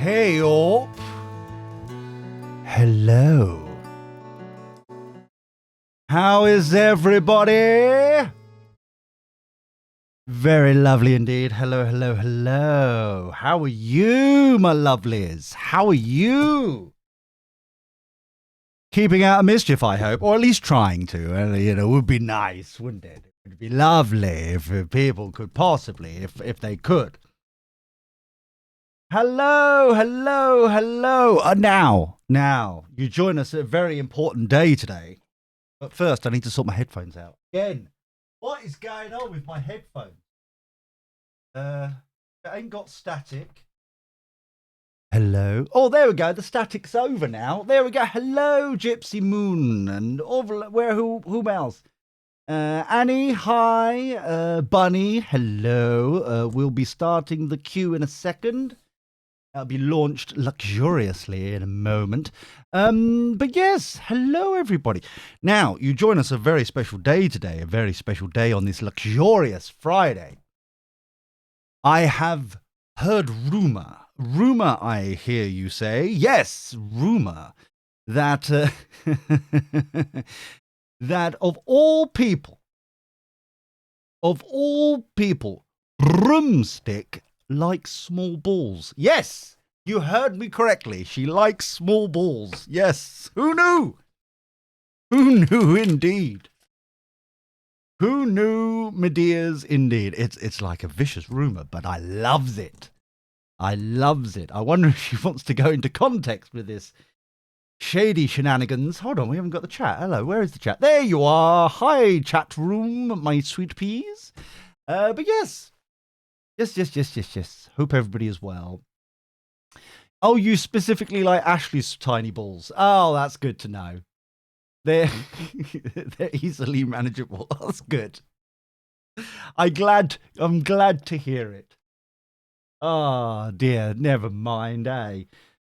Hey, all. Hello. How is everybody? Very lovely indeed. Hello, hello, hello. How are you, my lovelies? How are you? Keeping out of mischief, I hope, or at least trying to. It would be nice, wouldn't it? It would be lovely if people could possibly, if they could. Hello, hello, hello. Now, you join us at a very important day today. But first, I need to sort my headphones out. Again, what is going on with my headphones? It ain't got static. Hello. Oh, there we go. The static's over now. There we go. Hello, Gypsy Moon. And who else? Annie, hi. Bunny, hello. We'll be starting the queue in a second. That'll be launched luxuriously in a moment. But yes, hello everybody. Now, you join us a very special day today, a very special day on this luxurious Friday. I have heard rumor, I hear you say, yes, rumor, that, that of all people, Broomstick likes small balls. Yes, you heard me correctly. She likes small balls. Yes. Who knew? Who knew indeed? Who knew, my dears, indeed? It's like a vicious rumor, but I loves it. I wonder if she wants to go into context with this shady shenanigans. Hold on, we haven't got the chat. Hello, where is the chat? There you are. Hi, chat room, my sweet peas. But yes. Yes. Hope everybody is well. Oh, you specifically like Ashley's tiny balls. Oh, that's good to know. They're easily manageable. That's good. I'm glad to hear it. Oh dear, never mind, eh?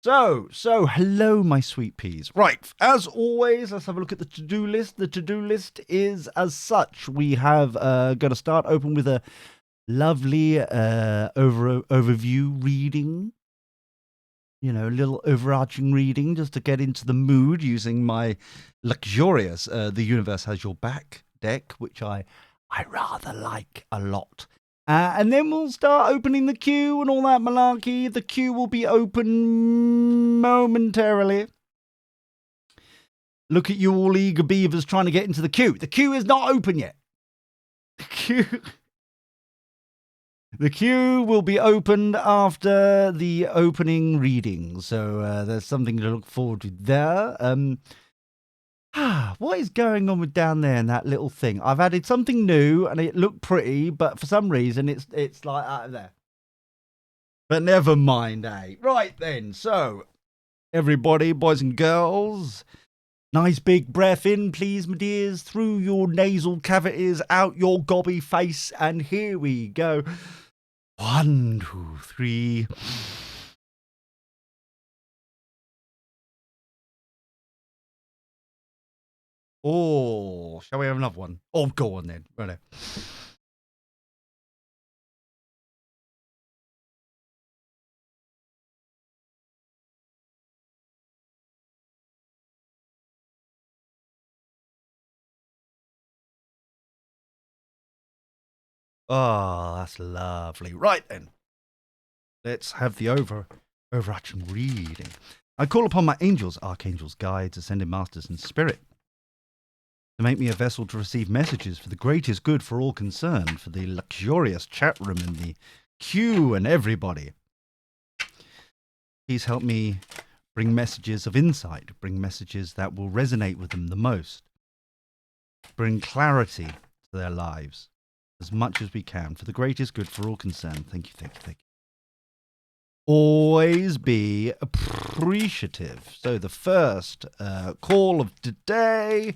So hello, my sweet peas. Right, as always, let's have a look at the to-do list. The to-do list is as such. We have going to start open with a lovely overview reading, a little overarching reading just to get into the mood using my luxurious The Universe Has Your Back deck, which I rather like a lot. And then we'll start opening the queue and all that malarkey. The queue will be open momentarily. Look at you all eager beavers trying to get into the queue. The queue is not open yet. The queue will be opened after the opening reading, so there's something to look forward to there. What is going on with down there in that little thing? I've added something new, and it looked pretty, but for some reason it's like out of there. But never mind, eh? Right then, so everybody, boys and girls, nice big breath in, please, my dears, through your nasal cavities, out your gobby face, and here we go. 1, 2, 3. Oh, shall we have another one? Oh, go on then. Right. Oh, that's lovely. Right then. Let's have the overarching reading. I call upon my angels, archangels, guides, ascended masters, and spirit to make me a vessel to receive messages for the greatest good for all concerned, for the luxurious chat room and the queue and everybody. Please help me bring messages of insight, bring messages that will resonate with them the most, bring clarity to their lives as much as we can for the greatest good for all concerned. Thank you. Always be appreciative. So the first call of today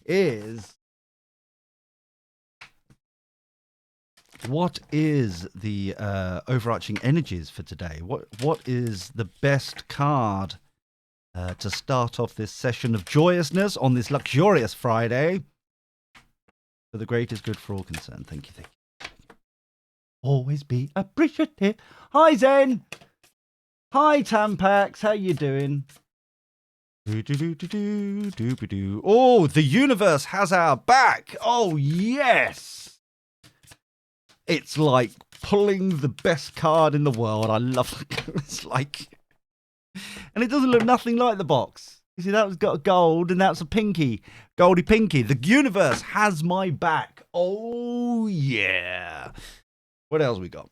is, what is the overarching energies for today? What is the best card to start off this session of joyousness on this luxurious Friday for the greatest good for all concerned? Thank you. Always be appreciative. Hi, Zen. Hi, Tampax. How you doing? Oh, the universe has our back. Oh, yes. It's like pulling the best card in the world. I love it. It's like... And it doesn't look nothing like the box. You see, that was got a gold, and that's a pinky. Goldie pinky. The universe has my back. Oh, yeah. What else we got?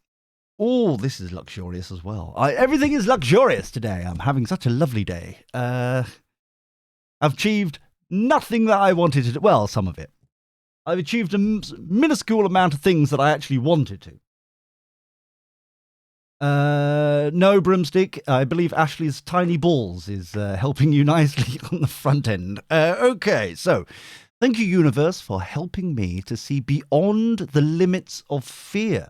Oh, this is luxurious as well. Everything is luxurious today. I'm having such a lovely day. I've achieved nothing that I wanted to do. Well, some of it. I've achieved a minuscule amount of things that I actually wanted to. No, Broomstick. I believe Ashley's tiny balls is helping you nicely on the front end. Okay, so thank you, universe, for helping me to see beyond the limits of fear.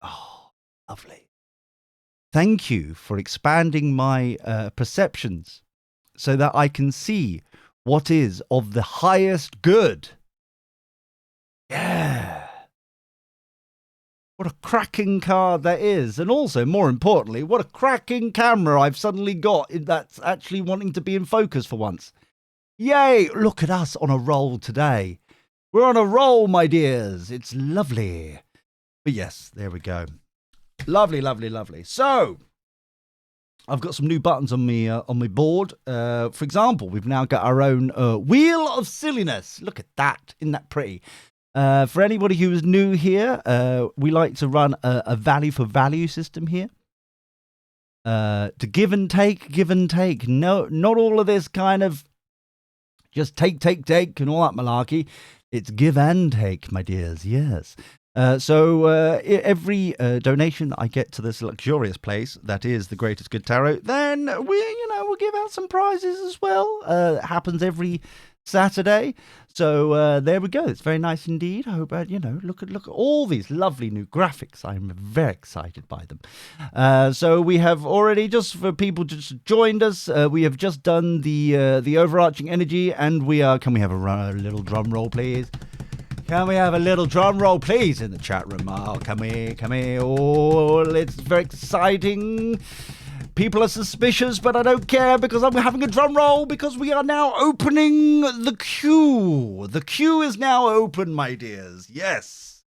Oh, lovely. Thank you for expanding my perceptions so that I can see what is of the highest good. Yeah. What a cracking card that is. And also, more importantly, what a cracking camera I've suddenly got that's actually wanting to be in focus for once. Yay! Look at us on a roll today. We're on a roll, my dears. It's lovely. But yes, there we go. Lovely, lovely, lovely. So, I've got some new buttons on my board. For example, we've now got our own Wheel of Silliness. Look at that. Isn't that pretty? For anybody who is new here, we like to run a value for value system here. To give and take, give and take. No, not all of this kind of just take, and all that malarkey. It's give and take, my dears, yes. So every donation that I get to this luxurious place, that is the Greatest Good Tarot, then we'll give out some prizes as well. It happens every Saturday. So there we go. It's very nice indeed. I hope look at all these lovely new graphics. I'm very excited by them. So we have already, just for people just joined us, we have just done the overarching energy, and we are. Can we have a little drum roll, please? Can we have a little drum roll, please, in the chat room? Oh, come here. Oh, it's very exciting. People are suspicious, but I don't care because I'm having a drum roll because we are now opening the queue. The queue is now open, my dears. Yes.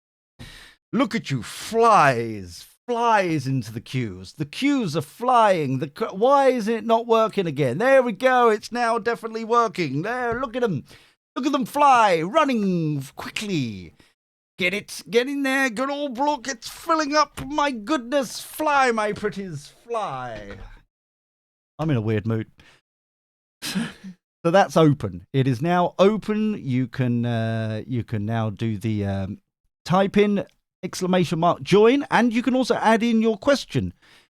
Look at you, flies into the queues. The queues are flying. Why is it not working again? There we go. It's now definitely working. There, look at them. Look at them fly, running quickly. Get in there, good old block. It's filling up. My goodness, fly, my pretties, fly. I'm in a weird mood. So that's open. It is now open. You can now do the type in !join, and you can also add in your question.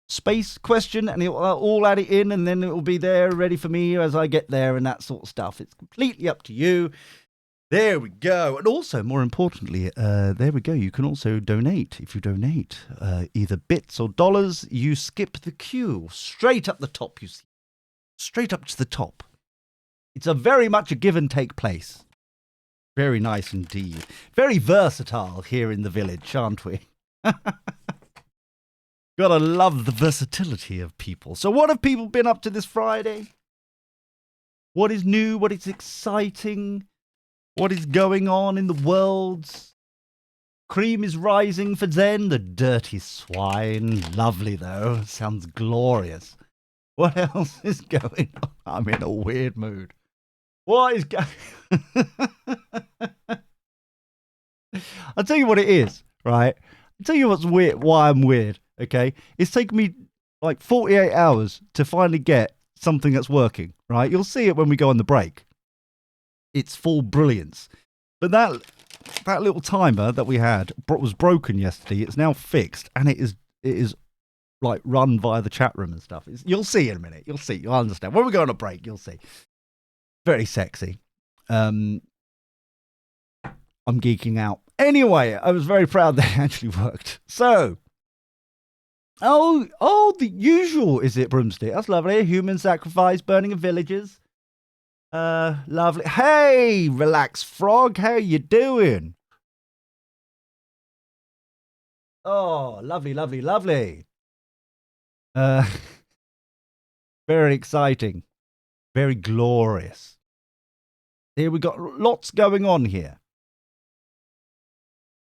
Space question, and it'll all add it in, and then it will be there ready for me as I get there and that sort of stuff. It's completely up to you. There we go. And also, more importantly, there we go. You can also donate. If you donate either bits or dollars, you skip the queue. Straight up the top, you see. Straight up to the top. It's very much a give and take place. Very nice indeed. Very versatile here in the village, aren't we? Gotta love the versatility of people. So what have people been up to this Friday? What is new? What is exciting? What is going on in the world? Cream is rising for Zen, the dirty swine. Lovely, though. Sounds glorious. What else is going on? I'm in a weird mood. What is going I'll tell you what it is, right? I'll tell you what's weird, why I'm weird, okay? It's taken me like 48 hours to finally get something that's working, right? You'll see it when we go on the break. It's full brilliance. But that little timer that we had was broken yesterday. It's now fixed, and it is like run via the chat room and stuff. You'll see in a minute. You'll see. You'll understand. When we go on a break, you'll see. Very sexy. I'm geeking out. Anyway, I was very proud that it actually worked. So, the usual, is it, Broomstick? That's lovely. Human sacrifice, burning of villages. Lovely. Hey, Relax Frog, how you doing? Oh, lovely, lovely, lovely. Uh, very exciting. Very glorious. Here we got lots going on here.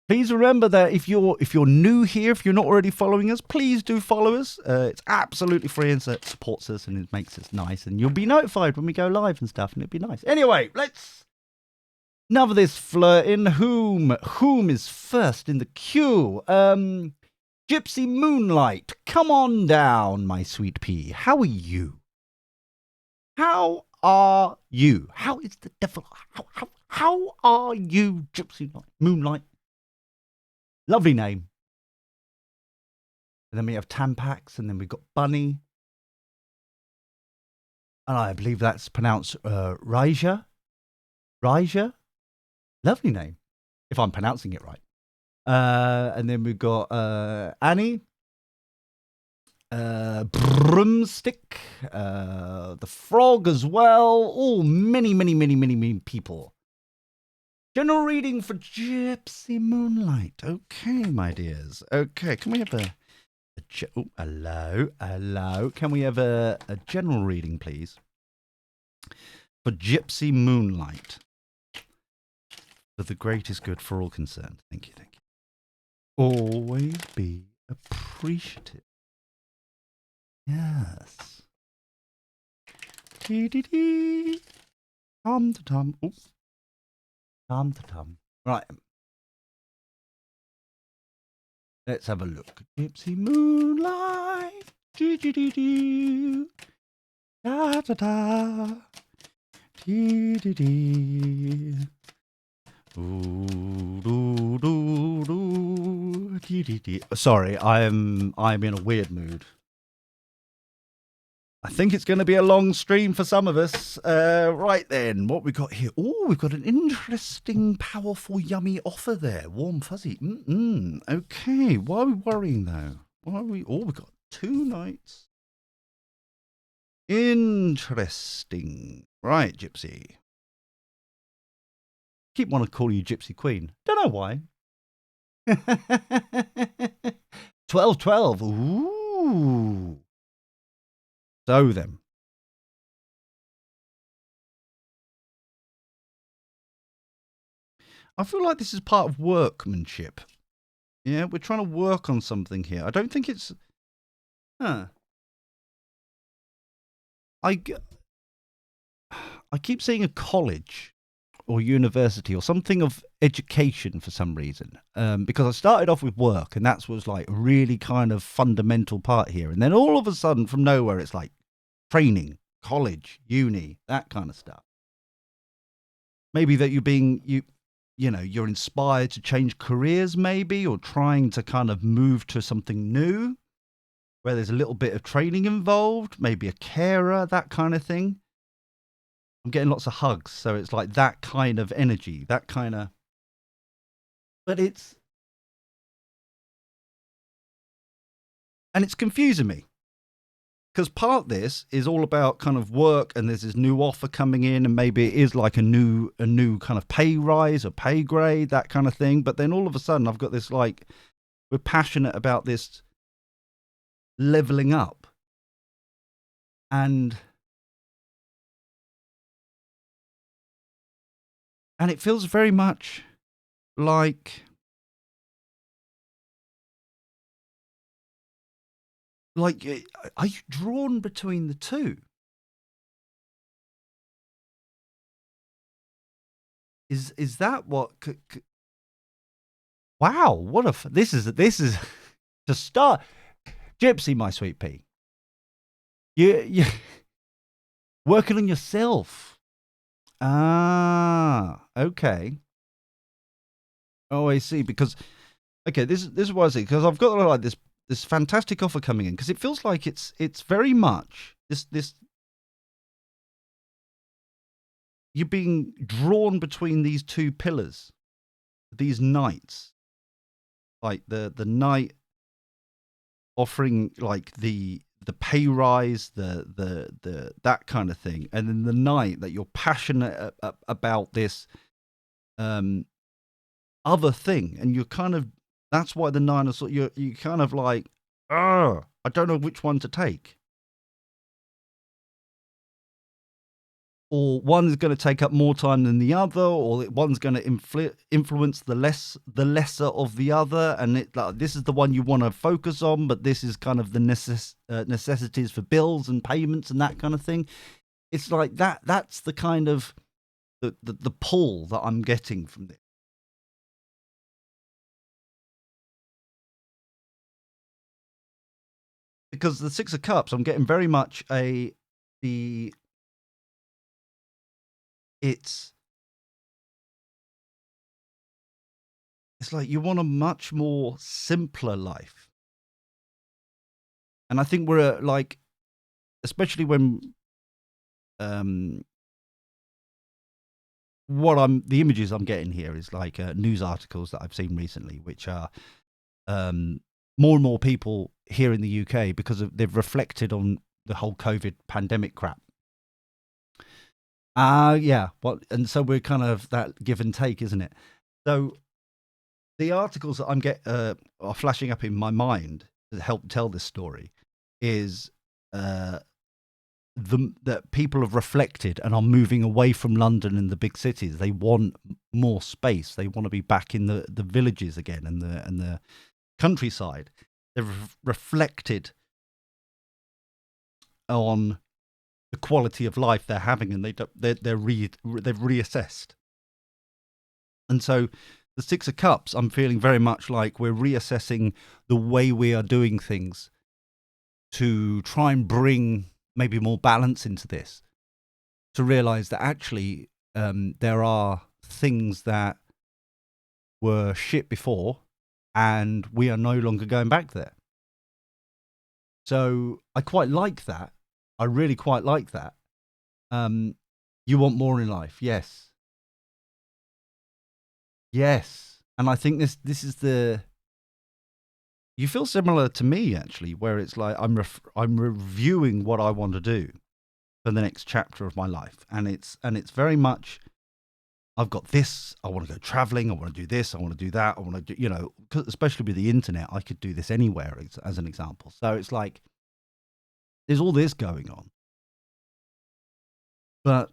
Please remember that if you're new here, if you're not already following us, please do follow us. It's absolutely free and it supports us and it makes us nice. And you'll be notified when we go live and stuff, and it'd be nice. Anyway, let's enough of this flirting. Whom is first in the queue? Gypsy Moonlight, come on down, my sweet pea. How are you? How are you? How is the devil? How are you, Gypsy Moonlight? Lovely name. And then we have Tampax, and then we've got Bunny. And I believe that's pronounced Raja. Raja? Lovely name, if I'm pronouncing it right. And then we've got Annie. Broomstick. The Frog as well. Oh, many people. General reading for Gypsy Moonlight. Okay, my dears. Okay, can we have oh, hello. Can we have a general reading, please? For Gypsy Moonlight. For the greatest good for all concerned. Thank you. Always be appreciative. Yes. Dee. Tum. Oops. Tum. Right. Let's have a look. Gypsy Moonlight. Dee. Da. Dee. Dee. Sorry, I'm in a weird mood. I think it's going to be a long stream for some of us. Right then, what we got here? Oh, we've got an interesting, powerful, yummy offer there. Warm fuzzy. Okay, why are we worrying though? We've got 2 nights. Interesting. Right, Gypsy. Keep wanting to call you Gypsy Queen. Don't know why. 12. Ooh. So then. I feel like this is part of workmanship. Yeah, we're trying to work on something here. I don't think it's... I keep seeing a college or university or something of education for some reason. Because I started off with work, and that was like a really kind of fundamental part here. And then all of a sudden, from nowhere, it's like training, college, uni, that kind of stuff. Maybe that you're inspired to change careers, maybe, or trying to kind of move to something new where there's a little bit of training involved, maybe a carer, that kind of thing. I'm getting lots of hugs, so it's like that kind of energy, that kind of... But it's confusing me. Because part of this is all about kind of work, and there's this new offer coming in, and maybe it is like a new kind of pay rise or pay grade, that kind of thing. But then all of a sudden, I've got this like, we're passionate about this leveling up, and it feels very much like are you drawn between the two? Is that what? Wow, what a this is to start, Gypsy, my sweet pea. You working on yourself. Ah, okay. Oh, I see. Because okay, this is what I see. Because I've got like this fantastic offer coming in, because it feels like it's very much this you're being drawn between these 2 pillars, these knights, like the knight offering like the pay rise, the that kind of thing, and then the knight that you're passionate about this other thing, and you're kind of, that's why the 9 are you kind of like, I don't know which one to take. Or one is going to take up more time than the other, or one's going to influence the lesser of the other, and this is the one you want to focus on, but this is kind of the necessities for bills and payments and that kind of thing. It's like that. That's the kind of the pull that I'm getting from this. Because the Six of Cups, I'm getting very much it's like you want a much more simpler life. And I think we're like, especially when the images I'm getting here is like news articles that I've seen recently, which are more and more people here in the UK, because they've reflected on the whole COVID pandemic crap. Yeah. And so we're kind of that give and take, isn't it? So the articles that are flashing up in my mind that help tell this story is that people have reflected and are moving away from London and the big cities. They want more space. They want to be back in the villages again and the countryside. They've reflected on the quality of life they're having, and they've reassessed. And so the Six of Cups, I'm feeling very much like we're reassessing the way we are doing things to try and bring maybe more balance into this, to realize that actually there are things that were shit before and we are no longer going back there. So I quite like that. I really quite like that. You want more in life, yes. Yes. And I think this is you feel similar to me, actually, where it's like I'm reviewing what I want to do for the next chapter of my life, and it's very much, I've got this. I want to go traveling. I want to do this. I want to do that. I want to do, especially with the internet, I could do this anywhere, as an example. So it's like there's all this going on, but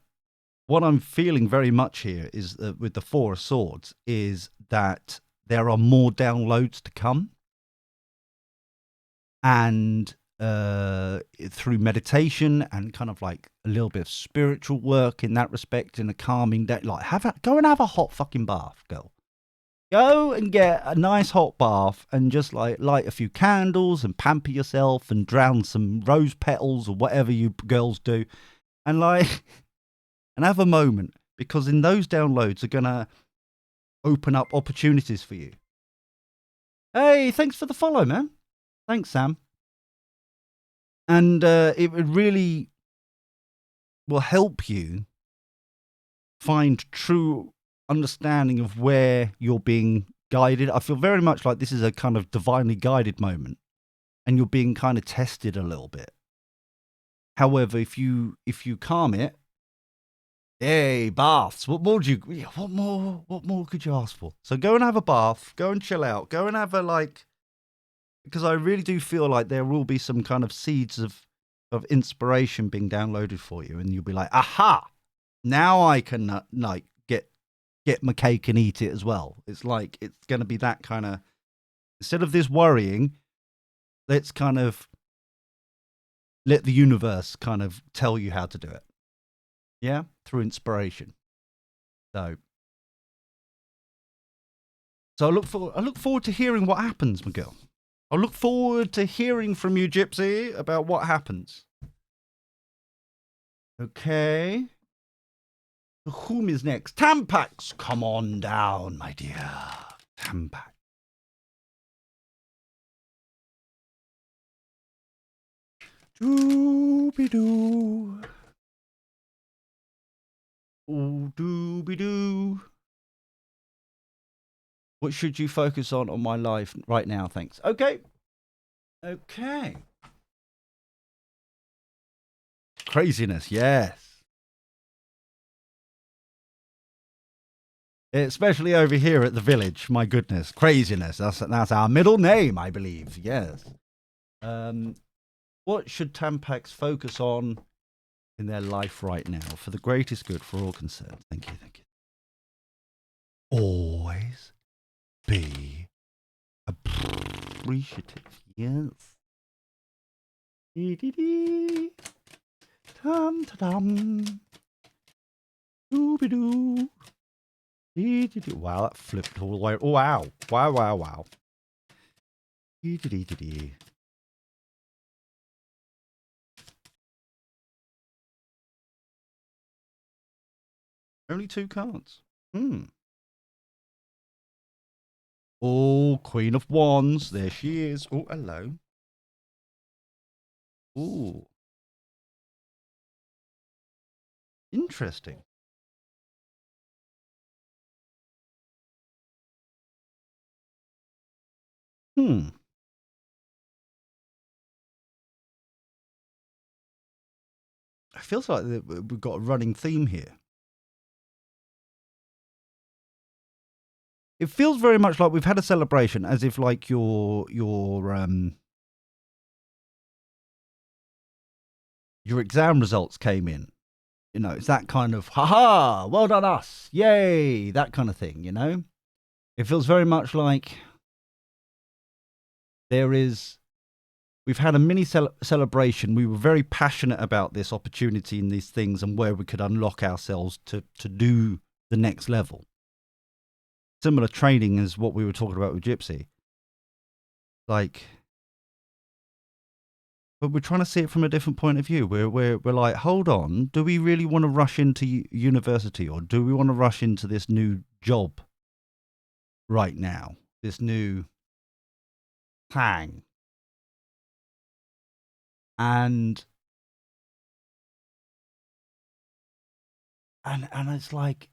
what I'm feeling very much here is with the Four of Swords is that there are more downloads to come. And through meditation and kind of like a little bit of spiritual work in that respect, in a calming day, like go and have a hot fucking bath, girl. Go and get a nice hot bath and just like light a few candles and pamper yourself and drown some rose petals or whatever you girls do, and like and have a moment, because in those downloads are gonna open up opportunities for you. Hey, thanks for the follow, man. Thanks, Sam. And it really will help you find true understanding of where you're being guided. I feel very much like this is a kind of divinely guided moment, and you're being kind of tested a little bit. However, if you calm it, hey, baths. What more could you ask for? So go and have a bath. Go and chill out. Go and have because I really do feel like there will be some kind of seeds of inspiration being downloaded for you, and you'll be like, aha, now I can like get my cake and eat it as well. It's like it's going to be that kind of, instead of this worrying, let's kind of let the universe kind of tell you how to do it. Yeah, through inspiration. So I look forward to hearing what happens, my girl. I look forward to hearing from you, Gypsy, about what happens. Okay. Whom is next? Tampax, come on down, my dear. Tampax. Dooby-doo. Ooh, dooby-doo. What should you focus on my life right now? Thanks. Okay. Craziness, yes. Especially over here at the village. My goodness. Craziness. That's our middle name, I believe. Yes. What should Tampax focus on in their life right now for the greatest good for all concerned? Thank you, thank you. Always be appreciative. Yes. Dee dee dee. Tum ta dum. Dooby doo. Dee dee dee. Wow, that flipped all the way. Oh, wow. Wow, wow, wow. Dee dee dee dee dee. Only 2 cards. Oh, Queen of Wands. There she is. Oh, hello. Ooh. Interesting. It feels like we've got a running theme here. It feels very much like we've had a celebration, as if like your exam results came in. You know, it's that kind of ha, well done us, yay, that kind of thing. You know, it feels very much like we've had a mini celebration. We were very passionate about this opportunity and these things and where we could unlock ourselves to do the next level. Similar training as what we were talking about with Gypsy. Like, but we're trying to see it from a different point of view. We're like, hold on, do we really want to rush into university, or do we want to rush into this new job right now? This new thing. And it's like,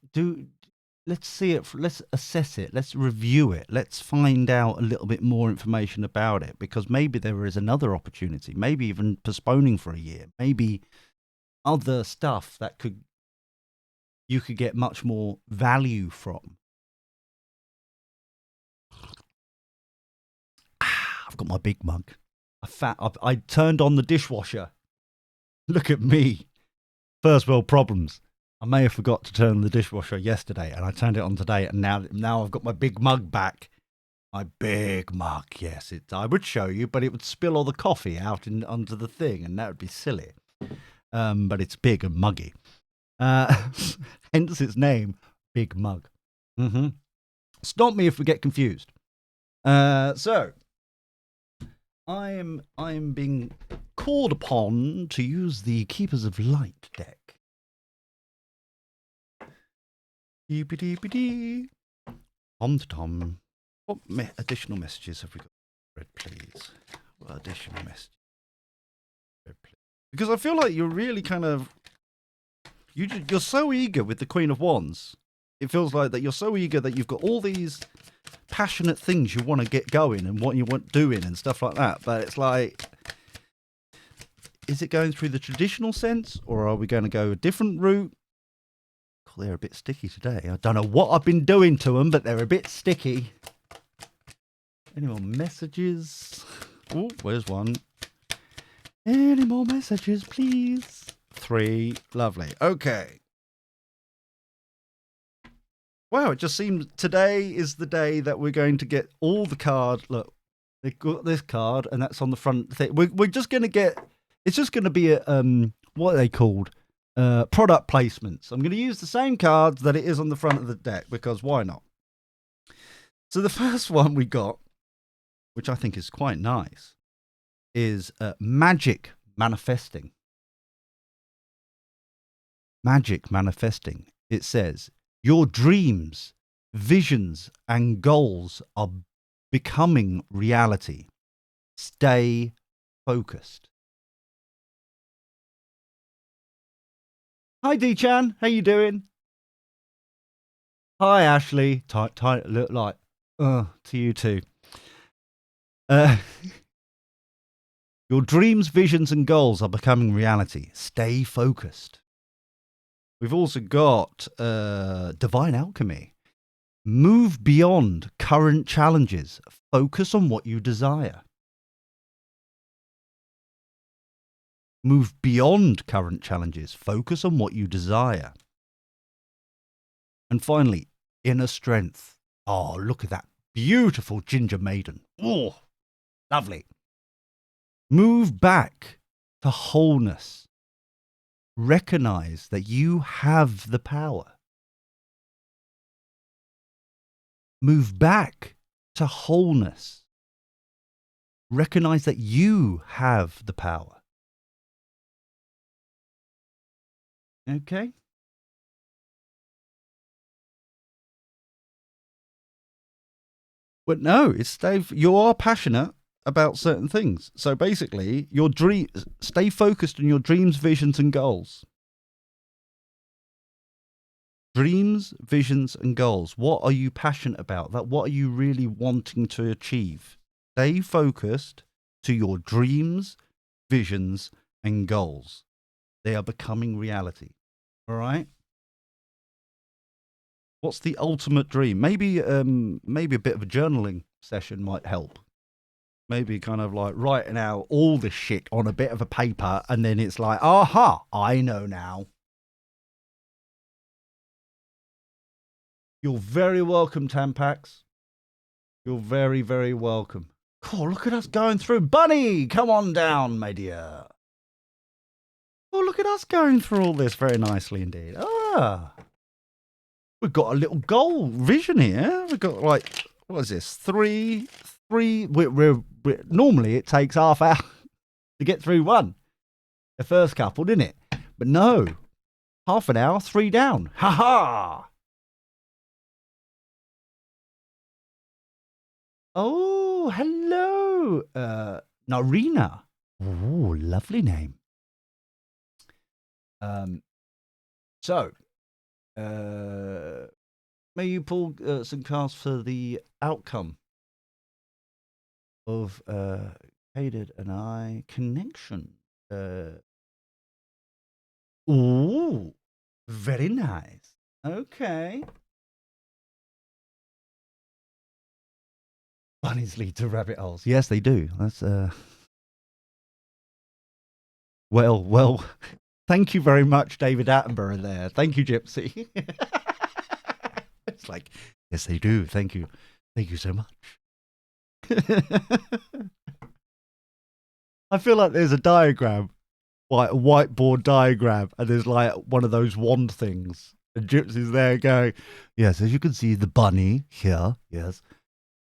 let's see it, let's assess it, let's review it, let's find out a little bit more information about it, because maybe there is another opportunity, maybe even postponing for a year, maybe other stuff that you could get much more value from. I've got my big mug. I turned on the dishwasher. Look at me. First world problems. I may have forgot to turn the dishwasher yesterday, and I turned it on today, and now I've got my big mug back. My big mug, yes. I would show you, but it would spill all the coffee out onto the thing, and that would be silly. But it's big and muggy. Hence its name, Big Mug. Stop me if we get confused. So I am being called upon to use the Keepers of Light deck. Deepy. Tom. What additional messages have we got? Read, please. What additional messages? Read, please. Because I feel like you're really kind of you're so eager with the Queen of Wands. It feels like that you're so eager that you've got all these passionate things you want to get going and what you want doing and stuff like that. But it's like, is it going through the traditional sense, or are we going to go a different route? They're a bit sticky today. I don't know what I've been doing to them, but they're a bit sticky. Any more messages? Oh, where's one? Any more messages, please? 3. Lovely. Okay. Wow, it just seems today is the day that we're going to get all the cards. Look, they've got this card, and that's on the front thing. We're just going to get... It's just going to be a... what are they called? Product placements. I'm going to use the same cards that it is on the front of the deck, because why not? So the first one we got, which I think is quite nice, is Magic Manifesting. Magic Manifesting. It says, your dreams, visions, and goals are becoming reality. Stay focused. Hi, D-Chan. How you doing? Hi, Ashley. Look like. To you too. Your dreams, visions, and goals are becoming reality. Stay focused. We've also got Divine Alchemy. Move beyond current challenges. Focus on what you desire. Move beyond current challenges. Focus on what you desire. And finally, inner strength. Oh, look at that beautiful ginger maiden. Oh, lovely. Move back to wholeness. Recognize that you have the power. Move back to wholeness. Recognize that you have the power. Okay? But no, it's Dave, you are passionate about certain things. So basically, your stay focused on your dreams, visions, and goals. Dreams, visions, and goals. What are you passionate about? What are you really wanting to achieve? Stay focused to your dreams, visions, and goals. They are becoming reality. All right? What's the ultimate dream? Maybe a bit of a journaling session might help. Maybe kind of like writing out all the shit on a bit of a paper, and then it's like, aha, I know now. You're very welcome, Tampax. You're very, very welcome. Cool, look at us going through. Bunny, come on down, my dear. Oh, look at us going through all this very nicely indeed. We've got a little goal vision here. We've got like, what is this? Three. Normally it takes half hour to get through one. The first couple, didn't it? But no, half an hour, 3 down. Ha ha! Oh, hello, Narina. Oh, lovely name. So, may you pull some cards for the outcome of Hated and I connection. Ooh, very nice. Okay. Bunnies lead to rabbit holes. Yes, they do. That's well. Thank you very much, David Attenborough. There. Thank you, Gypsy. It's like, yes, they do. Thank you. Thank you so much. I feel like there's a diagram, like a whiteboard diagram, and there's like one of those wand things. And Gypsy's there going, yes, as you can see, the bunny here, yes,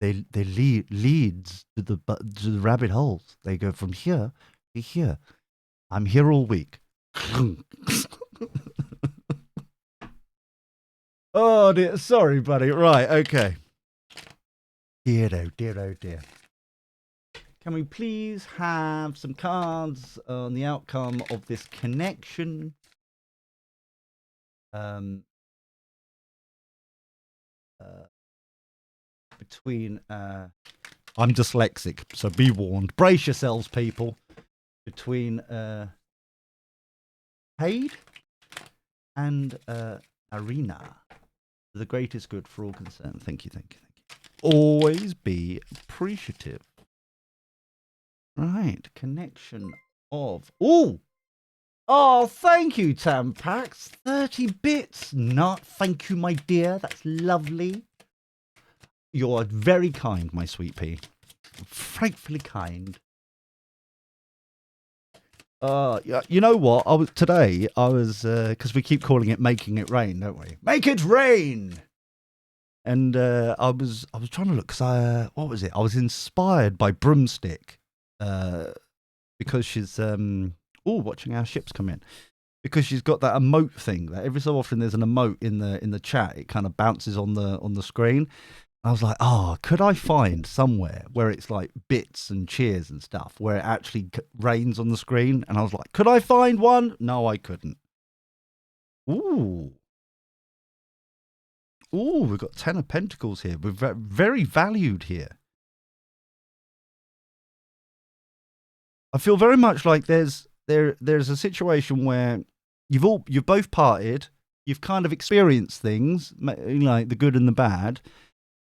they leads to the rabbit holes. They go from here to here. I'm here all week. Oh dear, sorry, buddy. Right, okay. Dear, oh dear, oh dear. Can we please have some cards on the outcome of this connection? Between I'm dyslexic, so be warned. Brace yourselves, people. Between Paid and Arena. The greatest good for all concerned. Thank you, thank you, thank you. Always be appreciative. Right, connection of... Oh, thank you, Tampax. 30 bits. Not, thank you, my dear. That's lovely. You're very kind, my sweet pea. Frightfully kind. You know what? Today I was because we keep calling it making it rain, don't we? Make it rain. And I was trying to look because what was it? I was inspired by Broomstick because she's watching our ships come in, because she's got that emote thing that every so often there's an emote in the chat. It kind of bounces on the screen. I was like, could I find somewhere where it's like bits and cheers and stuff, where it actually rains on the screen? And I was like, could I find one? No, I couldn't. Ooh, we've got 10 of Pentacles here. We're very valued here. I feel very much like there's a situation where you've both parted, you've kind of experienced things, like the good and the bad.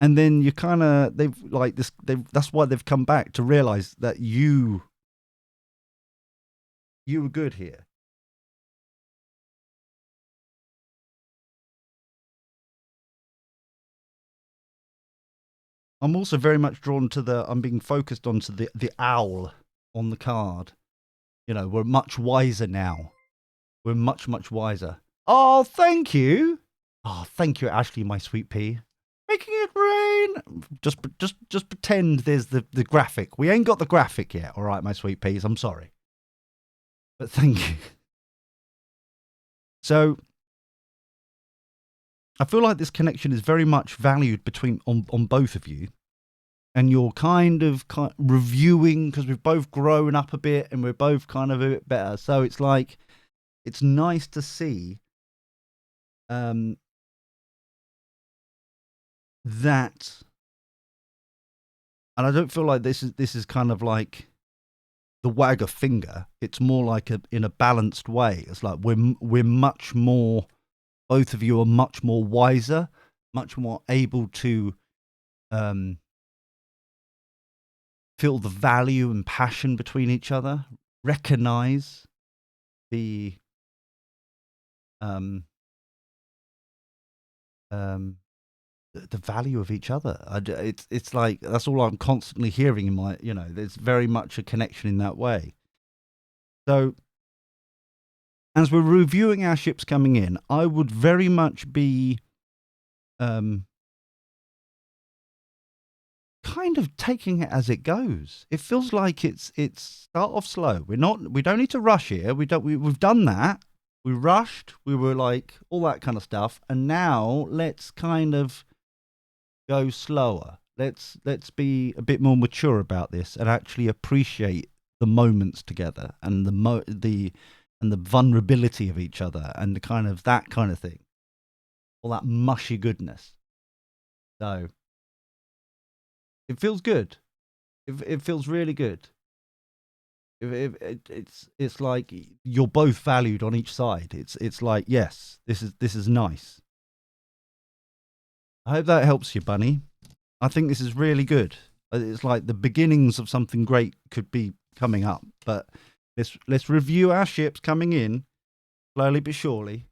And then you kind of, that's why they've come back to realize that you you were good here. I'm also very much drawn to I'm being focused onto the owl on the card. You know, we're much wiser now. We're much, much wiser. Oh, thank you. Oh, thank you, Ashley, my sweet pea. Making it rain. Just pretend there's the graphic. We ain't got the graphic yet, all right, my sweet peas. I'm sorry. But thank you. So I feel like this connection is very much valued on both of you. And you're kind of reviewing, because we've both grown up a bit and we're both kind of a bit better. So it's like, it's nice to see that. And I don't feel like this is kind of like the wag a finger. It's more like in a balanced way. It's like we're much more, both of you are much more wiser, much more able to feel the value and passion between each other, recognize the value of each other. It's like, that's all I'm constantly hearing in my, there's very much a connection in that way. So as we're reviewing our ships coming in, I would very much be kind of taking it as it goes. It feels like it's start off slow. We don't need to rush here. We've done that. We rushed. We were like all that kind of stuff. And now let's kind of go slower. Let's be a bit more mature about this and actually appreciate the moments together and the vulnerability of each other and the kind of that kind of thing. All that mushy goodness. So it feels good. It feels really good. It's like you're both valued on each side. It's like, yes, this is nice. I hope that helps you, Bunny. I think this is really good. It's like the beginnings of something great could be coming up. But let's review our ships coming in slowly but surely.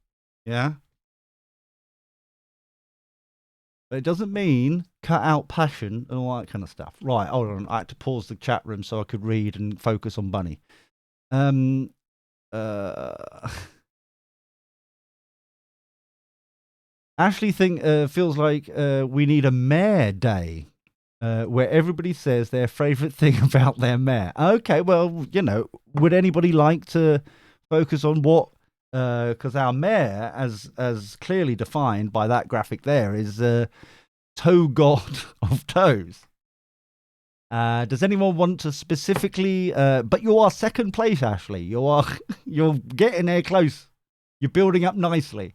Yeah. But it doesn't mean cut out passion and all that kind of stuff. Right, hold on. I had to pause the chat room so I could read and focus on Bunny. Ashley feels like we need a mayor day where everybody says their favourite thing about their mayor. Okay, well, would anybody like to focus on what? Because our mayor, as clearly defined by that graphic there, is toe god of toes. Does anyone want to specifically? But you are second place, Ashley. You're getting there close. You're building up nicely.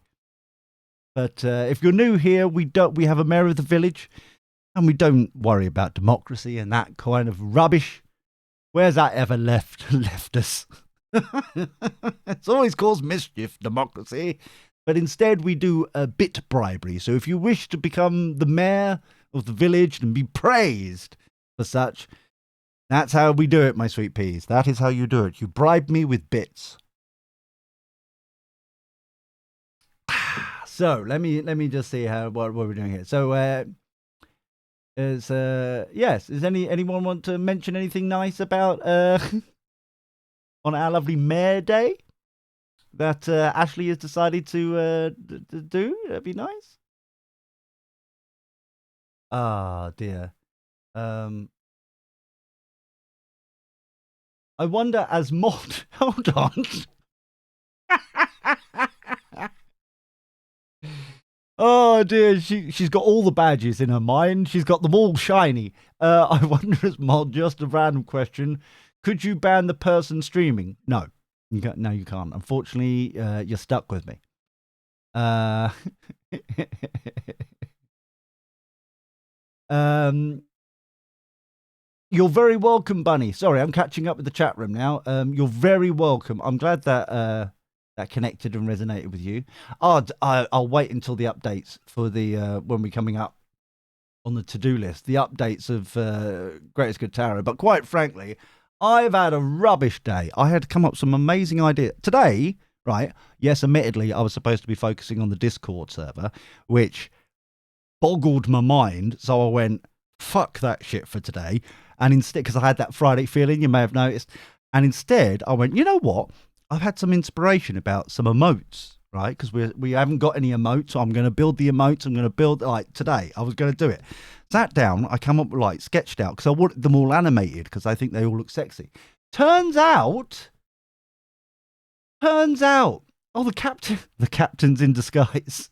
But if you're new here, we have a mayor of the village, and we don't worry about democracy and that kind of rubbish. Where's that ever left us? It's always caused mischief, democracy. But instead, we do a bit bribery. So if you wish to become the mayor of the village and be praised for such, that's how we do it, my sweet peas. That is how you do it. You bribe me with bits. So let me just see what we're doing here. So yes, does anyone want to mention anything nice about on our lovely Mayor Day that Ashley has decided to do? That'd be nice. Ah, dear. I wonder, as mod. Hold on. Oh dear, she's got all the badges in her mind. She's got them all shiny. I wonder, as mod, just a random question. Could you ban the person streaming? No. No, you can't. Unfortunately, you're stuck with me. You're very welcome, Bunny. Sorry, I'm catching up with the chat room now. You're very welcome. I'm glad that that connected and resonated with you. I'll wait until the updates for the when we're coming up on the to-do list. The updates of Greatest Good Tarot. But quite frankly, I've had a rubbish day. I had to come up with some amazing ideas. Today, right, yes, admittedly, I was supposed to be focusing on the Discord server, which boggled my mind. So I went, fuck that shit for today. And instead, because I had that Friday feeling, you may have noticed. And instead, I went, you know what? I've had some inspiration about some emotes, right? Because we haven't got any emotes. So I'm going to build the emotes. I'm going to build, like, today. I was going to do it. Sat down. I come up with, like, sketched out because I wanted them all animated because I think they all look sexy. Turns out, oh, the captain's in disguise.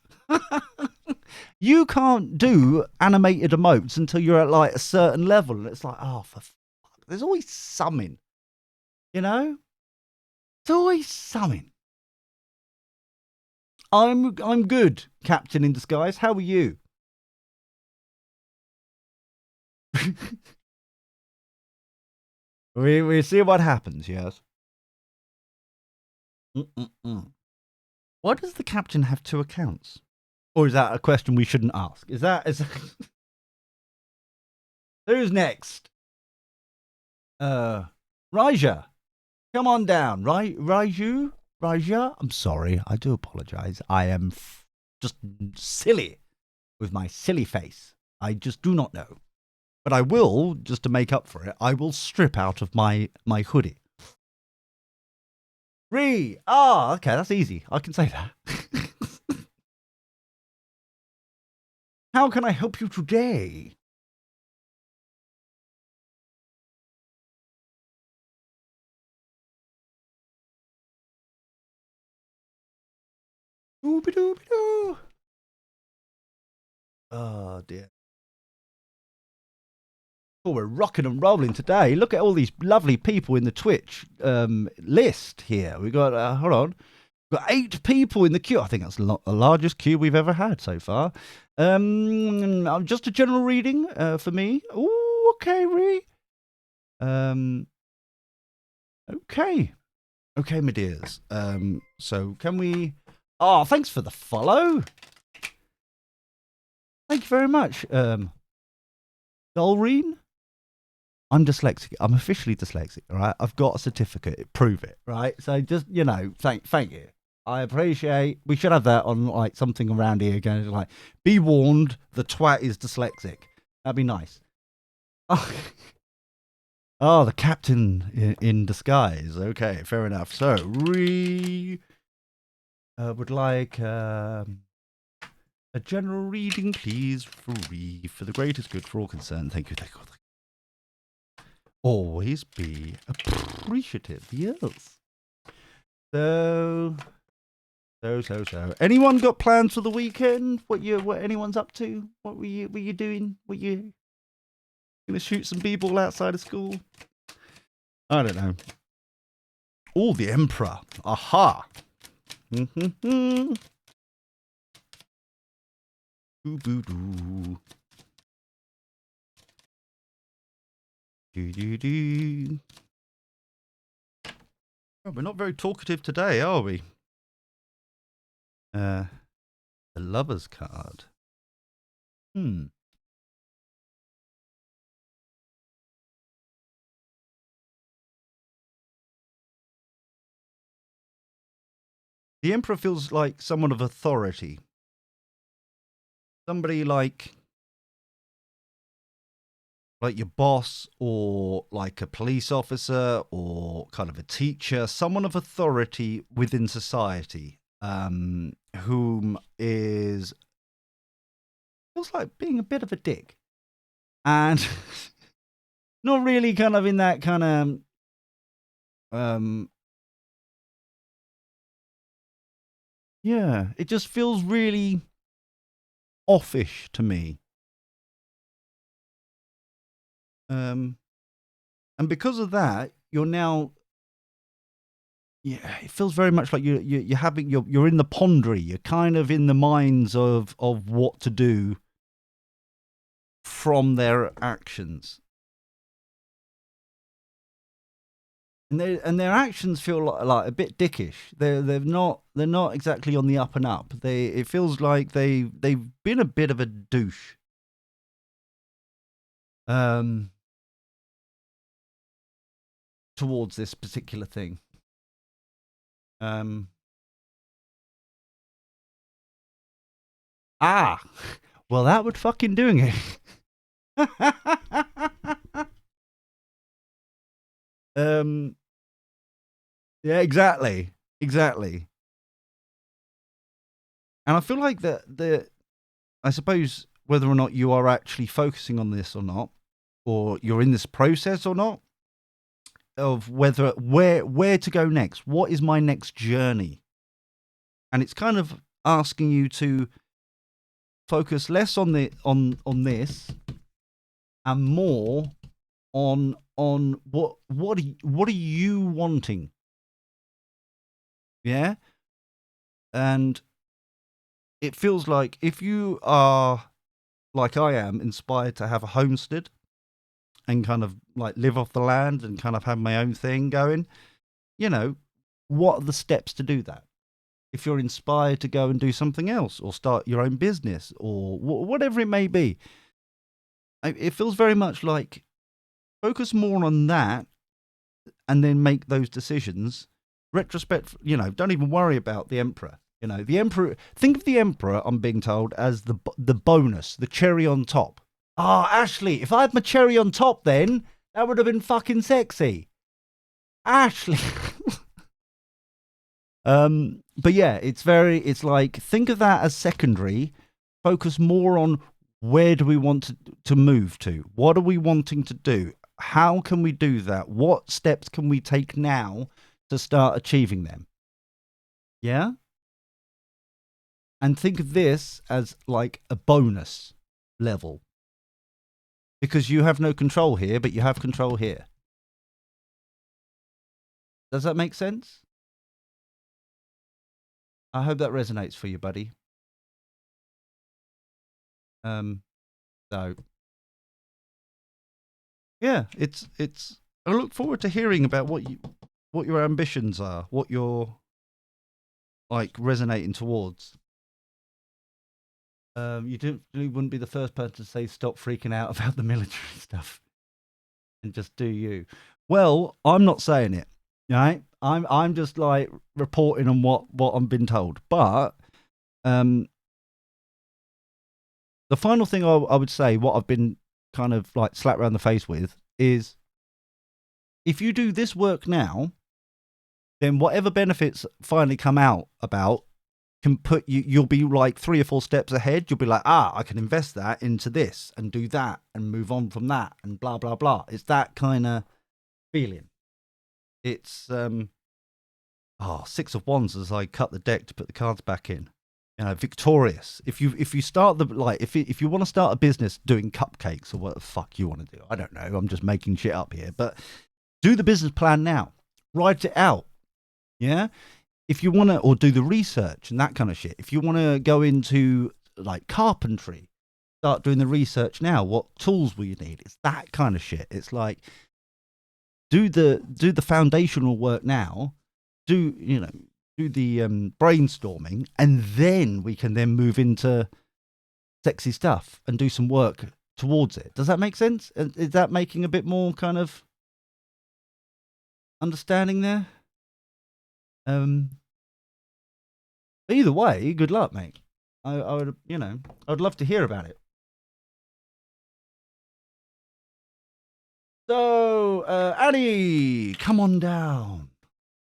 You can't do animated emotes until you're at like a certain level, and it's like, oh, for fuck, there's always something, you know. There's always something. I'm good, Captain in disguise. How are you? we see what happens. Yes. Why does the captain have two accounts? Or is that a question we shouldn't ask? Is who's next? Raja. Come on down, right? Raja? I'm sorry. I do apologize. I am just silly with my silly face. I just do not know. But I will, just to make up for it, I will strip out of my hoodie. Okay, that's easy. I can say that. How can I help you today? Ooby-dooby-doo. Oh, dear. Oh, we're rocking and rolling today. Look at all these lovely people in the Twitch list here. We got, hold on. We've got 8 people in the queue. I think that's the largest queue we've ever had so far. Just a general reading for me. Oh, okay, Ree. Okay. Okay, my dears. So can we... Oh, thanks for the follow. Thank you very much. Dolreen? I'm dyslexic. I'm officially dyslexic, all right? I've got a certificate. Prove it, right? So just, you know, thank you. I appreciate... We should have that on, like, something around here going, like, be warned, the twat is dyslexic. That'd be nice. Oh, the captain in disguise. Okay, fair enough. So, would like a general reading, please, for the greatest good for all concerned. Thank you. Always be appreciative. Yes. So. Anyone got plans for the weekend? What anyone's up to? What were you doing? Were you gonna shoot some b-ball outside of school? I don't know. Oh, the Emperor. Aha. Boo boo doo. Do. Oh, we're not very talkative today, are we? The Lover's card. The Emperor feels like someone of authority. Somebody like your boss, or like a police officer, or kind of a teacher, someone of authority within society, whom feels like being a bit of a dick, and not really kind of in that kind of yeah, it just feels really offish to me. And because of that, you're now, yeah, it feels very much like you're in the pondery. You're kind of in the minds of what to do from their actions, and their actions feel like a bit dickish. They're not exactly on the up and up. It feels like they've been a bit of a douche. towards this particular thing. Well, that would fucking doing it. Yeah, exactly. And I feel like I suppose whether or not you are actually focusing on this or not, or you're in this process or not, of where to go next. What is my next journey? And it's kind of asking you to focus less on this and more on what are you wanting? Yeah? And it feels like if you are like I am, inspired to have a homestead and kind of like live off the land and kind of have my own thing going, what are the steps to do that? If you're inspired to go and do something else or start your own business or whatever it may be, it feels very much like focus more on that and then make those decisions. Retrospect, don't even worry about the emperor. The emperor, think of the emperor, I'm being told, as the bonus, the cherry on top. Ashley, if I had my cherry on top then, that would have been fucking sexy. Ashley. But yeah, it's like, think of that as secondary. Focus more on where do we want to move to? What are we wanting to do? How can we do that? What steps can we take now to start achieving them? Yeah? And think of this as like a bonus level. Because you have no control here, but you have control here. Does that make sense? I hope that resonates for you, buddy. So yeah, it's I look forward to hearing about what your ambitions are, what you're like resonating towards. You wouldn't be the first person to say stop freaking out about the military stuff and just do you. Well, I'm not saying it, right? I'm just like reporting on what I'm being told. But the final thing I would say, what I've been kind of like slapped around the face with, is if you do this work now, then whatever benefits finally come out about can put you'll be like 3 or 4 steps ahead. You'll be like, I can invest that into this and do that and move on from that and blah, blah, blah. It's that kind of feeling. It's, 6 of Wands as I cut the deck to put the cards back in. Victorious. If you start if you want to start a business doing cupcakes or what the fuck you want to do, I don't know. I'm just making shit up here, but do the business plan now. Write it out. Yeah. If you want to, or do the research and that kind of shit. If you want to go into like carpentry, start doing the research now. What tools will you need? It's that kind of shit. It's like do the foundational work now. Do the brainstorming, and then we can then move into sexy stuff and do some work towards it. Does that make sense? Is that making a bit more kind of understanding there? Either way, good luck, mate. I would, I'd love to hear about it. So, Annie, come on down.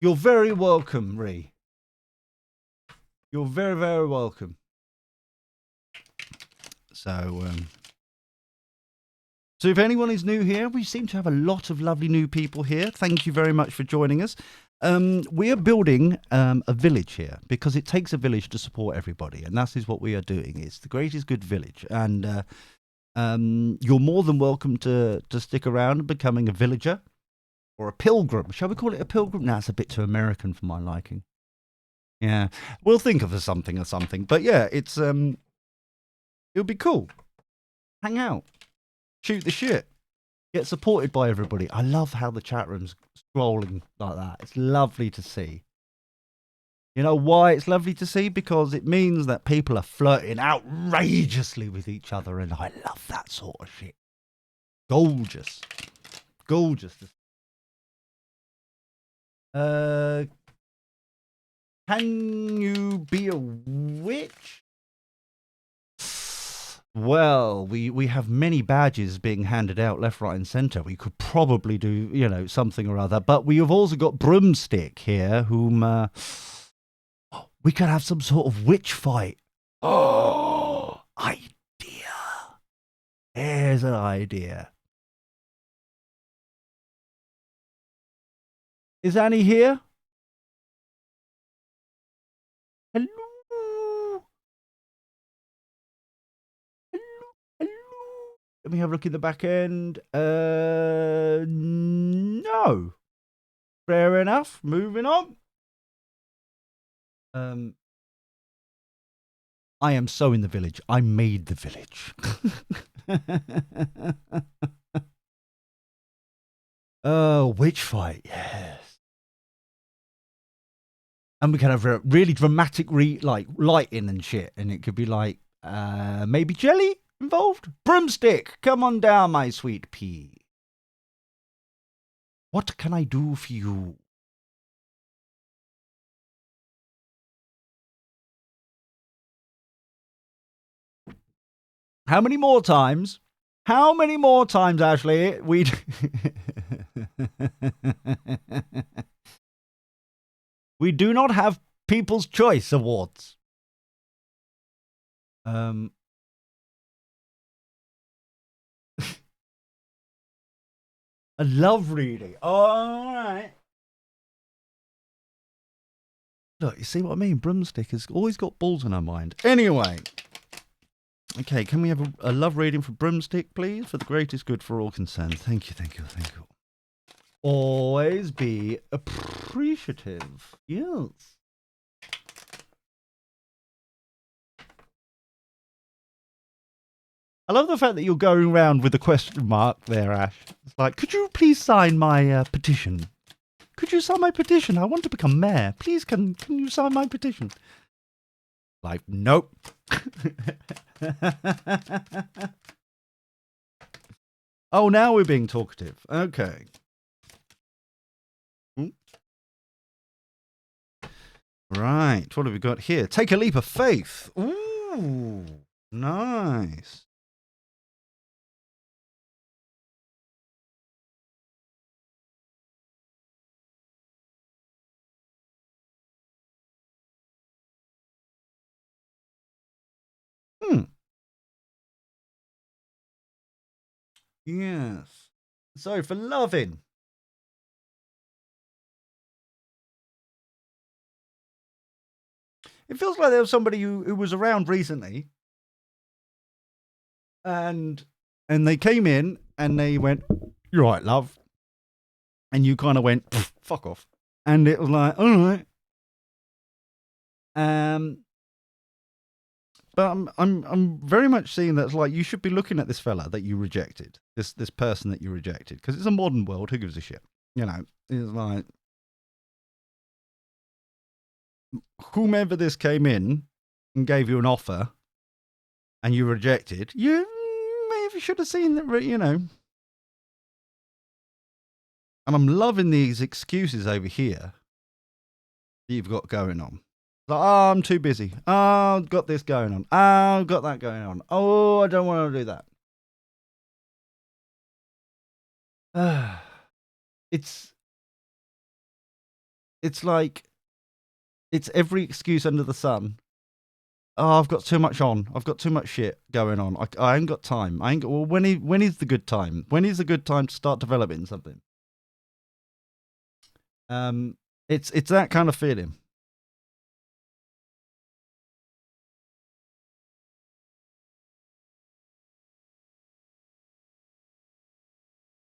You're very welcome, Ree. You're very, very welcome. So if anyone is new here, we seem to have a lot of lovely new people here. Thank you very much for joining us. We are building a village here because it takes a village to support everybody, and that is what we are doing. It's the greatest good village, and you're more than welcome to stick around and becoming a villager or a pilgrim. Shall we call it a pilgrim? No, it's a bit too American for my liking. Yeah, we'll think of something. But yeah, it's it'll be cool. Hang out, shoot the shit, get supported by everybody. I love how the chat room's scrolling like that. It's lovely to see. You know why it's lovely to see? Because it means that people are flirting outrageously with each other, and I love that sort of shit. Gorgeous. Can you be a witch? Well, we have many badges being handed out left, right, and centre. We could probably do, something or other. But we have also got Broomstick here, whom we could have some sort of witch fight. Oh, idea. Here's an idea. Is Annie here? Hello? Hello? Let me have a look in the back end. No. Fair enough. Moving on. I am so in the village. I made the village. Oh, witch fight, yes. And we can have a really dramatic lighting and shit, and it could be like maybe jelly involved. Broomstick, come on down, my sweet pea. What can I do for you? How many more times? How many more times, Ashley? We do not have People's Choice Awards. A love reading. All right. Look, you see what I mean? Broomstick has always got balls in her mind. Anyway. Okay, can we have a love reading for Broomstick, please? For the greatest good for all concerned. Thank you, thank you, thank you. Always be appreciative. Yes. I love the fact that you're going around with a question mark there, Ash. It's like, could you please sign my petition? Could you sign my petition? I want to become mayor. Please, can you sign my petition? Like, nope. Oh, now we're being talkative. Okay. Right. What have we got here? Take a leap of faith. Ooh, nice. Yes. So for loving. It feels like there was somebody who was around recently, and they came in and they went, "You're right, love," and you kind of went, "Fuck off," and it was like, "All right." But I'm very much seeing that it's like you should be looking at this fella that you rejected, this person that you rejected, because it's a modern world. Who gives a shit? It's like whomever this came in and gave you an offer, and you rejected. You maybe should have seen that, And I'm loving these excuses over here that you've got going on. Like, oh, I'm too busy. Oh, I've got this going on. Oh, I've got that going on. Oh, I don't want to do that. It's like it's every excuse under the sun. Oh, I've got too much on. I've got too much shit going on. I ain't got time. I ain't got. Well, when is the good time? When is the good time to start developing something? It's that kind of feeling.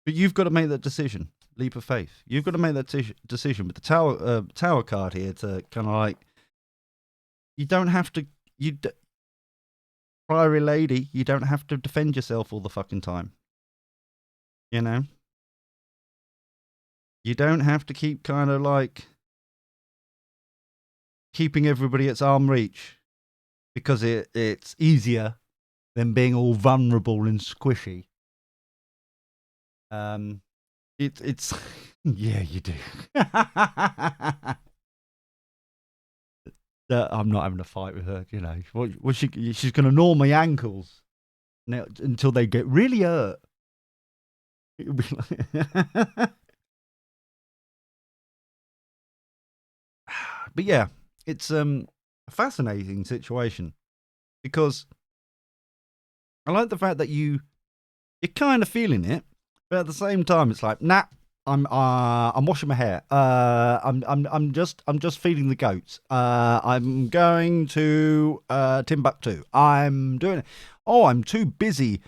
But you've got to make that decision. Leap of faith. You've got to make that decision with the tower card here to kind of like. You don't have to. Priory lady, you don't have to defend yourself all the fucking time. You don't have to keep kind of like keeping everybody at arm's reach because it's easier than being all vulnerable and squishy. It's yeah, you do. I'm not having a fight with her, you know. She's going to gnaw my ankles now until they get really hurt. It'll be like but yeah, it's a fascinating situation because I like the fact that you're kind of feeling it, but at the same time, it's like, nah, I'm washing my hair. I'm just feeding the goats. I'm going to Timbuktu. I'm doing it. Oh, I'm too busy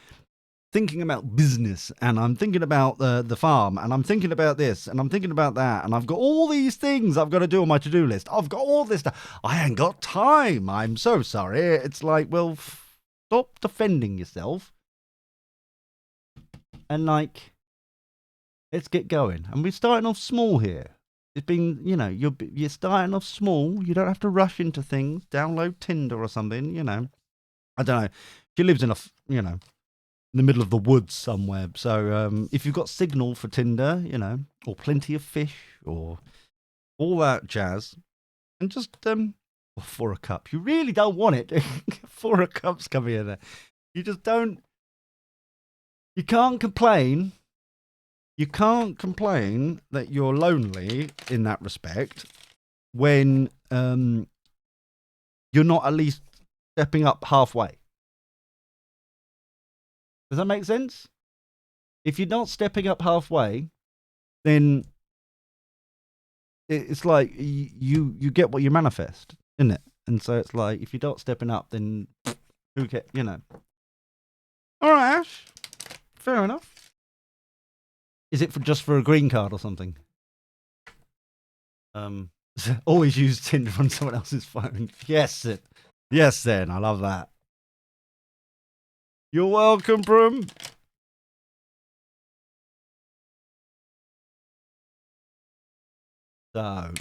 thinking about business, and I'm thinking about the farm, and I'm thinking about this, and I'm thinking about that, and I've got all these things I've got to do on my to-do list. I've got all this stuff. I ain't got time. I'm so sorry. It's like, well, stop defending yourself, and like, let's get going. And we're starting off small here. It's been, you know, you're starting off small. You don't have to rush into things. Download Tinder or something, you know. I don't know. She lives in you know, in the middle of the woods somewhere. So if you've got signal for Tinder, you know, or plenty of fish or all that jazz, and just for a cup, you really don't want it. For a cup's coming in there. You just don't. You can't complain. You can't complain that you're lonely in that respect when you're not at least stepping up halfway. Does that make sense? If you're not stepping up halfway, then it's like you get what you manifest, isn't it? And so it's like, if you're not stepping up, then who cares, you know? All right, Ash. Fair enough. Is it just for a green card or something? Always use Tinder on someone else's phone. Yes, then. I love that. You're welcome, Brum. So,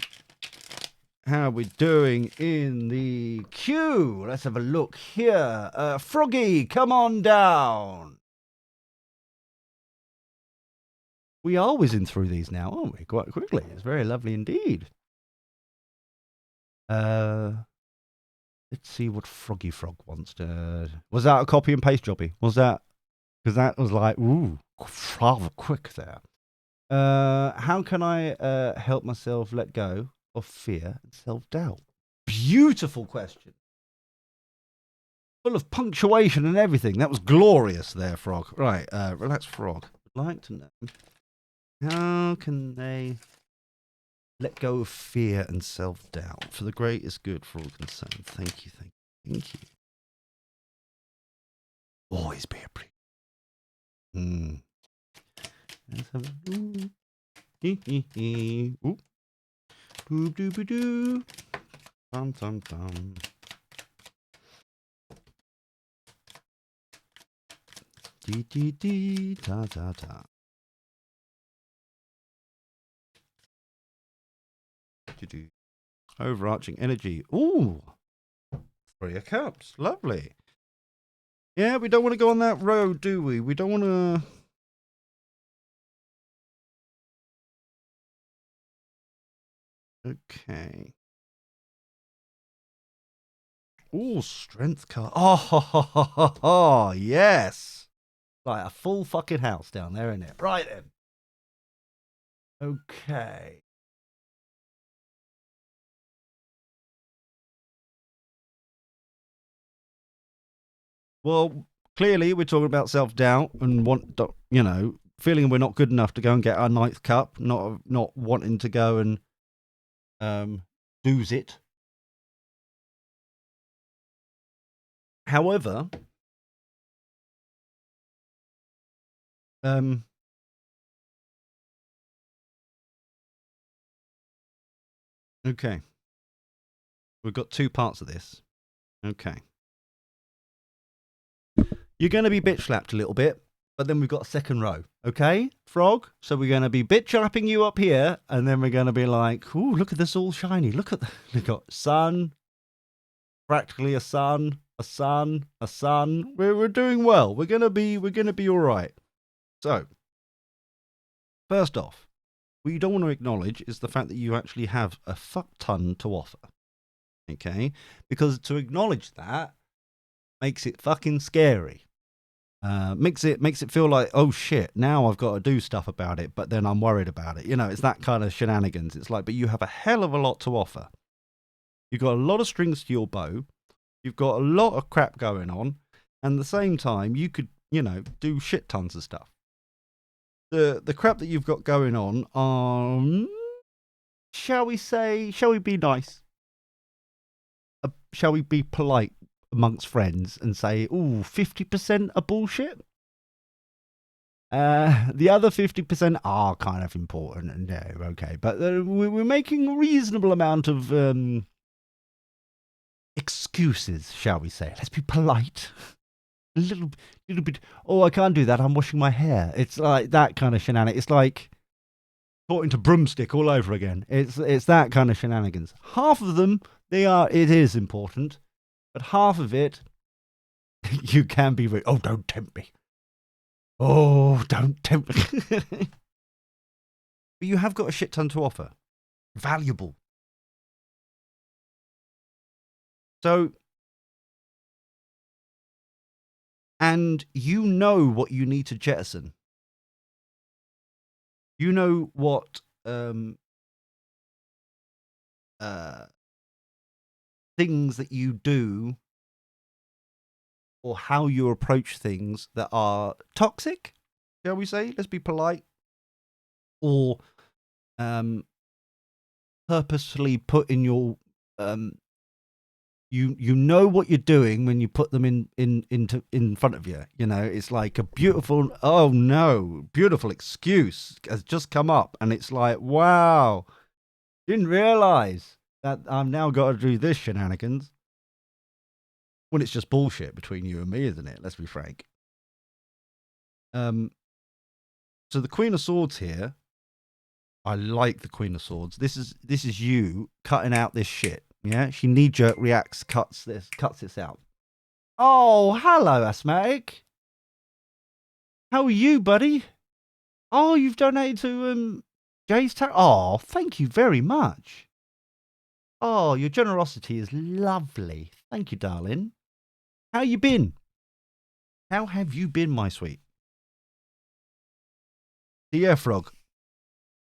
how are we doing in the queue? Let's have a look here. Froggy, come on down. We are whizzing through these now, aren't we? Quite quickly. It's very lovely indeed. Let's see what Froggy Frog wants to. Was that a copy and paste jobby? Was that? Because that was like, ooh, rather quick there. How can I help myself let go of fear and self-doubt? Beautiful question. Full of punctuation and everything. That was glorious there, Frog. Right, relax, Frog. I'd like to know, how can they let go of fear and self-doubt for the greatest good for all concerned? Thank you. Always be appreciated. Let's have a ooh. Ooh. Boop doo boo doo. Dum dum dum. Dee dee dee da da da. Overarching energy. Ooh. 3 of Cups. Lovely. Yeah, we don't want to go on that road, do we? We don't want to. Okay. Ooh, strength card. Oh, yes. Like a full fucking house down there, isn't it? Right then. Okay. Well, clearly we're talking about self-doubt and feeling we're not good enough to go and get our 9th cup, not wanting to go and lose it. However, okay. We've got 2 parts of this. Okay. You're going to be bitch slapped a little bit, but then we've got a second row. Okay, Frog? So we're going to be bitch slapping you up here, and then we're going to be like, ooh, look at this all shiny. Look at that. We've got sun, practically a sun. We're doing well. We're going to be all right. So, First off, what you don't want to acknowledge is the fact that you actually have a fuck ton to offer. Okay? Because to acknowledge that makes it fucking scary. Makes it feel like, oh shit, now I've got to do stuff about it, but then I'm worried about it. It's that kind of shenanigans. It's like, but you have a hell of a lot to offer. You've got a lot of strings to your bow. You've got a lot of crap going on. And at the same time, you could, do shit tons of stuff. The crap that you've got going on are, shall we be nice? Shall we be polite amongst friends and say, ooh, 50% are bullshit? The other 50% are kind of important, and yeah, okay. But we're making a reasonable amount of excuses, shall we say. Let's be polite. A little bit. Oh, I can't do that. I'm washing my hair. It's like that kind of shenanigans. It's like talking to broomstick all over again. It's that kind of shenanigans. Half of them, it is important, but half of it, you can be. Oh, don't tempt me. Oh, don't tempt me. But you have got a shit ton to offer. Valuable. So, and you know what you need to jettison. You know what things that you do or how you approach things that are toxic, shall we say? Let's be polite. Or purposefully put in your you know what you're doing when you put them in front of you. It's like a beautiful beautiful excuse has just come up, and it's like, wow, didn't realize that I've now got to do this shenanigans. When it's just bullshit between you and me, isn't it? Let's be frank. So the Queen of Swords here, I like the Queen of Swords. This is you cutting out this shit. Yeah, she knee-jerk reacts, cuts this out. Oh, hello, Asthmatic. How are you, buddy? Oh, you've donated to Jay's Tarot. Oh, thank you very much. Oh, your generosity is lovely. Thank you, darling. How you been? How have you been, my sweet? The Air Frog.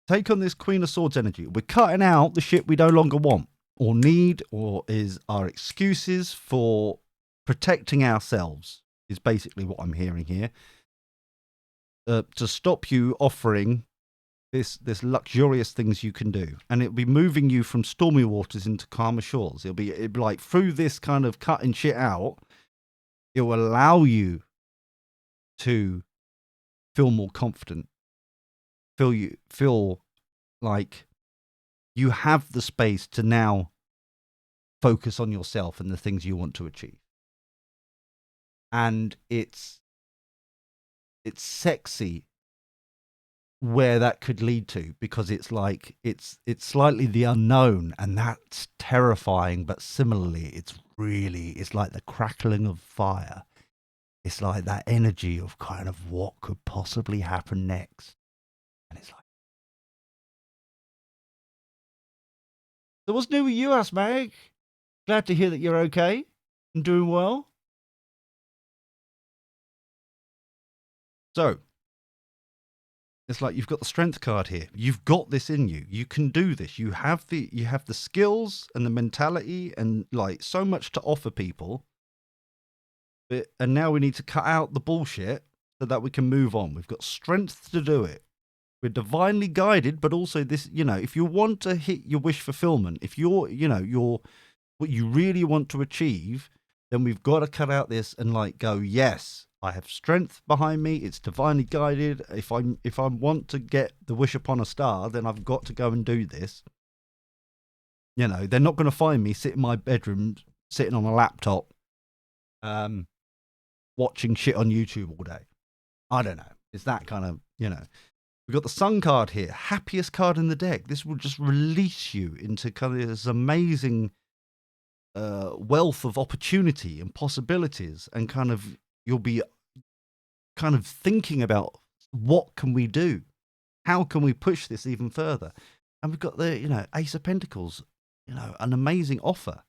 Take on this Queen of Swords energy. We're cutting out the shit we no longer want or need, or is our excuses for protecting ourselves, is basically what I'm hearing here. To stop you offering this luxurious things you can do. And it'll be moving you from stormy waters into calmer shores. It'll be like through this kind of cutting shit out, it will allow you to feel more confident. Feel like you have the space to now focus on yourself and the things you want to achieve. And it's sexy where that could lead to, because it's like it's slightly the unknown, and that's terrifying, but similarly it's like the crackling of fire. It's like that energy of kind of what could possibly happen next. And it's like, so what's new with you, Asmag? Glad to hear that you're okay and doing well. So, it's like you've got the strength card here. You've got this in you. You can do this. You have the skills and the mentality and like so much to offer people. And now we need to cut out the bullshit so that we can move on. We've got strength to do it. We're divinely guided, but also this, if you want to hit your wish fulfillment, if you're what you really want to achieve, then we've got to cut out this and like go, yes, I have strength behind me. It's divinely guided. If I want to get the wish upon a star, then I've got to go and do this. They're not going to find me sitting in my bedroom, sitting on a laptop, watching shit on YouTube all day. I don't know. It's that kind of, We've got the Sun card here, happiest card in the deck. This will just release you into kind of this amazing wealth of opportunity and possibilities, and kind of you'll be kind of thinking about what can we do. How can we push this even further? And we've got the, Ace of Pentacles, an amazing offer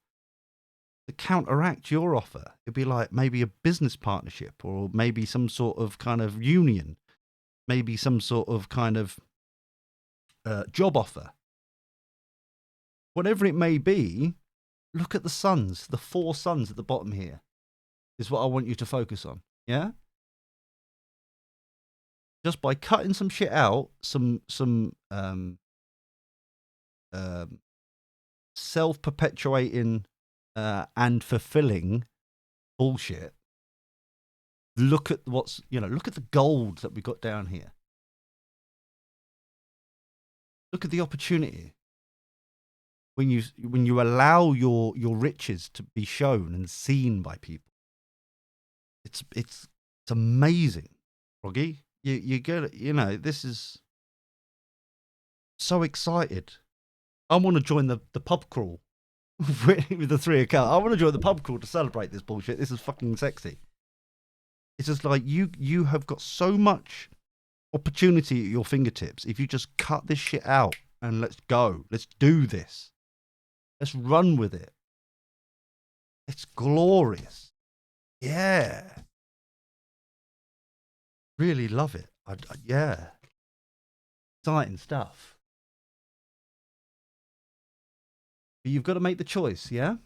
to counteract your offer. It'd be like maybe a business partnership, or maybe some sort of kind of union, maybe some sort of kind of job offer. Whatever it may be, look at the suns, the 4 suns at the bottom here is what I want you to focus on. Yeah? Just by cutting some shit out, some self-perpetuating and fulfilling bullshit. Look at look at the gold that we got down here. Look at the opportunity. When you allow your riches to be shown and seen by people, it's amazing, Froggy. You get it. This is so excited. I want to join the pub crawl with the 3 account. I want to join the pub crawl to celebrate this bullshit. This is fucking sexy. It's just like you have got so much opportunity at your fingertips. If you just cut this shit out and let's go, let's do this. Let's run with it. It's glorious. Yeah. Really love it. Yeah. Exciting stuff. But you've got to make the choice, yeah?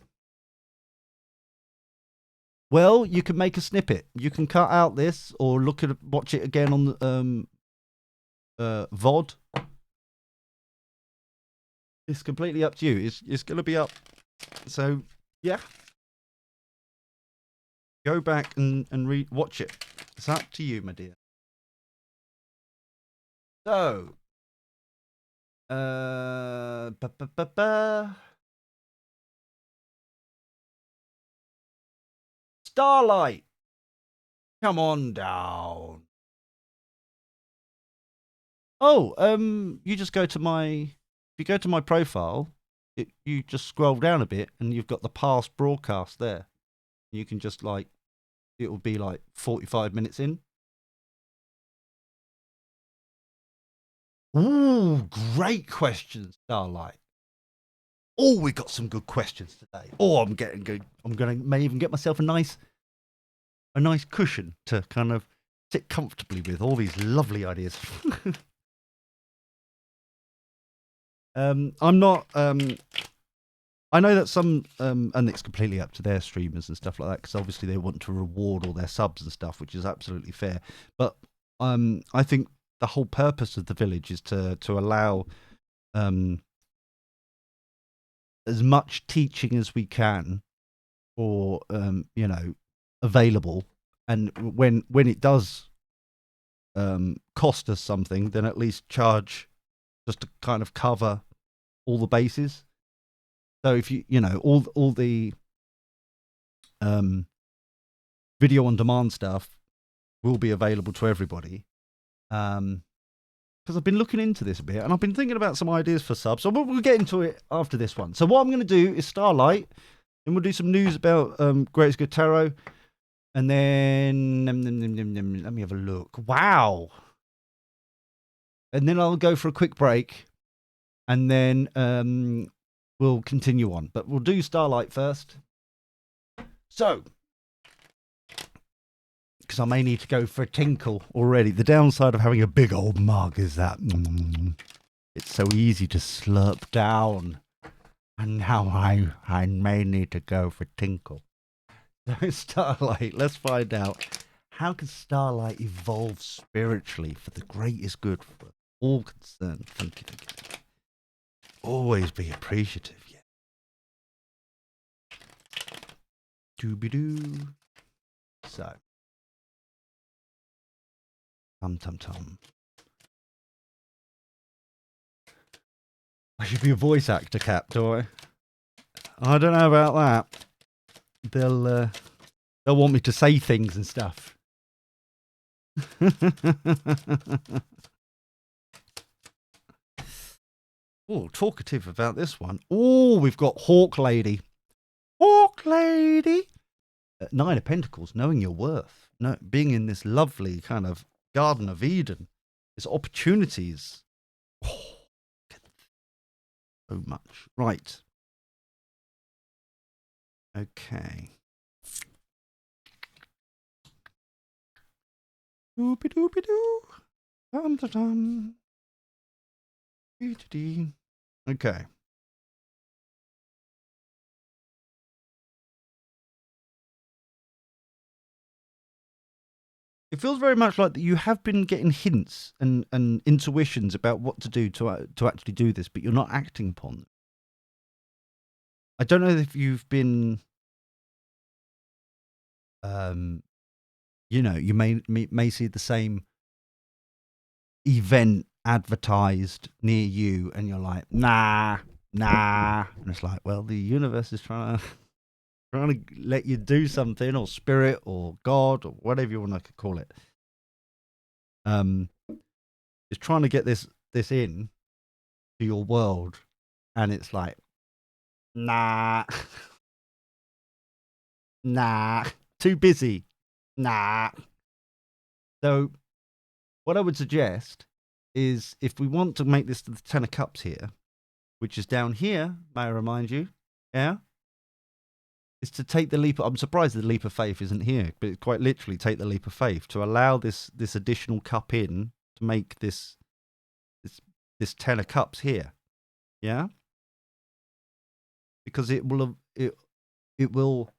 Well, you can make a snippet. You can cut out this or watch it again on the VOD. It's completely up to you. It's going to be up. So, yeah. Go back and watch it. It's up to you, my dear. So, Starlight, come on down. Oh, you just go to my profile, you just scroll down a bit and you've got the past broadcast there. You can just it will be like 45 minutes in. Ooh, great question, Starlight. Oh, we got some good questions today. Oh, I'm getting good. May even get myself a nice cushion to kind of sit comfortably with all these lovely ideas. I'm not. I know that some, and it's completely up to their streamers and stuff like that, because obviously they want to reward all their subs and stuff, which is absolutely fair. But I think the whole purpose of the village is to allow as much teaching as we can, or available, and when it does cost us something, then at least charge just to kind of cover all the bases. So if all the video on demand stuff will be available to everybody. Because I've been looking into this a bit and I've been thinking about some ideas for subs. So we'll get into it after this one. So what I'm going to do is Starlight, and we'll do some news about Greatest Good Tarot, and then let me have a look. Wow. And then I'll go for a quick break, and then we'll continue on. But we'll do Starlight first. So, because I may need to go for a tinkle already. The downside of having a big old mug is that it's so easy to slurp down. And now I may need to go for tinkle. So Starlight, let's find out. How can Starlight evolve spiritually for the greatest good for all concerned? Thank you. Always be appreciative, yeah. Doobie-doo. So. Tum. I should be a voice actor, Cap, do I? I don't know about that. They'll want me to say things and stuff. Oh, talkative about this one. Oh, we've got Hawk Lady. Hawk Lady. 9 of Pentacles, knowing your worth. No, being in this lovely kind of Garden of Eden. There's opportunities. Oh, so much. Right. Okay. Doopy doopy doo. Dum da dum. Dee dee dee. Okay. It feels very much like that you have been getting hints and intuitions about what to do to actually do this, but you're not acting upon them. I don't know if you've been, you may see the same event advertised near you, and you're like, nah, and it's like, well, the universe is trying to let you do something, or spirit, or God, or whatever you want to call it. Is trying to get this in to your world, and it's like, nah, too busy, nah. So, what I would suggest is, if we want to make this to the Ten of Cups here, which is down here, may I remind you, yeah, is to take the leap. I'm surprised the leap of faith isn't here, but it's quite literally take the leap of faith to allow this additional cup in to make this Ten of Cups here, yeah, because it will it will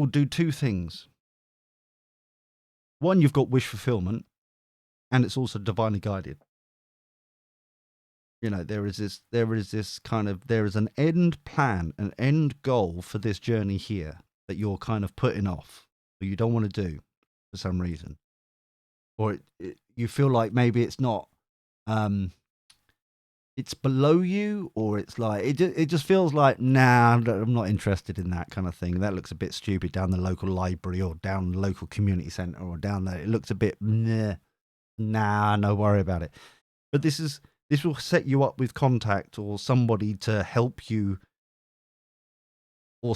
do two things. One, you've got wish fulfillment, and it's also divinely guided. There is an end plan, an end goal for this journey here that you're kind of putting off, or you don't want to do for some reason, or you feel like maybe it's not, it's below you, or it's like it just feels like, nah, I'm not interested in that kind of thing. That looks a bit stupid down the local library, or down the local community centre, or down there. It looks a bit, nah, no worry about it. But this will set you up with contact or somebody to help you, or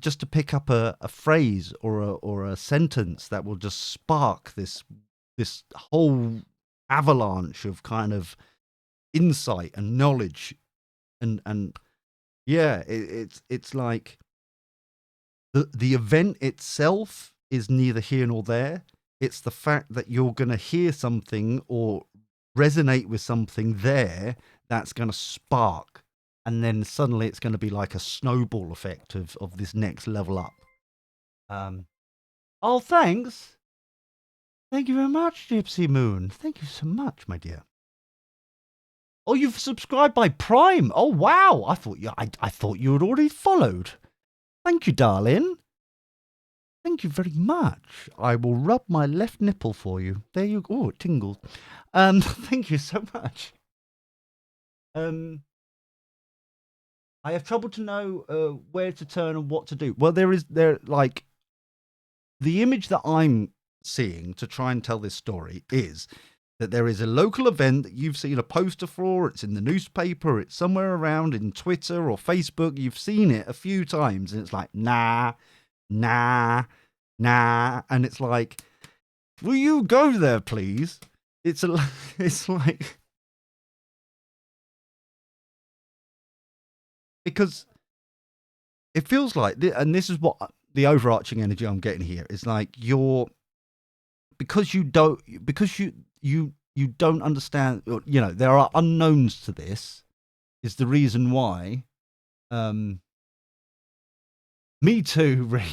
just to pick up a phrase or a sentence that will just spark this whole avalanche of kind of insight and knowledge, and yeah, it's like the event itself is neither here nor there. It's the fact that you're going to hear something or resonate with something there that's going to spark, and then suddenly it's going to be like a snowball effect of this next level up. Oh, thank you very much, Gypsy Moon. Thank you so much, my dear. Oh, you've subscribed by Prime. Oh, wow. I thought you had already followed. Thank you, darling. Thank you very much. I will rub my left nipple for you. There you go. Oh, it tingles. Thank you so much. I have trouble to know where to turn and what to do. Well, the image that I'm seeing to try and tell this story is that there is a local event that you've seen a poster for. It's in the newspaper. It's somewhere around in Twitter or Facebook. You've seen it a few times, and it's like, nah. And it's like, will you go there, please? It's like, because it feels like, and this is what the overarching energy I'm getting here is like, because you don't understand, there are unknowns to this, is the reason why. Me too, really.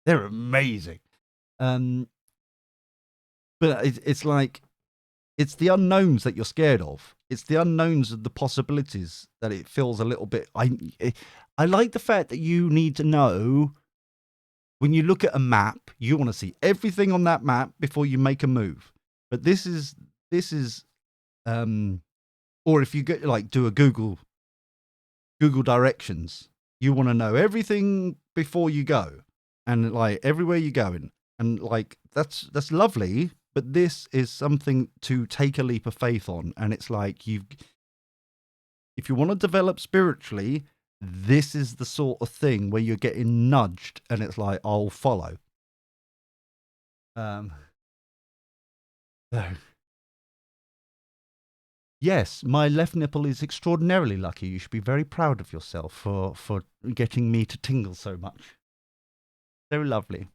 They're amazing. But it's like, it's the unknowns that you're scared of. It's the unknowns of the possibilities that it feels a little bit. I like the fact that you need to know, when you look at a map, you want to see everything on that map before you make a move. But this is, or if you get do a Google directions, you want to know everything before you go, and like everywhere you're going, and like that's lovely. But this is something to take a leap of faith on, and it's like if you want to develop spiritually, this is the sort of thing where you're getting nudged and it's like, I'll follow. So, yes, my left nipple is extraordinarily lucky. You should be very proud of yourself for getting me to tingle so much. So lovely.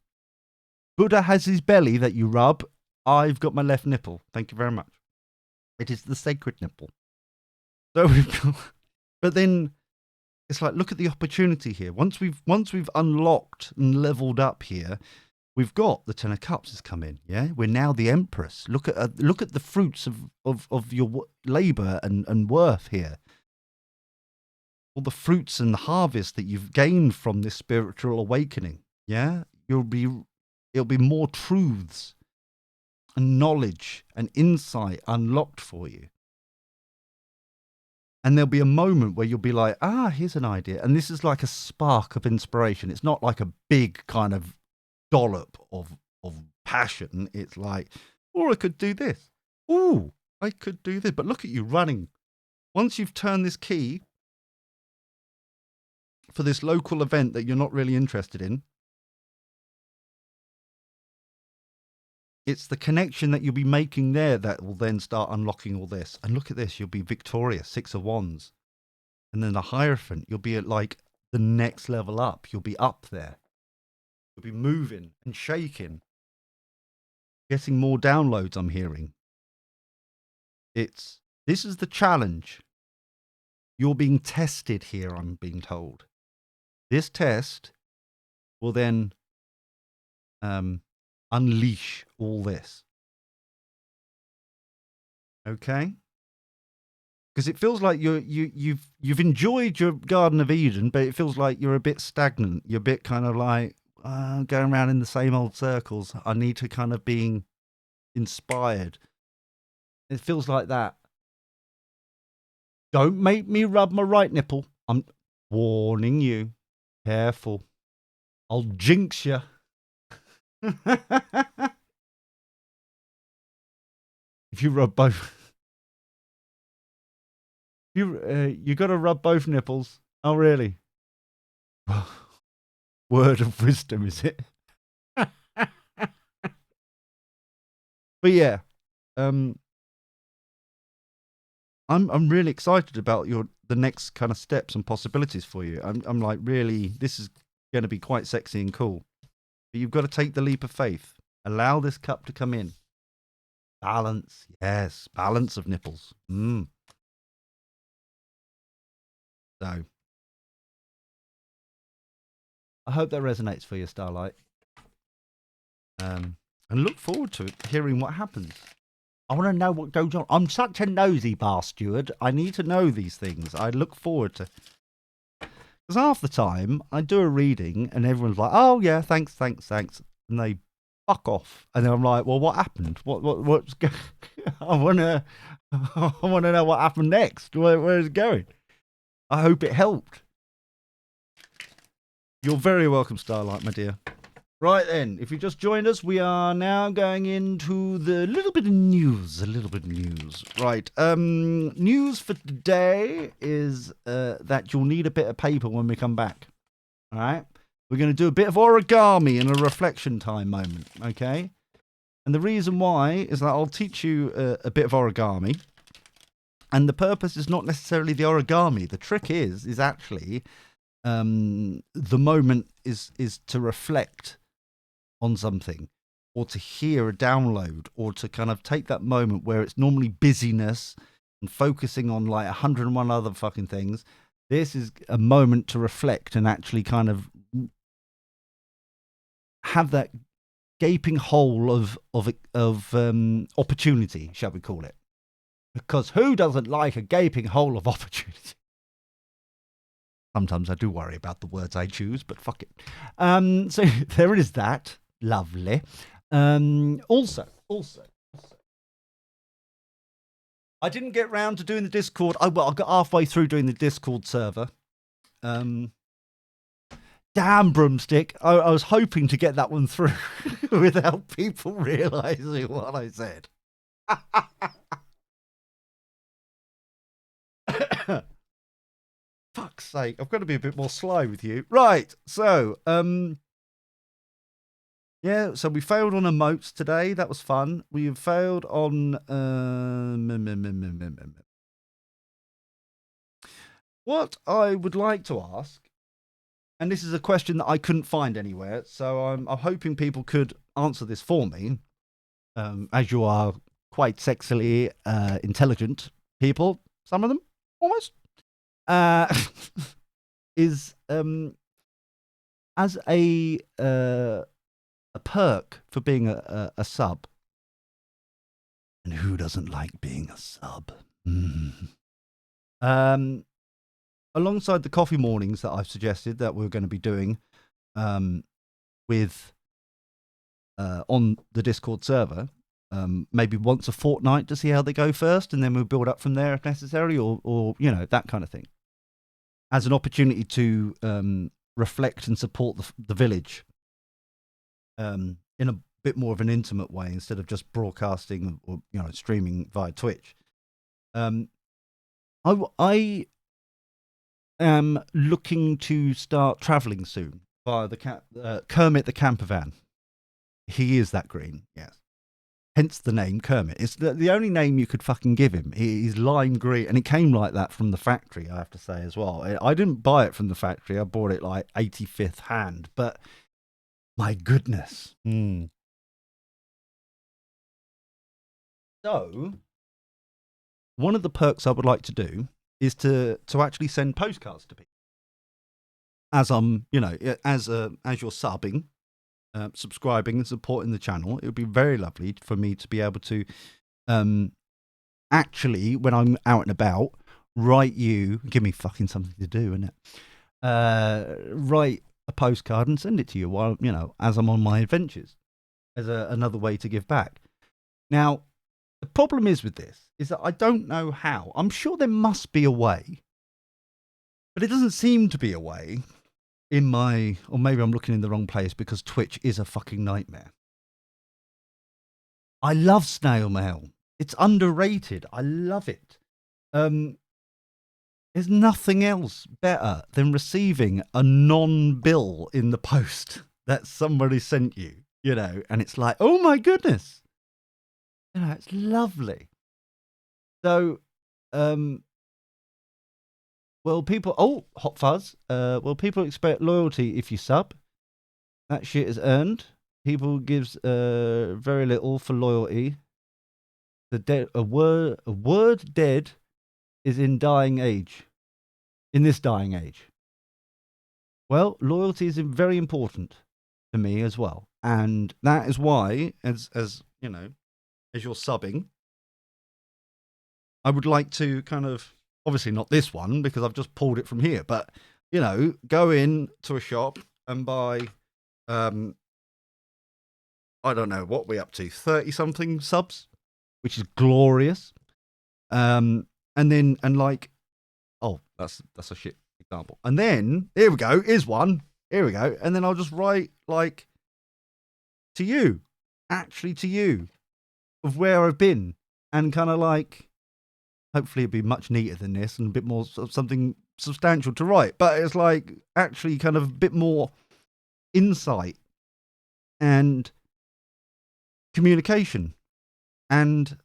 Buddha has his belly that you rub. I've got my left nipple. Thank you very much. It is the sacred nipple. So but then it's like, look at the opportunity here. Once we've unlocked and leveled up here, we've got the Ten of Cups has come in. Yeah, we're now the Empress. Look at the fruits of your labor and worth here. All the fruits and the harvest that you've gained from this spiritual awakening. Yeah, it'll be more truths and knowledge and insight unlocked for you. And there'll be a moment where you'll be like, here's an idea. And this is like a spark of inspiration. It's not like a big kind of dollop of passion. It's like, I could do this. Ooh, I could do this. But look at you running. Once you've turned this key for this local event that you're not really interested in, it's the connection that you'll be making there that will then start unlocking all this. And look at this, you'll be victorious, 6 of Wands. And then the Hierophant, you'll be at like the next level up. You'll be up there. You'll be moving and shaking. Getting more downloads, I'm hearing. This is the challenge. You're being tested here, I'm being told. This test will then unleash all this. Okay? Because it feels like you've enjoyed your Garden of Eden, but it feels like you're a bit stagnant. You're a bit kind of like going around in the same old circles. I need to kind of being inspired. It feels like that. Don't make me rub my right nipple. I'm warning you. Careful. I'll jinx you. If you rub both, you got to rub both nipples. Oh, really? Word of wisdom, is it? But yeah, I'm really excited about the next kind of steps and possibilities for you. I'm like, really, this is going to be quite sexy and cool. But you've got to take the leap of faith. Allow this cup to come in. Balance, yes, balance of nipples. So, I hope that resonates for you, Starlight. And look forward to hearing what happens. I want to know what goes on. I'm such a nosy bastard. I need to know these things. I look forward to... Because half the time, I do a reading and everyone's like, oh, yeah, thanks. And they fuck off. And then I'm like, well, what happened? What's going... I want to know what happened next. Where is it going? I hope it helped. You're very welcome, Starlight, my dear. Right then, if you just joined us, we are now going into the little bit of news. Right, news for today is that you'll need a bit of paper when we come back. All right? We're going to do a bit of origami in a reflection time moment, okay? And the reason why is that I'll teach you a bit of origami. And the purpose is not necessarily the origami. The trick is actually the moment is to reflect on something, or to hear a download, or to kind of take that moment where it's normally busyness and focusing on like 101 other fucking things. This is a moment to reflect and actually kind of have that gaping hole of opportunity, shall we call it? Because who doesn't like a gaping hole of opportunity? Sometimes I do worry about the words I choose, but fuck it. So there is that. Lovely. Also, I didn't get round to doing the Discord. I got halfway through doing the Discord server. Damn, Broomstick. I was hoping to get that one through without people realising what I said. fuck's sake, I've got to be a bit more sly with you. Right, so, yeah, so we failed on emotes today. That was fun. We have failed on, what I would like to ask, and this is a question that I couldn't find anywhere, so I'm hoping people could answer this for me, as you are quite sexily intelligent people, some of them, almost, is as a perk for being a sub, and who doesn't like being a sub? Alongside the coffee mornings that I've suggested that we're going to be doing with on the Discord server, maybe once a fortnight to see how they go first, and then we'll build up from there if necessary, or you know, that kind of thing, as an opportunity to reflect and support the village in a bit more of an intimate way instead of just broadcasting or, you know, streaming via Twitch. I am looking to start travelling soon via the Kermit the camper van. He is that green, yes. Hence the name Kermit. It's the only name you could fucking give him. He's lime green, and it came like that from the factory, I have to say as well. I didn't buy it from the factory. I bought it like 85th hand, but my goodness. So, one of the perks I would like to do is to actually send postcards to people. As I'm, you know, as you're subbing, subscribing and supporting the channel, it would be very lovely for me to be able to actually, when I'm out and about, write you, give me fucking something to do, innit? Write a postcard and send it to you while, you know, as I'm on my adventures, as another way to give back. Now, the problem is with this is that I don't know how. I'm sure there must be a way, but it doesn't seem to be a way in my, or maybe I'm looking in the wrong place because Twitch is a fucking nightmare. I love snail mail. It's underrated. I love it. There's nothing else better than receiving a non-bill in the post that somebody sent you, you know, and it's like, oh my goodness. You know, it's lovely. So, well, people, oh, Hot Fuzz, well, people expect loyalty if you sub. That shit is earned. People gives very little for loyalty. A word dead is in dying age. In this dying age. Well, loyalty is very important to me as well. And that is why, as you know, as you're subbing, I would like to kind of, obviously not this one because I've just pulled it from here, but, you know, go in to a shop and buy, I don't know, what we're up to, 30-something subs, which is glorious. And then, and like, oh, that's a shit example. And then, here we go, here's one, here we go. And then I'll just write, like, to you, actually to you, of where I've been, and kind of like, hopefully it'd be much neater than this and a bit more something substantial to write, but it's like actually kind of a bit more insight and communication, and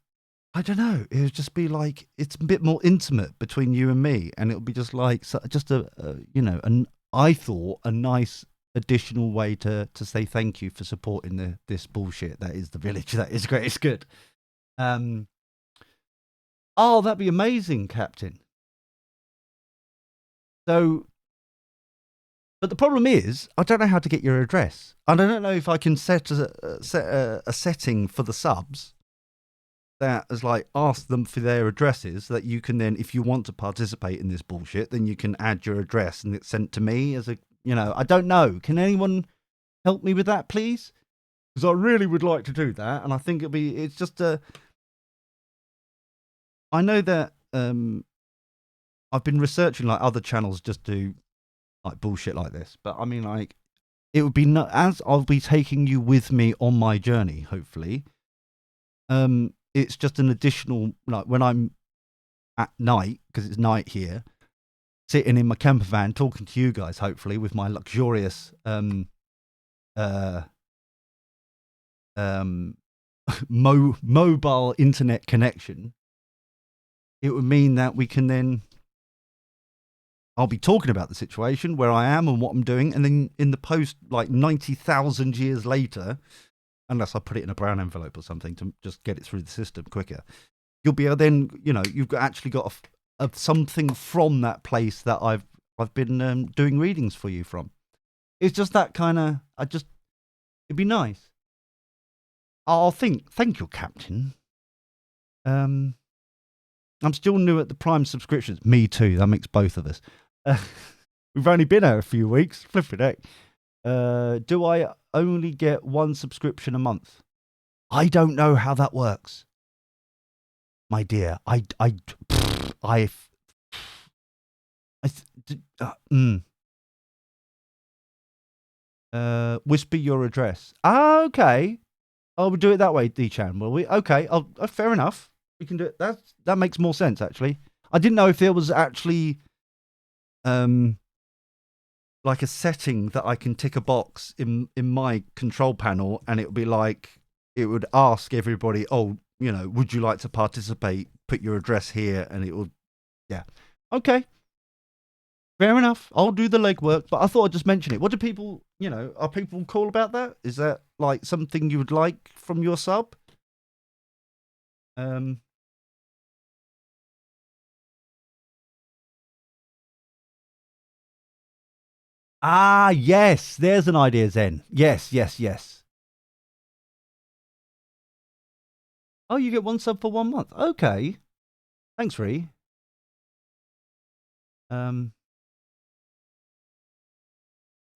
I don't know, it would just be like, it's a bit more intimate between you and me, and it'll be just like just a you know, I thought a nice additional way to say thank you for supporting this bullshit that is the village. That is great. It's good. Oh, that'd be amazing, Captain. So, but the problem is, I don't know how to get your address. And I don't know if I can set a setting for the subs that is like, ask them for their addresses, that you can then, if you want to participate in this bullshit, then you can add your address and it's sent to me as a, you know, I don't know. Can anyone help me with that, please? Because I really would like to do that. And I think it's just I know that I've been researching like other channels just do like bullshit like this, but I mean, like, it would be as I'll be taking you with me on my journey, hopefully. It's just an additional, like, when I'm at night, because it's night here, sitting in my camper van talking to you guys, hopefully, with my luxurious mobile internet connection, it would mean that we can then, I'll be talking about the situation, where I am and what I'm doing, and then in the post, like 90,000 years later, unless I put it in a brown envelope or something to just get it through the system quicker, you'll be able then, you've actually got something from that place that I've been doing readings for you from. It's just that kind of, it'd be nice. Thank you, Captain. I'm still new at the Prime subscriptions. Me too. That makes both of us. We've only been here a few weeks. Flipping heck. Do I only get one subscription a month? I don't know how that works, my dear. Whisper your address. Ah, okay. Oh, we'll do it that way, D-Chan, will we? Okay. Fair enough. We can do it. That makes more sense, actually. I didn't know if there was actually like a setting that I can tick a box in my control panel, and it would be like, it would ask everybody, would you like to participate? Put your address here, and it will, yeah. Okay. Fair enough. I'll do the legwork, but I thought I'd just mention it. What do people, are people cool about that? Is that like something you would like from your sub? Ah, yes. There's an idea, Zen. Yes. Oh, you get one sub for 1 month. Okay. Thanks, Ree.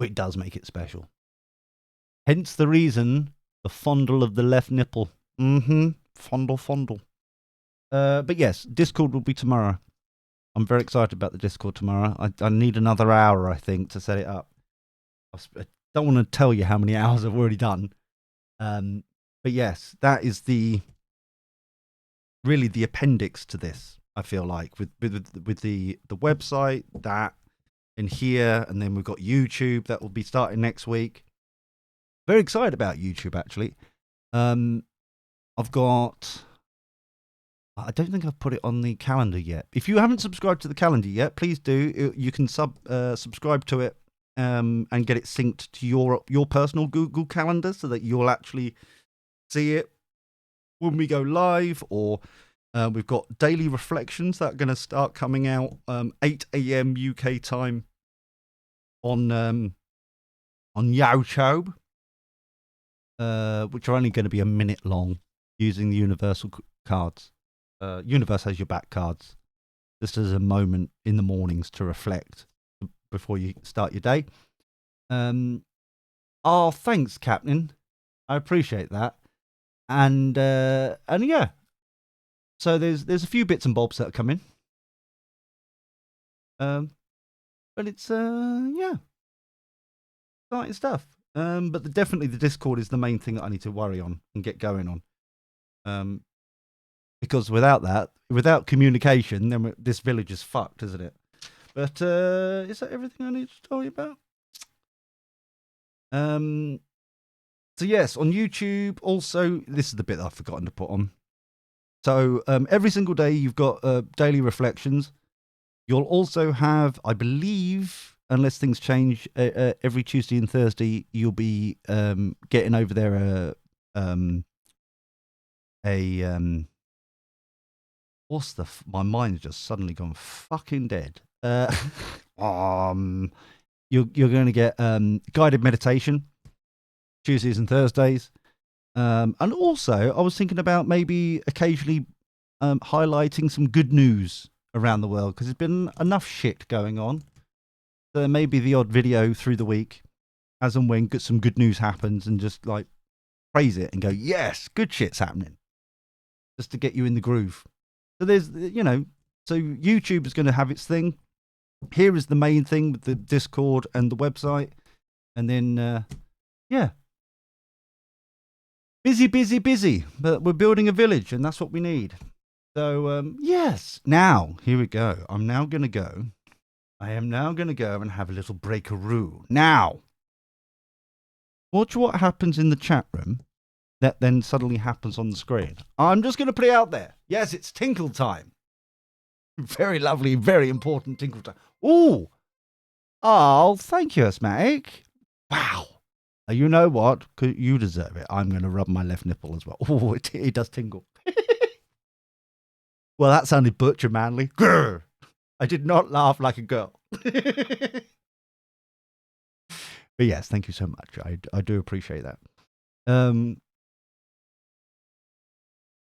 It does make it special. Hence the reason, the fondle of the left nipple. Fondle. But yes, Discord will be tomorrow. I'm very excited about the Discord tomorrow. I need another hour, I think, to set it up. I don't want to tell you how many hours I've already done. But yes, that is really the appendix to this, I feel like, with the website, that, and here, and then we've got YouTube that will be starting next week. Very excited about YouTube, actually. I've got, I don't think I've put it on the calendar yet. If you haven't subscribed to the calendar yet, please do. You can subscribe to it and get it synced to your personal Google Calendar, so that you'll actually see it when we go live. Or we've got daily reflections that are going to start coming out 8 a.m. UK time on YouTube, which are only going to be a minute long, using the universal cards. Universe has your back cards, just as a moment in the mornings to reflect before you start your day. Thanks, Captain. I appreciate that. And yeah. So there's a few bits and bobs that are coming. But it's yeah, exciting stuff. But definitely the Discord is the main thing that I need to worry on and get going on. Because without communication, then this village is fucked, isn't it? But is that everything I need to tell you about? So yes, on YouTube, also, this is the bit that I've forgotten to put on. So every single day you've got daily reflections. You'll also have, I believe, unless things change, every Tuesday and Thursday you'll be getting over there my mind's just suddenly gone fucking dead. You're going to get guided meditation Tuesdays and Thursdays. And also, I was thinking about maybe occasionally highlighting some good news around the world, because there's been enough shit going on. So there may be the odd video through the week, as and when some good news happens, and just like praise it and go, yes, good shit's happening, just to get you in the groove. So there's, so YouTube is going to have its thing. Here is the main thing with the Discord and the website. And then, yeah. Busy. But we're building a village, and that's what we need. So, yes. Now, here we go. I'm now going to go. I am now going to go and have a little breakaroo. Now, watch what happens in the chat room that then suddenly happens on the screen. I'm just going to put it out there. Yes, it's tinkle time. Very lovely, very important tinkle time. Ooh. Oh, thank you, Asthmatic. Wow. You know what? You deserve it. I'm going to rub my left nipple as well. Oh, it does tingle. Well, that sounded butcher manly. Grr. I did not laugh like a girl. But yes, thank you so much. I do appreciate that.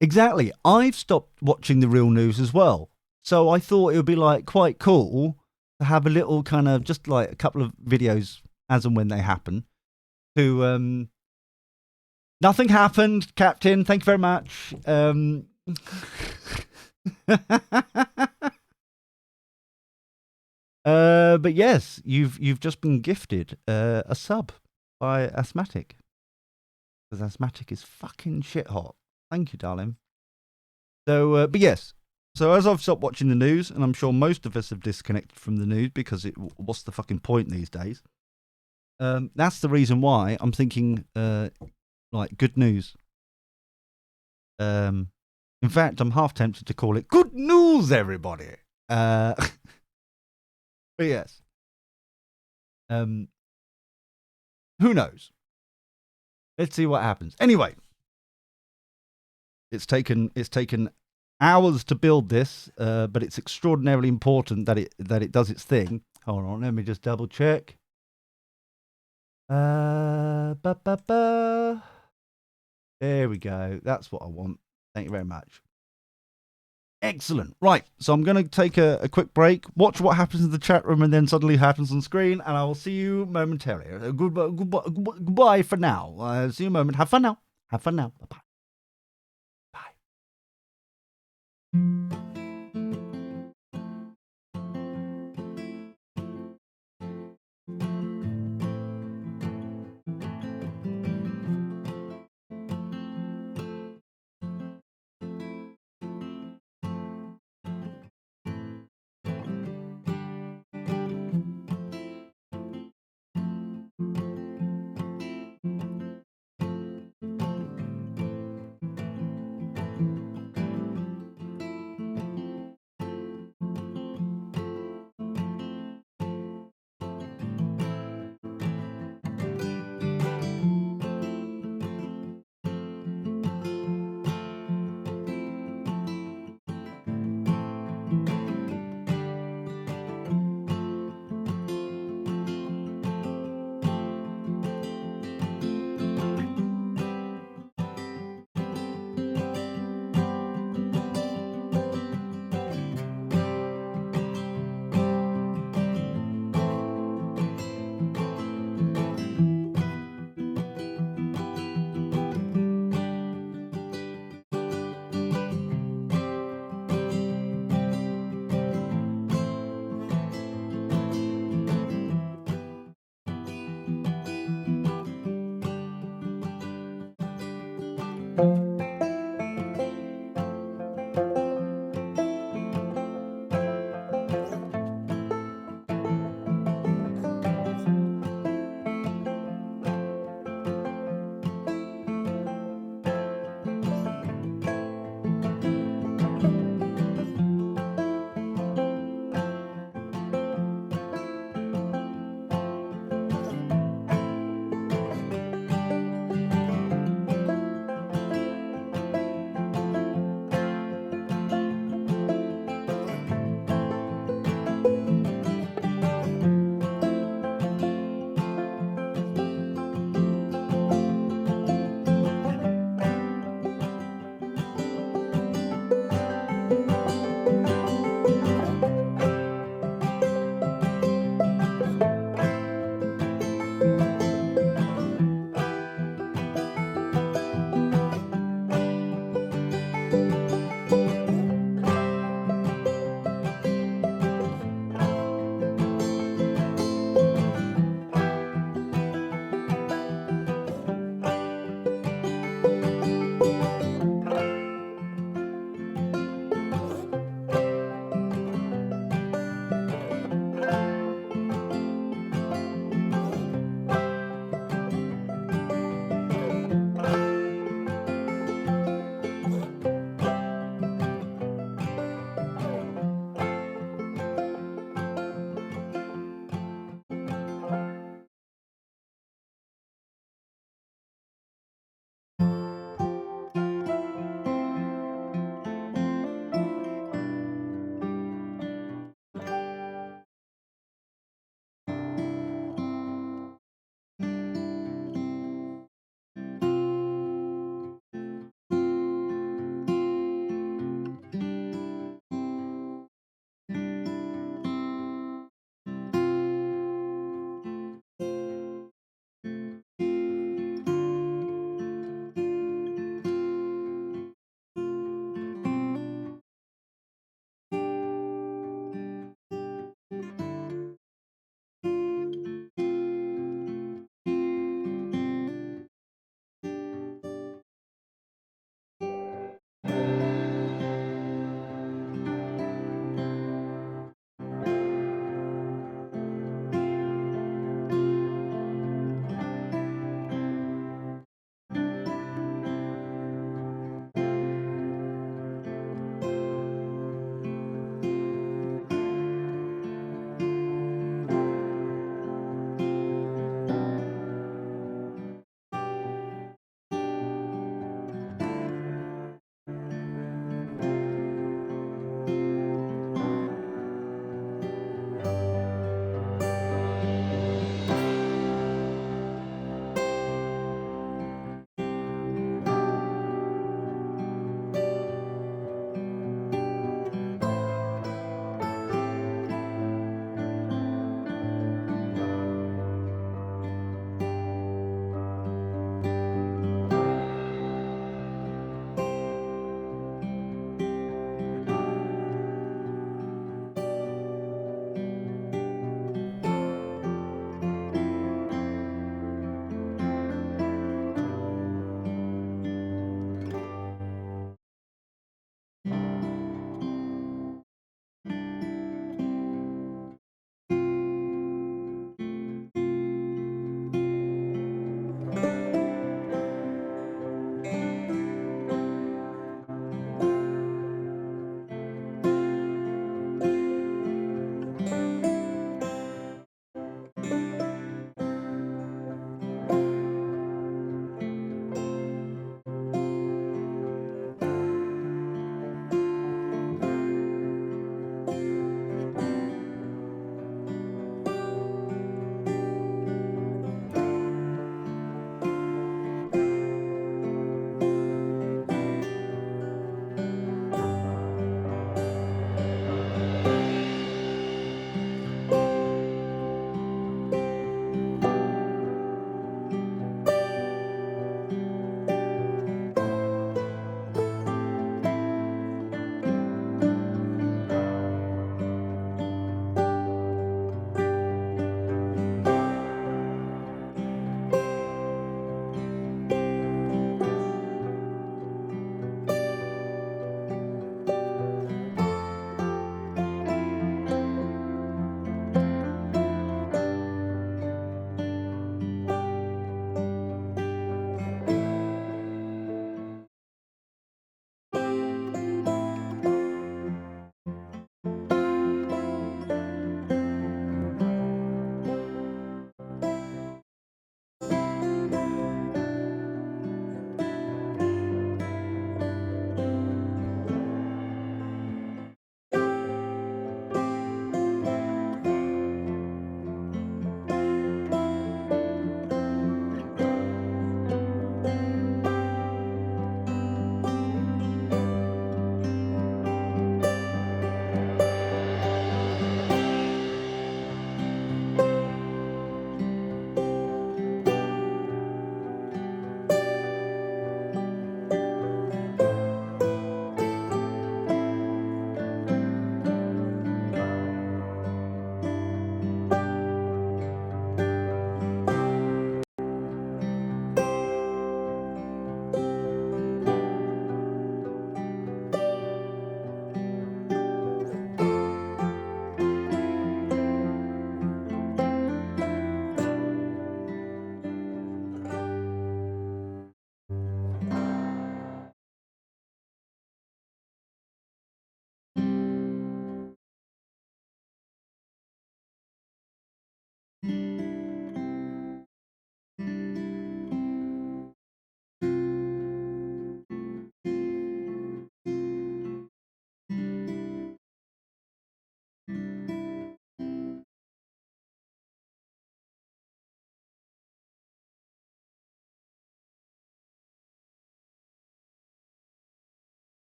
Exactly. I've stopped watching the real news as well. So I thought it would be like quite cool to have a little kind of just like a couple of videos as and when they happen. To nothing happened, Captain. Thank you very much. But yes, you've just been gifted a sub by Asthmatic. Because Asthmatic is fucking shit hot. Thank you, darling. So, but yes. So as I've stopped watching the news, and I'm sure most of us have disconnected from the news because what's the fucking point these days? That's the reason why I'm thinking, like, good news. In fact, I'm half tempted to call it good news, everybody. But yes. Who knows? Let's see what happens. Anyway, it's taken hours to build this, but it's extraordinarily important that it does its thing. Hold on, let me just double check. There we go. That's what I want. Thank you very much. Excellent. Right, so I'm going to take a quick break, watch what happens in the chat room, and then suddenly happens on screen, and I will see you momentarily. Goodbye for now. See you in a moment. Have fun now. Have fun now. Bye-bye. Bye.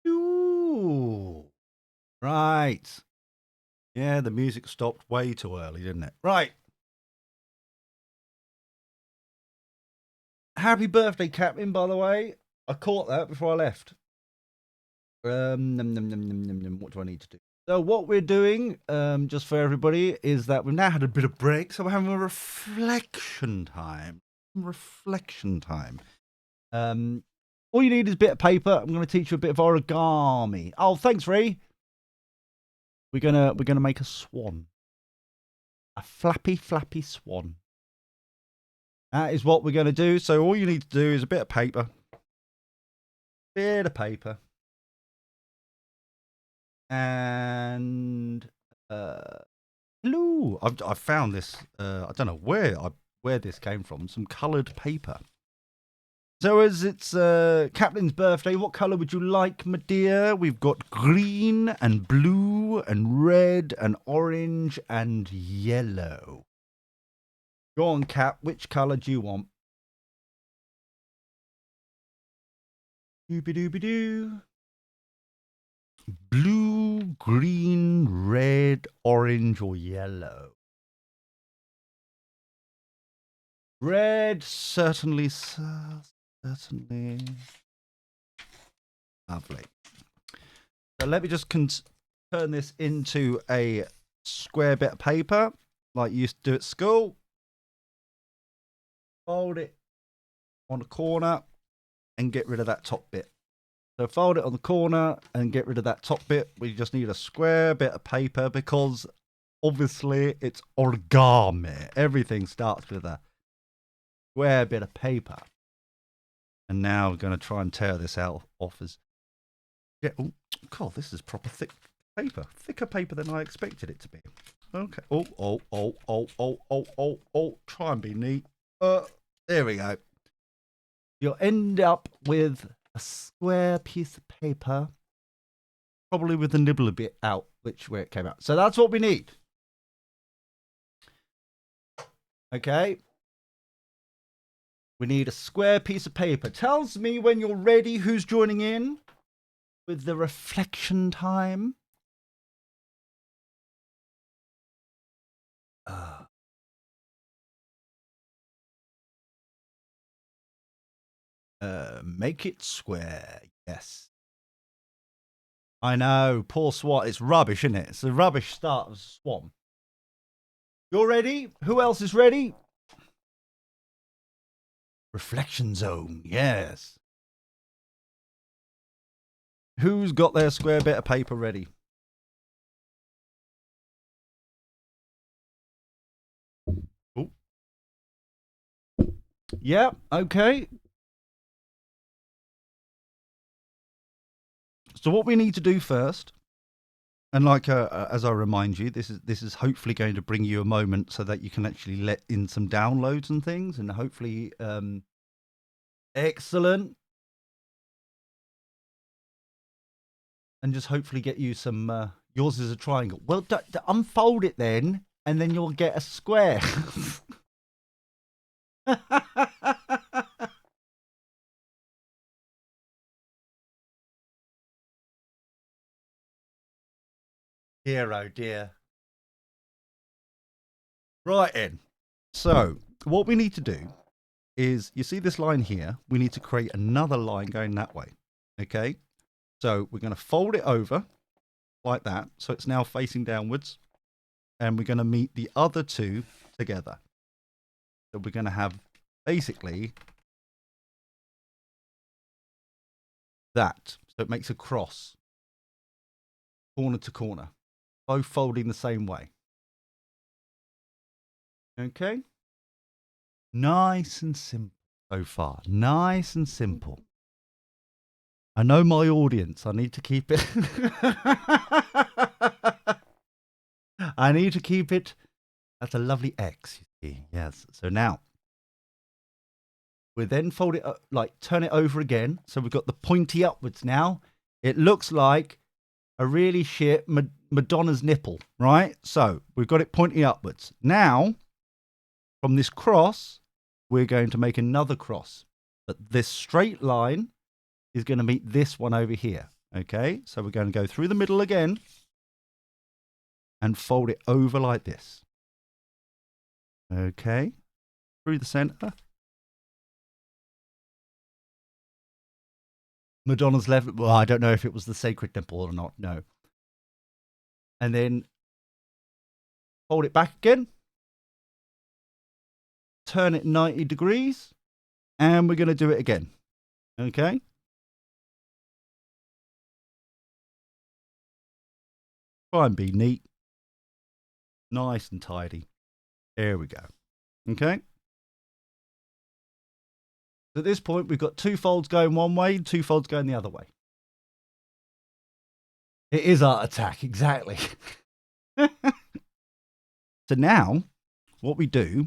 Ooh. Right. Yeah, the music stopped way too early, didn't it? Right. Happy birthday, Captain, by the way. I caught that before I left. What do I need to do? So what we're doing, just for everybody, is that we've now had a bit of break, so we're having a reflection time. Reflection time. All you need is a bit of paper. I'm going to teach you a bit of origami. Oh, thanks, Ray. We're gonna make a swan, a flappy, flappy swan. That is what we're going to do. So all you need to do is a bit of paper, and blue. I've found this. I don't know where this came from. Some coloured paper. So as it's Captain's birthday, what colour would you like, my dear? We've got green and blue and red and orange and yellow. Go on, Cap. Which colour do you want? Doobie-doobie-doo. Blue, green, red, orange, or yellow? Red, certainly, sir. Certainly. Lovely. So let me just turn this into a square bit of paper, like you used to do at school. Fold it on the corner and get rid of that top bit. So fold it on the corner and get rid of that top bit. We just need a square bit of paper because obviously it's origami. Everything starts with a square bit of paper. And now we're going to try and tear this out off as... Yeah, oh, God, this is proper thick paper. Thicker paper than I expected it to be. Okay. Oh. Try and be neat. There we go. You'll end up with a square piece of paper, probably with the nibble a bit out, where it came out. So that's what we need. Okay. We need a square piece of paper. Tells me when you're ready who's joining in with the reflection time. Make it square. Yes. I know. Poor Swan. It's rubbish, isn't it? It's a rubbish start of Swan. You're ready? Who else is ready? Reflection zone. Yes. Who's got their square bit of paper ready? Yeah, okay. So what we need to do first, and like as I remind you, this is hopefully going to bring you a moment so that you can actually let in some downloads and things, and hopefully, excellent, and just hopefully get you some. Yours is a triangle. Well, unfold it then, and then you'll get a square. Dear, oh dear. Right then. So what we need to do is, you see this line here? We need to create another line going that way. Okay. So we're going to fold it over like that. So it's now facing downwards. And we're going to meet the other two together. So we're going to have basically that. So it makes a cross. Corner to corner. Both folding the same way. Okay. Nice and simple so far. Nice and simple. I know my audience. I need to keep it. I need to keep it. That's a lovely X, you see. Yes. So now we then fold it up, like turn it over again. So we've got the pointy upwards now. It looks like a really shit Madonna's nipple, right? So we've got it pointy upwards. Now, from this cross, we're going to make another cross. But this straight line is going to meet this one over here. Okay, so we're going to go through the middle again and fold it over like this. Okay, through the center. Madonna's left. Well, I don't know if it was the sacred nipple or not. No. And then fold it back again. Turn it 90 degrees. And we're going to do it again. Okay. Try and be neat. Nice and tidy. There we go. Okay. At this point, we've got two folds going one way, two folds going the other way. It is Art Attack, exactly. So now, what we do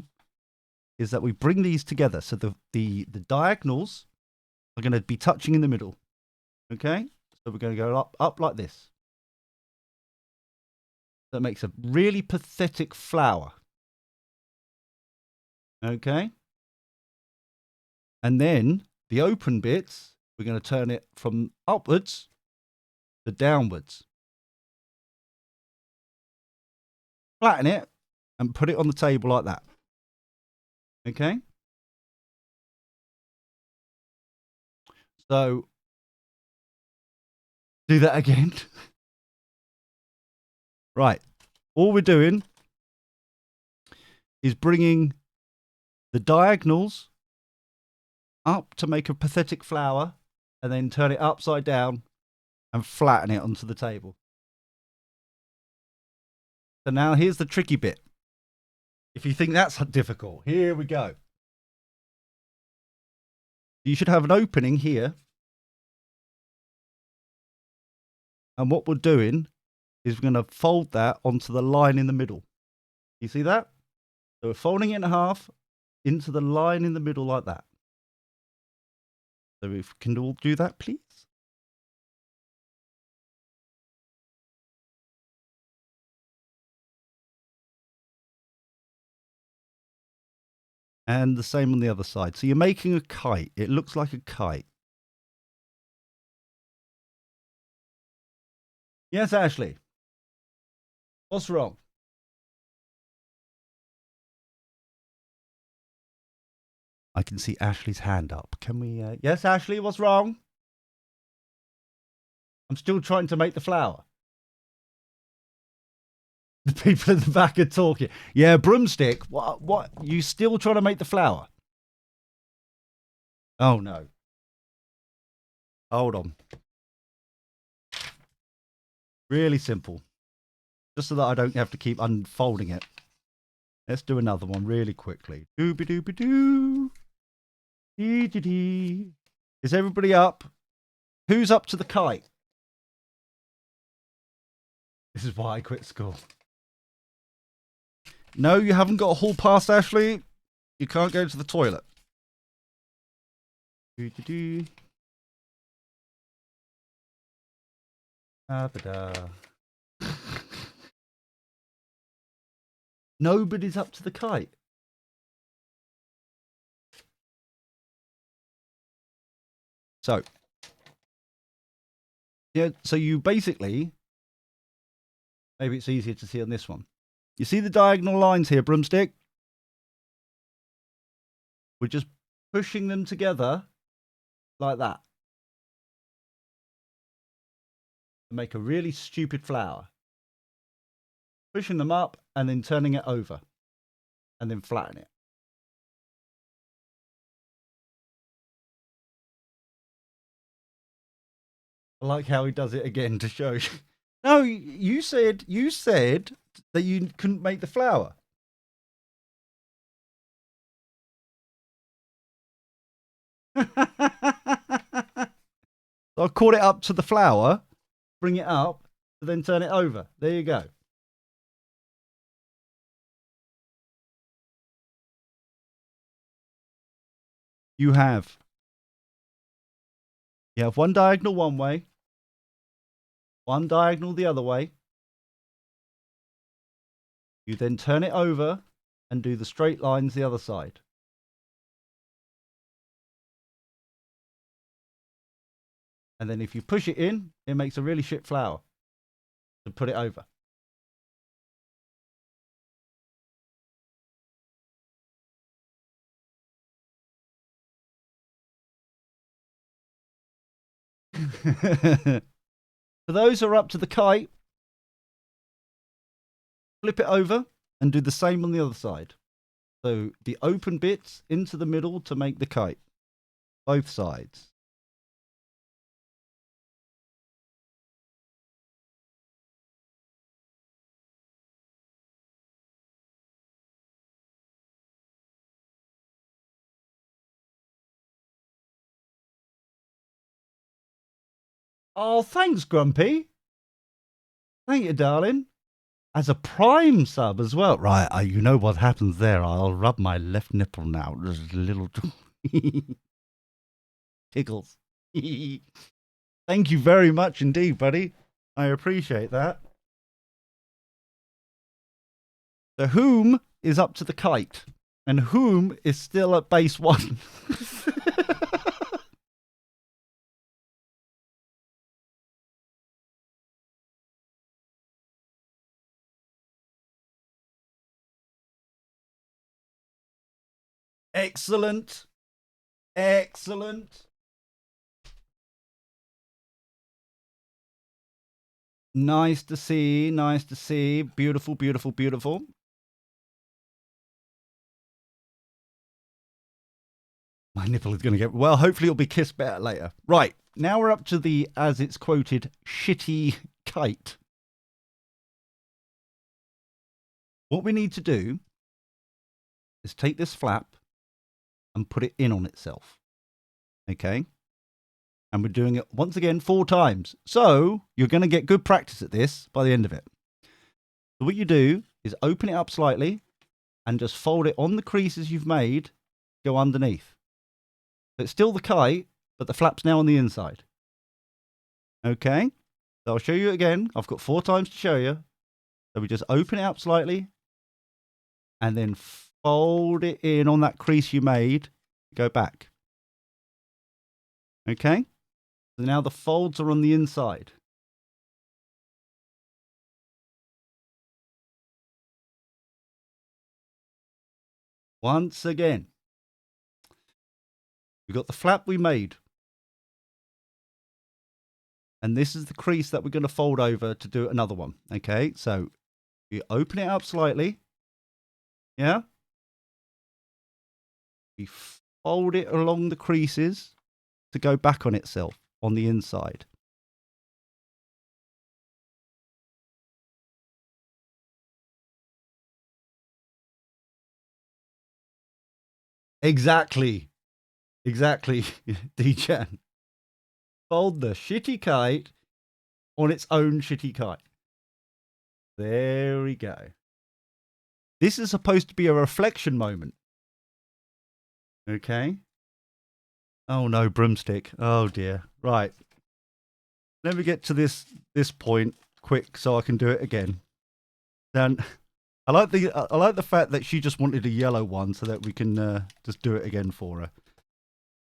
is that we bring these together. So the diagonals are going to be touching in the middle. Okay? So we're going to go up like this. That makes a really pathetic flower. Okay? And then the open bits, we're going to turn it from upwards to downwards. Flatten it and put it on the table like that. Okay? So, do that again. Right. All we're doing is bringing the diagonals up to make a pathetic flower and then turn it upside down and flatten it onto the table. So now here's the tricky bit. If you think that's difficult, here we go. You should have an opening here. And what we're doing is we're going to fold that onto the line in the middle. You see that? So we're folding it in half into the line in the middle like that. So if we can all do that, please. And the same on the other side. So you're making a kite. It looks like a kite. Yes, Ashley. What's wrong? I can see Ashley's hand up. Can we? Yes, Ashley, what's wrong? I'm still trying to make the flower. The people in the back are talking. Yeah, broomstick. What? You still trying to make the flower? Oh, no. Hold on. Really simple. Just so that I don't have to keep unfolding it. Let's do another one really quickly. Doobie doobie doo. Is everybody up? Who's up to the kite? This is why I quit school. No, you haven't got a hall pass, Ashley. You can't go to the toilet. Nobody's up to the kite. So, yeah, so you basically, maybe it's easier to see on this one. You see the diagonal lines here, Broomstick? We're just pushing them together like that to make a really stupid flower. Pushing them up and then turning it over and then flatten it. I like how he does it again to show you. No, you said that you couldn't make the flower. I'll call it up to the flower, bring it up, then turn it over. There you go. You have one diagonal one way, one diagonal the other way. You then turn it over and do the straight lines the other side. And then if you push it in, it makes a really shit flower to put it over. For those who are up to the kite, flip it over and do the same on the other side. So the open bits into the middle to make the kite. Both sides. Oh, thanks, Grumpy. Thank you, darling. As a Prime sub as well. Right, you know what happens there. I'll rub my left nipple now. There's a little tickles. Thank you very much indeed, buddy. I appreciate that. So whom is up to the kite? And whom is still at base 1? Excellent. Excellent. Nice to see. Nice to see. Beautiful, beautiful, beautiful. My nipple is going to get... Well, hopefully it'll be kissed better later. Right. Now we're up to the, as it's quoted, shitty kite. What we need to do is take this flap and put it in on itself. Okay? And we're doing it once again 4 times. So you're going to get good practice at this by the end of it. So what you do is open it up slightly and just fold it on the creases you've made, go underneath. So it's still the kite, but the flap's now on the inside. Okay? So I'll show you again. I've got 4 times to show you. So we just open it up slightly and then fold it in on that crease you made, go back. Okay? So now the folds are on the inside. Once again, we've got the flap we made. And this is the crease that we're going to fold over to do another one. Okay, so you open it up slightly. Yeah? We fold it along the creases to go back on itself on the inside. Exactly. Exactly, D-Chan. Fold the shitty kite on its own shitty kite. There we go. This is supposed to be a reflection moment. Okay. Oh no, broomstick. Oh dear. Right. Let me get to this point quick so I can do it again. Then I like the fact that she just wanted a yellow one so that we can just do it again for her.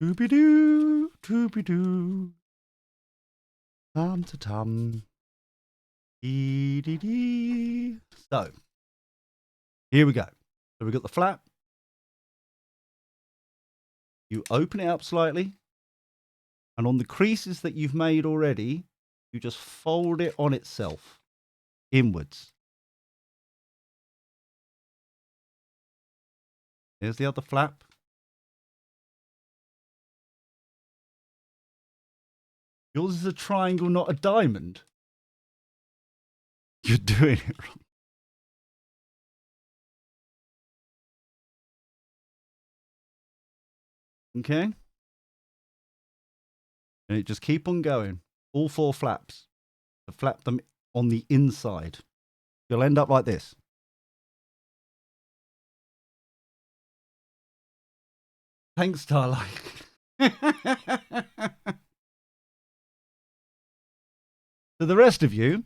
Doobie doo, doobie doo. Tum to tum. Dee dee dee. So here we go. So we've got the flap. You open it up slightly. And on the creases that you've made already, you just fold it on itself inwards. There's the other flap. Yours is a triangle, not a diamond. You're doing it wrong. Okay. And it just keep on going. All 4 flaps. To flap them on the inside. You'll end up like this. Thanks, Starlight. So the rest of you,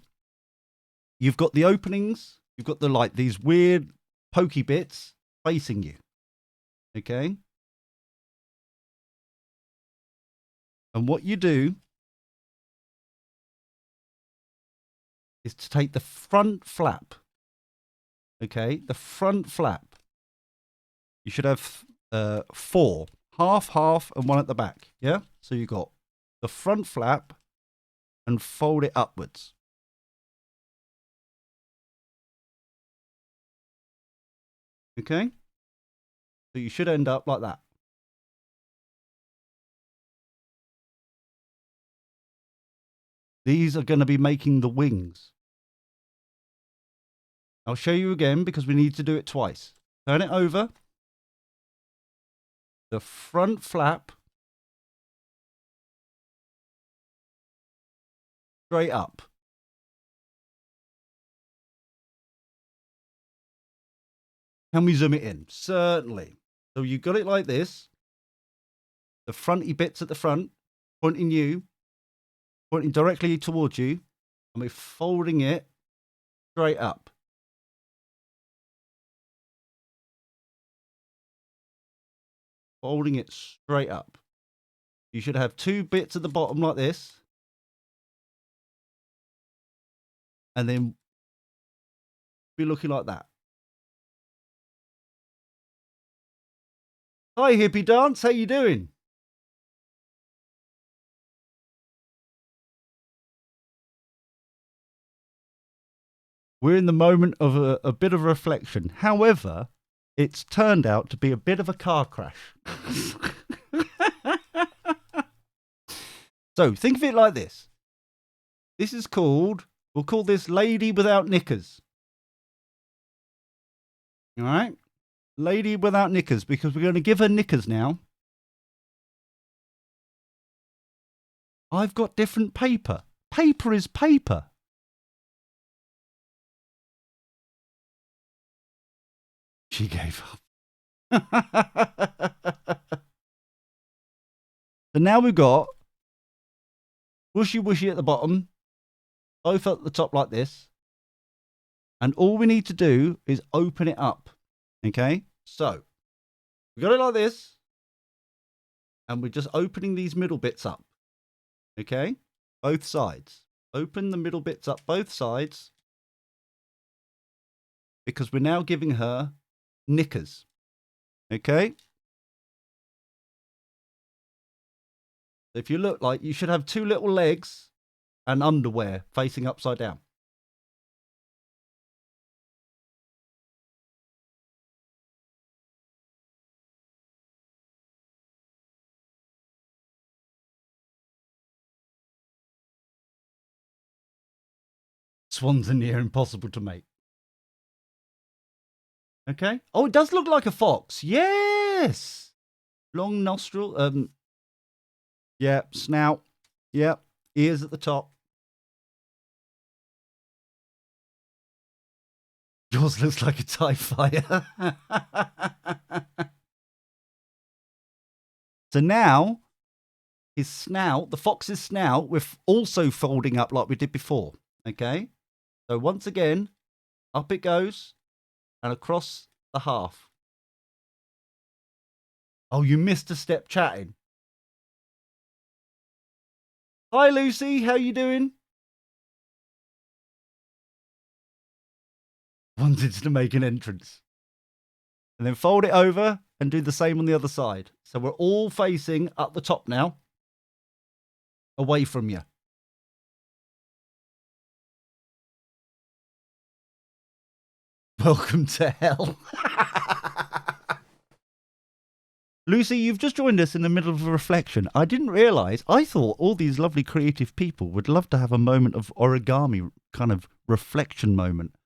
you've got the openings. You've got the these weird pokey bits facing you. Okay. And what you do is to take the front flap. Okay, the front flap. You should have 4. Half, half, and one at the back. Yeah? So you got the front flap and fold it upwards. Okay? So you should end up like that. These are going to be making the wings. I'll show you again because we need to do it twice. Turn it over. The front flap straight up. Can we zoom it in? Certainly. So you got it like this. The fronty bits at the front, pointing directly towards you, and we're folding it straight up. Folding it straight up. You should have 2 bits at the bottom like this. And then be looking like that. Hi, Hippie Dance. How you doing? We're in the moment of a bit of reflection. However, it's turned out to be a bit of a car crash. So think of it like this. This is called, we'll call this Lady Without Knickers. All right? Lady Without Knickers, because we're going to give her knickers now. I've got different paper. Paper is paper. She gave up. So now we've got whooshy whooshy at the bottom, both at the top like this. And all we need to do is open it up. Okay? So we got it like this. And we're just opening these middle bits up. Okay? Both sides. Open the middle bits up both sides. Because we're now giving her knickers. Okay? If you look like, you should have 2 little legs and underwear facing upside down. Swans are near impossible to make. Okay. Oh, it does look like a fox. Yes. Long nostril. Yeah, snout. Yeah, ears at the top. Yours looks like a TIE fighter. So now, his snout, the fox's snout, we're also folding up like we did before. Okay? So once again, up it goes and across the half. Oh, you missed a step chatting. Hi, Lucy. How you doing? Wanted to make an entrance. And then fold it over and do the same on the other side. So we're all facing up the top now, away from you. Welcome to hell. Lucy, you've just joined us in the middle of a reflection. I didn't realise. I thought all these lovely creative people would love to have a moment of origami kind of reflection moment.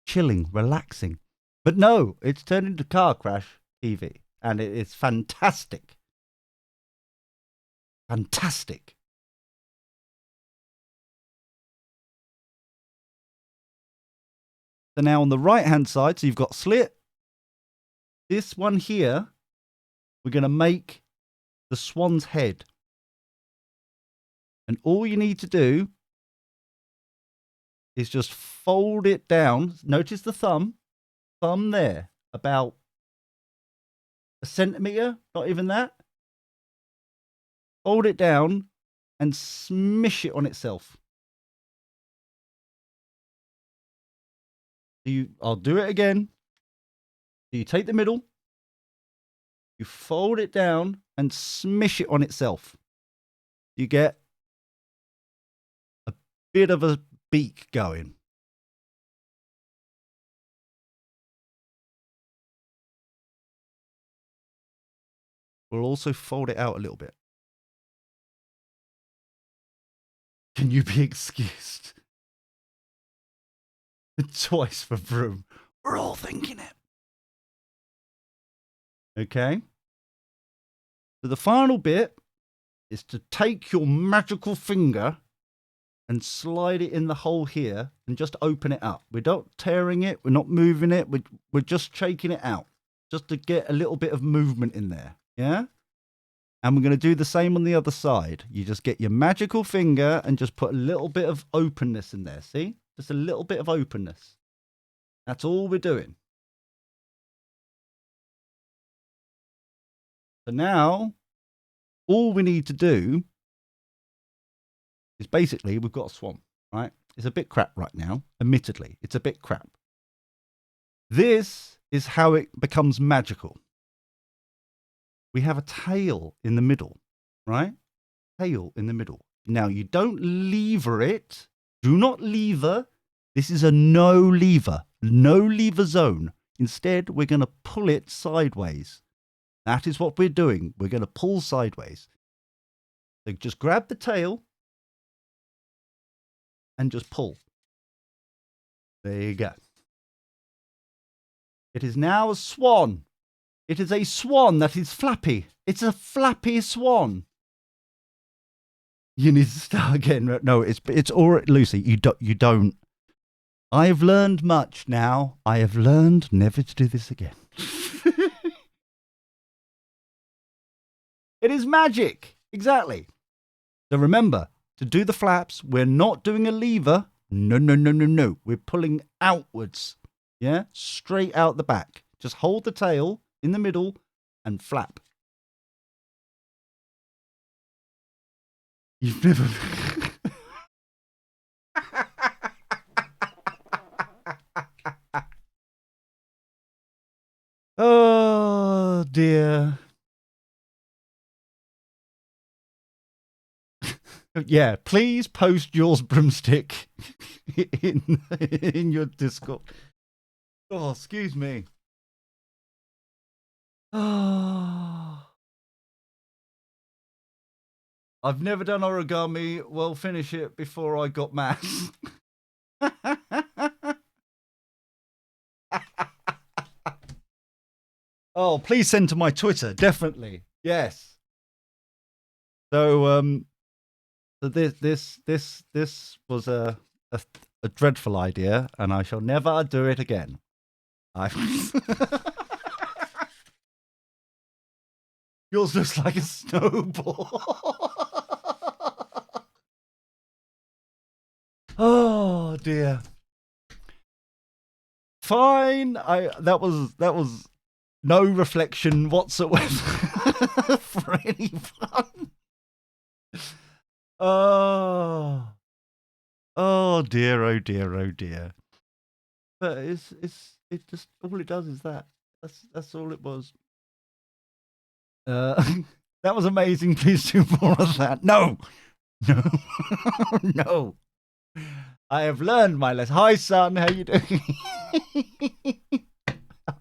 Chilling, relaxing. But no, it's turned into car crash TV. And it is fantastic. Fantastic. So now on the right-hand side, so you've got slit. This one here, we're going to make the swan's head. And all you need to do is just fold it down. Notice the thumb there, about a centimetre, not even that. Fold it down and smish it on itself. I'll do it again. So you take the middle, you fold it down and smish it on itself. You get a bit of a beak going. We'll also fold it out a little bit. Can you be excused? Twice for Broom. We're all thinking it. Okay. So the final bit is to take your magical finger and slide it in the hole here and just open it up. We're not tearing it. We're not moving it. We're just shaking it out just to get a little bit of movement in there. Yeah. And we're going to do the same on the other side. You just get your magical finger and just put a little bit of openness in there. See? Just a little bit of openness. That's all we're doing. So now, all we need to do is basically, we've got a swan, right? It's a bit crap right now, admittedly. It's a bit crap. This is how it becomes magical. We have a tail in the middle, right? Tail in the middle. Now, you don't lever it. Do not lever. This is a no lever zone. Instead, we're going to pull it sideways. That is what we're doing. We're going to pull sideways. So just grab the tail and just pull. There you go. It is now a swan. It is a swan that is flappy. It's a flappy swan. You need to start again. No, it's all right, Lucy. You don't. I have learned much now. I have learned never to do this again. It is magic. Exactly. So remember, to do the flaps, we're not doing a lever. No. We're pulling outwards. Yeah? Straight out the back. Just hold the tail in the middle and flap. You've never... Oh, dear. Yeah, please post yours, Broomstick, in your Discord. Oh, excuse me. Oh. I've never done origami. Well, finish it before I got maths. Oh, please send to my Twitter, definitely. Yes. So so this was a dreadful idea, and I shall never do it again. I Yours looks like a snowball. Oh dear. Fine. That was no reflection whatsoever for any fun. Oh dear, oh dear, oh dear. But it just all it does is that. That's all it was. That was amazing. Please do more of that. No, no, no. I have learned my lesson. Hi, son. How you doing?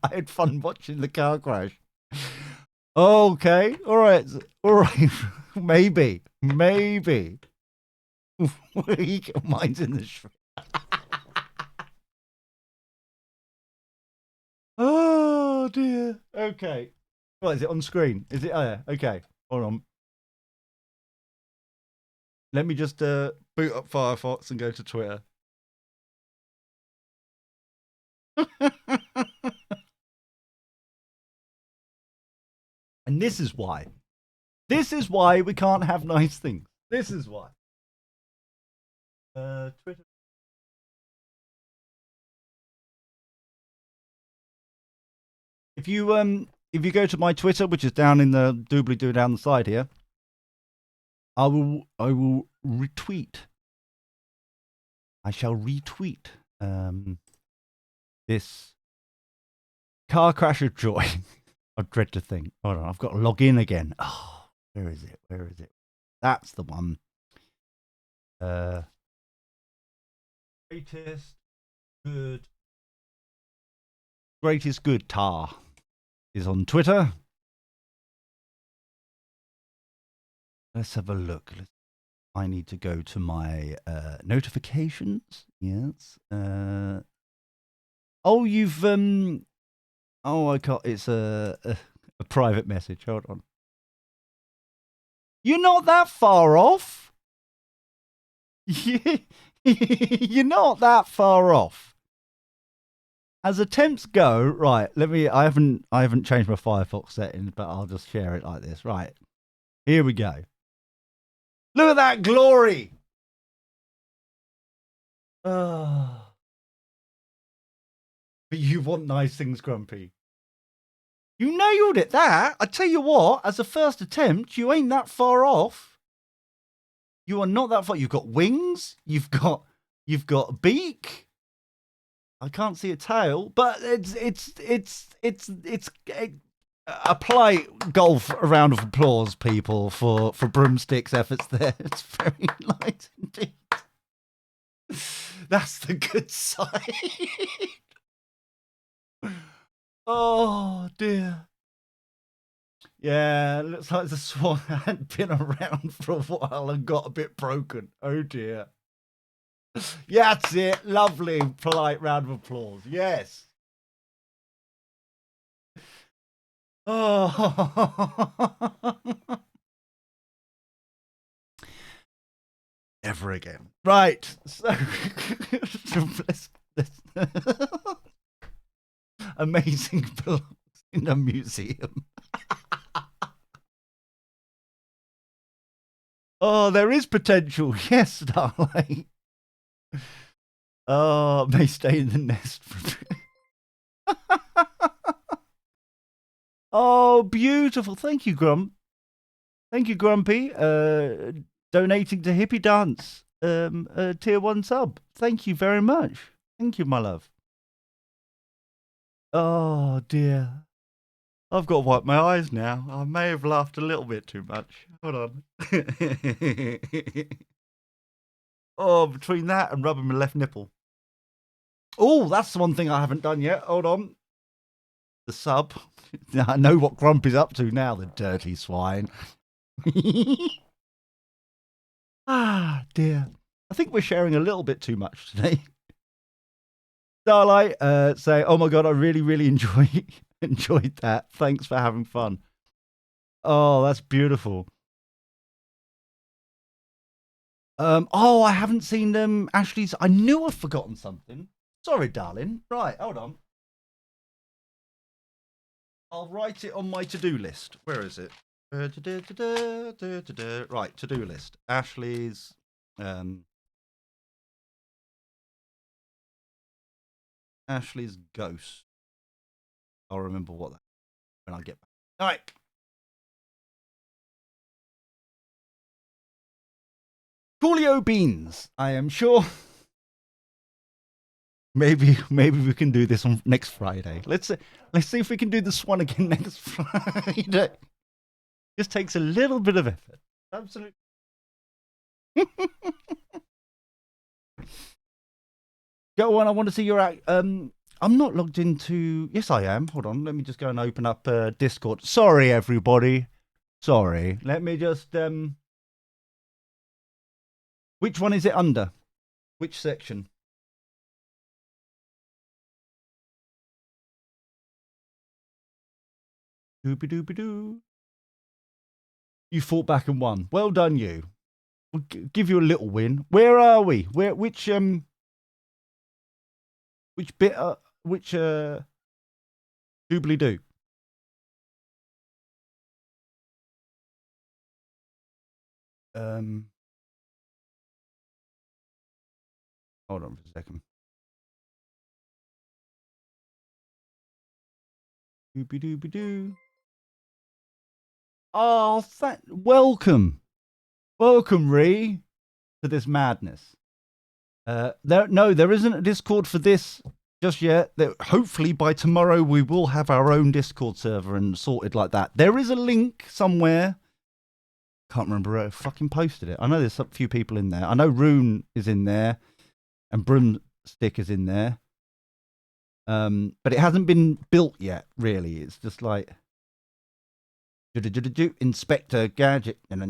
I had fun watching the car crash. Okay, all right, maybe. Mine's in the shred. Oh dear. Okay. What is it on screen? Is it? Oh, yeah. Okay. Hold on. Let me just boot up Firefox and go to Twitter. And this is why. This is why we can't have nice things. This is why. Twitter. If you go to my Twitter, which is down in the doobly doo down the side here, I will retweet. I shall retweet this car crash of joy. I dread to think. Hold on, I've got to log in again. Oh, where is it? Where is it? That's the one. Greatest good tar is on Twitter. Let's have a look. I need to go to my notifications. Yes. Oh, you've oh, I can't. It's a private message. Hold on. You're not that far off. You're not that far off. As attempts go, right? I haven't changed my Firefox settings, but I'll just share it like this. Right. Here we go. Look at that glory. Oh. But you want nice things, Grumpy. You nailed it, that. I tell you what, as a first attempt, you ain't that far off. You are not that far. You've got wings. You've got a beak. I can't see a tail, but it's apply a round of applause, people, for Broomstick's efforts there. It's very light indeed. That's the good side. Oh dear. Yeah, looks like the swan had been around for a while and got a bit broken. Oh dear. Yeah, that's it. Lovely, polite round of applause. Yes. Oh. Never again. Right. So, amazing belongs in a museum. Oh, there is potential. Yes, Starlight. Oh, may stay in the nest. Oh, beautiful. Thank you, Grump. Thank you, Grumpy. Donating to Hippie Dance. Tier 1 sub. Thank you very much. Thank you, my love. Oh, dear. I've got to wipe my eyes now. I may have laughed a little bit too much. Hold on. Oh, between that and rubbing my left nipple. Oh, that's the one thing I haven't done yet. Hold on. The sub. I know what Grump is up to now, the dirty swine. Ah, dear. I think we're sharing a little bit too much today. Starlight, say, oh my God, I really, really enjoyed that. Thanks for having fun. Oh, that's beautiful. Oh, I haven't seen Ashley's. I knew I'd forgotten something. Sorry, darling. Right, hold on. I'll write it on my to-do list. Where is it? Right, to-do list. Ashley's. Ashley's ghost. I'll remember what that when I get back. All right. Coolio beans. I am sure. Maybe we can do this on next Friday. Let's see if we can do this one again next Friday. Just takes a little bit of effort. Absolutely. Go on. I want to see your act. I'm not logged into. Yes, I am. Hold on. Let me just go and open up Discord. Sorry, everybody. Sorry. Let me just. Which one is it under? Which section? Doopy doopy doo. You fought back and won. Well done, you. We'll give you a little win. Where are we? Which bit? Which doobly doo? Hold on for a second. Doopy doopy doo. Oh, welcome, Ree, to this madness. There isn't a Discord for this just yet. Hopefully by tomorrow we will have our own Discord server and sorted like that. There is a link somewhere. Can't remember who fucking posted it. I know there's a few people in there. I know Rune is in there, and Broomstick is in there. But it hasn't been built yet. Really, it's just like. Inspector Gadget. How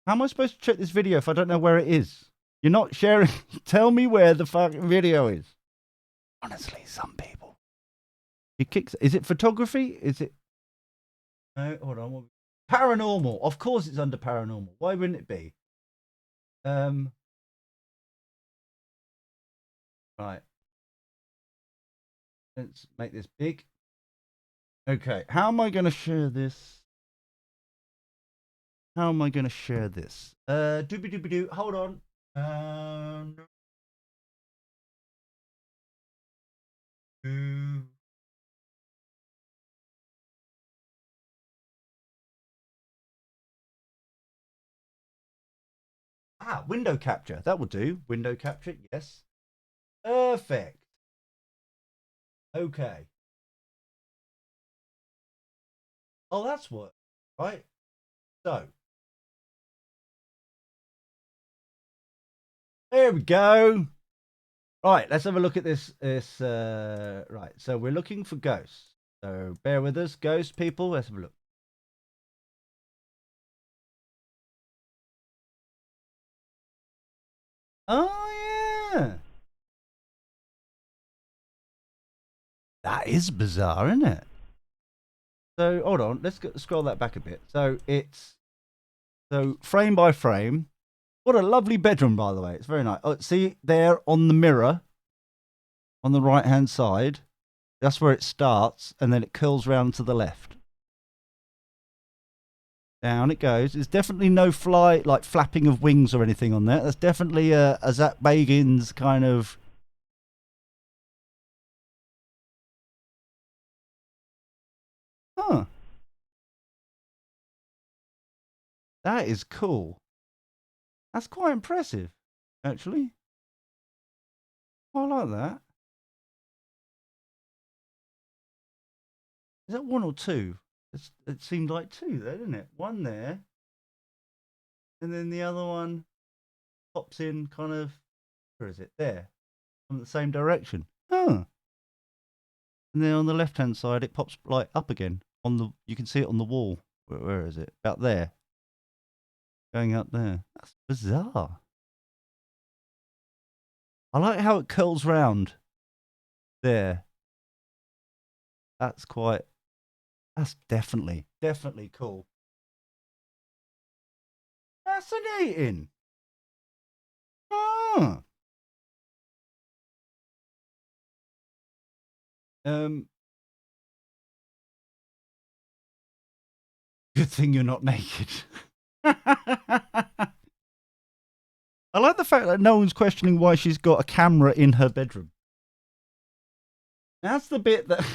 am I supposed to check this video if I don't know where it is? You're not sharing. Tell me where the fucking video is. Honestly, some people. He kicks. Is it photography? Is it? No, hold on. Paranormal. Of course, it's under paranormal. Why wouldn't it be? Right. Let's make this big. Okay. How am I going to share this? How am I going to share this? Doobie doobie doo. Hold on. Window capture. That will do. Window capture. Yes. Perfect. Okay. Oh, that's what. Right. So. There we go. Right, let's have a look at this. Right, so we're looking for ghosts. So bear with us, ghost people. Let's have a look. Oh yeah, that is bizarre, isn't it? So hold on, let's scroll that back a bit. So it's frame by frame. What a lovely bedroom, by the way. It's very nice. Oh, see there on the mirror, on the right hand side. That's where it starts, and then it curls round to the left. Down it goes. There's definitely no flapping of wings or anything on there. That's definitely a Zach Bagans kind of. Huh. That is cool. That's quite impressive, actually. I like that. Is that one or two? It seemed like two there, didn't it? One there, and then the other one pops in kind of. Where is it? There, from the same direction. Huh. And then on the left-hand side, it pops like up again. You can see it on the wall. Where is it? Out there. Going up there. That's bizarre. I like how it curls round there. That's quite. That's definitely cool. Fascinating. Ah. Um. Good thing you're not naked. I like the fact that no one's questioning why she's got a camera in her bedroom. That's the bit that.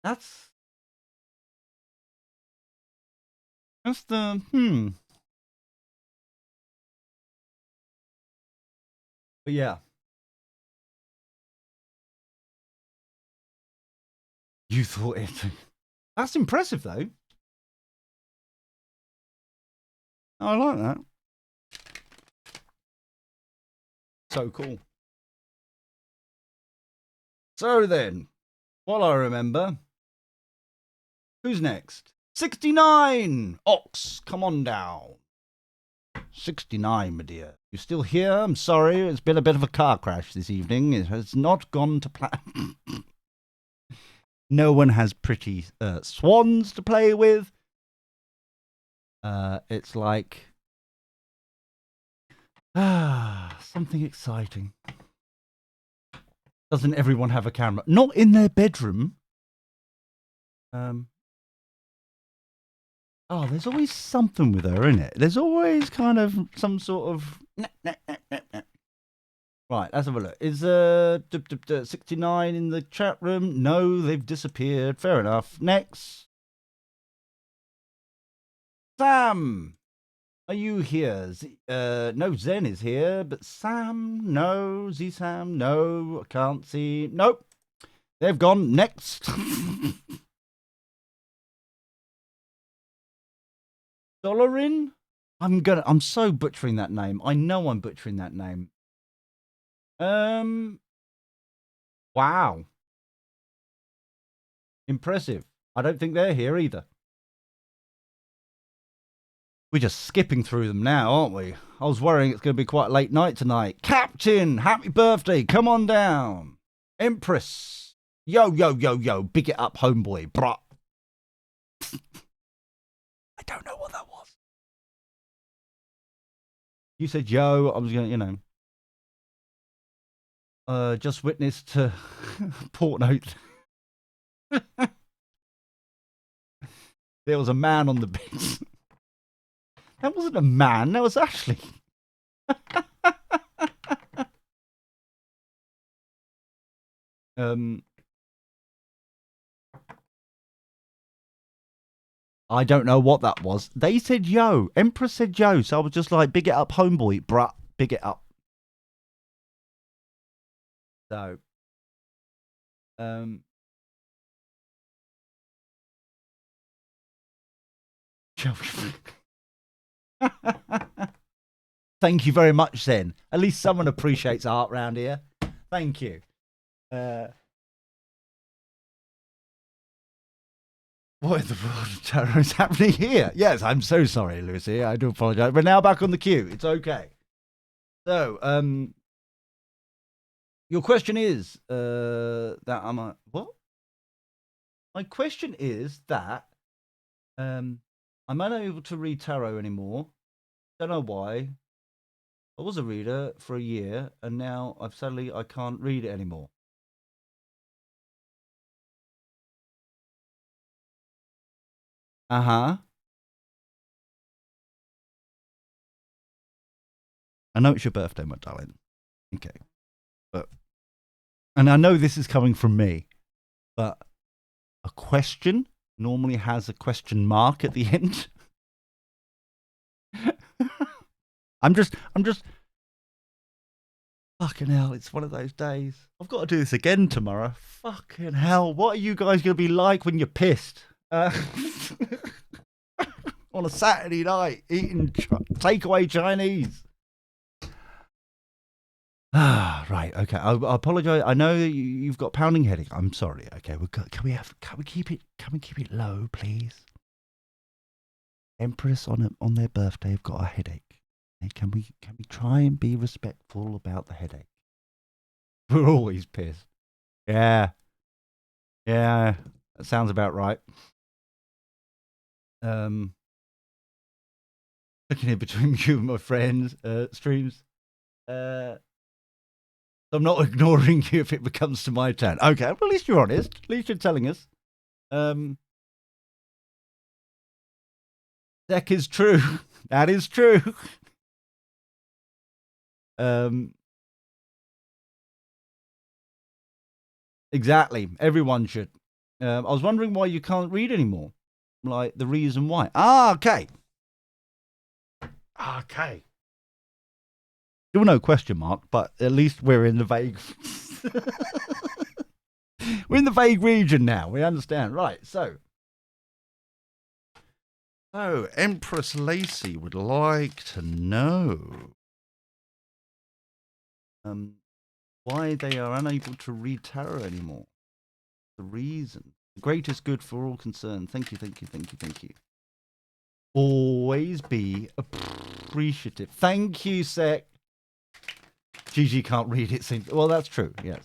That's the But yeah, you thought it. That's impressive, though. I like that. So cool. So then, while I remember, who's next? 69! Ox, come on down. 69, my dear. You still here? I'm sorry, it's been a bit of a car crash this evening. It has not gone to plan. No one has pretty swans to play with. It's like something exciting. Doesn't everyone have a camera? Not in their bedroom. Oh, there's always something with her, isn't it? There's always kind of some sort of. Right, let's have a look. Is 69 in the chat room? No, they've disappeared. Fair enough. Next. Sam, are you here? No, Zen is here, but Sam, no. Z-Sam, no. I can't see. Nope. They've gone. Next. Dolarin? I'm so butchering that name. I know I'm butchering that name. Wow. Impressive. I don't think they're here either. We're just skipping through them now, aren't we? I was worrying it's going to be quite a late night tonight. Captain, happy birthday. Come on down. Empress. Yo, big it up, homeboy. Bruh. I don't know what that was. You said yo, I was going to, just witnessed port note. There was a man on the bench. That wasn't a man, that was Ashley. I don't know what that was. They said yo. Empress said yo, so I was just like, big it up, homeboy. Bruh, big it up. So, thank you very much, then. At least someone appreciates art round here. Thank you. What in the world of terror is happening here? Yes, I'm so sorry, Lucy. I do apologize. We're now back on the queue. It's okay. So, your question is that what? My question is that I'm unable to read tarot anymore. Don't know why. I was a reader for a year, and now I can't read it anymore. Uh-huh. I know it's your birthday, my darling. Okay. And I know this is coming from me, but a question normally has a question mark at the end. I'm just fucking hell, it's one of those days. I've got to do this again tomorrow. Fucking hell, what are you guys going to be like when you're pissed? On a Saturday night, eating takeaway Chinese. Right, okay. I apologize. I know you've got pounding headache. I'm sorry. Okay, can we keep it low, please? Empress on their birthday have got a headache. Hey, can we try and be respectful about the headache? We're always pissed. Yeah. Yeah. That sounds about right. Looking in between you and my friends, streams. So I'm not ignoring you if it becomes to my turn. Okay, well, at least you're honest. At least you're telling us. That is true. That is true. Exactly. Everyone should. I was wondering why you can't read anymore. Like the reason why. Okay. Okay. Still no question mark, but at least we're in the vague. We're in the vague region now. We understand. Right. So Empress Lacey would like to know why they are unable to read tarot anymore. The reason. The greatest good for all concerned. Thank you, thank you, thank you, thank you. Always be appreciative. Thank you, Sec. Gigi can't read it. Seems well. That's true. Yes.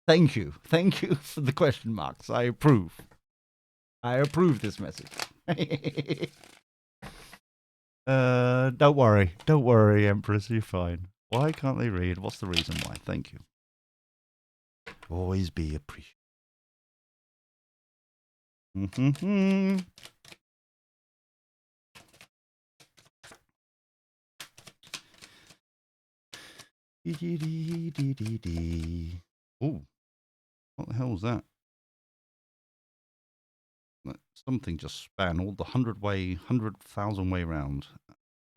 Thank you. Thank you for the question marks. I approve. I approve this message. Don't worry. Don't worry, Empress. You're fine. Why can't they read? What's the reason why? Thank you. Always be appreciative. Mm-hmm. Oh, what the hell was that? Something just span all the 100,000 way round.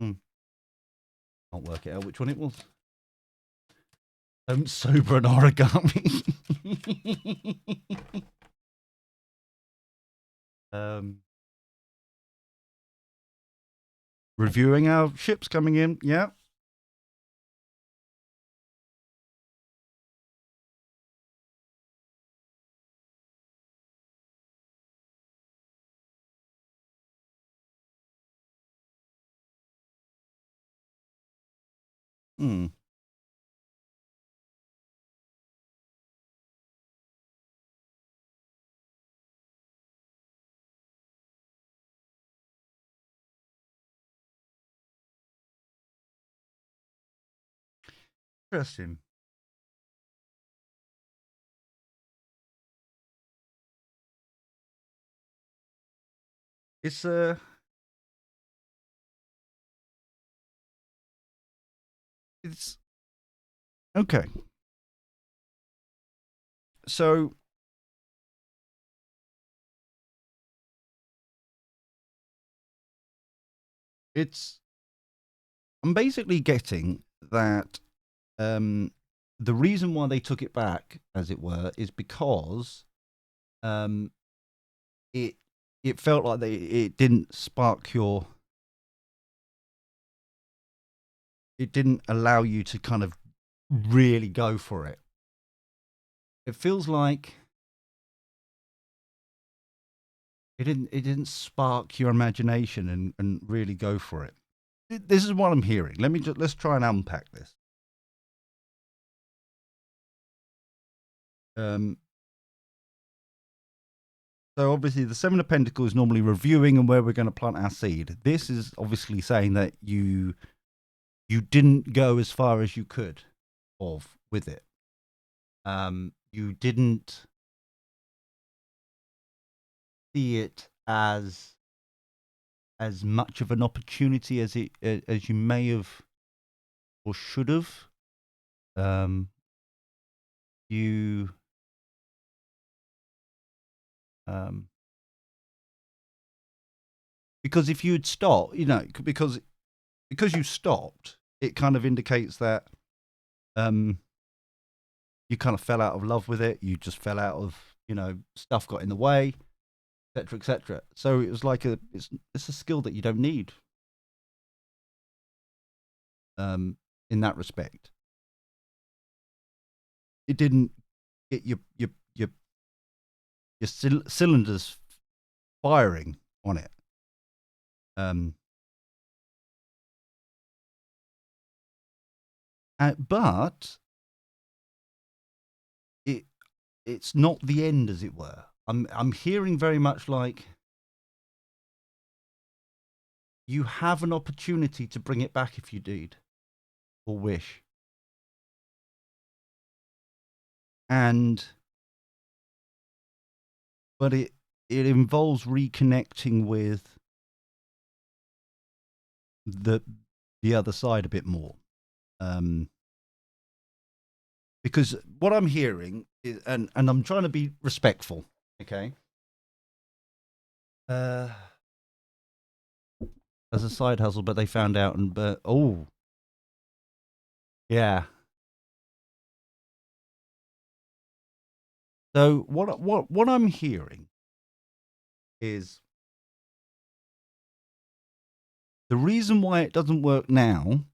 Can't work it out which one it was. Don't sober an origami. Reviewing our ships coming in. Yeah. Interesting. It's okay. So I'm basically getting that the reason why they took it back, as it were, is because it felt like it didn't spark it didn't allow you to kind of really go for it. It feels like it didn't spark your imagination and really go for it. This is what I'm hearing. Let's try and unpack this. So obviously the Seven of Pentacles is normally reviewing and where we're going to plant our seed. This is obviously saying that you didn't go as far as you could with it. You didn't see it as much of an opportunity as you may have or should have. Because if you had stopped, because you stopped, it kind of indicates that you kind of fell out of love with it. You just fell out of, stuff got in the way, etc., etc. So it was like it's a skill that you don't need. In that respect, it didn't get your cylinders firing on it. But it's not the end, as it were. I'm hearing very much like you have an opportunity to bring it back if you need or wish. But it involves reconnecting with the other side a bit more. Because what I'm hearing is, and I'm trying to be respectful, okay? As a side hustle, but they found out yeah. So what I'm hearing is the reason why it doesn't work now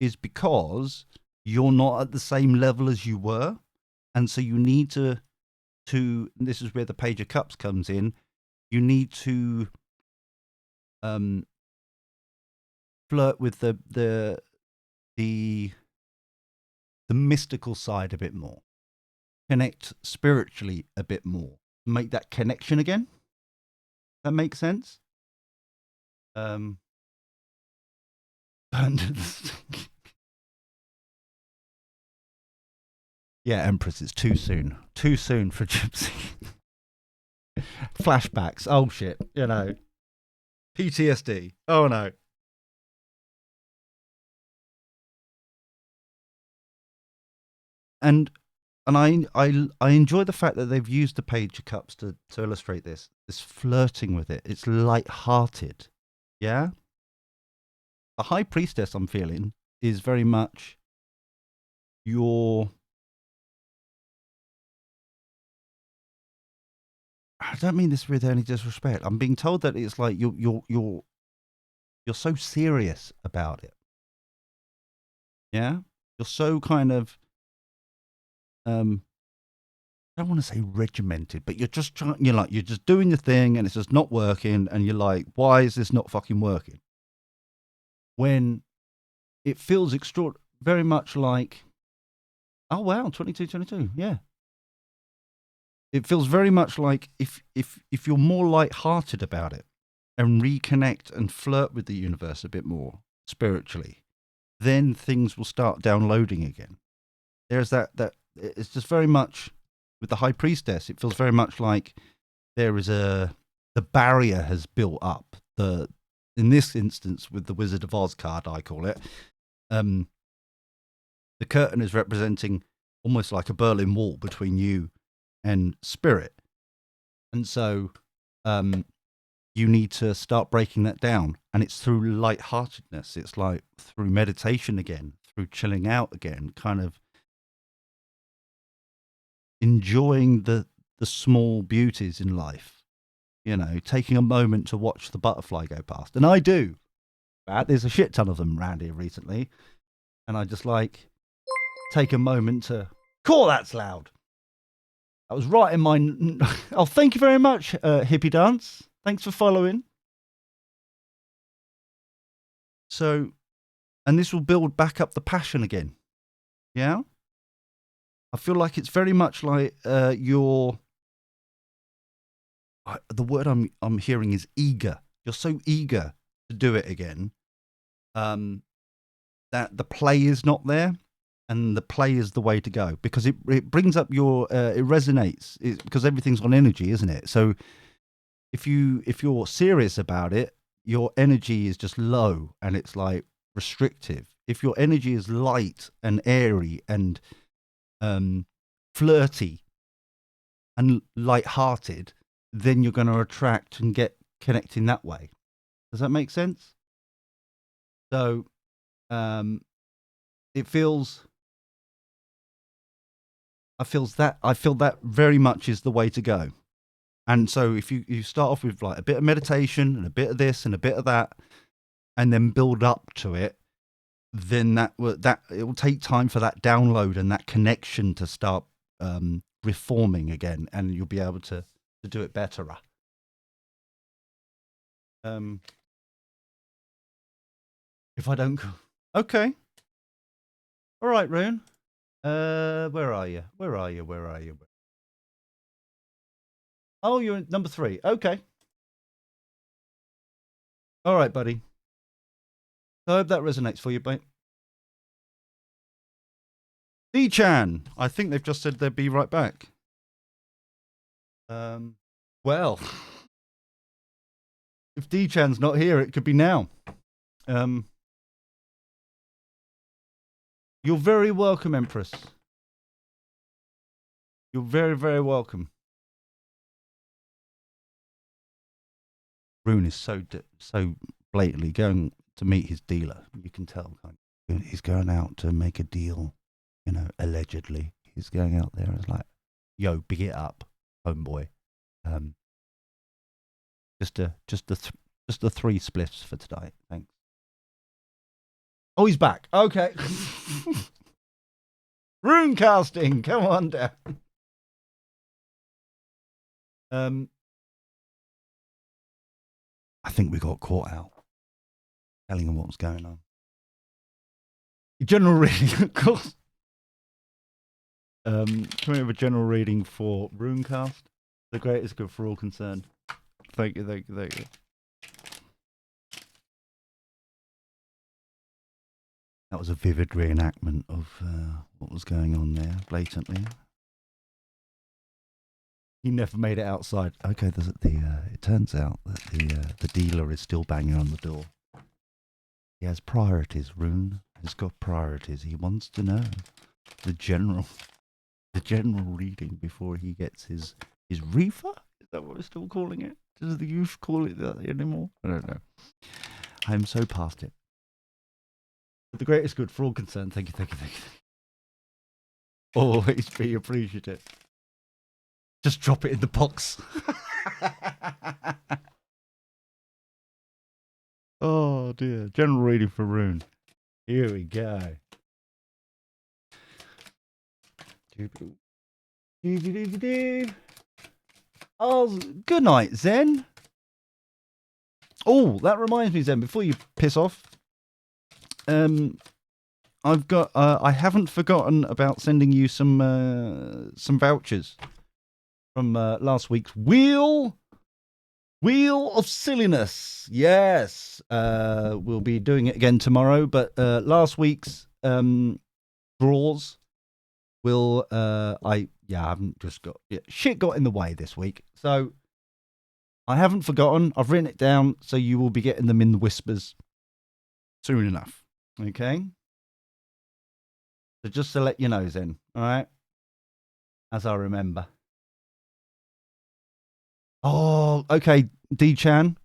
is because you're not at the same level as you were, and so you need to this is where the Page of Cups comes in. You need to flirt with the mystical side a bit more, connect spiritually a bit more, make that connection again. That makes sense. Yeah, Empress, it's too soon. Too soon for Gypsy. Flashbacks. Oh shit. PTSD. Oh no. And I enjoy the fact that they've used the Page of Cups to illustrate this flirting with it. It's light-hearted. Yeah? The High Priestess I'm feeling is very much your... I don't mean this with any disrespect. I'm being told that it's like you're so serious about it. Yeah? You're so kind of I don't want to say regimented, but you're just trying. You're just doing your thing, and it's just not working. And you're like, why is this not fucking working? When it feels very much like, oh wow, 22, yeah. It feels very much like if you're more light-hearted about it and reconnect and flirt with the universe a bit more spiritually, then things will start downloading again. There's that it's just very much with the High Priestess. It feels very much like there is the barrier has built up. In this instance with the Wizard of Oz card, I call it, the curtain is representing almost like a Berlin Wall between you and spirit, and so you need to start breaking that down, and it's through lightheartedness. It's like through meditation again, through chilling out again, kind of enjoying the small beauties in life. Taking a moment to watch the butterfly go past. And I do. There's a shit ton of them around here recently. And I just take a moment to... Cool, that's loud. That was right in my... Oh, thank you very much, Hippie Dance. Thanks for following. So, and this will build back up the passion again. Yeah? I feel like it's very much like your... The word I'm hearing is eager. You're so eager to do it again, that the play is not there, and the play is the way to go, because it brings up your it resonates, because everything's on energy, isn't it? So if you're serious about it, your energy is just low and it's like restrictive. If your energy is light and airy and flirty and light-hearted, then you're going to attract and get connecting that way. Does that make sense? So it feels... I feel that very much is the way to go. And so if you start off with like a bit of meditation and a bit of this and a bit of that, and then build up to it, then that it will take time for that download and that connection to start reforming again, and you'll be able to do it better. If I don't... Okay. All right, Rune. Where are you? Where are you? Where are you? Oh, you're in number 3. Okay. All right, buddy. I hope that resonates for you, mate. D-Chan. I think they've just said they'd be right back. Well, if D-Chan's not here, it could be now. You're very welcome, Empress. You're very, very welcome. Rune is so blatantly going to meet his dealer. You can tell. He's going out to make a deal, you know, allegedly. He's going out there and it's like, yo, big it up, homeboy. Just the 3 spliffs for tonight. Thanks. Oh, he's back. Okay. Rune casting, come on down. I think we got caught out telling him what was going on. General reading, of course. Can we have a general reading for Runecast? The greatest good for all concerned. Thank you, thank you, thank you. That was a vivid reenactment of what was going on there, blatantly. He never made it outside. Okay, it turns out that the dealer is still banging on the door. He has priorities, Rune. He's got priorities. He wants to know the general reading before he gets his reefer. Is that what we're still calling it? Does the youth call it that anymore? I don't know. I'm so past it. But the greatest good for all concerned. Thank you, thank you, thank you. Always be appreciative. Just drop it in the box. Oh dear. General reading for Rune. Here we go. Oh, good night, Zen. Oh, that reminds me, Zen, before you piss off, I've got I haven't forgotten about sending you some vouchers from last week's Wheel of Silliness. Yes. We'll be doing it again tomorrow, but last week's draws will I haven't just got shit got in the way this week. So I haven't forgotten. I've written it down, so you will be getting them in the whispers soon enough. Okay? So just to let you know, Zen, all right? As I remember. Oh, okay, D-Chan.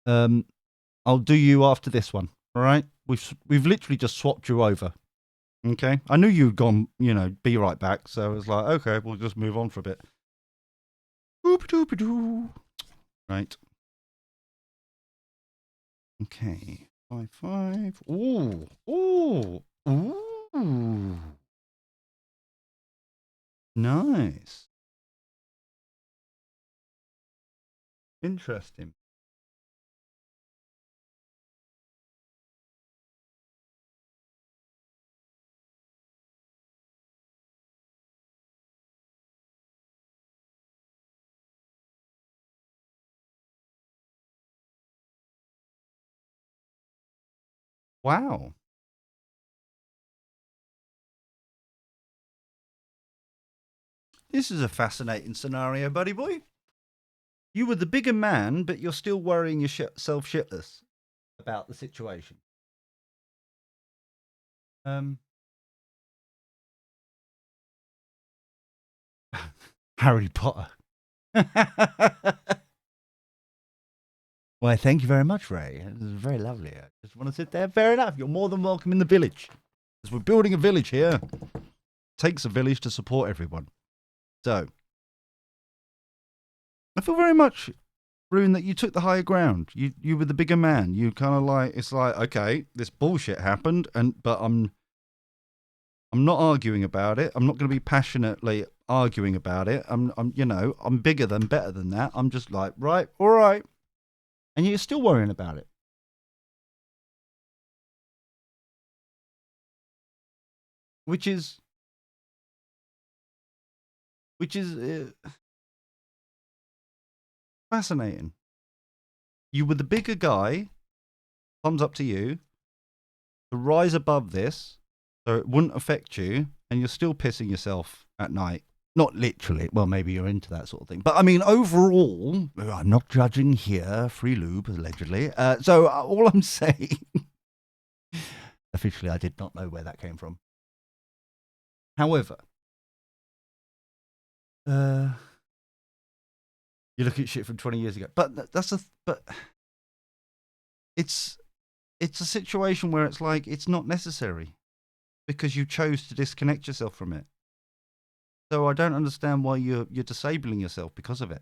I'll do you after this one, all right? We've literally just swapped you over. Okay? I knew you'd gone, be right back, so I was like, okay, we'll just move on for a bit. Boop-a-doop-a-doo. Right. Okay. 5-5. Ooh. Ooh. Ooh. Nice. Interesting. Wow. This is a fascinating scenario, buddy boy. You were the bigger man, but you're still worrying yourself shitless about the situation. Harry Potter. Why, thank you very much, Ray. It was very lovely. I just want to sit there. Fair enough. You're more than welcome in the village. Because we're building a village here. It takes a village to support everyone. So, I feel very much, Rune, that you took the higher ground. You were the bigger man. You kind of like, it's like, okay, this bullshit happened, but I'm not arguing about it. I'm not going to be passionately arguing about it. I'm bigger than, better than that. I'm just like, right, all right. And you're still worrying about it. which is fascinating. You were the bigger guy. Thumbs up to you. To rise above this, so it wouldn't affect you, and you're still pissing yourself at night. Not literally. Well, maybe you're into that sort of thing. But I mean, overall, I'm not judging here. Free lube, allegedly. So all I'm saying, officially, I did not know where that came from. However, you look at shit from 20 years ago. But it's a situation where it's like it's not necessary because you chose to disconnect yourself from it. So I don't understand why you're disabling yourself because of it.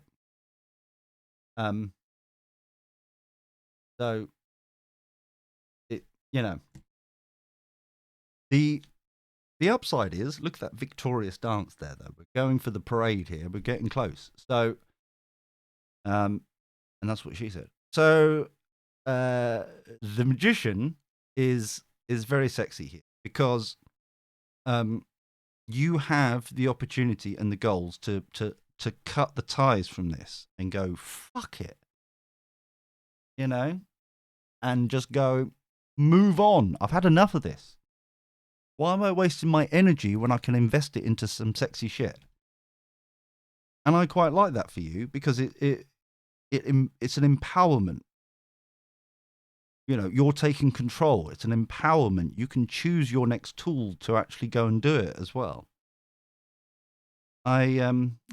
So it, you know, the upside is, look at that victorious dance there, though. We're going for the parade here. We're getting close. So, and that's what she said. So, the magician is very sexy here because, you have the opportunity and the goals to cut the ties from this and go, fuck it, you know, and just go, move on. I've had enough of this. Why am I wasting my energy when I can invest it into some sexy shit? And I quite like that for you because it's an empowerment. You know, you're taking control. It's an empowerment. You can choose your next tool to actually go and do it as well. I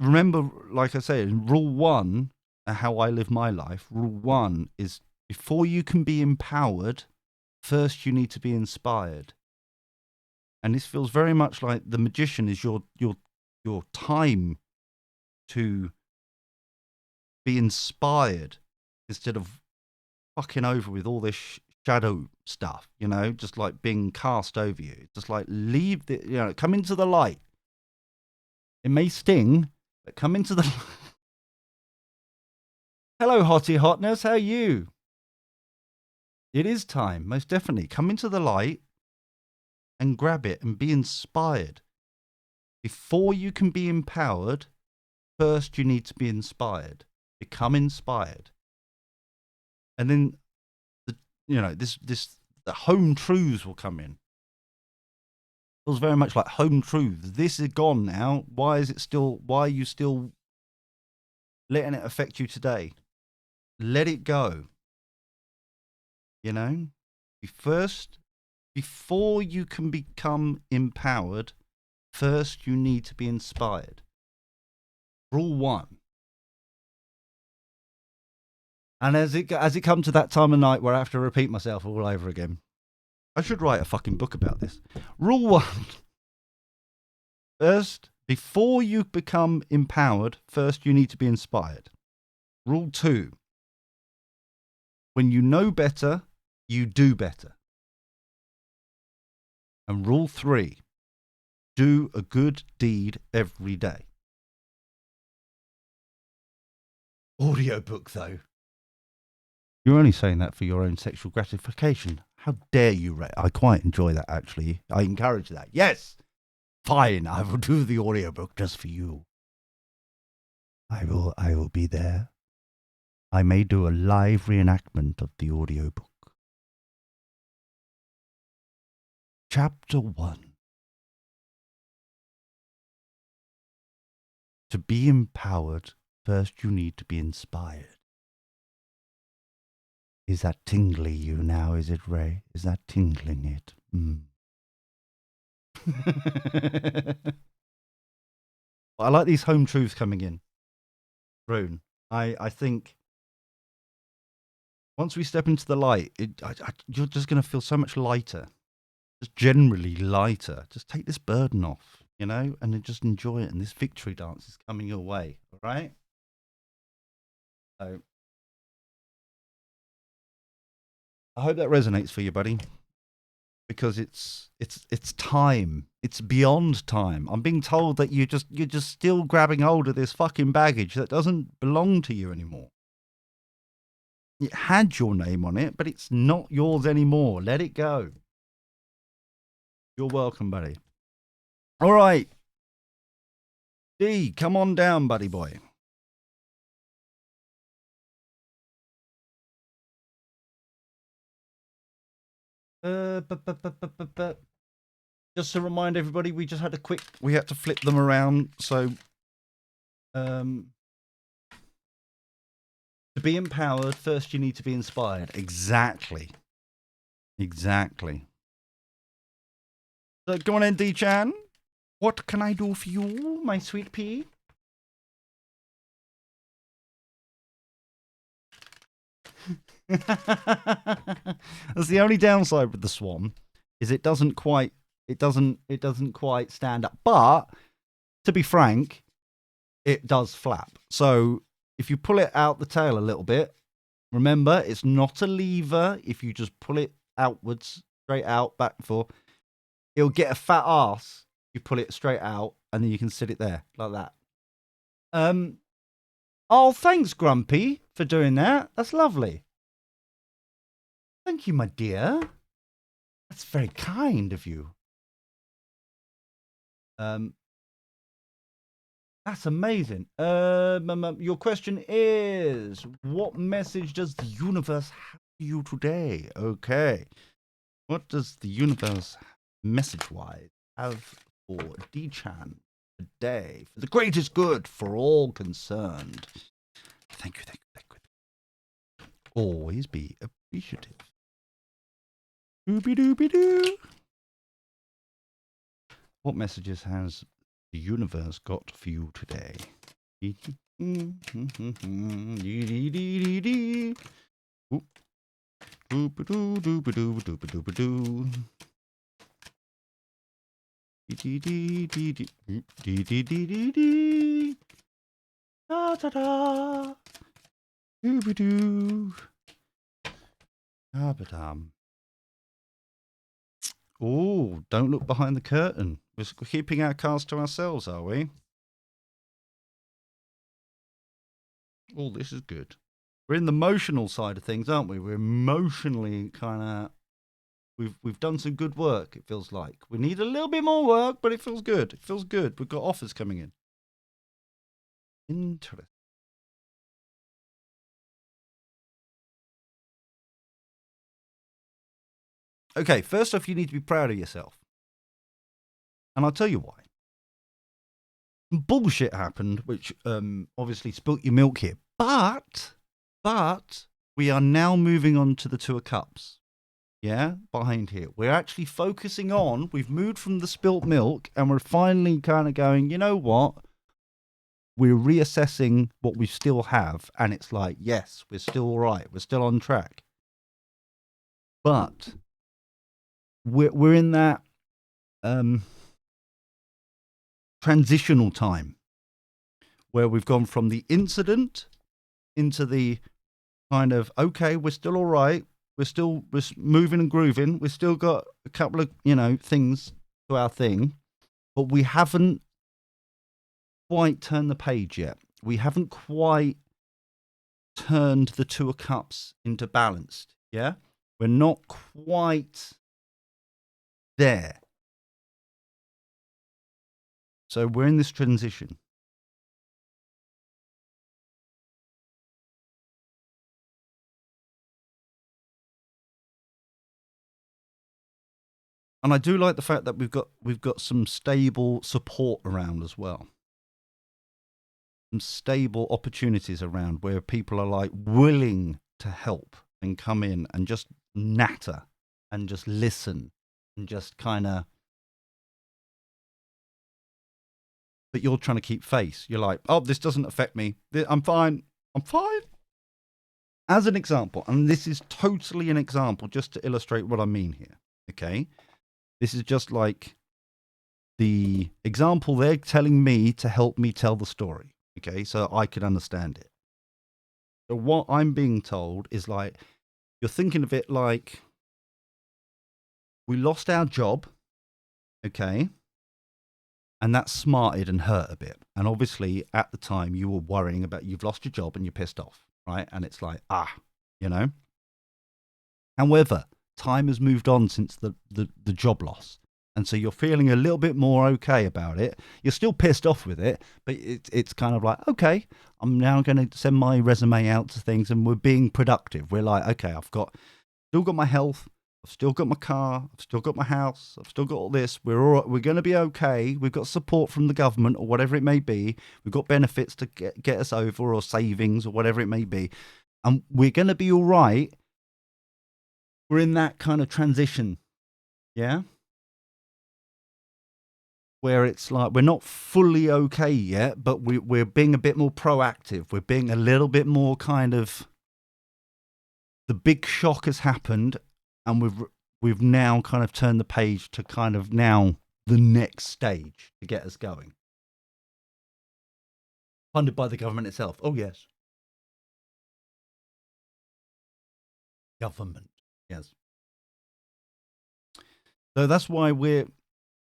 remember, like I say, rule one, how I live my life, rule one is before you can be empowered, first you need to be inspired. And this feels very much like the magician is your time to be inspired instead of fucking over with all this shadow stuff, you know, just like being cast over you. Just like leave the, you know, come into the light. It may sting, but come into the Hello, Hottie Hotness. How are you? It is time, most definitely. Come into the light and grab it and be inspired. Before you can be empowered, first you need to be inspired. Become inspired. And then, the home truths will come in. It feels very much like home truths. This is gone now. Why are you still letting it affect you today? Let it go. You know? Before you can become empowered, first you need to be inspired. Rule one. And as it comes to that time of night where I have to repeat myself all over again, I should write a fucking book about this. Rule one. First, before you become empowered, first you need to be inspired. Rule two. When you know better, you do better. And rule three. Do a good deed every day. Audiobook, though. You're only saying that for your own sexual gratification. How dare you, Ray? I quite enjoy that, actually. I encourage that. Yes! Fine, I will do the audiobook just for you. I will be there. I may do a live reenactment of the audiobook. Chapter 1. To be empowered, first you need to be inspired. Is that tingly you now, is it, Ray? Is that tingling it? I like these home truths coming in. Rune, I think once we step into the light, you're just going to feel so much lighter. Just generally lighter. Just take this burden off, you know, and then just enjoy it. And this victory dance is coming your way, all right? So I hope that resonates for you, buddy, because it's time. It's beyond time. I'm being told that you're just still grabbing hold of this fucking baggage that doesn't belong to you anymore. It had your name on it, but it's not yours anymore. Let it go. You're welcome, buddy. All right. D, come on down, buddy boy. Just to remind everybody, we just had we had to flip them around. So, to be empowered, first you need to be inspired. Exactly. So, go on, ND-chan. What can I do for you, my sweet pea? That's the only downside with the Swan, is it doesn't quite stand up. But to be frank, it does flap. So if you pull it out the tail a little bit, remember it's not a lever. If you just pull it outwards, straight out, back and forth, it'll get a fat ass. You pull it straight out, and then you can sit it there like that. Oh, thanks, Grumpy, for doing that. That's lovely. Thank you, my dear. That's very kind of you. That's amazing. Your question is, what message does the universe have for you today? Okay. What does the universe, message-wise, have for D-Chan today? For the greatest good for all concerned. Thank you. Always be appreciative. Doobie-doobie-doo. What messages has the universe got for you today? Oh, don't look behind the curtain. We're keeping our cards to ourselves, are we? Oh, this is good. We're in the emotional side of things, aren't we? We're emotionally kind of... We've done some good work, it feels like. We need a little bit more work, but it feels good. It feels good. We've got offers coming in. Interesting. Okay, first off, you need to be proud of yourself. And I'll tell you why. Bullshit happened, which obviously spilt your milk here. But we are now moving on to the Two of Cups. Yeah, behind here. We're actually focusing on, we've moved from the spilt milk, and we're finally kind of going, you know what? We're reassessing what we still have, and it's like, yes, we're still all right. We're still on track. But we're in that transitional time where we've gone from the incident into the kind of, okay, we're still all right. We're moving and grooving. We've still got a couple of, things to our thing, but we haven't quite turned the page yet. We haven't quite turned the Two of Cups into balanced. Yeah. We're not quite there. So we're in this transition. And I do like the fact that we've got some stable support around as well. Some stable opportunities around where people are like willing to help and come in and just natter and just listen and just kind of. But you're trying to keep face. You're like, oh, this doesn't affect me. I'm fine. I'm fine. As an example, and this is totally an example just to illustrate what I mean here. Okay. This is just like the example they're telling me to help me tell the story. Okay. So I could understand it. So what I'm being told is like, you're thinking of it like we lost our job. Okay. And that smarted and hurt a bit. And obviously at the time you were worrying about you've lost your job and you're pissed off. Right. And it's like, However, time has moved on since the job loss. And so you're feeling a little bit more okay about it. You're still pissed off with it, but it's kind of like, okay, I'm now going to send my resume out to things, and we're being productive. We're like, okay, still got my health, I've still got my car, I've still got my house, I've still got all this. We're going to be okay. We've got support from the government or whatever it may be. We've got benefits to get us over, or savings or whatever it may be, and we're going to be all right. We're in that kind of transition, yeah, where it's like we're not fully okay yet, but we're being a bit more proactive. We're being a little bit more kind of, the big shock has happened, and we've now kind of turned the page to kind of now the next stage to get us going. Funded by the government itself. Oh, yes. Government. Yes. So that's why we're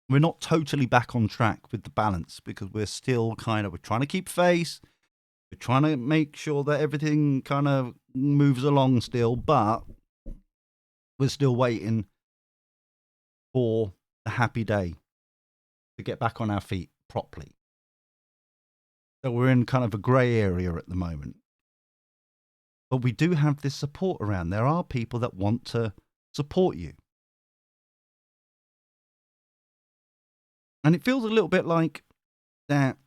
not totally back on track with the balance, because we're still we're trying to keep face. We're trying to make sure that everything kind of moves along still, but we're still waiting for the happy day to get back on our feet properly. So we're in kind of a grey area at the moment. But we do have this support around. There are people that want to support you. And it feels a little bit like that.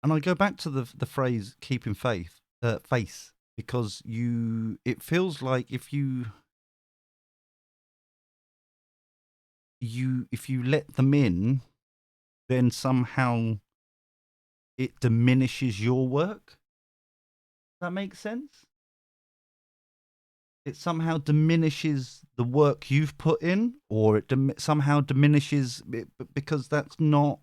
And I go back to the phrase keeping faith, face, because it feels like if you let them in, then somehow it diminishes your work. Does that make sense? It somehow diminishes the work you've put in, or it somehow diminishes it, because that's not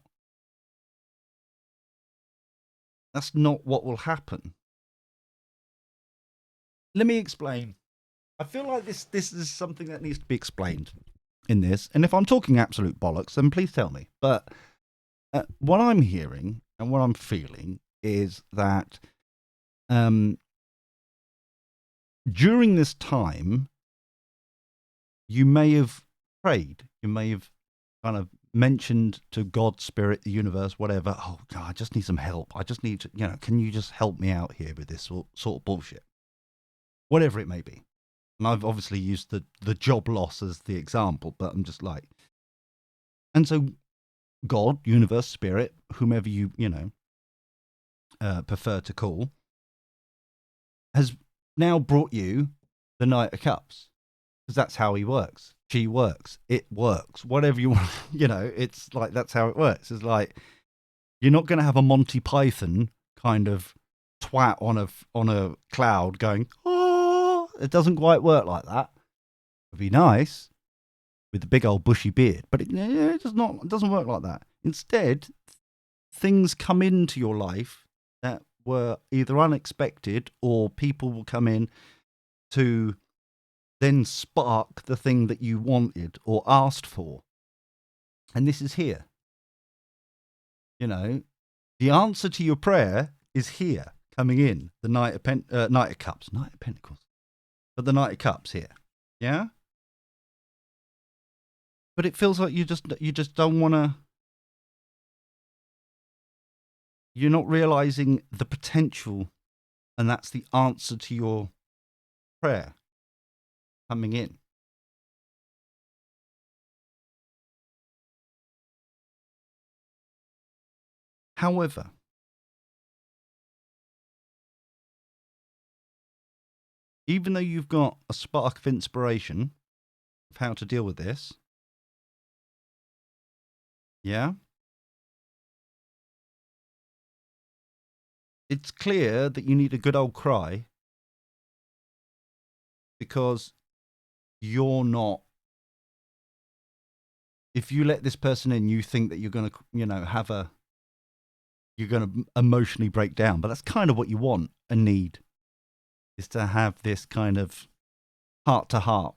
what will happen. Let me explain. I feel like this is something that needs to be explained in this. And if I'm talking absolute bollocks, then please tell me. But what I'm hearing and what I'm feeling is that during this time, you may have prayed, you may have kind of mentioned to God, Spirit, the universe, whatever, oh God, I just need some help. I just need to, can you just help me out here with this sort of bullshit? Whatever it may be. And I've obviously used the job loss as the example, but I'm just like, and so God, universe, spirit, whomever you prefer to call, has now brought you the Knight of Cups, because that's how he works. She works. It works. Whatever you want, it's like that's how it works. It's like you're not going to have a Monty Python kind of twat on a cloud going, oh, it doesn't quite work like that. It'd be nice with the big old bushy beard, but it doesn't work like that. Instead, things come into your life that were either unexpected, or people will come in to then spark the thing that you wanted or asked for. And this is here. The answer to your prayer is here, coming in. The Knight of Cups, Knight of Pentacles, but the Knight of Cups here. Yeah. But it feels like you just don't want to. You're not realizing the potential, and that's the answer to your prayer coming in. However, even though you've got a spark of inspiration of how to deal with this, yeah, it's clear that you need a good old cry, because you're not. If you let this person in, you think that you're going to, you're going to emotionally break down. But that's kind of what you want and need, is to have this kind of heart to heart.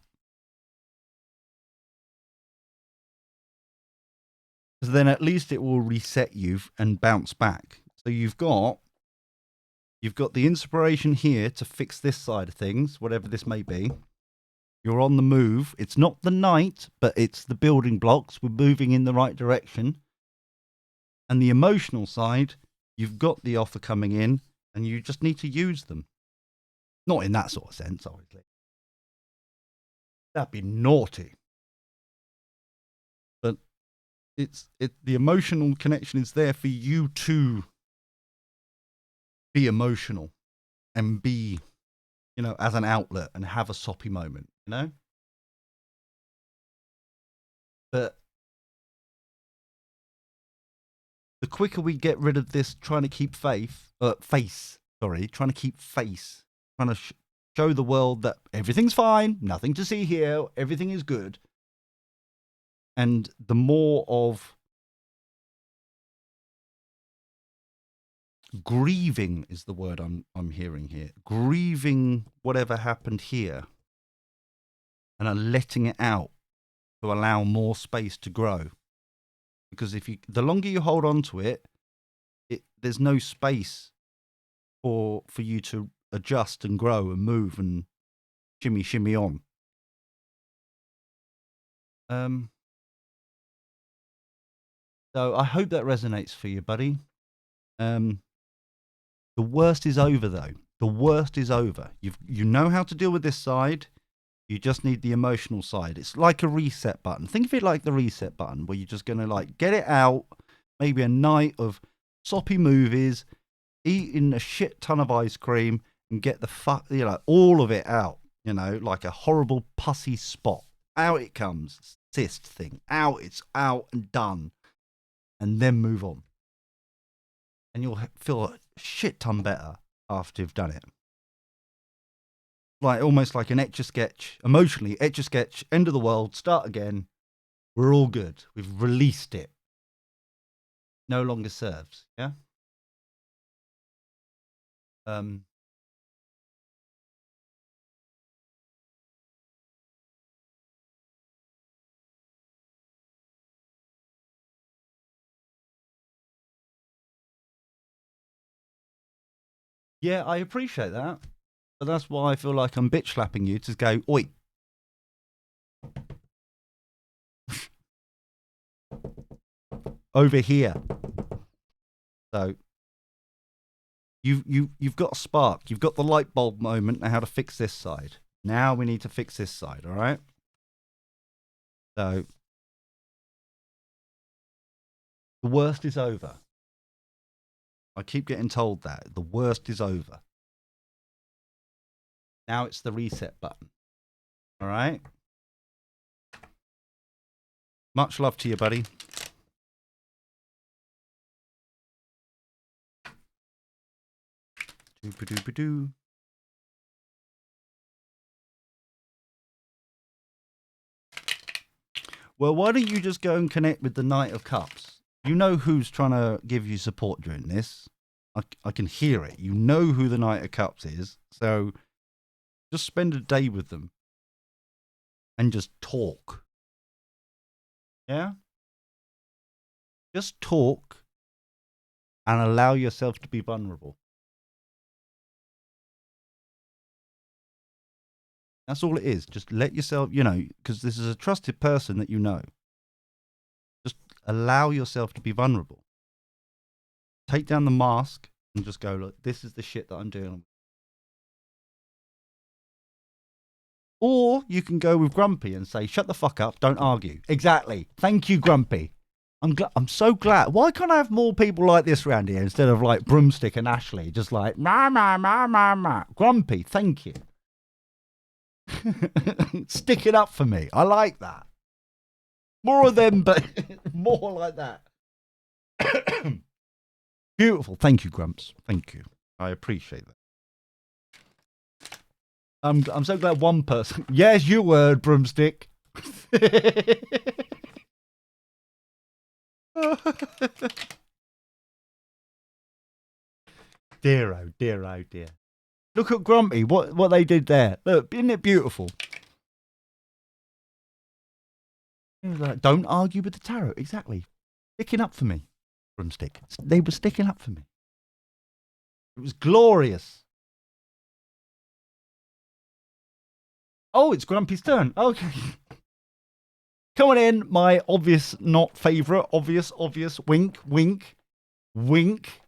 Because then at least it will reset you and bounce back. So you've got the inspiration here to fix this side of things, whatever this may be. You're on the move. It's not the knight, but it's the building blocks. We're moving in the right direction. And the emotional side, you've got the offer coming in and you just need to use them. Not in that sort of sense, obviously. That'd be naughty. But the emotional connection is there for you to be emotional and be, as an outlet and have a soppy moment, But the quicker we get rid of this trying to keep trying to keep face, trying to show the world that everything's fine, nothing to see here, everything is good. And the more of grieving is the word I'm hearing here. Grieving whatever happened here and letting it out to allow more space to grow. Because the longer you hold on to it, there's no space for you to adjust and grow and move and shimmy on. So I hope that resonates for you, buddy. The worst is over, though. The worst is over. You know how to deal with this side. You just need the emotional side. It's like a reset button. Think of it like the reset button, where you're just going to get it out. Maybe a night of soppy movies, eating a shit ton of ice cream, and get all of it out. Like a horrible pussy spot. Out it comes. Cyst thing. Out. It's out and done. And then move on. And you'll feel a shit ton better after you've done it. Almost like an Etch-a-Sketch, emotionally, Etch-a-Sketch, end of the world, start again. We're all good. We've released it. No longer serves, yeah? Yeah, I appreciate that. But that's why I feel like I'm bitch slapping you to go, oi. Over here. So you've got a spark. You've got the light bulb moment. Now how to fix this side. Now we need to fix this side, all right? So the worst is over. I keep getting told that. The worst is over. Now it's the reset button. All right? Much love to you, buddy. Doo-ba-doo-ba-doo. Well, why don't you just go and connect with the Knight of Cups? You know who's trying to give you support during this. I can hear it. You know who the Knight of Cups is. So just spend a day with them and just talk. Yeah? Just talk and allow yourself to be vulnerable. That's all it is. Just let yourself, because this is a trusted person that you know. Just allow yourself to be vulnerable. Take down the mask and just go, look, this is the shit that I'm doing. Or you can go with Grumpy and say, shut the fuck up, don't argue. Exactly. Thank you, Grumpy. I'm so glad. Why can't I have more people like this around here instead of like Broomstick and Ashley? Just like, ma. Grumpy, thank you. Stick it up for me. I like that. More of them, but more like that. Beautiful. Thank you, Grumps. Thank you. I appreciate that. I'm so glad one person. Yes, you word, Broomstick. Dear, oh dear, oh dear. Look at Grumpy, what they did there. Look, isn't it beautiful? Like, don't argue with the tarot. Exactly. Sticking up for me, Broomstick. They were sticking up for me. It was glorious. Oh, it's Grumpy's turn. Okay. Coming in, my obvious not favourite. Obvious. Wink, wink, wink.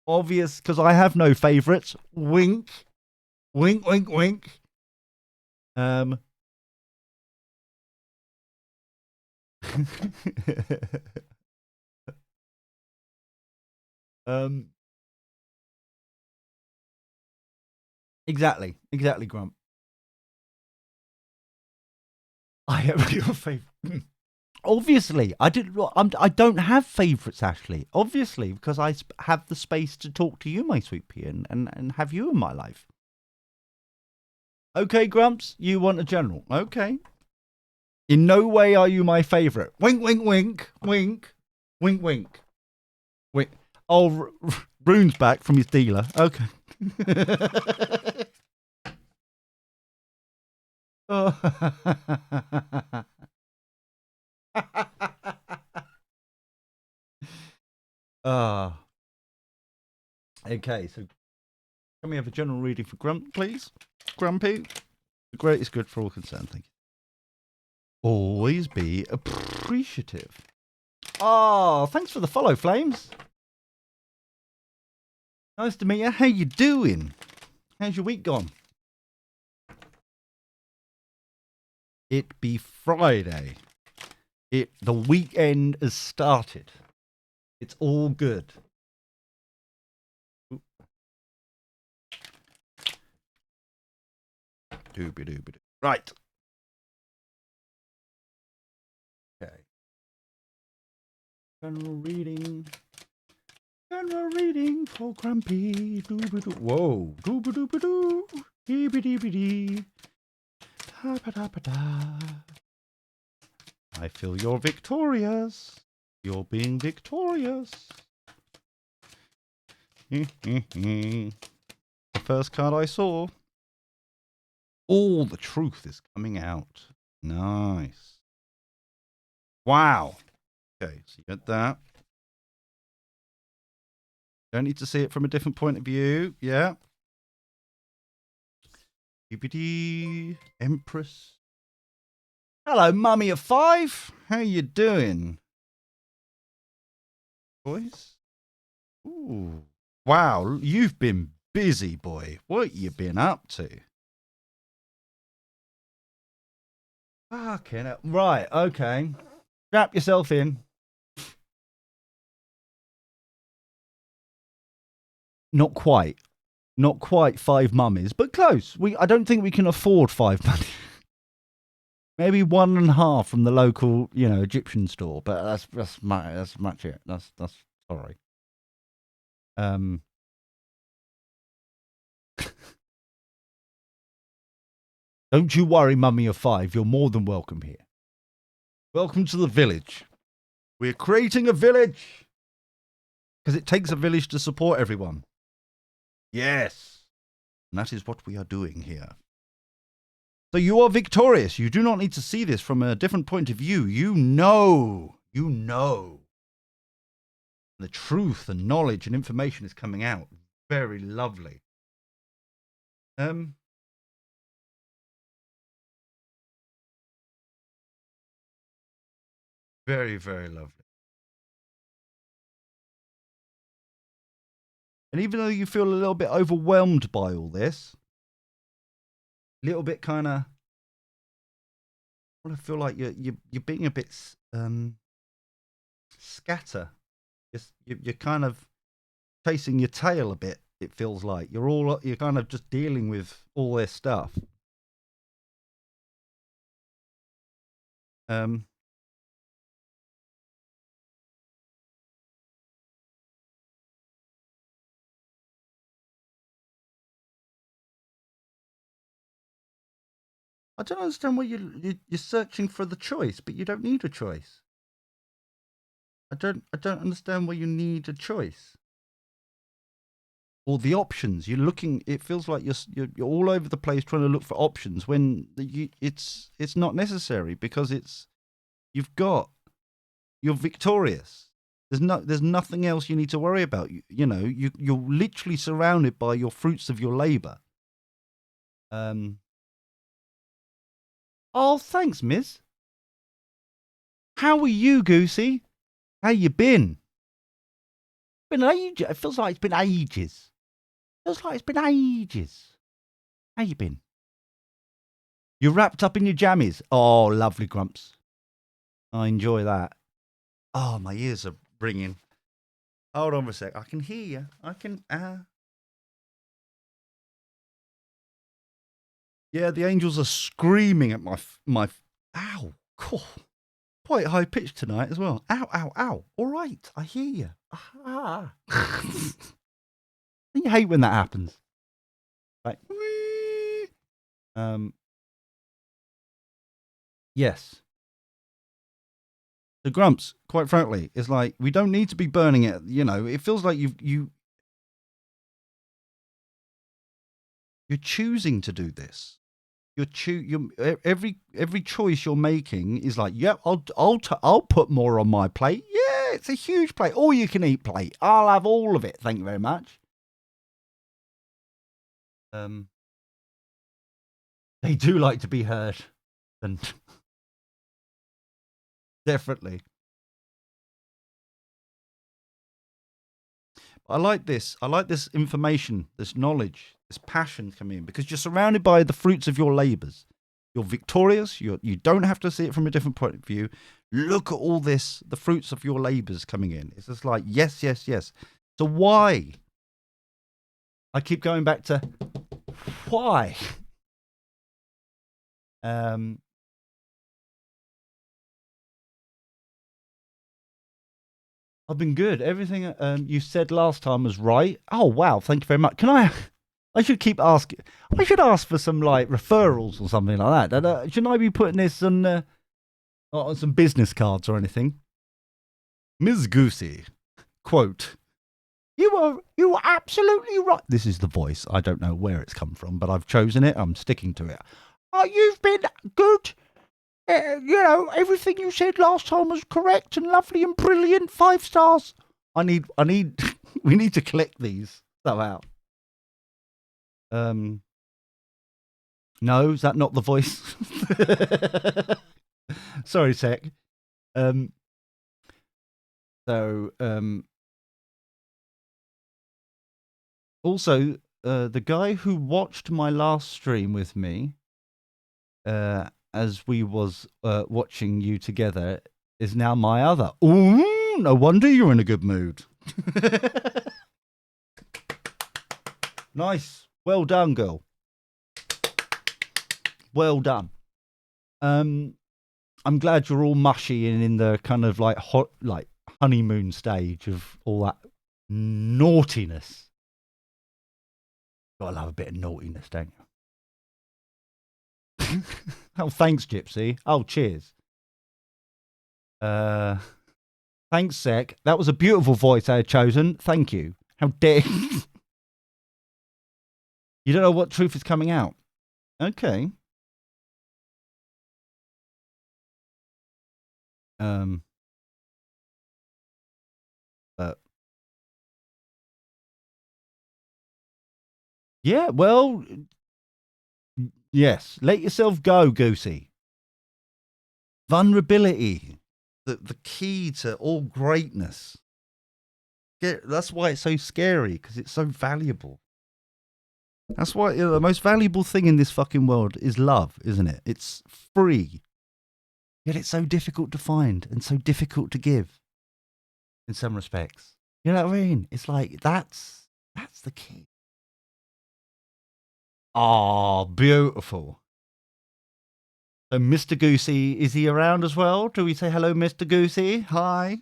Obvious, because I have no favourites. Wink, wink, wink, wink. um. Exactly, Grump. I have your favourite. Obviously, I don't have favourites, Ashley. Obviously, because I have the space to talk to you, my sweet pea, and have you in my life. Okay, Grumps, you want a general. Okay. In no way are you my favourite. Wink, wink, wink, wink, wink, wink, wink. Oh, Rune's back from his dealer. Okay. Oh. Ah. Okay, so can we have a general reading for Grump, please? Grumpy? The greatest good for all concerned, thank you. Always be appreciative. Oh, thanks for the follow, Flames. Nice to meet you. How you doing? How's your week gone? It be Friday. The weekend has started. It's all good. Doobie-doobie-doo. Right. Okay. General reading. General reading for Grumpy. Doobie-doo. Whoa. Doobie-doobie-doo. Dee-bee-dee-bee-dee. Da-ba-da-ba-da. I feel you're victorious. You're being victorious. The first card I saw. All the truth is coming out. Nice. Wow. Okay, so you get that. Don't need to see it from a different point of view. Yeah. UBD Empress. Hello, Mummy of 5. How you doing? Boys? Ooh. Wow, you've been busy, boy. What you been up to? Fucking hell. Right, okay. Strap yourself in. Not quite. Not quite 5 mummies, but close. I don't think we can afford 5 mummies. Maybe 1.5 from the local, Egyptian store, but that's much it. That's sorry. Don't you worry, Mummy of 5. You're more than welcome here. Welcome to the village. We're creating a village because it takes a village to support everyone. Yes, and that is what we are doing here. So you are victorious. You do not need to see this from a different point of view. You know. The truth and knowledge and information is coming out. Very lovely. Very, very lovely. And even though you feel a little bit overwhelmed by all this, a little bit kind of, I feel like you're being a bit scatter. You're kind of chasing your tail a bit. It feels like you're kind of just dealing with all this stuff. I don't understand why you're searching for the choice, but you don't need a choice. I don't understand why you need a choice. Or the options. You're looking. It feels like you're all over the place trying to look for options when it's not necessary because you're victorious. There's nothing else you need to worry about. You're literally surrounded by your fruits of your labor. Oh, thanks, Miss. How are you, Goosey? How you been? Been ages. It feels like it's been ages. Feels like it's been ages. How you been? You wrapped up in your jammies. Oh, lovely, Grumps. I enjoy that. Oh, my ears are ringing. Hold on for a sec. I can hear you. I can. Yeah, the angels are screaming at my. Ow. Cool. Quite high pitched tonight as well. Ow, ow, ow. All right, I hear you. Ah. You hate when that happens. Like, yes. The Grumps, quite frankly, is like we don't need to be burning it. You know, it feels like you're choosing to do this. Every choice you're making is like, yep, I'll put more on my plate. Yeah, it's a huge plate, all you can eat plate. I'll have all of it. Thank you very much. They do like to be heard, and definitely. I like this. I like this information, this knowledge, this passion coming in because you're surrounded by the fruits of your labours. You're victorious. You don't have to see it from a different point of view. Look at all this, the fruits of your labours coming in. It's just like, yes, yes, yes. So why? I keep going back to why. I've been good. Everything you said last time was right. Oh wow, thank you very much. Can I should keep asking. I should ask for some like referrals or something like that. Shouldn't I be putting this on some business cards or anything? Ms. Goosey, quote: You were absolutely right. This is the voice. I don't know where it's come from, but I've chosen it. I'm sticking to it. Oh, you've been good. You know, everything you said last time was correct and lovely and brilliant. 5 stars. I need. We need to collect these somehow. No, is that not the voice? Sorry, Sec. Also, the guy who watched my last stream with me, as we was watching you together, is now my other. Ooh, no wonder you're in a good mood. Nice. Well done, girl. Well done. I'm glad you're all mushy and in the kind of like hot, like honeymoon stage of all that naughtiness. Gotta love a bit of naughtiness, don't you? Oh, thanks, Gypsy. Oh, cheers. Thanks, Sec. That was a beautiful voice I had chosen. Thank you. How dare you? You don't know what truth is coming out. Okay. Yeah, well, yes. Let yourself go, Goosey. Vulnerability, the key to all greatness. That's why it's so scary, because it's so valuable. That's why the most valuable thing in this fucking world is love, isn't it? It's free. Yet it's so difficult to find and so difficult to give in some respects. You know what I mean? It's like that's the key. Oh, beautiful. So Mr. Goosey, is he around as well? Do we say hello, Mr. Goosey? Hi.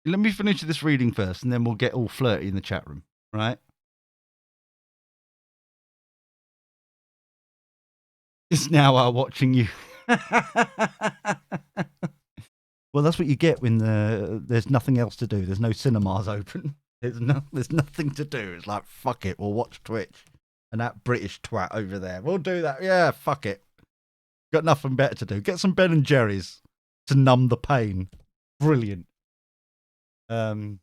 Let me finish this reading first, and then we'll get all flirty in the chat room, right? It's now watching you. Well, that's what you get when there's nothing else to do. There's no cinemas open. There's nothing to do. It's like, fuck it, we'll watch Twitch. And that British twat over there, we'll do that. Yeah, fuck it. Got nothing better to do. Get some Ben and Jerry's to numb the pain. Brilliant. No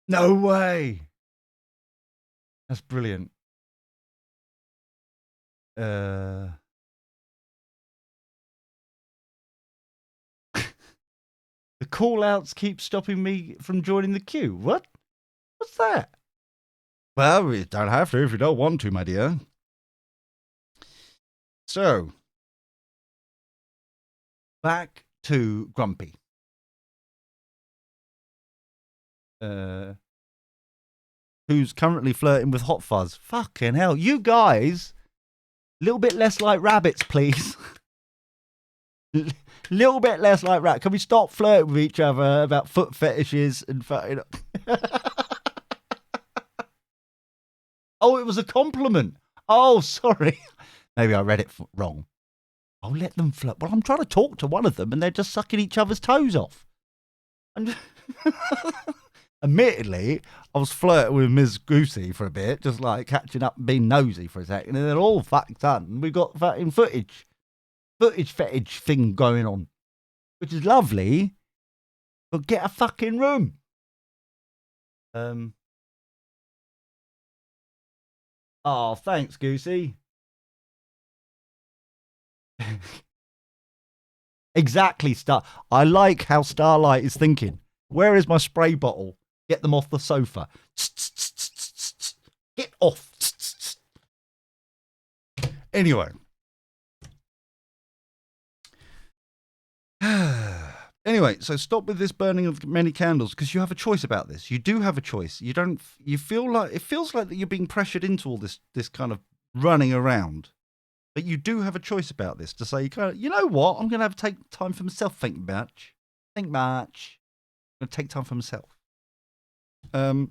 way. That's brilliant. The call outs keep stopping me from joining the queue. What? What's that? Well, you don't have to if you don't want to, my dear. So, back to Grumpy. Who's currently flirting with Hot Fuzz. Fucking hell. You guys, a little bit less like rabbits, please. Little bit less like rat. Can we stop flirting with each other about foot fetishes and fucking... Oh, it was a compliment. Oh, sorry. Maybe I read it wrong. I'll let them flirt. Well, I'm trying to talk to one of them and they're just sucking each other's toes off. Admittedly, I was flirting with Ms. Goosey for a bit, just like catching up and being nosy for a second, and they're all fucking done. We got fucking footage fetish thing going on, which is lovely, but get a fucking room. Oh, thanks, Goosey. Exactly, I like how Starlight is thinking. Where is my spray bottle? Get them off the sofa. Get off. Anyway. Anyway, so stop with this burning of many candles because you have a choice about this. You do have a choice. You feel like it feels like that you're being pressured into all this kind of running around. But you do have a choice about this to say, you know what? I'm going to have to take time for myself. Think much. I'm going to take time for myself. But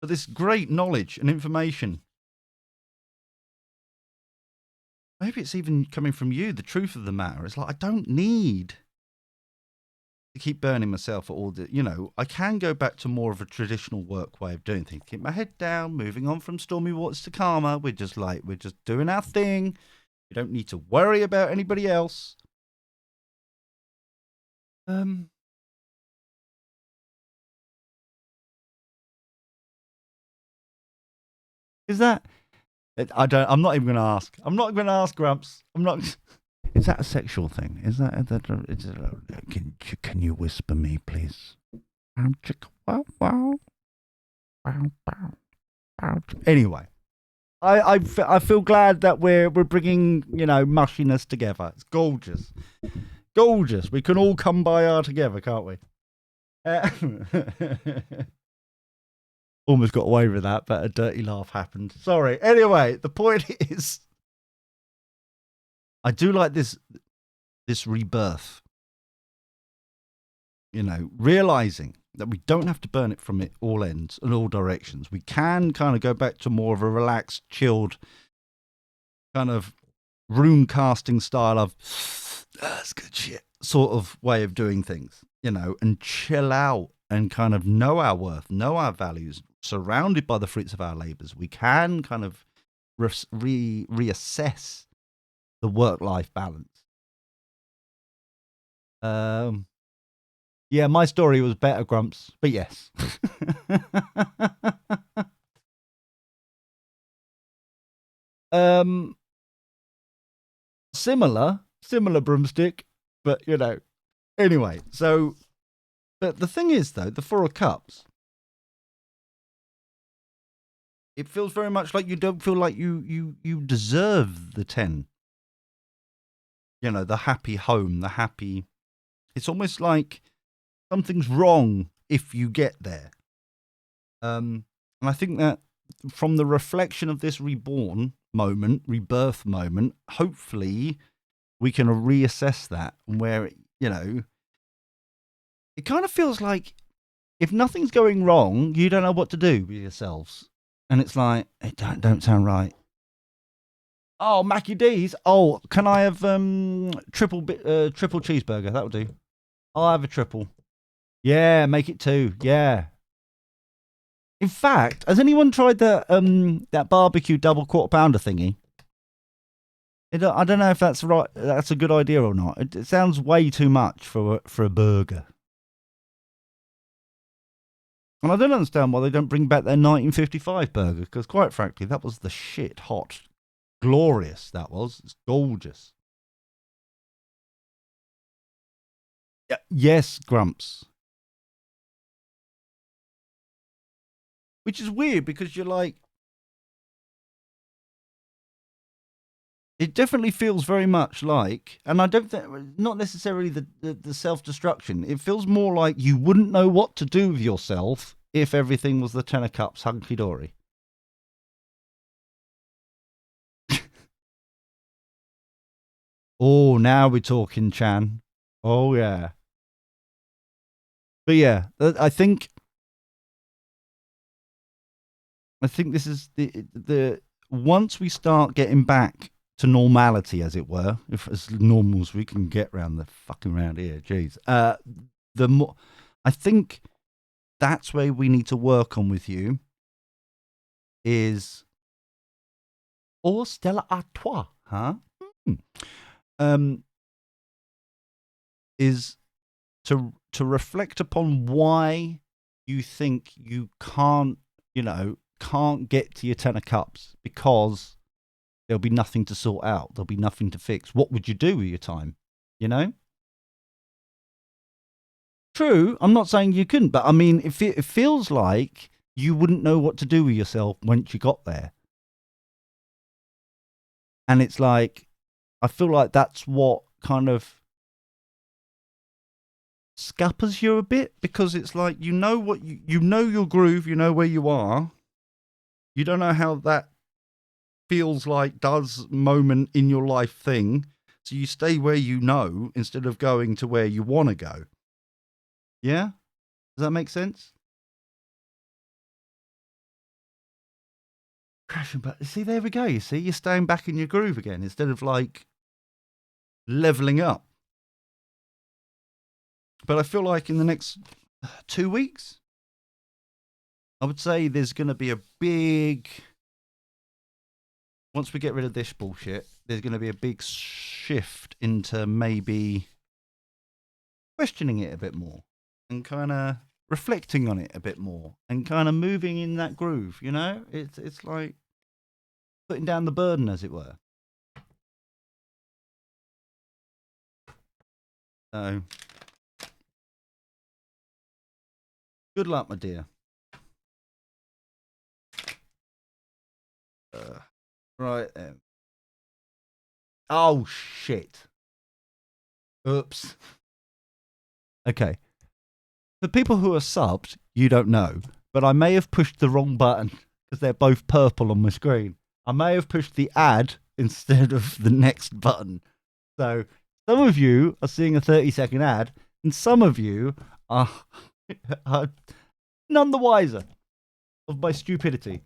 this great knowledge and information, maybe it's even coming from you. The truth of the matter is, like, I don't need to keep burning myself at all the, I can go back to more of a traditional work way of doing things. Keep my head down, moving on from stormy waters to calmer. We're just doing our thing. We don't need to worry about anybody else. Is that? I'm not even going to ask. I'm not going to ask, Grumps. I'm not. Is that a sexual thing? Is that? Can you whisper me, please? Anyway, I feel glad that we're bringing mushiness together. It's gorgeous, gorgeous. We can all come by our together, can't we? Almost got away with that, but a dirty laugh happened. Sorry. Anyway, the point is, I do like this rebirth. Realizing that we don't have to burn it from all ends and all directions. We can kind of go back to more of a relaxed, chilled, kind of room casting style of that's good shit sort of way of doing things, and chill out and kind of know our worth, know our values, surrounded by the fruits of our labors. We can kind of reassess the work-life balance. Yeah, my story was better, Grumps, but yes. Similar broomstick, but anyway, so, but the thing is though, the Four of Cups, it feels very much like you don't feel like you deserve the 10. The happy home, the happy, it's almost like something's wrong if you get there. And I think that from the reflection of this rebirth moment, hopefully we can reassess that, where, it kind of feels like if nothing's going wrong, you don't know what to do with yourselves. And it's like, it don't sound right. Oh, Mackie D's. Oh, can I have triple cheeseburger? That'll do. I'll have a triple. Yeah, make it 2. Yeah. In fact, has anyone tried that barbecue double quarter pounder thingy? I don't know if that's right. That's a good idea or not. It sounds way too much for a burger. And I don't understand why they don't bring back their 1955 burger, because quite frankly, that was the shit hot. Glorious, that was. It's gorgeous. Yes, Grumps. Which is weird, because you're like... It definitely feels very much like, and I don't think, not necessarily the self-destruction, it feels more like you wouldn't know what to do with yourself if everything was the Ten of Cups hunky-dory. Oh, now we're talking, Chan. Oh, yeah. But yeah, I think this is the once we start getting back to normality, as it were, if as normal as we can get round the fucking round here, jeez. The more, I think that's where we need to work on with you is, or Stella à toi, huh? Is to reflect upon why you think you can't get to your Ten of Cups, because there'll be nothing to sort out. There'll be nothing to fix. What would you do with your time? You know? True, I'm not saying you couldn't, but I mean, it feels like you wouldn't know what to do with yourself once you got there. And it's like, I feel like that's what kind of scuppers you a bit, because it's like, you know what, you know your groove, you know where you are. You don't know how that feels like does moment in your life thing. So you stay where you know instead of going to where you want to go. Yeah? Does that make sense? Crashing back. See, there we go. You see, you're staying back in your groove again instead of like leveling up. But I feel like in the next 2 weeks, I would say there's going to be a big... Once we get rid of this bullshit, there's going to be a big shift into maybe questioning it a bit more and kind of reflecting on it a bit more and kind of moving in that groove, you know? It's like putting down the burden, as it were. So, good luck, my dear. Right then. Oh, shit. Oops. Okay. For people who are subbed, you don't know, but I may have pushed the wrong button because they're both purple on my screen. I may have pushed the add instead of the next button. So some of you are seeing a 30-second ad, and some of you are none the wiser of my stupidity.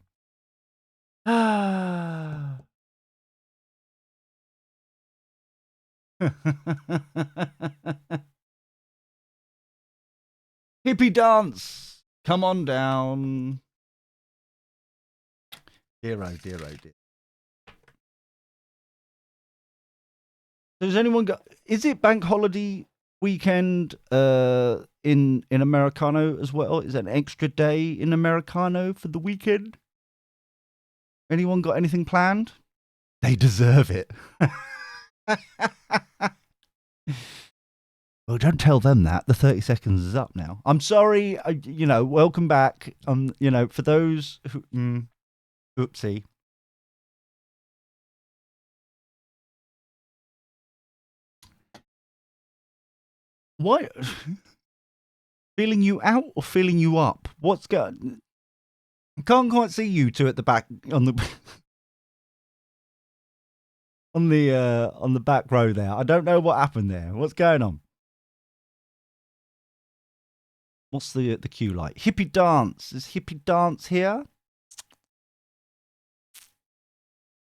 Hippie dance, come on down. Dear oh dear oh dear. Does anyone got? Is it bank holiday weekend in Americano as well? Is it an extra day in Americano for the weekend? Anyone got anything planned? They deserve it. Well, don't tell them that. The 30 seconds is up now. I'm sorry. Welcome back. For those who... oopsie. What? Feeling you out or feeling you up? What's going... I can't quite see you two at the back on the... on the back row there. I don't know what happened there. What's going on? What's the cue like? Hippie dance. Is hippie dance here?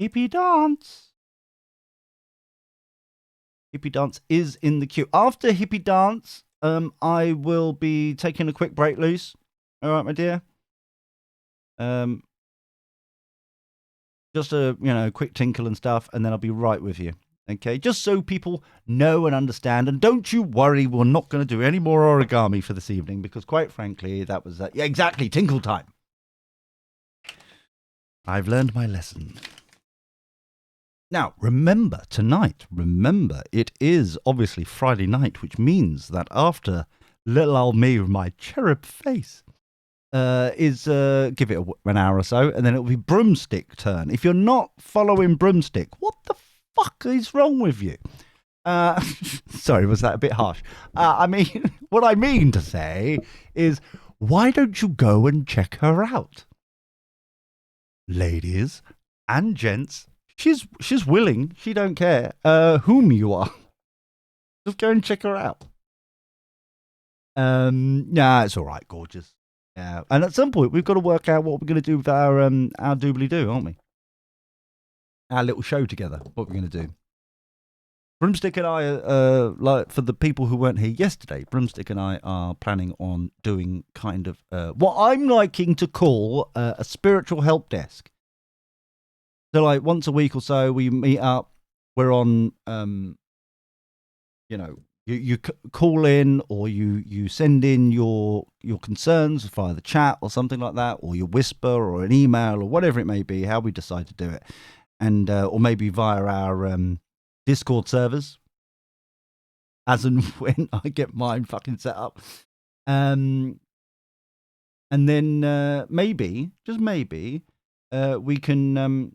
Hippie dance. Hippie dance is in the queue. After hippie dance, I will be taking a quick break loose. All right, my dear. Just a quick tinkle and stuff, and then I'll be right with you. Okay, just so people know and understand. And don't you worry, we're not going to do any more origami for this evening because, quite frankly, that was yeah, exactly tinkle time. I've learned my lesson. Now, remember, tonight, it is obviously Friday night, which means that after little old me with my cherub face give it an hour or so, and then it'll be Broomstick turn. If you're not following Broomstick, what the fuck is wrong with you? Sorry, was that a bit harsh? I mean, what I mean to say is, why don't you go and check her out? Ladies and gents, she's willing. She don't care whom you are. Just go and check her out. Nah, it's all right, gorgeous. Yeah, and at some point we've got to work out what we're going to do with our doobly doo, aren't we? Our little show together. What we're going to do. Broomstick and I, like for the people who weren't here yesterday, Broomstick and I are planning on doing kind of what I'm liking to call a spiritual help desk. So, like once a week or so, we meet up. We're on, you call in or you send in your concerns via the chat or something like that, or you whisper or an email or whatever it may be. How we decide to do it, and or maybe via our Discord servers, as and when I get mine fucking set up. And then maybe, just maybe, we can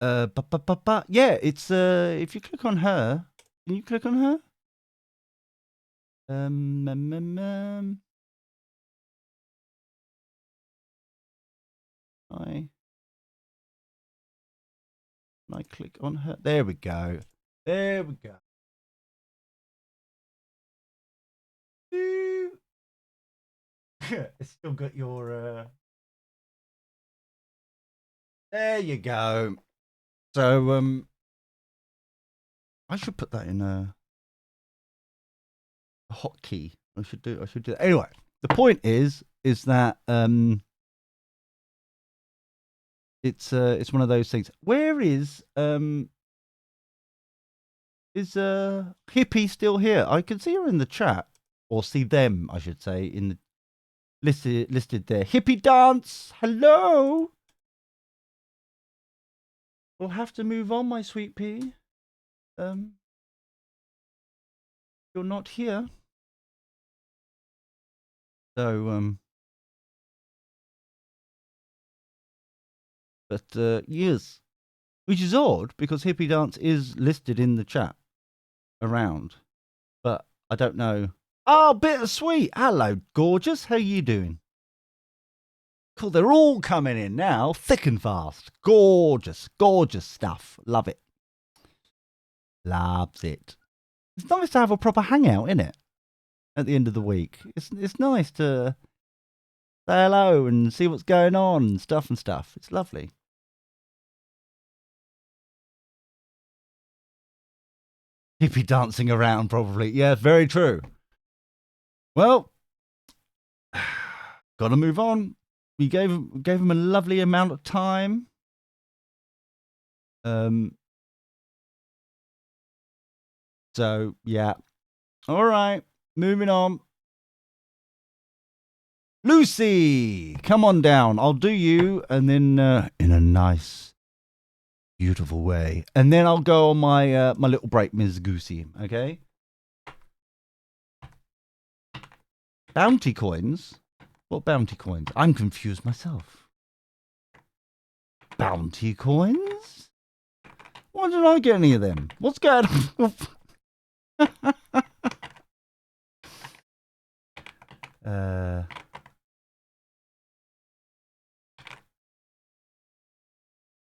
yeah, it's if you click on her, can you click on her? I click on her. There we go. There we go. It's still got your there you go. So I should put that in a hotkey. I should do that. Anyway, the point is that it's one of those things. Where is Hippie still here? I can see her in the chat, or see them, I should say, in the listed there. Hippie dance, hello. We'll have to move on, my sweet pea. You're not here. So but yes, which is odd because Hippie dance is listed in the chat around, but I don't know. Oh, bittersweet. Hello, gorgeous. How you doing? Cool. They're all coming in now, thick and fast. Gorgeous, gorgeous stuff. Love it. Loves it. It's nice to have a proper hangout, isn't it? At the end of the week, it's nice to say hello and see what's going on and stuff. It's lovely. Hippie dancing around, probably. Yeah, very true. Well, got to move on. We gave him a lovely amount of time. So yeah. All right, moving on. Lucy, come on down. I'll do you, and then in a nice, beautiful way, and then I'll go on my my little break, Ms. Goosey. Okay. Bounty coins. What bounty coins? I'm confused myself. Bounty coins? Why didn't I get any of them? What's going on?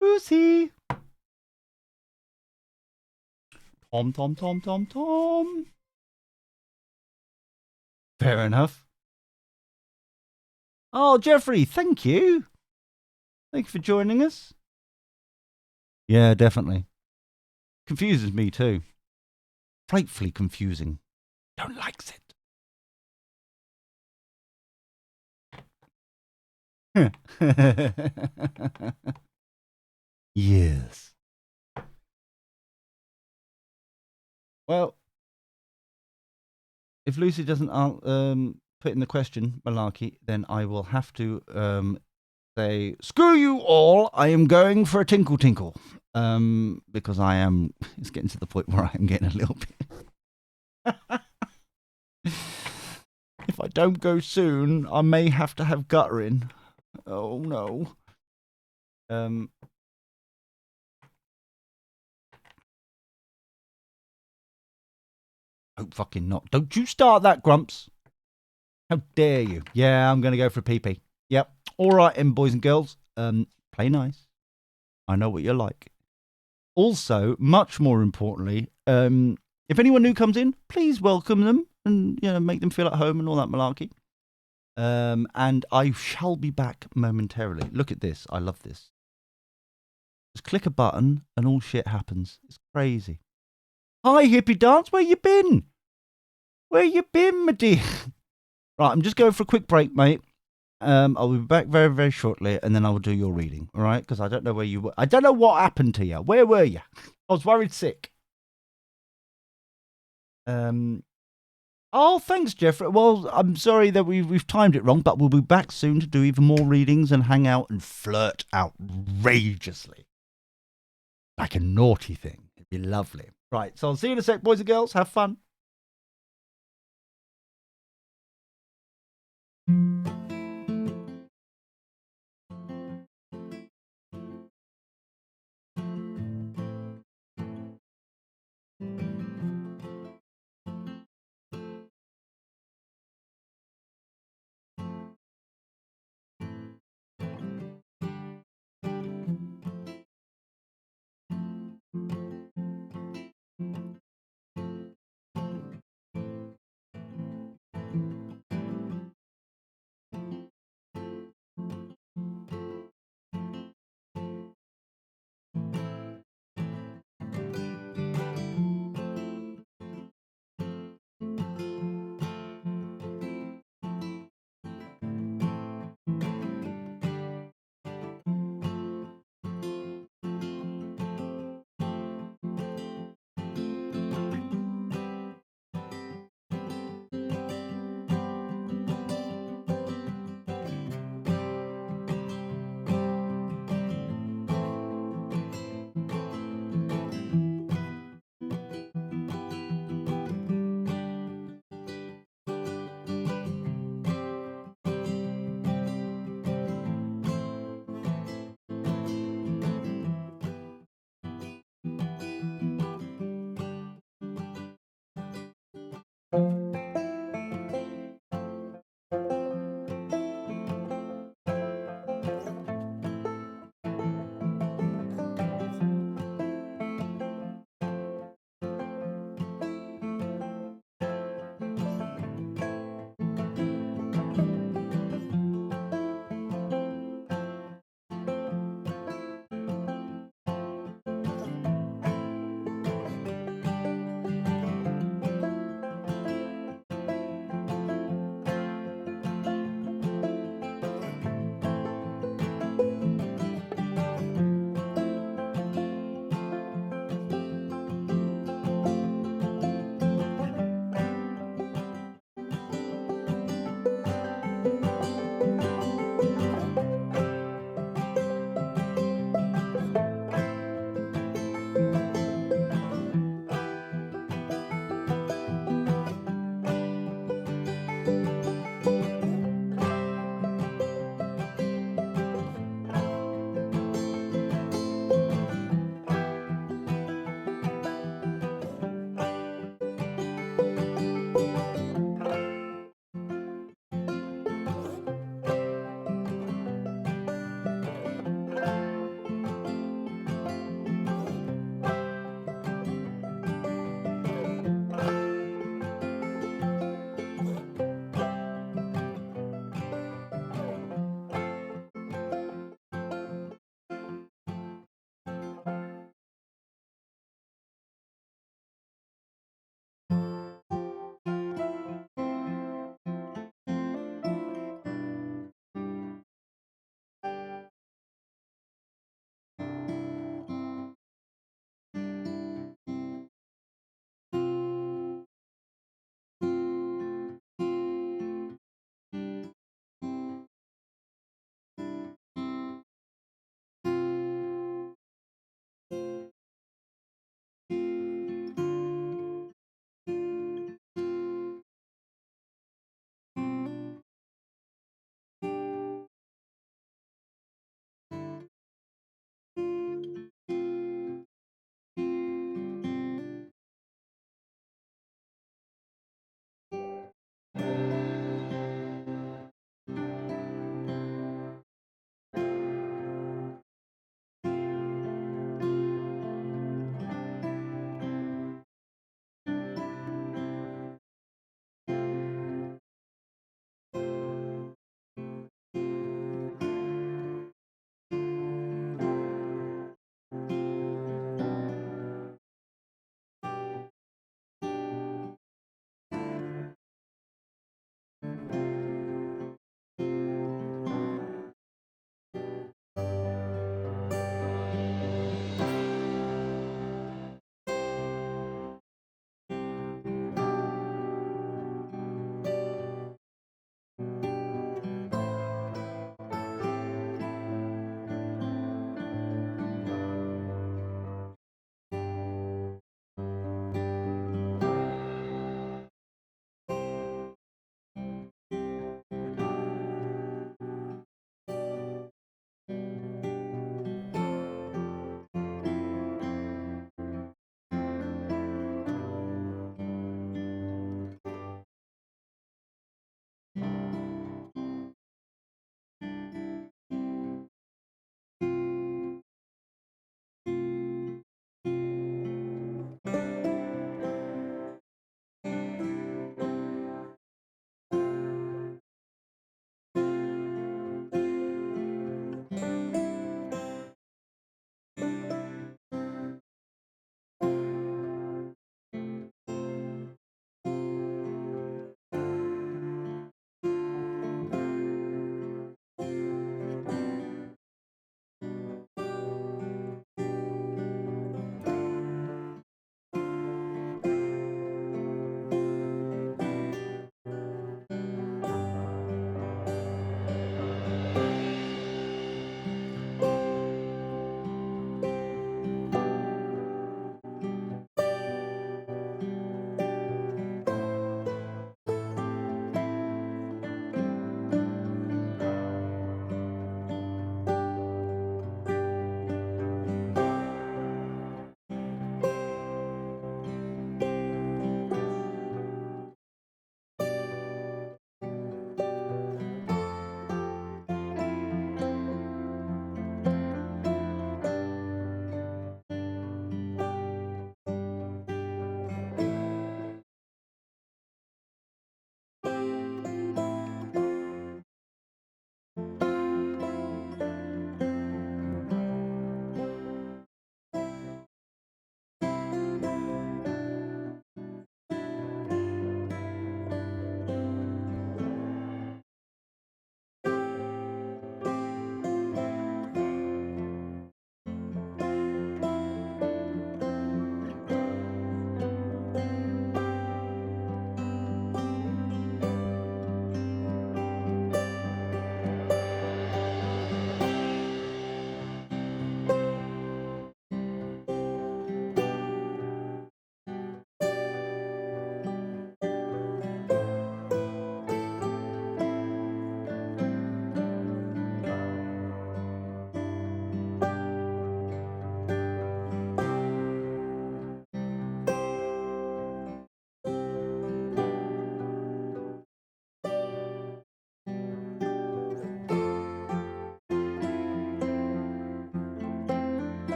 Who's he? Tom. Fair enough. Oh, Jeffrey, thank you. Thank you for joining us. Yeah, definitely. Confuses me too. Frightfully confusing. Don't likes it. Yes. Well, if Lucy doesn't put in the question, Malarkey, then I will have to say, screw you all, I am going for a tinkle tinkle. Because it's getting to the point where I am getting a little bit. If I don't go soon, I may have to have guttering. Oh no. Hope fucking not. Don't you start that, Grumps. How dare you? Yeah, I'm going to go for a pee-pee. Yep. All right, boys and girls. Play nice. I know what you're like. Also, much more importantly, if anyone new comes in, please welcome them and make them feel at home and all that malarkey. And I shall be back momentarily. Look at this. I love this. Just click a button and all shit happens. It's crazy. Hi, Hippie Dance. Where you been? Where you been, my dear? Right, I'm just going for a quick break, mate. I'll be back very, very shortly, and then I will do your reading, all right? Because I don't know where you were. I don't know what happened to you. Where were you? I was worried sick. Oh, thanks, Jeffrey. Well, I'm sorry that we've timed it wrong, but we'll be back soon to do even more readings and hang out and flirt outrageously. Like a naughty thing. It'd be lovely. Right, so I'll see you in a sec, boys and girls. Have fun.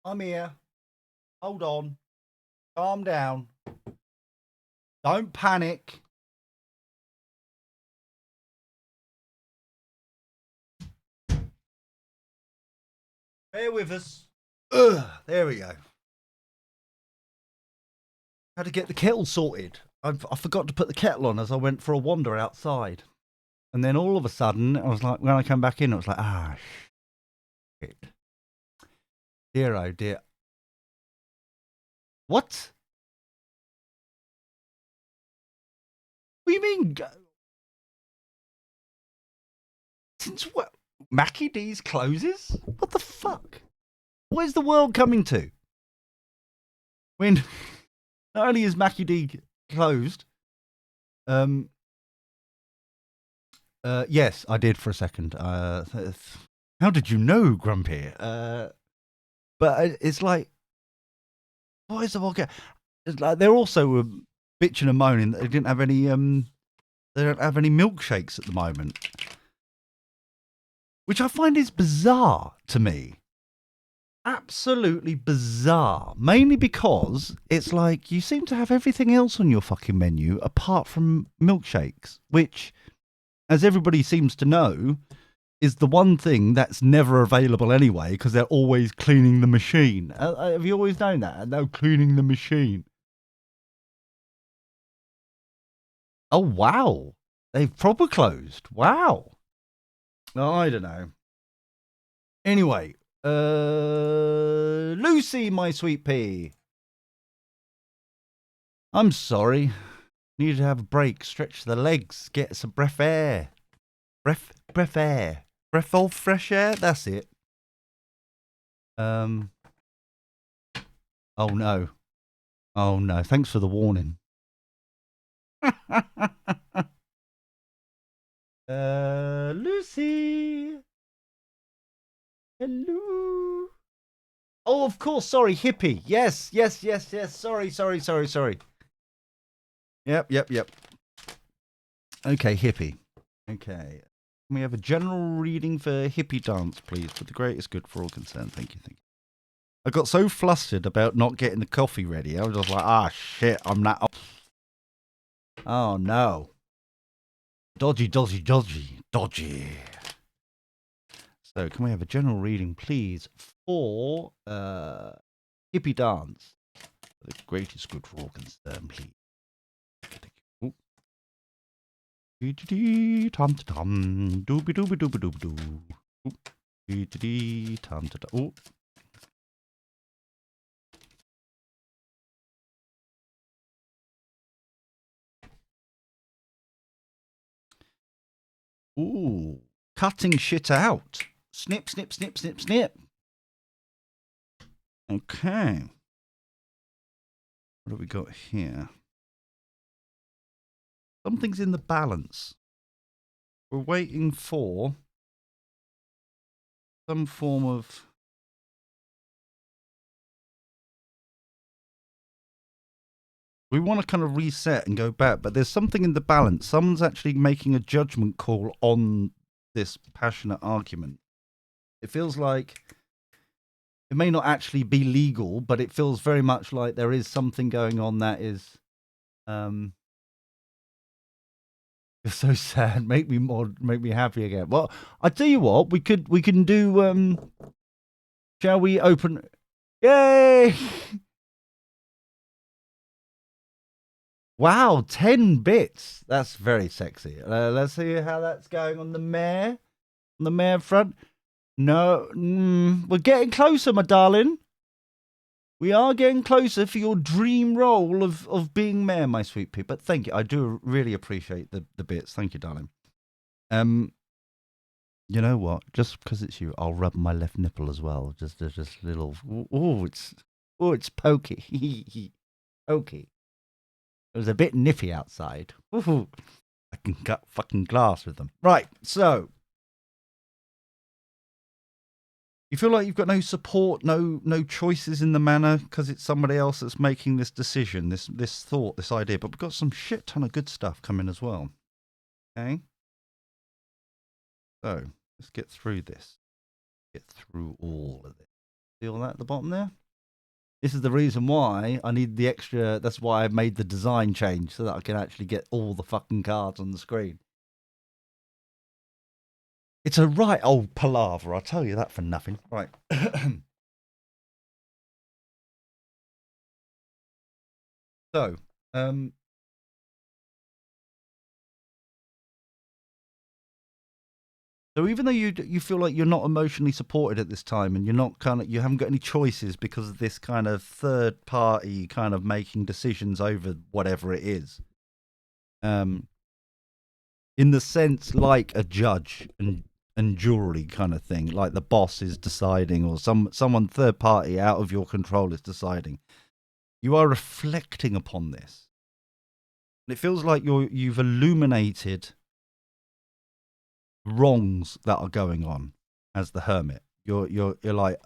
I'm here. Hold on. Calm down. Don't panic. Bear with us. Ugh, there we go. Had to get the kettle sorted. I forgot to put the kettle on as I went for a wander outside. And then all of a sudden, I was like, when I came back in, I was like, shit. Dear, oh dear. What? What do you mean? Since what? Mackie D's closes? What the fuck? Where's the world coming to? When not only is Mackie D closed, yes, I did for a second. How did you know, Grumpy? But it's like, what is the vodka? It's like they're also bitching and moaning that they didn't have any. They don't have any milkshakes at the moment, which I find is bizarre to me. Absolutely bizarre. Mainly because it's like you seem to have everything else on your fucking menu apart from milkshakes, which, as everybody seems to know, is the one thing that's never available anyway because they're always cleaning the machine. Have you always known that? No, cleaning the machine. Oh, wow. They've proper closed. Wow. Oh, I don't know. Anyway, Lucy, my sweet pea. I'm sorry. Need to have a break, stretch the legs, get some breath air. Breath air. Breath of fresh air? That's it. Oh no. Oh no. Thanks for the warning. Lucy. Hello. Oh, of course. Sorry, hippie. Yes. Sorry. Yep. Okay, hippie. Okay. Can we have a general reading for hippie dance, please? For the greatest good for all concerned. Thank you. I got so flustered about not getting the coffee ready. I was just like, shit, I'm not. Oh, no. Dodgy. So, can we have a general reading, please, for hippie dance? For the greatest good for all concerned, please. Tom to tom, dooby dooby dooby dooby doo. Tom to tom. Ooh, cutting shit out. Snip. Okay. What have we got here? Something's in the balance. We're waiting for some form of... We want to kind of reset and go back, but there's something in the balance. Someone's actually making a judgment call on this passionate argument. It feels like it may not actually be legal, but it feels very much like there is something going on that is... You're so sad. Make me happy again. Well, I tell you what, we can do. Shall we open? Yay! Wow, 10 bits. That's very sexy. Let's see how that's going on the mare. On the mare front. No, we're getting closer, my darling. We are getting closer for your dream role of being mayor, my sweet pea. But thank you. I do really appreciate the bits. Thank you, darling. You know what? Just because it's you, I'll rub my left nipple as well. Just little. It's pokey. Pokey. It was a bit nippy outside. Ooh, I can cut fucking glass with them. Right. So you feel like you've got no support, no choices in the manor because it's somebody else that's making this decision, this thought, this idea. But we've got some shit ton of good stuff coming as well. Okay. So let's get through this. Get through all of this. See all that at the bottom there? This is the reason why I need the extra. That's why I made the design change so that I can actually get all the fucking cards on the screen. It's a right old palaver, I'll tell you that for nothing. Right. So, so even though you feel like you're not emotionally supported at this time, and you're not you haven't got any choices because of this kind of third party kind of making decisions over whatever it is, in the sense like a judge and jury kind of thing, like the boss is deciding, or someone third party out of your control is deciding. You are reflecting upon this, and it feels like you've illuminated wrongs that are going on as the hermit. You're like,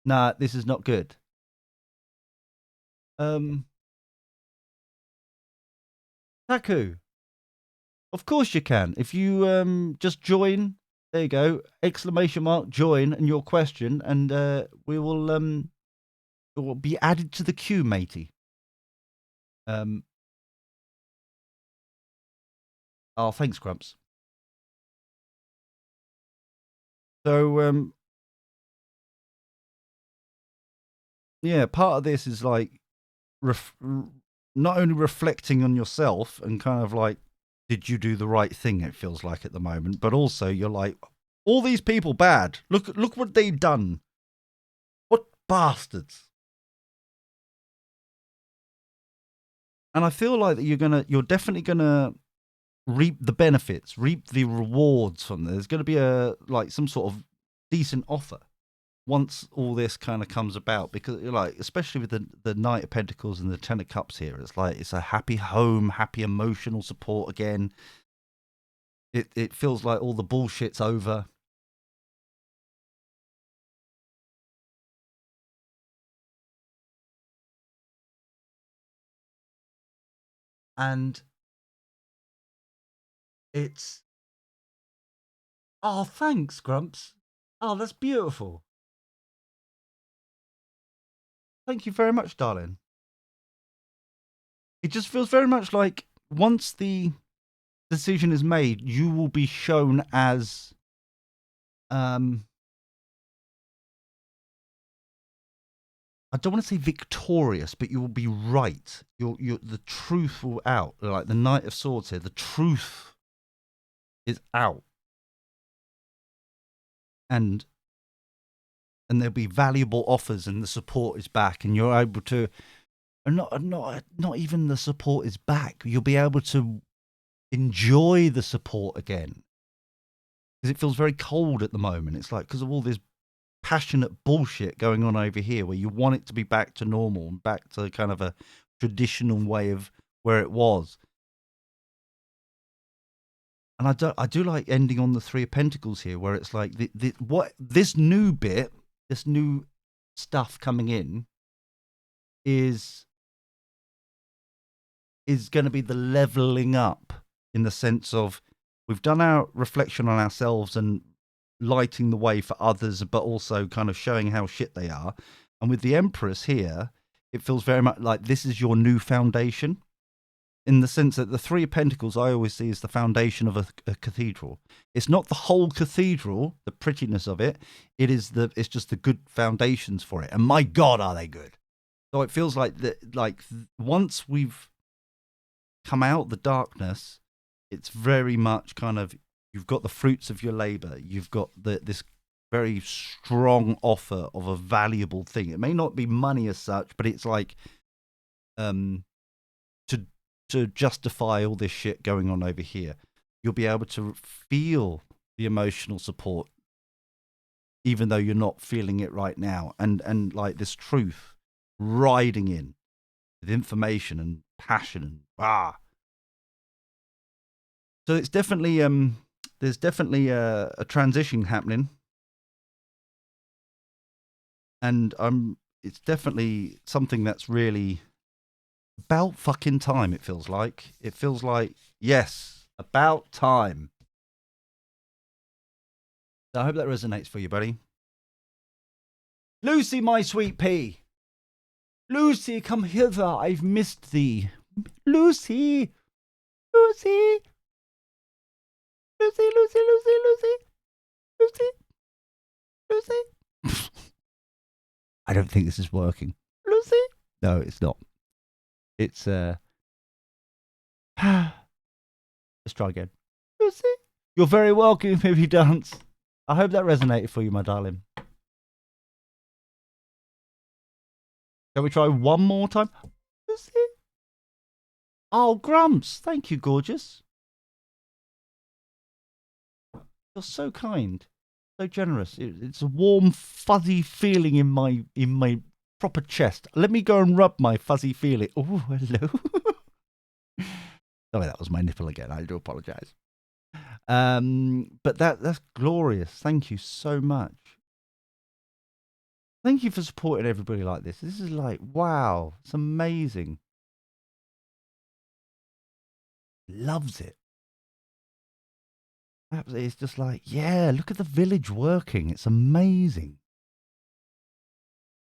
nah, this is not good. Taku, of course you can. If you just join, there you go, exclamation mark join and your question, and we will it will be added to the queue, matey. Oh, thanks, Grumps. So yeah, part of this is like not only reflecting on yourself and kind of like, did you do the right thing? It feels like at the moment, but also you're like, all these people bad. Look what they've done. What bastards! And I feel like that you're definitely gonna reap the benefits, reap the rewards from this. There's gonna be some sort of decent offer once all this kind of comes about, because like, especially with the Knight of Pentacles and the Ten of Cups here, it's like it's a happy home, happy emotional support again. It feels like all the bullshit's over. And it's, oh, thanks, Grumps. Oh, that's beautiful. Thank you very much, darling. It just feels very much like once the decision is made, you will be shown as I don't want to say victorious, but you will be right. The truth will out. Like the Knight of Swords here, the truth is out, and there'll be valuable offers, and the support is back, and you're able to, and not even the support is back. You'll be able to enjoy the support again, because it feels very cold at the moment. It's like because of all this passionate bullshit going on over here, where you want it to be back to normal and back to kind of a traditional way of where it was. And I do like ending on the Three of Pentacles here, where it's like what this new bit, this new stuff coming in is going to be the leveling up, in the sense of we've done our reflection on ourselves and lighting the way for others, but also kind of showing how shit they are. And with the Empress here, it feels very much like this is your new foundation, in the sense that the Three of Pentacles I always see as the foundation of a cathedral. It's not the whole cathedral, the prettiness of it. It's just the good foundations for it. And my God, are they good? So it feels like that. Like once we've come out the darkness, it's very much kind of, you've got the fruits of your labor. You've got this very strong offer of a valuable thing. It may not be money as such, but it's like to justify all this shit going on over here. You'll be able to feel the emotional support, even though you're not feeling it right now, and like this truth riding in with information and passion and So it's definitely there's definitely a transition happening, and it's definitely something that's really about fucking time. It feels like yes, about time. So I hope that resonates for you, buddy. Lucy, my sweet pea. Lucy, come hither. I've missed thee. Lucy. Lucy. Lucy, Lucy, Lucy, Lucy. Lucy. Lucy. I don't think this is working. Lucy. No, it's not. It's let's try again. Lucy. You're very welcome, Baby Dance. I hope that resonated for you, my darling. Shall we try one more time? Lucy. Oh, Grumps. Thank you, gorgeous. You're so kind, so generous. It's a warm, fuzzy feeling in my proper chest. Let me go and rub my fuzzy feeling. Oh, hello. Sorry, that was my nipple again. I do apologise. But that's glorious. Thank you so much. Thank you for supporting everybody like this. This is like, wow, it's amazing. Loves it. It's just like, yeah, look at the village working. It's amazing.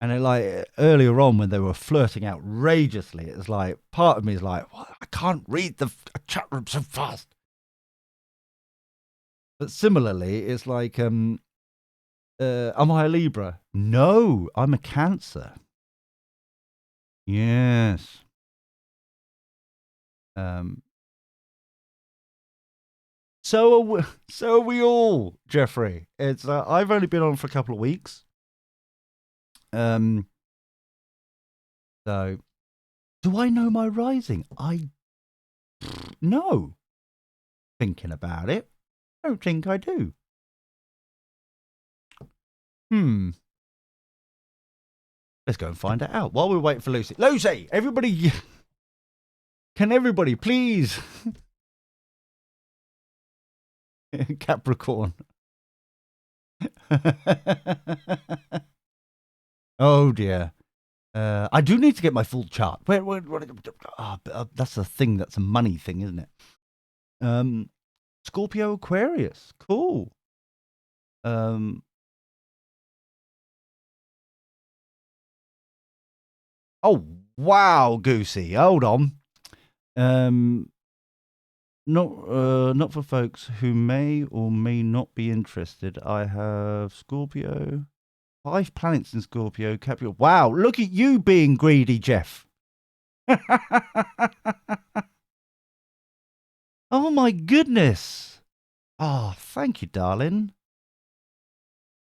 And it, like earlier on when they were flirting outrageously, it was like part of me is like, well, I can't read the chat room so fast. But similarly, it's like, am I a Libra? No, I'm a Cancer. Yes. So are we all, Jeffrey. It's I've only been on for a couple of weeks. So do I know my rising? No. Thinking about it, I don't think I do. Let's go and find it out while we're waiting for Lucy. Lucy, everybody, can everybody please? Capricorn. Oh dear. I do need to get my full chart. That's a thing. That's a money thing, isn't it? Scorpio Aquarius. Cool. Oh wow, Goosey. Hold on. Not for folks who may or may not be interested. I have Scorpio. 5 planets in Scorpio, Capricorn. Wow, look at you being greedy, Jeff. Oh my goodness. Oh, thank you, darling.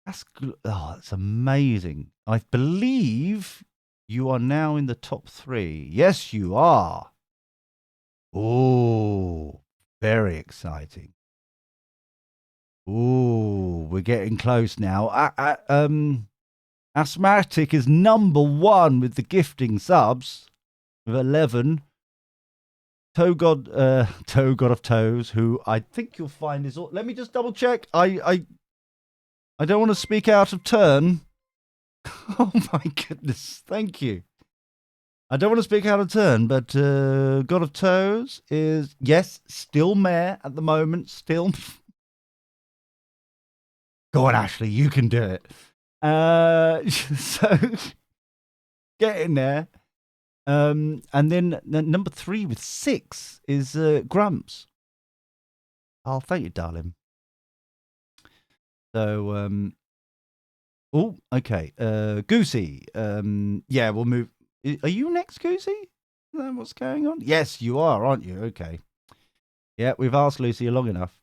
That's amazing. I believe you are now in the top 3. Yes, you are. Oh, very exciting. Oh, we're getting close now. Asthmatic is number 1 with the gifting subs with 11. Toe God of Toes, who I think you'll find is. Let me just double check. I don't want to speak out of turn. Oh my goodness! Thank you. I don't want to speak out of turn, but God of Toes is, yes, still mayor at the moment. Still. Go on, Ashley. You can do it. So get in there. And then number 3 with 6 is Grumps. Oh, thank you, darling. So, oh, okay. Goosey. Yeah, we'll move. Are you next, Goosey? Is that what's going on? Yes, you are, aren't you? Okay. Yeah, we've asked Lucy long enough.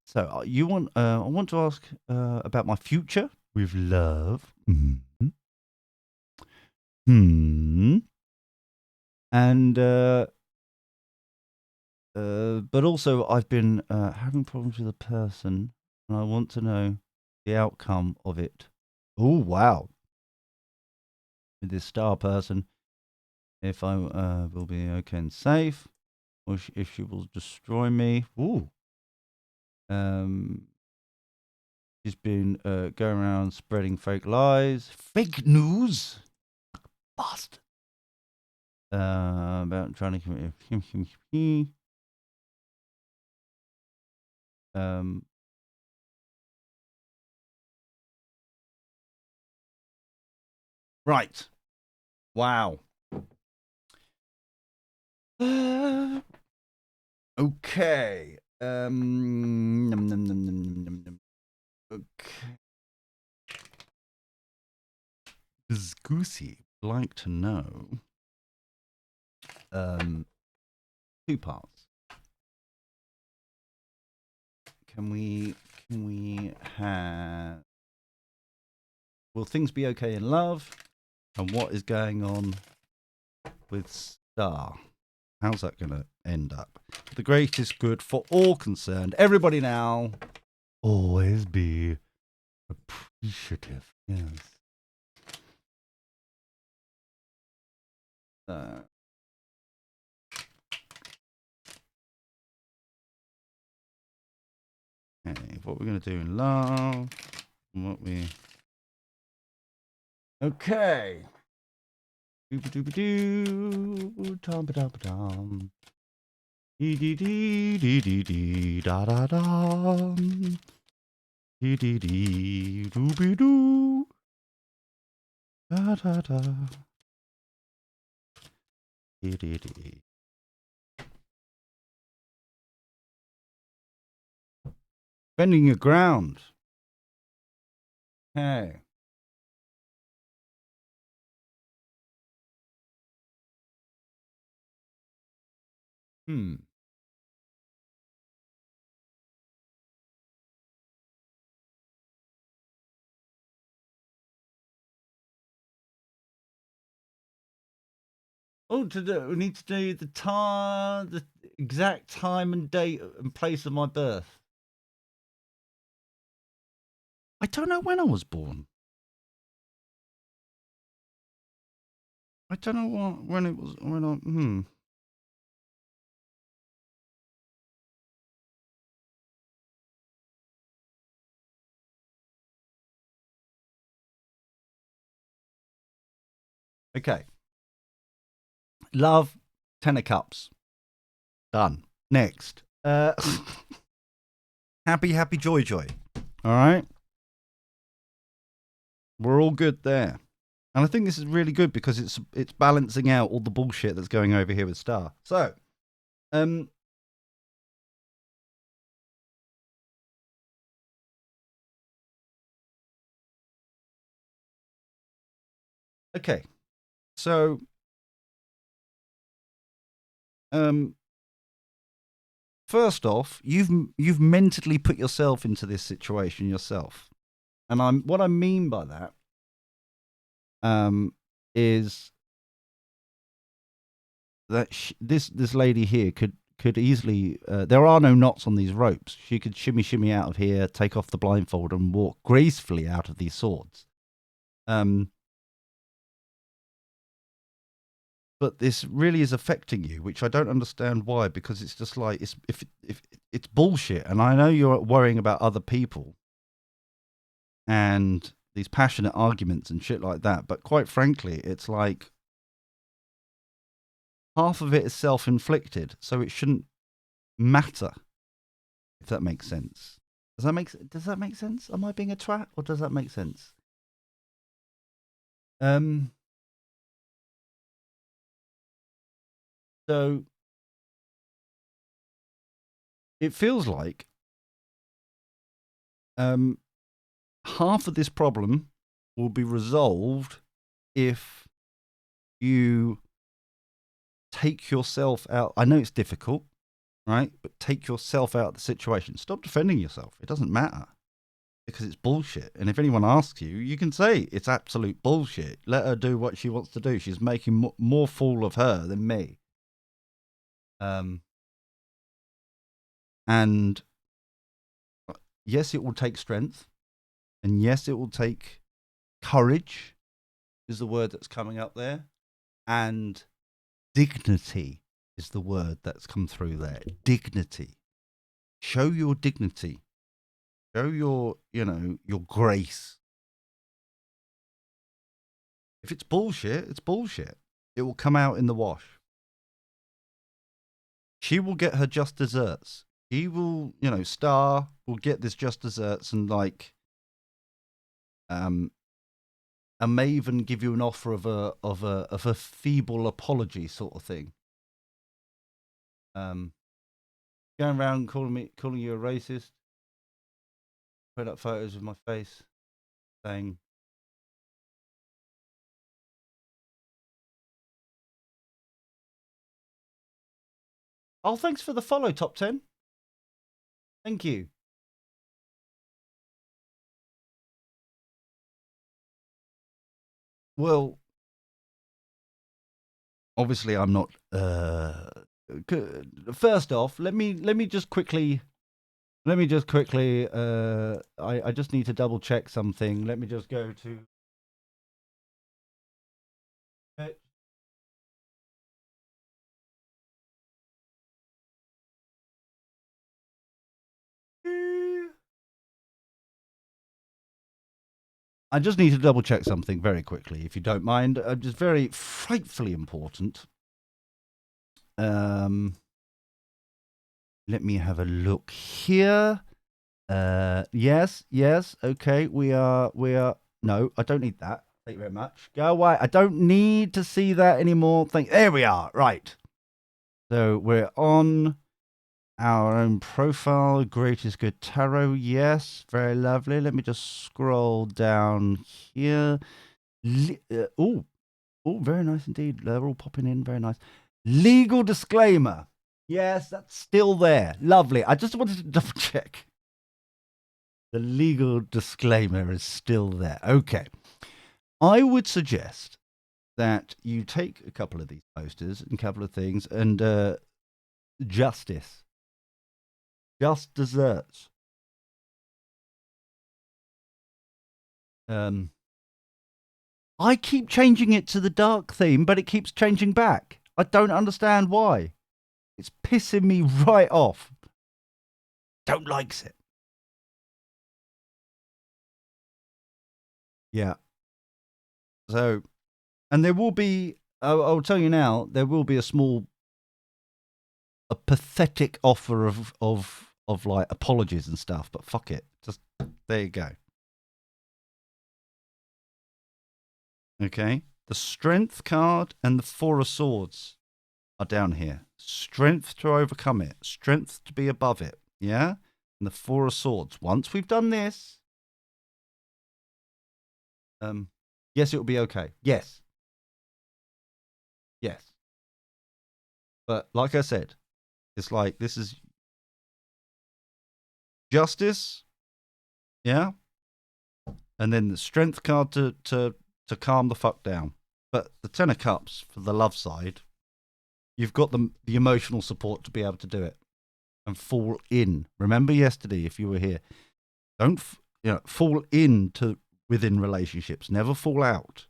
So you want? I want to ask about my future with love. And but also I've been having problems with a person, and I want to know the outcome of it. Oh wow! With this star person, if I will be okay and safe, or if she will destroy me. Ooh. She's been going around spreading fake lies, fake news, bastard. About trying to commit. Right. Wow. Okay. Okay. Does Goosey like to know two parts? Can we have, will things be okay in love? And what is going on with Star? How's that going to end up? The greatest good for all concerned. Everybody now, always be appreciative. Yes. Okay, what we're going to do in love. What we. Okay. Doo-ba-doo-ba-doo. Tom-ba-dum-ba-dum. Dee-dee-dee-dee-dee-dee. Da-da-dum. Dee-dee-dee. Doo-be-doo. Da-da-da. Dee-dee-dee. Bending your ground. Okay. Oh, we need to do the time, the exact time and date and place of my birth. I don't know when I was born. I don't know when it was. Okay. Love, 10 of cups. Done. Next. Happy, joy. All right. We're all good there. And I think this is really good because it's balancing out all the bullshit that's going over here with Star. So, okay. So, first off, you've mentally put yourself into this situation yourself. And what I mean by that is that this lady here could easily, there are no knots on these ropes. She could shimmy out of here, take off the blindfold, and walk gracefully out of these swords. But this really is affecting you, which I don't understand why, because it's just like if it's bullshit. And I know you're worrying about other people and these passionate arguments and shit like that, but quite frankly, it's like half of it is self-inflicted, so it shouldn't matter, if that makes sense. Does that make sense? Am I being a twat, or does that make sense? So it feels like half of this problem will be resolved if you take yourself out. I know it's difficult, right? But take yourself out of the situation. Stop defending yourself. It doesn't matter because it's bullshit. And if anyone asks you, you can say it's absolute bullshit. Let her do what she wants to do. She's making more fool of her than me. And yes, it will take strength. And yes, it will take courage, is the word that's coming up there. And dignity is the word that's come through there. Dignity. Show your dignity. Show your grace. If it's bullshit, it's bullshit. It will come out in the wash. She will get her just desserts. He will, Star will get this just desserts and I may even give you an offer of a feeble apology sort of thing. Going around calling you a racist, put up photos of my face, saying, "Oh, thanks for the follow, Top 10. Thank you." Well, obviously, I'm not. First off, let me just quickly. I just need to double check something. Let me just go to. I just need to double check something very quickly, if you don't mind. Just very frightfully important. Let me have a look here. Yes. Okay, we are. No, I don't need that. Thank you very much. Go away. I don't need to see that anymore. There we are. Right. So we're on our own profile. Greatest Good Tarot. Yes, very lovely. Let me just scroll down here. Oh, very nice indeed. They're all popping in. Very nice. Legal disclaimer. Yes, that's still there. Lovely. I just wanted to double check. The legal disclaimer is still there. Okay. I would suggest that you take a couple of these posters and a couple of things and justice. Just desserts. I keep changing it to the dark theme, but it keeps changing back. I don't understand why. It's pissing me right off. Don't likes it. Yeah. So, and there will be, I'll tell you now, there will be a pathetic offer of like apologies and stuff, but fuck it. Just, there you go. Okay. The Strength card and the Four of Swords are down here. Strength to overcome it. Strength to be above it. Yeah? And the Four of Swords. Once we've done this, yes, it will be okay. Yes. But like I said, it's like this is justice, yeah, and then the Strength card to calm the fuck down. But the Ten of Cups for the love side, you've got the emotional support to be able to do it and fall in. Remember yesterday, if you were here, don't fall into within relationships. Never fall out.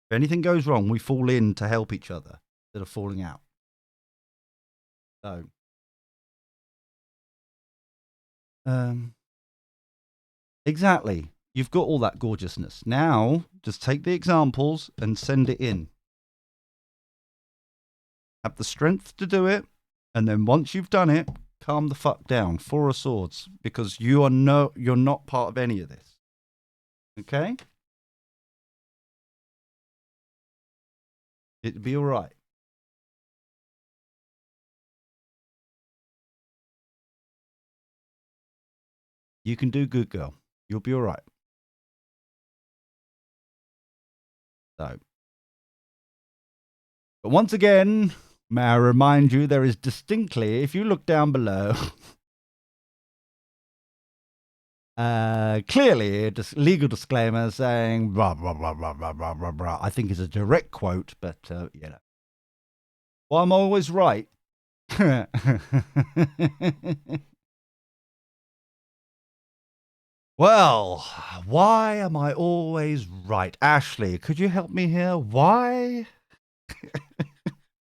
If anything goes wrong, we fall in to help each other instead of falling out. So, exactly. You've got all that gorgeousness. Now, just take the examples and send it in. Have the strength to do it, and then once you've done it, calm the fuck down. Four of Swords, because you're not part of any of this. Okay? It'd be all right. You can do good, girl. You'll be all right. So, but once again, may I remind you, there is distinctly, if you look down below, clearly a legal disclaimer saying blah, blah, blah, blah, blah, blah, blah, blah. I think it's a direct quote, but, well, I'm always right. Well, why am I always right? Ashley, could you help me here? Why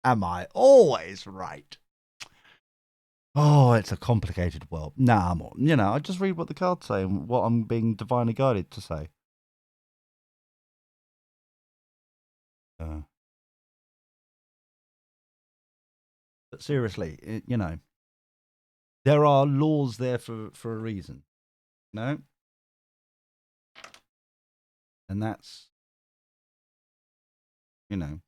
am I always right? Oh, it's a complicated world. Nah, I just read what the cards say and what I'm being divinely guided to say. But seriously, there are laws there for a reason, no? And that's you know.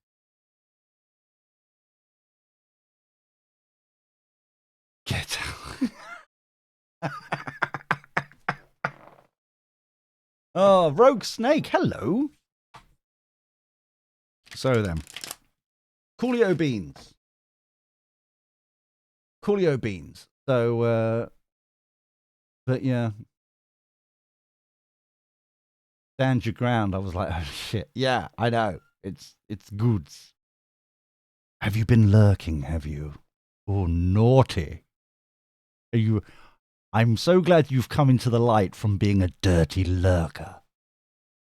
Get out. Oh, Rogue Snake, hello. So then, Coolio beans. Coolio beans. So, but yeah, stand your ground. I was like, oh shit. Yeah, I know. It's goods. Have you been lurking? Have you? Oh, naughty. Are you? I'm so glad you've come into the light from being a dirty lurker.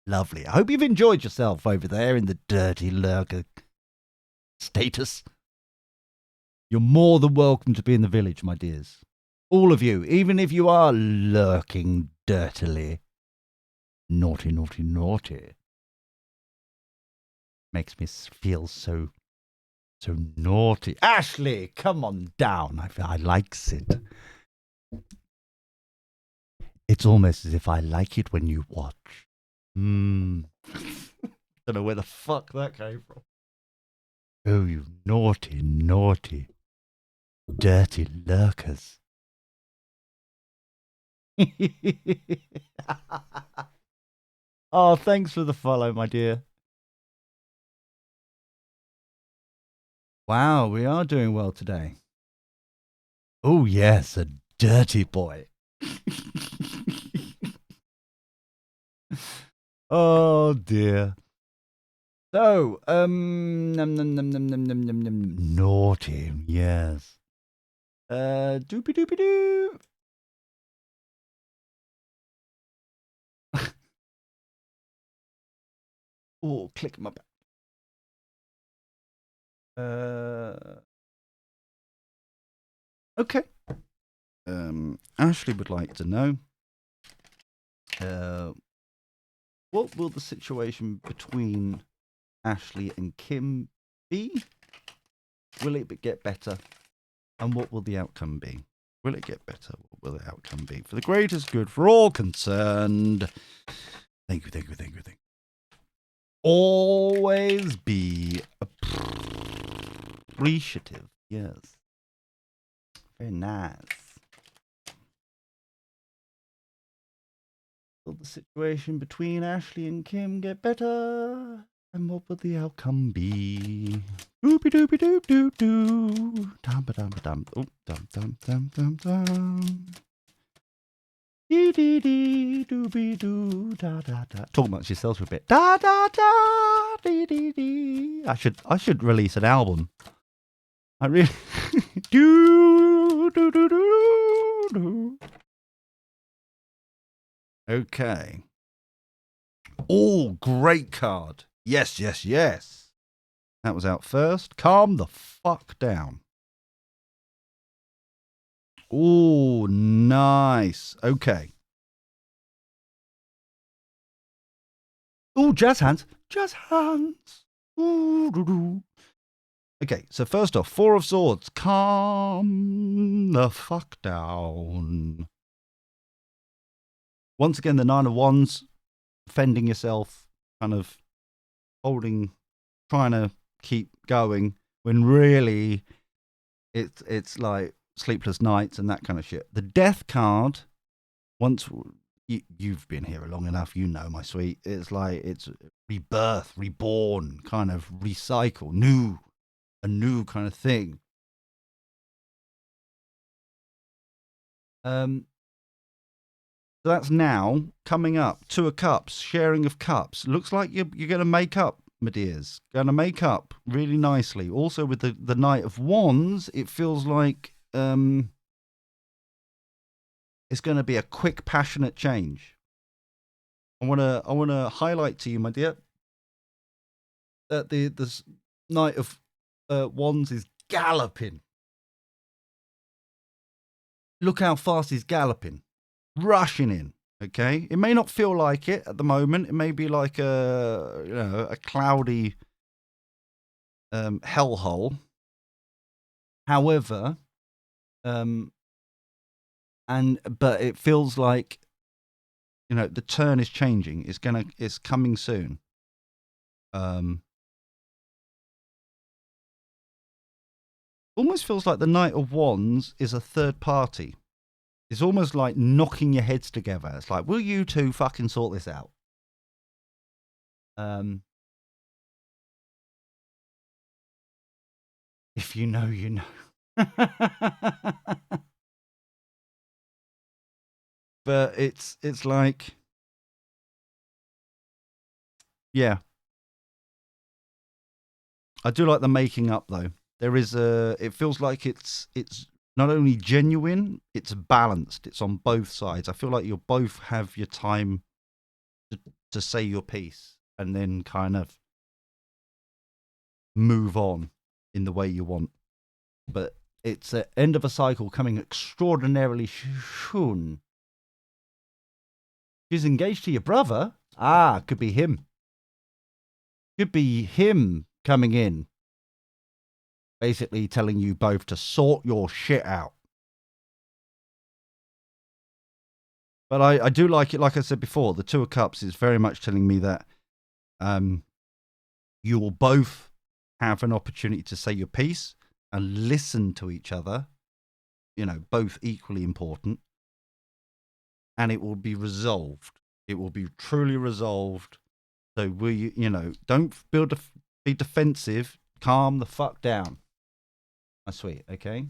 Lovely. I hope you've enjoyed yourself over there in the dirty lurker status. You're more than welcome to be in the village, my dears. All of you, even if you are lurking dirtily. Naughty, naughty, naughty. Makes me feel so naughty. Ashley, come on down. I likes it. It's almost as if I like it when you watch. Don't know where the fuck that came from. Oh, you naughty, naughty, dirty lurkers. Oh, thanks for the follow, my dear. Wow, we are doing well today. Oh, yes, a dirty boy. Oh, dear. So, naughty, yes. Doopy doopy doo. Oh, click my back. Okay. Ashley would like to know, what will the situation between Ashley and Kim be? Will it get better? And what will the outcome be? Will it get better? What will the outcome be? For the greatest good for all concerned. Thank you, thank you, thank you, thank you. Always be appreciative. Yes. Very nice. Will the situation between Ashley and Kim get better? And what will the outcome be? Doopy doopy doop doop doo. Dum ba dum ba dum. Oh, dum dum dum dum dum. Dee dee dee doopy doo da da da. Talk amongst yourselves for a bit. Da da da dee dee dee. I should release an album. I really do do do do do. Okay. Oh, great card. Yes, yes, yes. That was out first. Calm the fuck down. Oh, nice. Okay. Oh, jazz hands. Jazz hands. Ooh, doo, doo. Okay, so first off, Four of Swords. Calm the fuck down. Once again, the Nine of Wands. Defending yourself. Kind of holding, trying to keep going. When really, it's like sleepless nights and that kind of shit. The Death card, once you've been here long enough, you know, my sweet, it's like it's rebirth, reborn, kind of recycle, a new kind of thing. So that's now coming up. Two of Cups, sharing of cups. Looks like you're going to make up, my dears. Going to make up really nicely. Also with the Knight of Wands, it feels like it's going to be a quick, passionate change. I want to highlight to you, my dear, that the Knight of Wands is galloping. Look how fast he's galloping, rushing in. Okay, it may not feel like it at the moment. It may be like a cloudy hellhole. However, but it feels like, the turn is changing. It's coming soon. almost feels like the Knight of Wands is a third party. It's almost like knocking your heads together. It's like, will you two fucking sort this out? If you know, you know. But it's like, yeah. I do like the making up though. There is it feels like it's not only genuine, it's balanced. It's on both sides. I feel like you'll both have your time to say your piece and then kind of move on in the way you want. But it's an end of a cycle coming extraordinarily soon. She's engaged to your brother? Ah, could be him. Could be him coming in. Basically telling you both to sort your shit out. But I do like it. Like I said before, the Two of Cups is very much telling me that you will both have an opportunity to say your piece and listen to each other. You know, both equally important. And it will be resolved. It will be truly resolved. So don't be defensive. Calm the fuck down. That's sweet. Okay.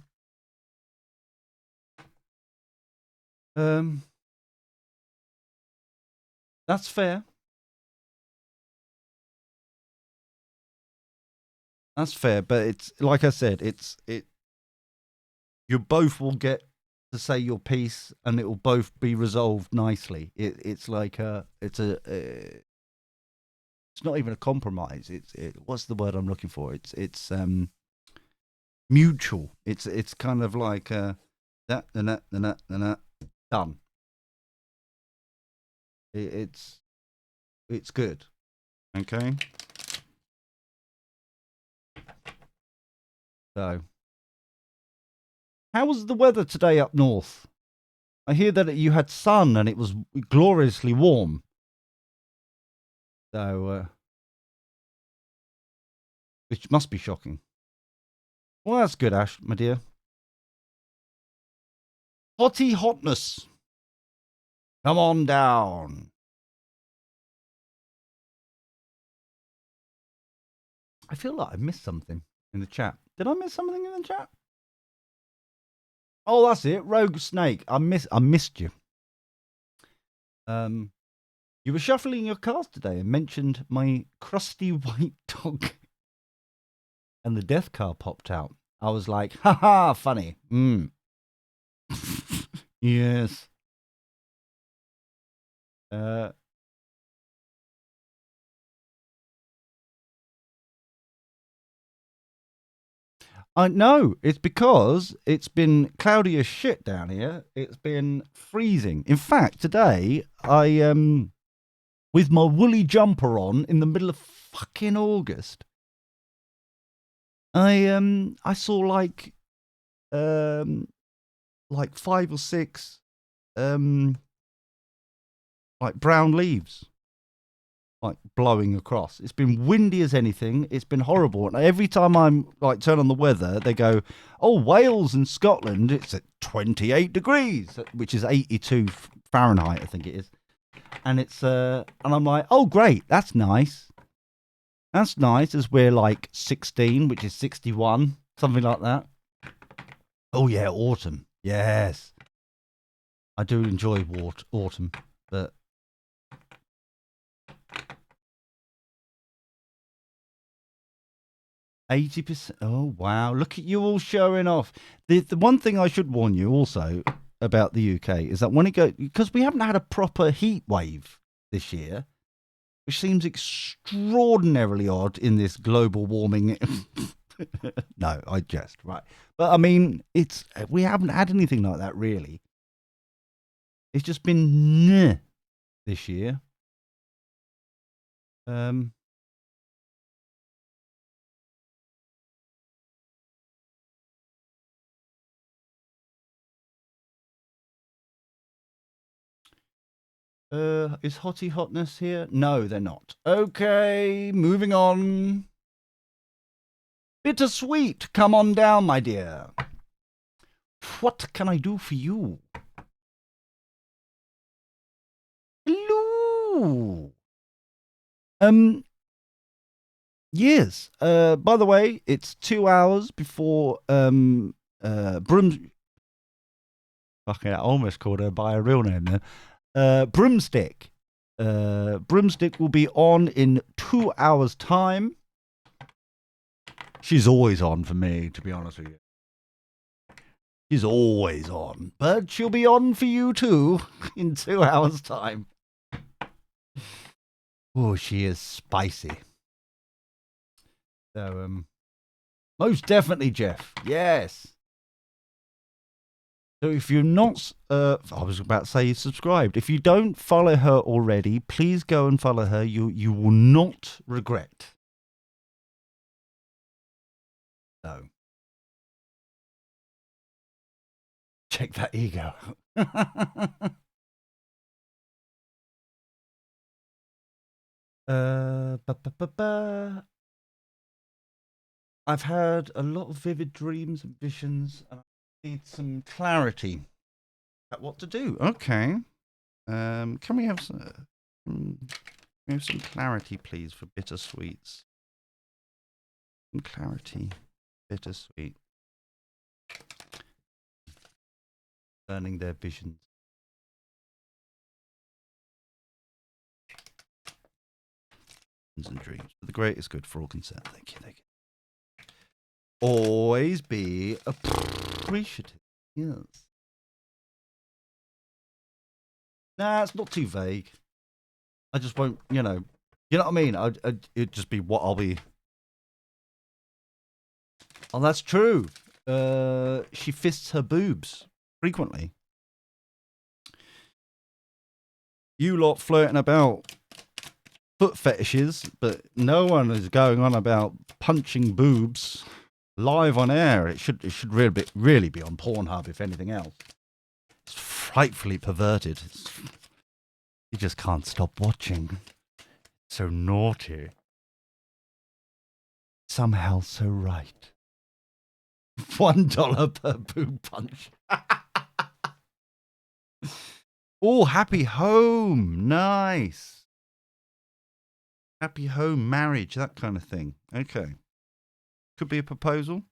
That's fair. That's fair, but it's like I said, you both will get to say your piece, and it will both be resolved nicely. It's like it's not even a compromise. What's the word I'm looking for? It's mutual. It's kind of like that done. It's good. Okay. So, how was the weather today up north? I hear that you had sun and it was gloriously warm. So, which must be shocking. Well, that's good, Ash, my dear. Hotty hotness. Come on down. I feel like I missed something in the chat. Did I miss something in the chat? Oh, that's it. Rogue Snake. I missed you. You were shuffling your cards today and mentioned my crusty white dog. And the death card popped out. I was like, haha, funny. Yes. I know. It's because it's been cloudy as shit down here. It's been freezing. In fact, today I with my woolly jumper on in the middle of fucking August, I saw like 5 or 6 like brown leaves like blowing across. It's been windy as anything. It's been horrible. And every time I'm like turn on the weather, they go, "Oh, Wales and Scotland, it's at 28 degrees," which is 82 Fahrenheit, I think it is. And it's and I'm like, "Oh, great, that's nice. That's nice." As we're like 16, which is 61, something like that. Oh yeah, autumn. Yes, I do enjoy autumn, but 80%. Oh, wow. Look at you all showing off. The one thing I should warn you also about the UK is that when it goes, because we haven't had a proper heat wave this year, which seems extraordinarily odd in this global warming. No, I jest, right. But I mean, we haven't had anything like that really. It's just been this year. Is Hottie Hotness here? No, they're not. Okay, moving on. Bittersweet, come on down, my dear. What can I do for you? Hello. Yes. By the way, it's 2 hours before Okay, I almost called her by her real name there. Broomstick. Broomstick will be on in 2 hours' time. She's always on for me, to be honest with you. She's always on. But she'll be on for you too in 2 hours' time. Oh, she is spicy. So, most definitely, Jeff. Yes. So if you're not, I was about to say subscribed. If you don't follow her already, please go and follow her. You will not regret. So, check that ego. I've had a lot of vivid dreams and visions, and I need some clarity about what to do. Okay. Can we have some clarity, please, for bittersweets? Some clarity, bittersweet. Learning their visions. And dreams. For the greatest good for all concerned. Thank you, thank you. Always be appreciative. Yes. Nah, it's not too vague. I just won't, you know what I mean? It'd just be what I'll be. Oh, that's true. She fists her boobs frequently. You lot flirting about foot fetishes, but no one is going on about punching boobs live on air. It should really be on Pornhub, if anything else. It's frightfully perverted. You just can't stop watching. So naughty. Somehow so right. $1 per boob punch. Oh, happy home. Nice. Happy home, marriage, that kind of thing. Okay. Could be a proposal.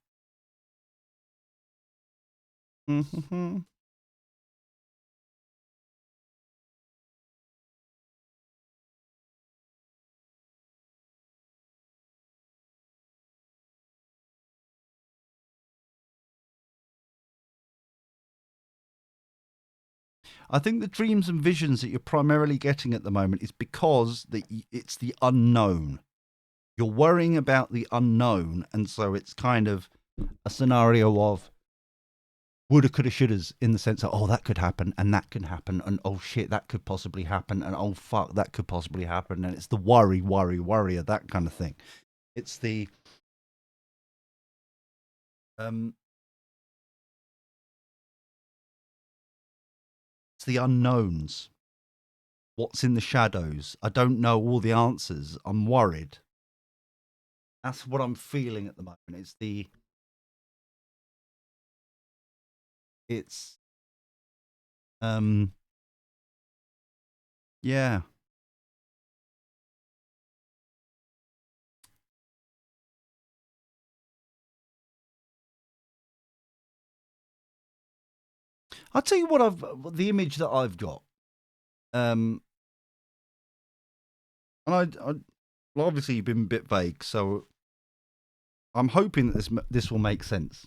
Mm-hmm. I think the dreams and visions that you're primarily getting at the moment is because it's the unknown. You're worrying about the unknown, and so it's kind of a scenario of woulda, coulda, shouldas, in the sense of, oh, that could happen, and that can happen, and oh shit, that could possibly happen, and oh fuck, that could possibly happen, and it's the worry of that kind of thing. It's the it's the unknowns. What's in the shadows? I don't know all the answers. I'm worried. That's what I'm feeling at the moment. Yeah. I'll tell you what the image that I've got. And I well, obviously you've been a bit vague, so I'm hoping that this will make sense.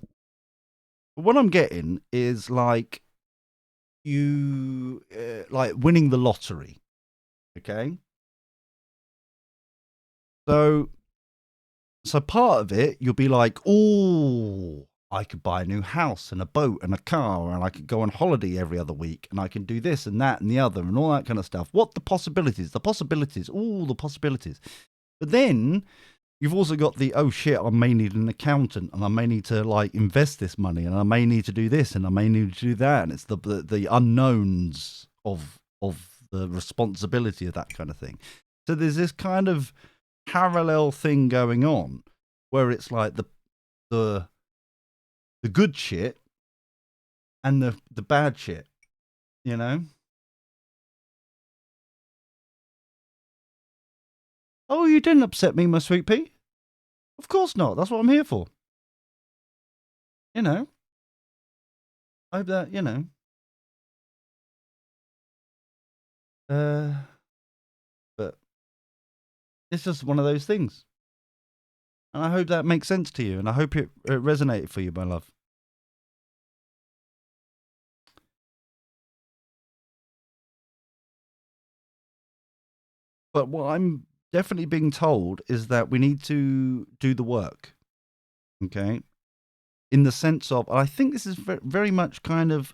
But what I'm getting is like you like winning the lottery, okay? So part of it, you'll be like, oh, I could buy a new house and a boat and a car, and I could go on holiday every other week, and I can do this and that and the other and all that kind of stuff. What the possibilities, all the possibilities. But then you've also got the, oh shit, I may need an accountant, and I may need to like invest this money, and I may need to do this, and I may need to do that, and it's the unknowns of the responsibility of that kind of thing. So there's this kind of parallel thing going on where it's like the good shit and the bad shit, you know? Oh, you didn't upset me, my sweet pea. Of course not. That's what I'm here for. You know? I hope that, you know. But it's just one of those things. And I hope that makes sense to you. And I hope it resonated for you, my love. But what I'm definitely being told is that we need to do the work. Okay? In the sense of, I think this is very much kind of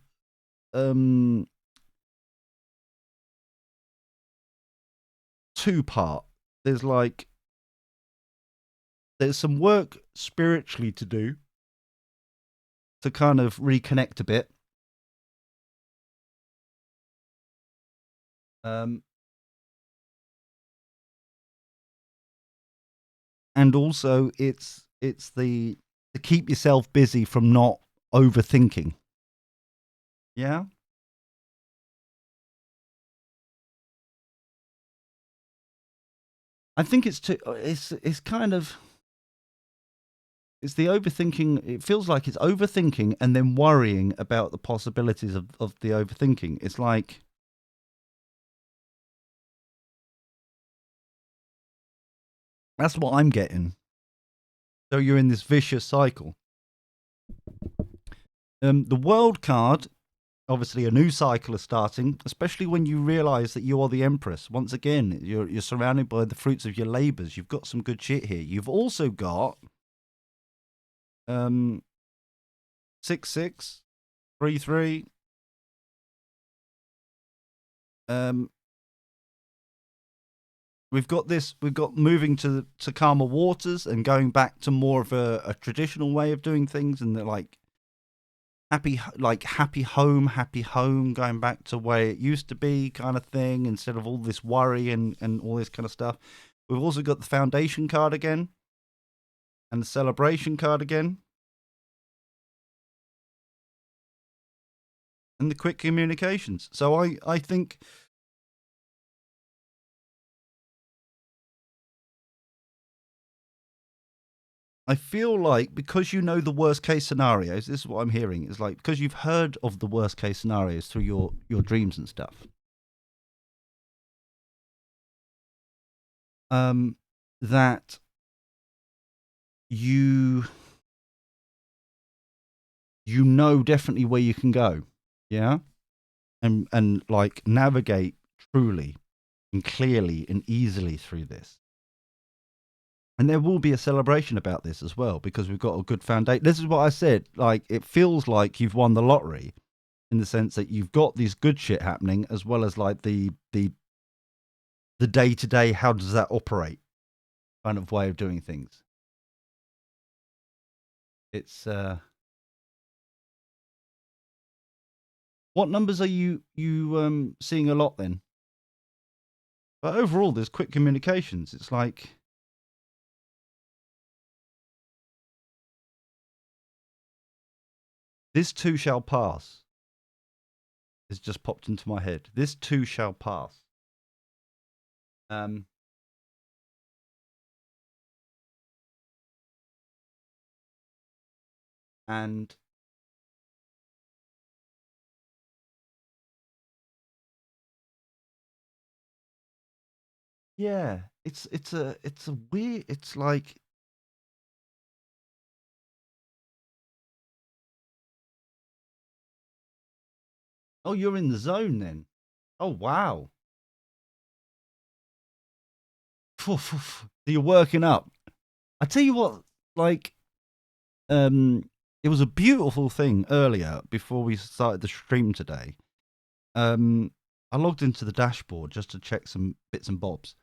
two-part. There's some work spiritually to do to kind of reconnect a bit. And also it's the to keep yourself busy from not overthinking. Yeah. I think it's kind of, it's the overthinking. It feels like it's overthinking and then worrying about the possibilities of the overthinking. It's like, that's what I'm getting. So you're in this vicious cycle. The world card, obviously a new cycle is starting, especially when you realize that you are the empress. Once again, you're surrounded by the fruits of your labors. You've got some good shit here. You've also got 6-6, 3-3. We've got moving to calmer waters and going back to more of a traditional way of doing things, and like happy home, going back to where it used to be kind of thing, instead of all this worry and all this kind of stuff. We've also got the foundation card again and the celebration card again. And the quick communications. So I think I feel like, because you know the worst case scenarios, this is what I'm hearing, is like, because you've heard of the worst case scenarios through your dreams and stuff, that you know definitely where you can go, yeah, and like navigate truly and clearly and easily through this. And there will be a celebration about this as well, because we've got a good foundation. This is what I said. Like, it feels like you've won the lottery, in the sense that you've got this good shit happening, as well as like the day to day. How does that operate? Kind of way of doing things. It's what numbers are you seeing a lot then? But overall, there's quick communications. It's like, this too shall pass. It's just popped into my head. This too shall pass. And yeah, it's a weird. It's like, oh, you're in the zone then. Oh wow. You're working up. I tell you what, like, it was a beautiful thing earlier before we started the stream today. I logged into the dashboard just to check some bits and bobs,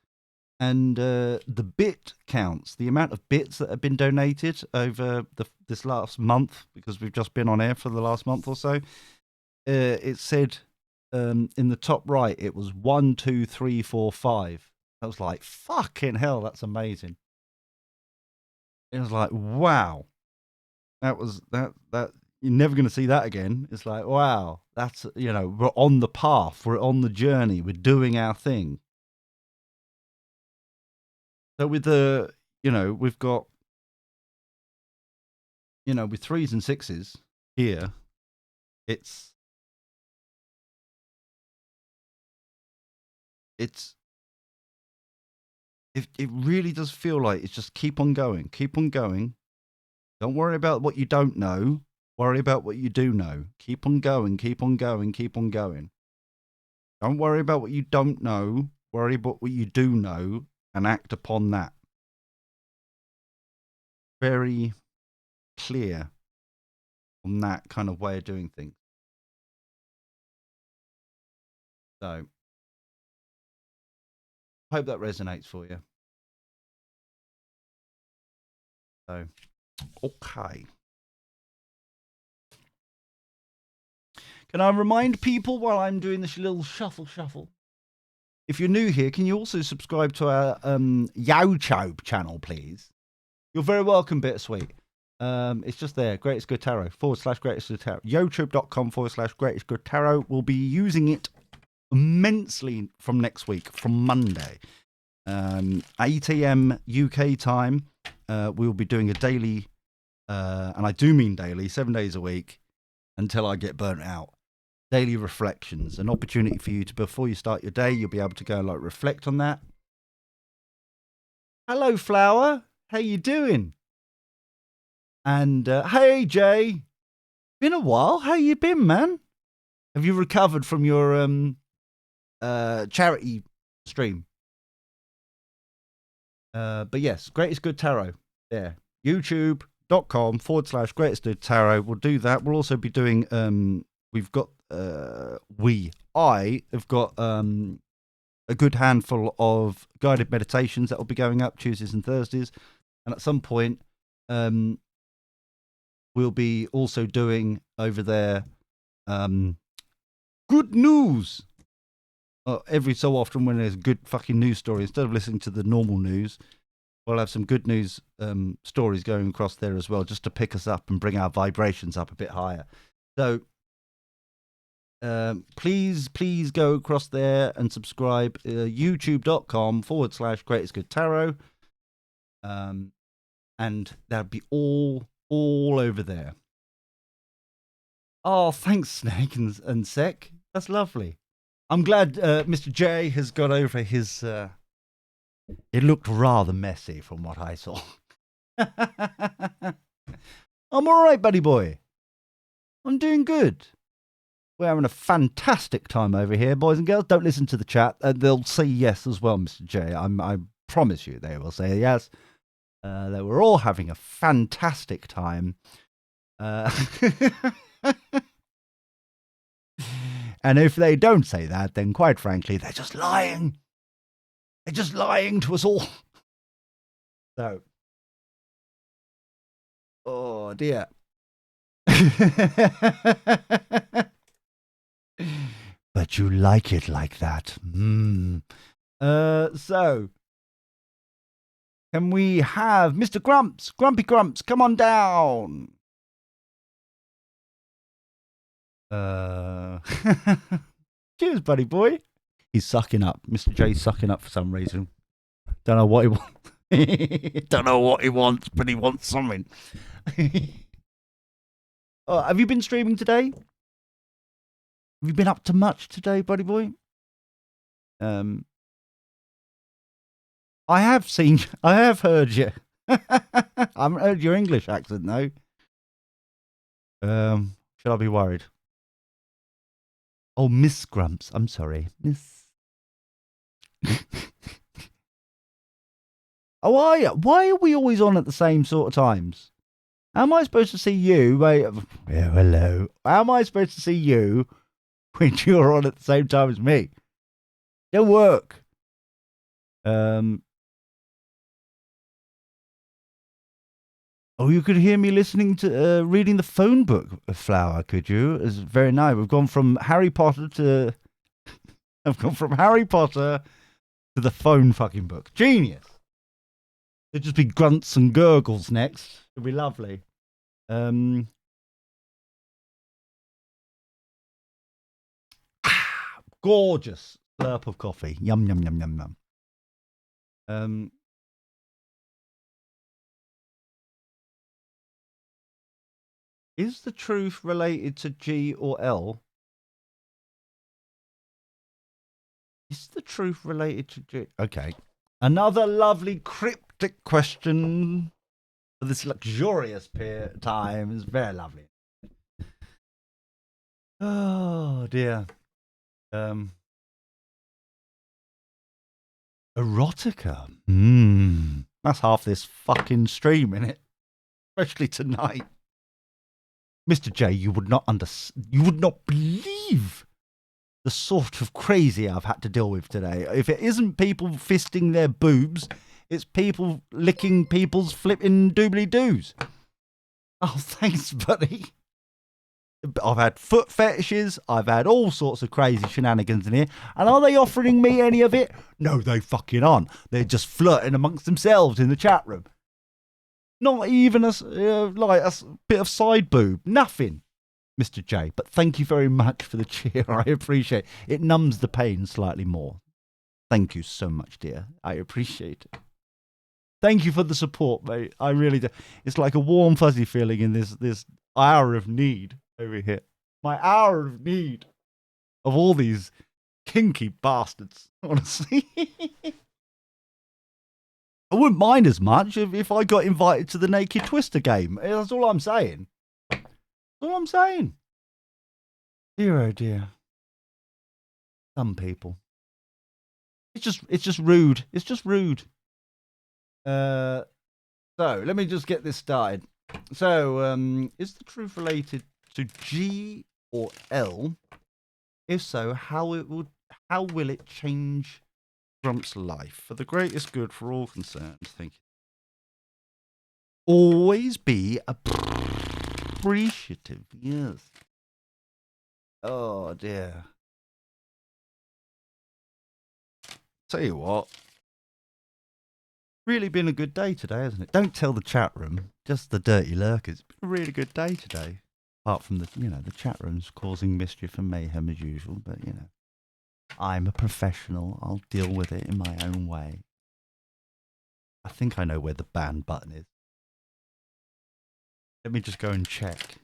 and the bit counts, the amount of bits that have been donated over this last month, because we've just been on air for the last month or so. It said in the top right, it was 1, 2, 3, 4, 5. I was like, fucking hell, that's amazing. It was like, wow. That was that. You're never going to see that again. It's like, wow, that's, we're on the path. We're on the journey. We're doing our thing. So with we've got, with 3s and 6s here, it really does feel like it's just keep on going. Don't worry about what you don't know. Worry about what you do know. Keep on going, keep on going, keep on going. Don't worry about what you don't know. Worry about what you do know and act upon that. Very clear on that kind of way of doing things. So, I hope that resonates for you. So, okay. Can I remind people while I'm doing this little shuffle? If you're new here, can you also subscribe to our YouTube channel, please? You're very welcome, Bittersweet. It's just there, Greatest Good Tarot, /Greatest Good Tarot. YouTube.com/Greatest Good Tarot. We'll be using it immensely from next week, from Monday. 8 a.m. UK time. We'll be doing a daily, and I do mean daily, 7 days a week, until I get burnt out. Daily reflections, an opportunity for you to, before you start your day, you'll be able to go and reflect on that. Hello, Flower. How you doing? And hey, Jay. Been a while. How you been, man? Have you recovered from your charity stream? But yes, Greatest Good Tarot. There. YouTube.com/Greatest Good Tarot. We'll do that. We'll also be doing we've got I have got a good handful of guided meditations that will be going up Tuesdays and Thursdays, and at some point we'll be also doing over there good news. Every so often when there's a good fucking news story, instead of listening to the normal news, we'll have some good news stories going across there as well, just to pick us up and bring our vibrations up a bit higher. So please go across there and subscribe. YouTube.com/Greatest Good Tarot. And that'll be all over there. Oh, thanks, Snake and Sec. That's lovely. I'm glad Mr. J has got over his. It looked rather messy from what I saw. I'm all right, buddy boy. I'm doing good. We're having a fantastic time over here, boys and girls. Don't listen to the chat. They'll say yes as well, Mr. J. I promise you they will say yes. That we're all having a fantastic time. And if they don't say that, then quite frankly, they're just lying. They're just lying to us all. So, oh dear. But you like it like that. So, can we have Mr. Grumps? Grumpy Grumps, come on down. Cheers, buddy boy. He's sucking up. Mr. J's sucking up for some reason. Don't know what he wants. Don't know what he wants, but he wants something. Oh, have you been streaming today? Have you been up to much today, buddy boy? I have seen. I have heard you. I haven't heard your English accent though. Should I be worried? Oh, Miss Grumps. I'm sorry, Miss. Oh, are you? Why are we always on at the same sort of times? How am I supposed to see you? Wait, yeah, hello. How am I supposed to see you when you're on at the same time as me? Don't work. Oh, you could hear me listening to reading the phone book of Flower, could you? It's very nice. We've gone from Harry Potter to I've gone from Harry Potter to the phone fucking book. Genius. It'd just be grunts and gurgles next. It'd be lovely. Um, gorgeous slurp of coffee. Yum, yum, yum, yum, yum. Um, is the truth related to G or L? Is the truth related to G? Okay. Another lovely cryptic question for this luxurious time. It's very lovely. Oh, dear. Erotica. That's half this fucking stream, innit? Especially tonight. Mr. J, you would not believe the sort of crazy I've had to deal with today. If it isn't people fisting their boobs, it's people licking people's flipping doobly-doos. Oh, thanks, buddy. I've had foot fetishes. I've had all sorts of crazy shenanigans in here. And are they offering me any of it? No, they fucking aren't. They're just flirting amongst themselves in the chat room. Not even a bit of side boob. Nothing, Mr. J. But thank you very much for the cheer. I appreciate it. It numbs the pain slightly more. Thank you so much, dear. I appreciate it. Thank you for the support, mate. I really do. It's like a warm, fuzzy feeling in this hour of need over here. My hour of need of all these kinky bastards, honestly. I wouldn't mind as much if I got invited to the Naked Twister game. That's all I'm saying. That's all I'm saying. Dear, oh dear. Some people. It's just rude. It's just rude. So let me just get this started. So, is the truth related to G or L? If so, how will it change Grump's life for the greatest good for all concerned? Thank you. Always be appreciative. Yes. Oh dear. Tell you what. Really been a good day today, hasn't it? Don't tell the chat room, just the dirty lurkers. It's been a really good day today. Apart from the chat room's causing mischief and mayhem as usual, but I'm a professional. I'll deal with it in my own way. I think I know where the ban button is. Let me just go and check.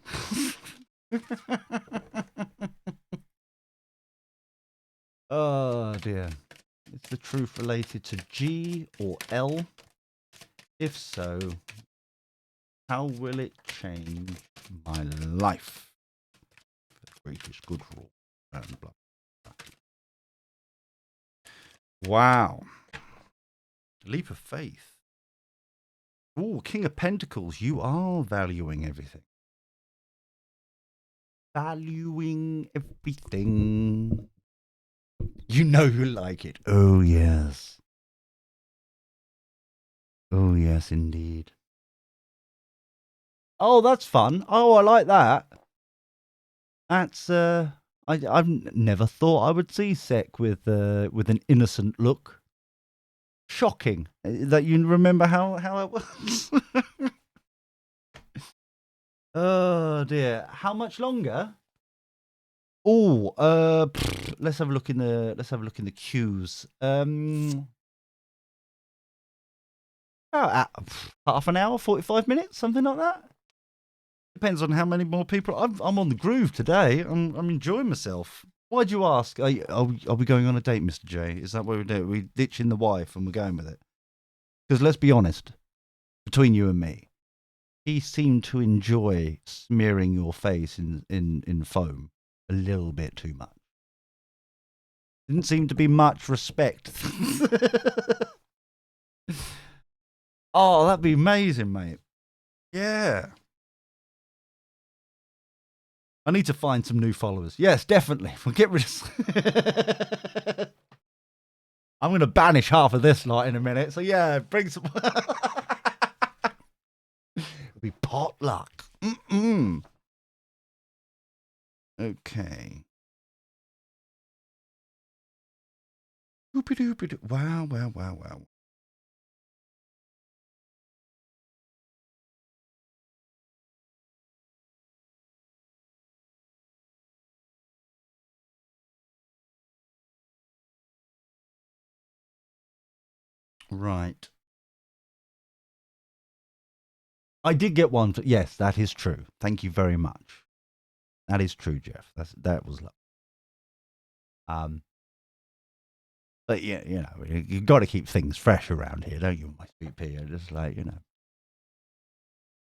Oh dear. Is the truth related to G or L? If so, how will it change my life? For the greatest good for all. And blah, blah. Wow. Leap of faith. Oh, King of Pentacles, you are valuing everything. Valuing everything. You know you like it. Oh, yes. Oh, yes, indeed. Oh, that's fun. Oh, I like that. That's, I've never thought I would see Sek with an innocent look. Shocking that you remember how it was. Oh dear. How much longer? Oh, let's have a look in the queues. About half an hour, 45 minutes, something like that. Depends on how many more people. I'm on the groove today. I'm enjoying myself. Why'd you ask? Are we going on a date, Mr. J? Is that what we're doing? We ditching the wife and we're going with it? Because let's be honest, between you and me, he seemed to enjoy smearing your face in foam a little bit too much. Didn't seem to be much respect. Oh, that'd be amazing, mate. Yeah. I need to find some new followers. Yes, definitely. We'll get rid of... I'm going to banish half of this lot in a minute. So yeah, bring some... It'll be potluck. Mm-mm. Okay. Wow, wow, wow, wow. Right. I did get one. Yes, that is true. Thank you very much. That is true, Jeff. That was love. But yeah, you got to keep things fresh around here, don't you, my sweet pea? Just like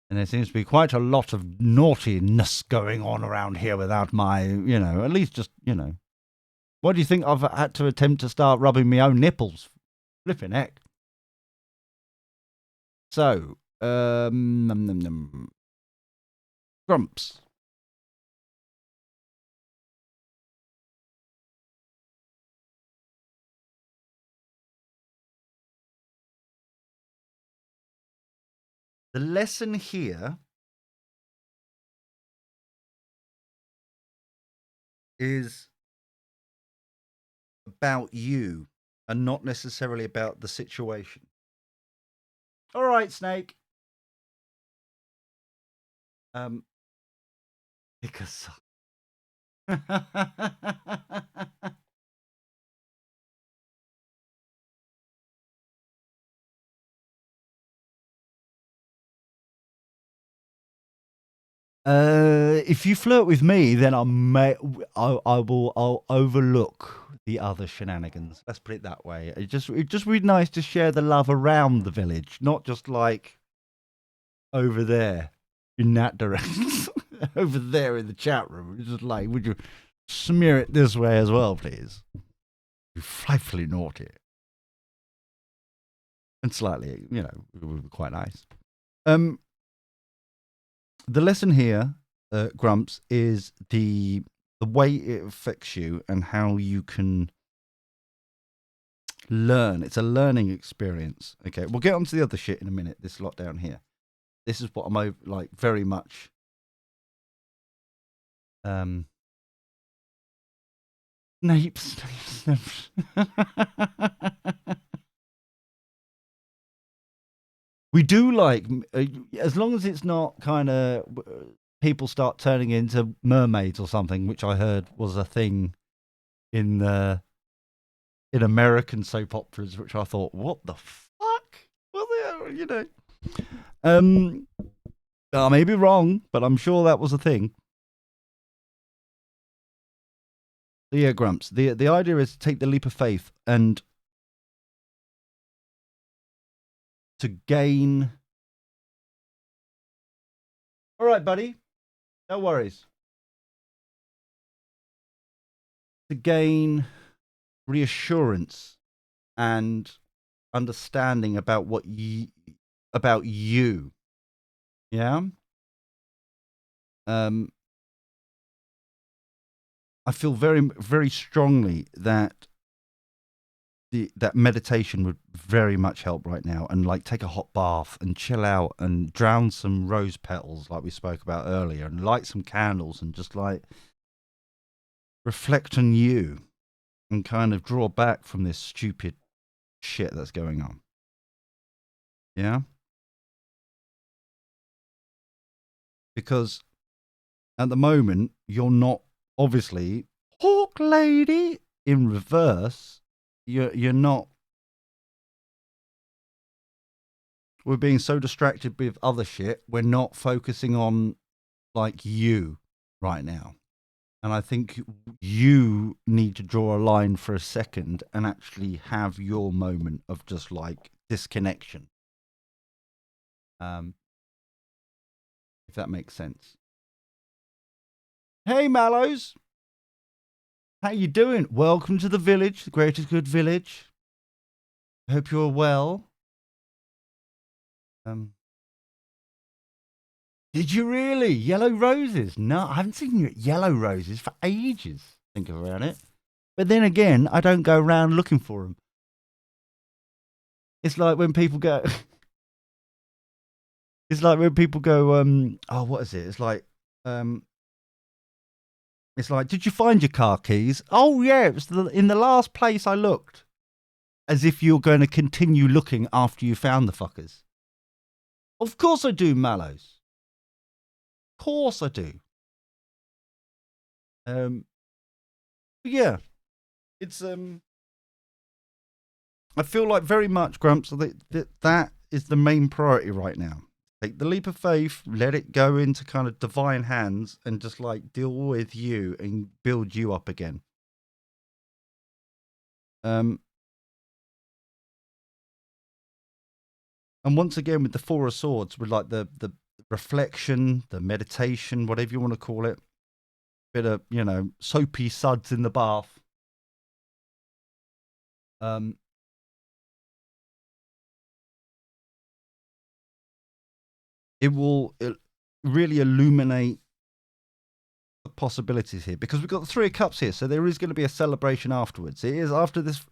and there seems to be quite a lot of naughtiness going on around here without my, at least just, What do you think I've had to attempt to start rubbing my own nipples? Flipping heck. So, Grumps. The lesson here is about you and not necessarily about the situation. All right, Snake. Because if you flirt with me, then I'll overlook the other shenanigans. Let's put it that way. It just would be nice to share the love around the village, not just like over there in that direction, over there in the chat room. It's just like, would you smear it this way as well, please? You're frightfully naughty, and slightly, it would be quite nice. The lesson here, Grumps, is the way it affects you and how you can learn. It's a learning experience. Okay, we'll get onto the other shit in a minute. This lot down here. This is what I'm like very much. Snape. We do like, as long as it's not kind of people start turning into mermaids or something, which I heard was a thing in American soap operas, which I thought, what the fuck? Well, I may be wrong, but I'm sure that was a thing. So yeah, Grumps. The idea is to take the leap of faith and to gain. All right, buddy. No worries. To gain reassurance and understanding about about you. Yeah. I feel very, very strongly that that meditation would very much help right now, and like take a hot bath and chill out and drown some rose petals like we spoke about earlier and light some candles and just like reflect on you and kind of draw back from this stupid shit that's going on. Yeah? Because at the moment, you're not, obviously, Hawk Lady in reverse, you're not. We're being so distracted with other shit, we're not focusing on, like, you right now. And I think you need to draw a line for a second and actually have your moment of just, like, disconnection. If that makes sense. Hey, Mallows. How you doing? Welcome to the village, the greatest good village. Hope you're well. Did you really? Yellow roses? No, I haven't seen yellow roses for ages. Think about it. But then again, I don't go around looking for them. It's like when people go. It's like when people go. Oh, what is it? It's like. It's like, did you find your car keys? Oh yeah, it was in the last place I looked. As if you're going to continue looking after you found the fuckers. Of course I do, Mallows. Of course I do. Yeah, it's I feel like very much, Grumps, that is the main priority right now. Take the leap of faith, let it go into kind of divine hands, and just like deal with you and build you up again. And once again, with the Four of Swords, with like the reflection, the meditation, whatever you want to call it, bit of, you know, soapy suds in the bath. It will really illuminate the possibilities here, because we've got the Three of Cups here, so there is going to be a celebration afterwards. It is after this.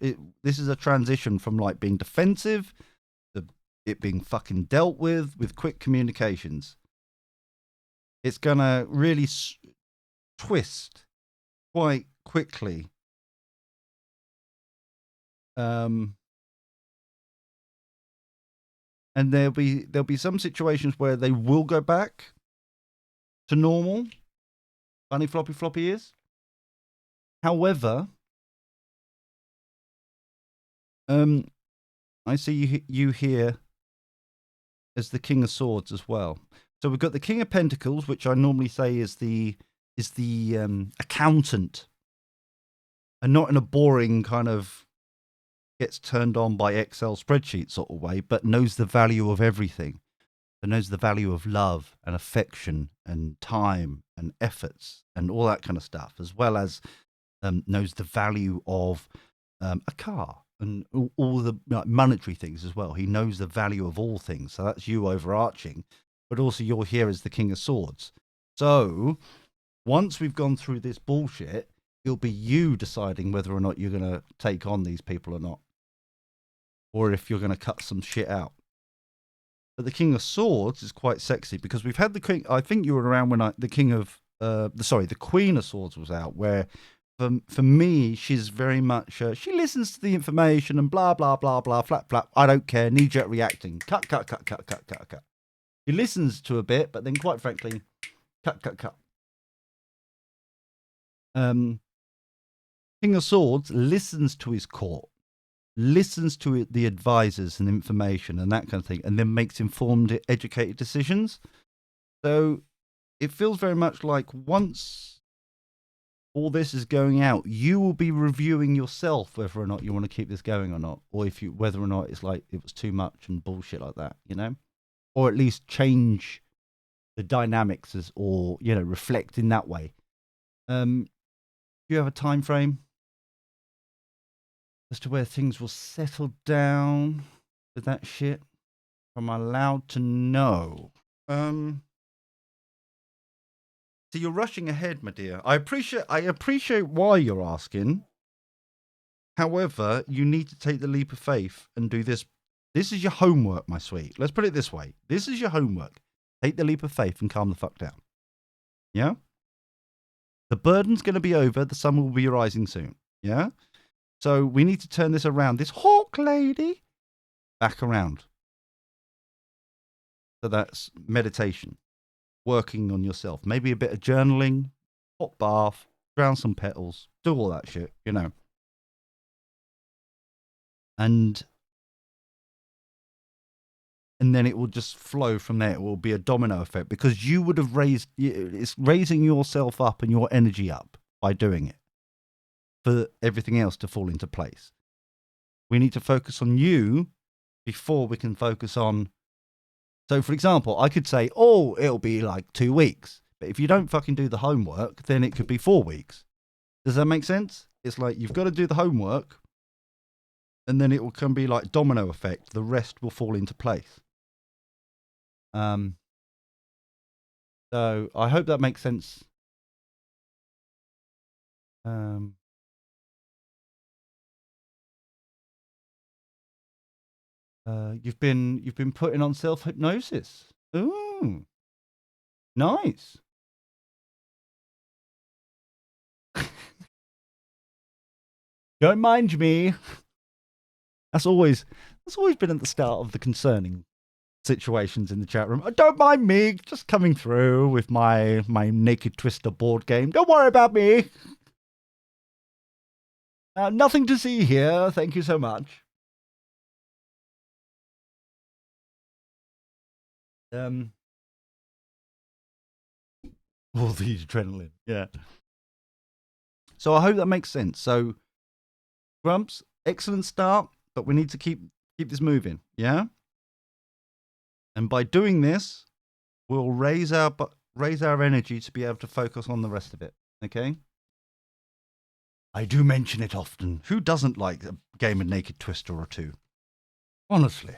This is a transition from like being defensive to it being fucking dealt with quick communications. It's going to really twist quite quickly. And there'll be some situations where they will go back to normal. Funny floppy ears. However, I see you here as the King of Swords as well. So we've got the King of Pentacles, which I normally say is the accountant, and not in a boring kind of gets turned on by Excel spreadsheet sort of way, but knows the value of everything. And knows the value of love and affection and time and efforts and all that kind of stuff, as well as knows the value of a car and all the monetary things as well. He knows the value of all things. So that's you overarching, but also you're here as the King of Swords. So once we've gone through this bullshit, it'll be you deciding whether or not you're going to take on these people or not, or if you're going to cut some shit out. But the King of Swords is quite sexy, because we've had the King. I think you were around when the Queen of Swords was out, where for me, she's very much, she listens to the information and blah, blah, blah, blah, flap, flap. I don't care. Knee-jerk reacting. Cut. She listens to a bit, but then quite frankly, cut. King of Swords listens to his court, listens to the advisors and information and that kind of thing, and then makes informed, educated decisions. So it feels very much like once all this is going out, you will be reviewing yourself whether or not you want to keep this going or not, or whether or not it's like it was too much and bullshit like that, you know, or at least change the dynamics or reflect in that way. Do you have a time frame as to where things will settle down with that shit? Am I allowed to know? So you're rushing ahead, my dear. I appreciate why you're asking. However, you need to take the leap of faith and do this. This is your homework, my sweet. Let's put it this way. This is your homework. Take the leap of faith and calm the fuck down. Yeah? The burden's going to be over. The sun will be rising soon. Yeah? So we need to turn this around. This hawk lady back around. So that's meditation. Working on yourself. Maybe a bit of journaling. Hot bath. Drown some petals. Do all that shit, you know. And then it will just flow from there. It will be a domino effect, because you would have it's raising yourself up and your energy up by doing it for everything else to fall into place. We need to focus on you before we can focus on. So, for example, I could say, oh, it'll be like 2 weeks. But if you don't fucking do the homework, then it could be 4 weeks. Does that make sense? It's like you've got to do the homework, and then it will be like domino effect. The rest will fall into place. So I hope that makes sense. You've been putting on self-hypnosis. Ooh, nice. Don't mind me. That's always been at the start of the concerning situations in the chat room. Don't mind me, just coming through with my Naked Twister board game. Don't worry about me. Nothing to see here. Thank you so much. All the adrenaline, yeah. So I hope that makes sense. So, Grumps, excellent start, but we need to keep this moving, yeah. And by doing this, we'll raise our energy to be able to focus on the rest of it. Okay. I do mention it often. Who doesn't like a game of Naked Twister or two? Honestly.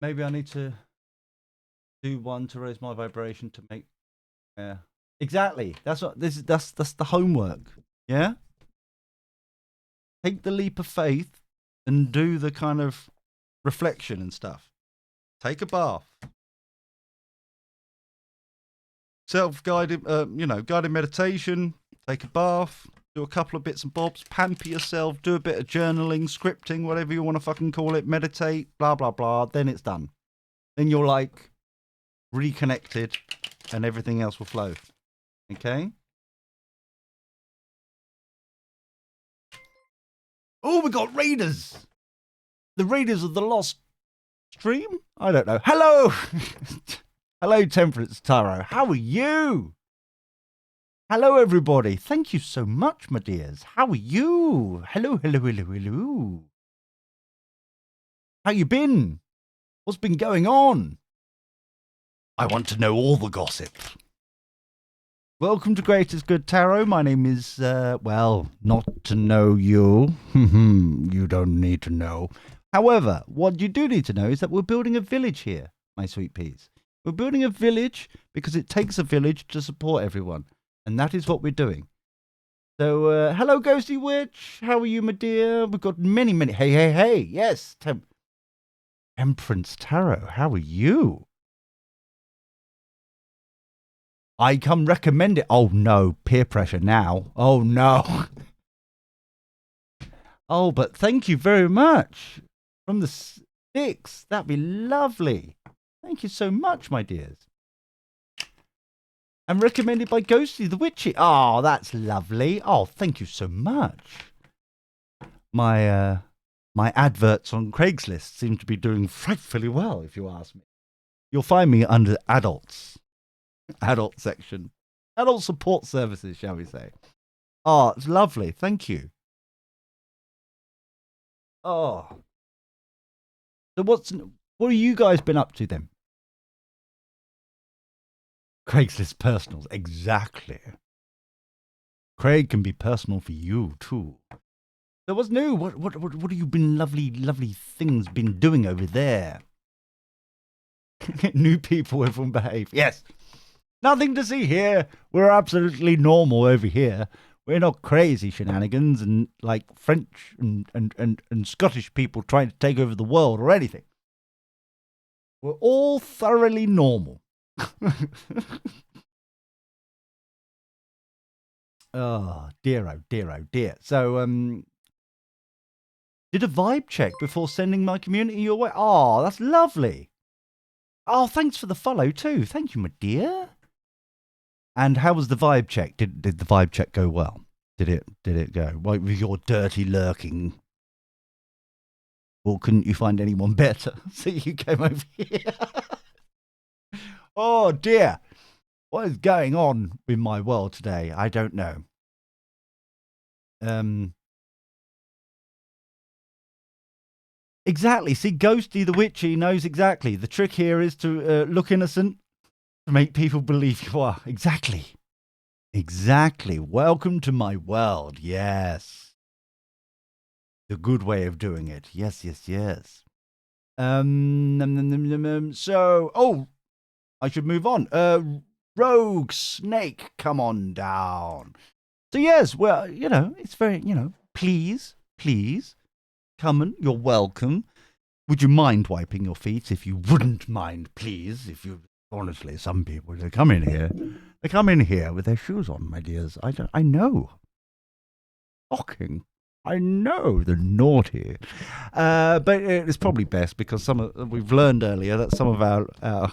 Maybe I need to do one to raise my vibration to make. Yeah. Exactly. That's what this is. That's the homework. Yeah. Take the leap of faith and do the kind of reflection and stuff. Take a bath. Self-guided, guided meditation. Take a bath. Do a couple of bits and bobs. Pamper yourself. Do a bit of journaling, scripting, whatever you want to fucking call it. Meditate. Blah blah blah. Then it's done. Then you're like reconnected, and everything else will flow. Okay. Oh, we got raiders. The raiders of the lost stream. I don't know. Hello. Hello, Temperance Taro. How are you? Hello, everybody. Thank you so much, my dears. How are you? Hello, hello, hello, hello. How you been? What's been going on? I want to know all the gossip. Welcome to Greatest Good Tarot. My name is, not to know you. You don't need to know. However, what you do need to know is that we're building a village here, my sweet peas. We're building a village because it takes a village to support everyone. And that is what we're doing. So, hello, Ghosty Witch. How are you, my dear? We've got many. Hey. Yes, Temperance Tarot. How are you? I come recommend it. Oh, no. Peer pressure now. Oh, no. Oh, but thank you very much. From the sticks. That'd be lovely. Thank you so much, my dears. And recommended by Ghosty the Witchy. Oh, that's lovely. Oh, thank you so much. My adverts on Craigslist seem to be doing frightfully well, if you ask me. You'll find me under adults. Adult section. Adult support services, shall we say. Oh, it's lovely. Thank you. Oh. So what have you guys been up to then? Craigslist personals, exactly. Craig can be personal for you too. So what's new? What have you been lovely things been doing over there? New people, everyone behave. Yes. Nothing to see here. We're absolutely normal over here. We're not crazy shenanigans and like French and Scottish people trying to take over the world or anything. We're all thoroughly normal. Oh dear. So did a vibe check before sending my community your way. Oh, that's lovely. Oh, thanks for the follow too. Thank you, my dear. And how was the vibe check? Did the vibe check go well? Did it go? Like with your dirty lurking? Or couldn't you find anyone better? So you came over here. Oh dear. What is going on in my world today? I don't know. Exactly. See, Ghosty the Witchy knows exactly. The trick here is to look innocent, to make people believe you are. Exactly. Welcome to my world. Yes. The good way of doing it. Yes. So, I should move on. Rogue Snake, come on down. So yes, well, it's very, please, come you're welcome. Would you mind wiping your feet? If you wouldn't mind, please. Honestly, some people, they come in here with their shoes on, my dears. I know. Shocking. I know, they're naughty. But it's probably best because we've learned earlier that some of our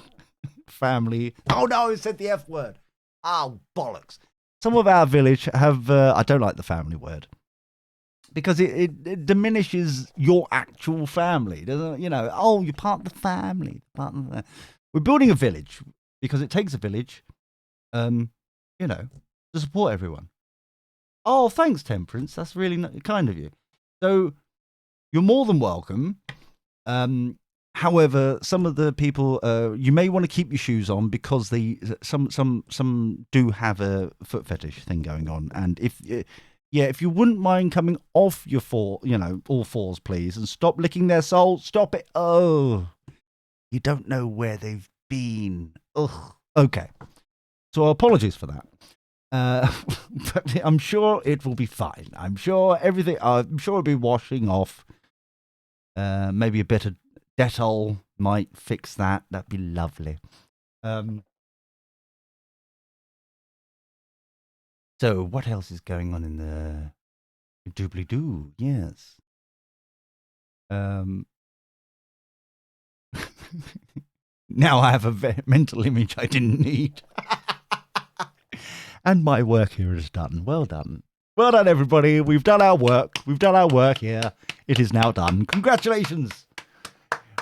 family. Oh no, it said the F word. Oh, bollocks. Some of our village have, I don't like the family word. because it diminishes your actual family, doesn't it? You know, oh, you're part of the family. We're building a village because it takes a village, you know, to support everyone. Oh, thanks, Temperance. That's really kind of you. So you're more than welcome. However, some of the people you may want to keep your shoes on because some do have a foot fetish thing going on, and if you wouldn't mind coming off your all fours, please, and stop licking their soul. Stop it. Oh, you don't know where they've been. Ugh. Okay. So apologies for that. But I'm sure it will be fine. I'm sure it'll be washing off. Maybe a bit of Dettol might fix that. That'd be lovely. So what else is going on in the doobly-doo? Yes. Now I have a mental image I didn't need. And my work here is done. Well done. Well done, everybody. We've done our work. Here. It is now done. Congratulations.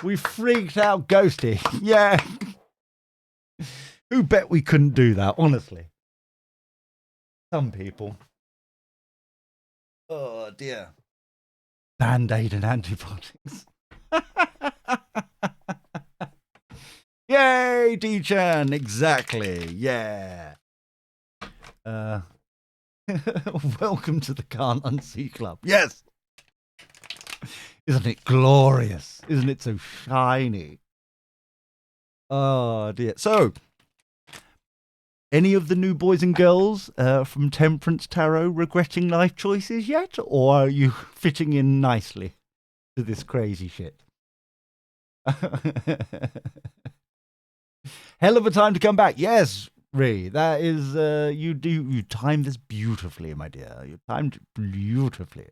We freaked out Ghosty. Yeah. Who bet we couldn't do that, honestly? Some people. Oh, dear. Band-Aid and antibiotics. Yay, D-Chan. Exactly. Yeah. Welcome to the Can't Unsee Club. Yes. Isn't it glorious? Isn't it so shiny? Oh, dear. So, any of the new boys and girls from Temperance Tarot regretting life choices yet? Or are you fitting in nicely to this crazy shit? Hell of a time to come back. Yes, Ree. That is, you timed this beautifully, my dear. You timed it beautifully.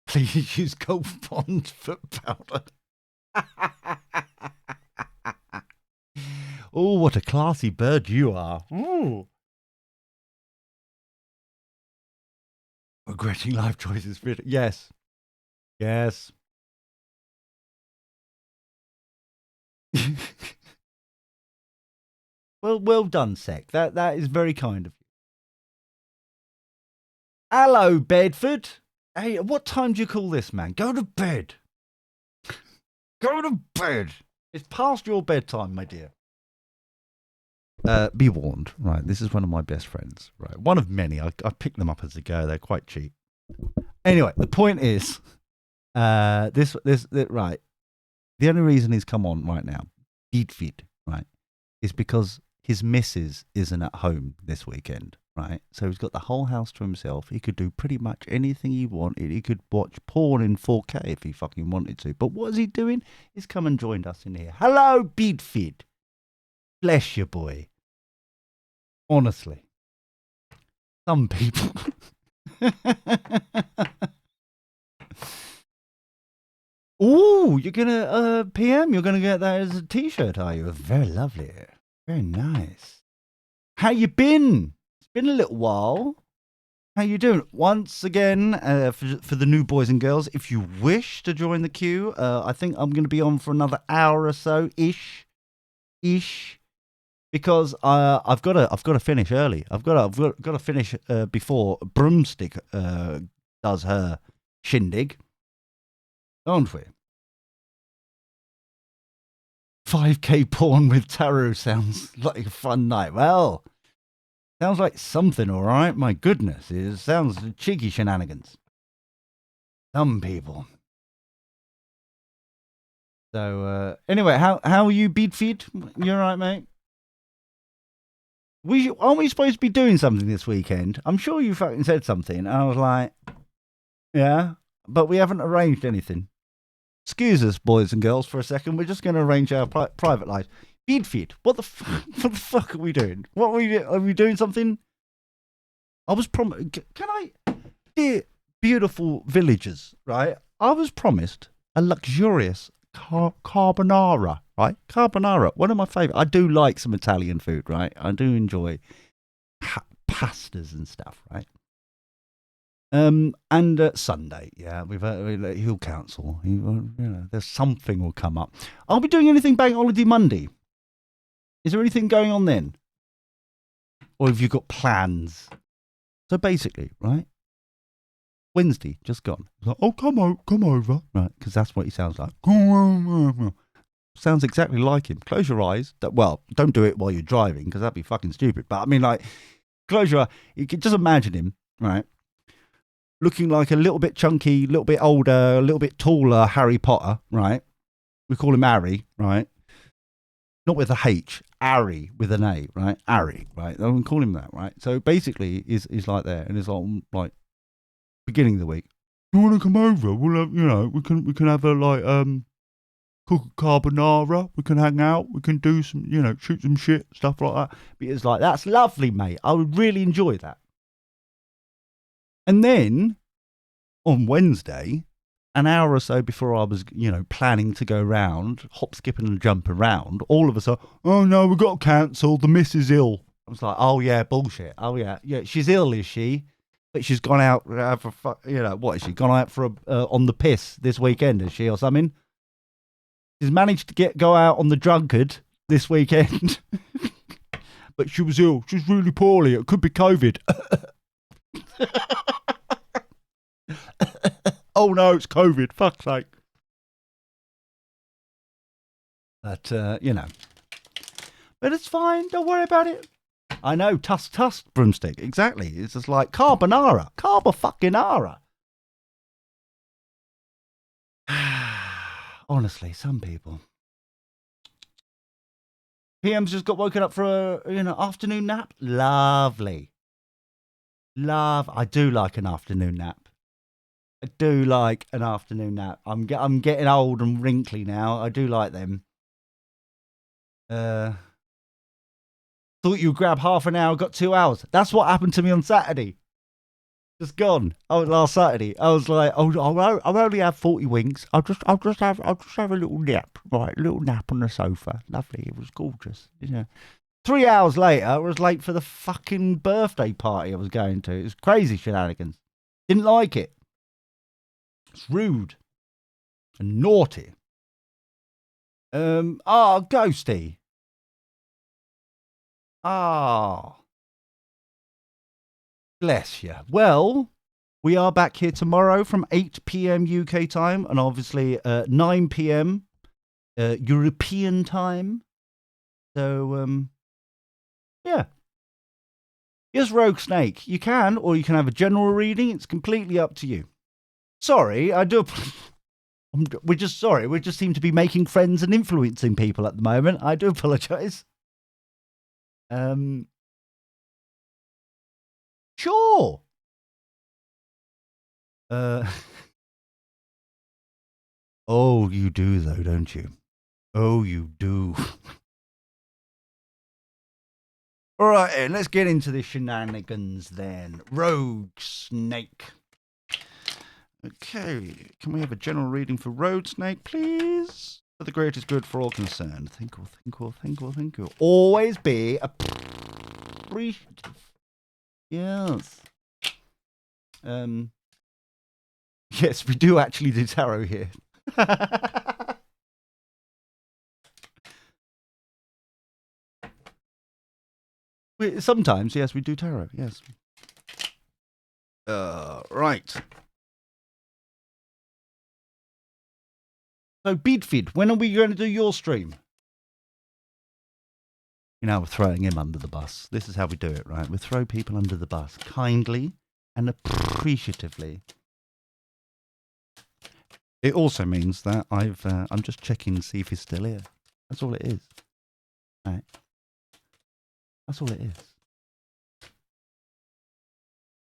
Please use Gold Bond foot powder. Oh, what a classy bird you are. Ooh. Regretting life choices. Yes. Yes. Well done, Sec. That is very kind of you. Hello, Bedford. Hey, what time do you call this, man? Go to bed. Go to bed. It's past your bedtime, my dear. Be warned, right? This is one of my best friends, right? One of many. I picked them up as they go. They're quite cheap. Anyway, the point is, right? The only reason he's come on right now, Beatfeed, right, is because his missus isn't at home this weekend, right? So he's got the whole house to himself. He could do pretty much anything he wanted. He could watch porn in 4K if he fucking wanted to. But what is he doing? He's come and joined us in here. Hello, Beatfeed. Bless you, boy. Honestly. Some people. Ooh, you're gonna PM. You're gonna get that as a T-shirt, are you? Very lovely, very nice. How you been? It's been a little while. How you doing? Once again, for the new boys and girls, if you wish to join the queue, I think I'm gonna be on for another hour or so, ish, because I've got to finish early. I've got to finish before Broomstick does her shindig. Don't we? 5K porn with tarot sounds like a fun night. Well, sounds like something, all right. My goodness, it sounds cheeky shenanigans. Some people. So anyway, how are you, Beatfeed? You all right, mate? Aren't we supposed to be doing something this weekend? I'm sure you fucking said something. I was like, yeah, but we haven't arranged anything. Excuse us, boys and girls, for a second. We're just going to arrange our private lives. Beatfeed, what the fuck are we doing? Are we doing something? I was promised. Dear beautiful villagers, right? I was promised a luxurious carbonara, right? Carbonara, one of my favourite. I do like some Italian food, right? I do enjoy pastas and stuff, right? And Sunday, yeah, he'll cancel. There's something will come up. I'll be doing anything Bank Holiday Monday. Is there anything going on then? Or have you got plans? So basically, right? Wednesday, just gone. Like, oh, come over. Right, because that's what he sounds like. Sounds exactly like him. Close your eyes. Well, don't do it while you're driving, because that'd be fucking stupid. But I mean, like, close your eyes. You can just imagine him, right? Looking like a little bit chunky, a little bit older, a little bit taller Harry Potter, right? We call him Harry, right? Not with a H, Harry with an A, right? Harry, right? I don't call him that, right? So basically, he's like there, and it's like beginning of the week. You want to come over? We'll have, we can have a cook a carbonara. We can hang out. We can do some, shoot some shit, stuff like that. But it's like, that's lovely, mate. I would really enjoy that. And then on Wednesday, an hour or so before I was, planning to go round, hop, skipping and jump around, all of a sudden, oh no, we've got to cancel. The miss is ill. I was like, oh yeah, bullshit. Oh yeah, she's ill, is she? But she's gone out for, what is she? Gone out for on the piss this weekend, is she, or something? She's managed to go out on the drunkard this weekend. But she was ill. She's really poorly. It could be COVID. Oh no, it's COVID. Fuck's sake. But, But it's fine. Don't worry about it. I know. Tuss broomstick. Exactly. It's just like carbonara. Carba-fucking-ara. Honestly, some people. PM's just got woken up for a, afternoon nap. Lovely. I do like an afternoon nap. I do like an afternoon nap. I'm getting old and wrinkly now. I do like them. Thought you'd grab half an hour, got 2 hours. That's what happened to me on Saturday. Just gone. Oh, last Saturday. I was like, I'll only have 40 winks. I'll just have a little nap. Right, a little nap on the sofa. Lovely. It was gorgeous. 3 hours later, I was late for the fucking birthday party I was going to. It was crazy shenanigans. Didn't like it. It's rude and naughty. Ghosty. Bless you. Well, we are back here tomorrow from 8 p.m. UK time and obviously 9 p.m. European time. So, yeah. Here's Rogue Snake. You can, or you can have a general reading. It's completely up to you. Sorry, I do. We're just sorry. We just seem to be making friends and influencing people at the moment. I do apologise. Sure. Oh, you do though, don't you? Oh, you do. All right, let's get into the shenanigans then. Rogue Snake. Okay, can we have a general reading for Road Snake, please? For the greatest good for all concerned. Think. Always be appreciative. Yes. Yes, we do actually do tarot here. Sometimes, yes, we do tarot. Yes. Right. So, Beadfid, when are we going to do your stream? We're throwing him under the bus. This is how we do it, right? We throw people under the bus kindly and appreciatively. It also means that I'm just checking to see if he's still here. That's all it is. Right. That's all it is.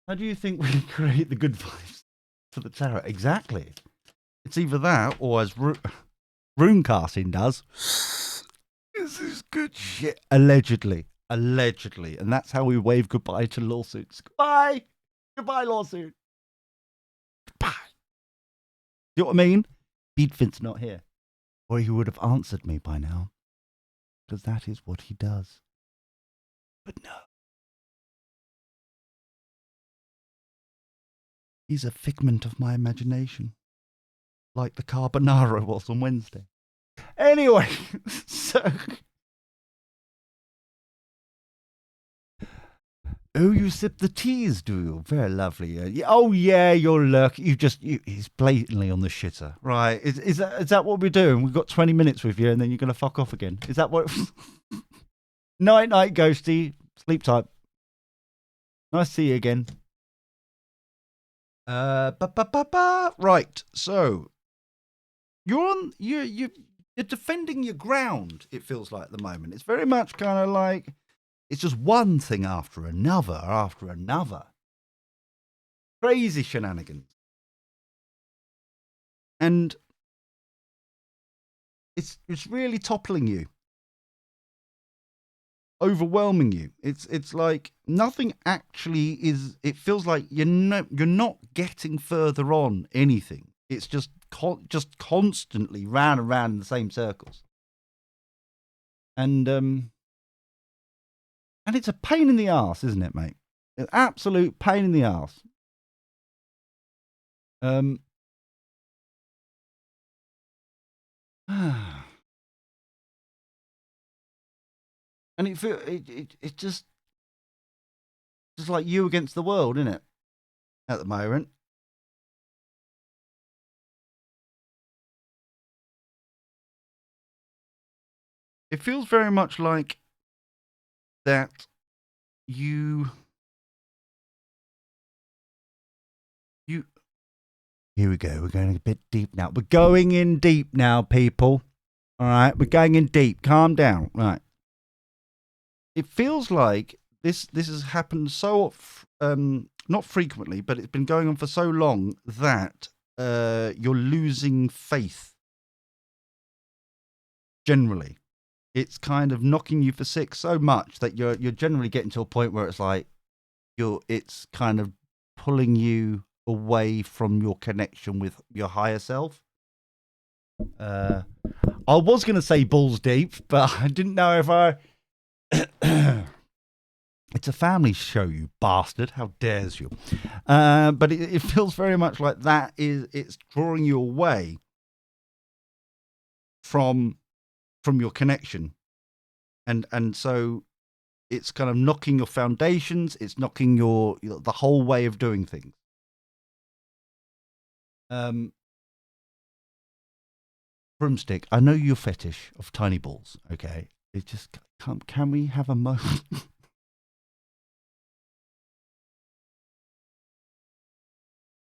How do you think we create the good vibes for the tarot? Exactly. It's either that or as rune casting does. This is good shit. Allegedly. And that's how we wave goodbye to lawsuits. Goodbye. Goodbye, lawsuit. Goodbye. You know what I mean? Beadfint's not here. Or he would have answered me by now. Because that is what he does. But no. He's a figment of my imagination, like the carbonara was on Wednesday. Anyway, so... Oh, you sip the teas, do you? Very lovely. Oh, yeah, you're lucky. He's blatantly on the shitter. Right. Is that what we're doing? We've got 20 minutes with you and then you're going to fuck off again. Is that what... Night, ghosty. Sleep tight. Nice to see you again. Right. So, you're defending your ground, it feels like at the moment. It's very much kind of like... It's just one thing after another. Crazy shenanigans. And it's really toppling you. Overwhelming you. It's like nothing actually is... It feels like you're not getting further on anything. It's just constantly round and round in the same circles. And it's a pain in the arse, isn't it, mate? An absolute pain in the arse. And it's just like you against the world, isn't it? At the moment. It feels very much like that you here we go. We're going a bit deep now. We're going in deep now, people. All right, we're going in deep. Calm down. Right. It feels like this has happened so not frequently, but it's been going on for so long that you're losing faith. Generally, it's kind of knocking you for six so much that you're generally getting to a point where it's like it's kind of pulling you away from your connection with your higher self. I was going to say balls deep, but I didn't know if I... It's a family show, you bastard. How dares you? But it feels very much like that it's drawing you away from your connection. And so it's kind of knocking your foundations. It's knocking the whole way of doing things. Broomstick, I know your fetish of tiny balls, okay? It just can we have a moment?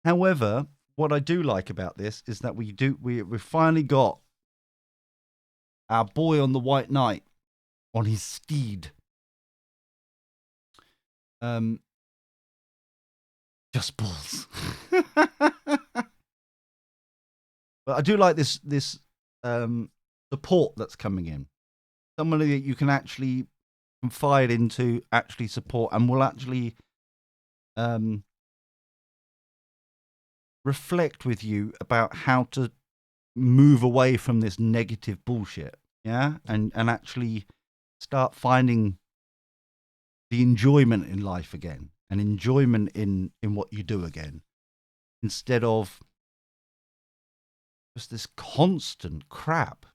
However, what I do like about this is that we've finally got our boy on the White Knight on his steed. Just balls. But I do like this support that's coming in. Somebody that you can actually confide into, actually support, and will actually reflect with you about how to move away from this negative bullshit. Yeah, and actually start finding the enjoyment in life again, and enjoyment in what you do again, instead of just this constant crap.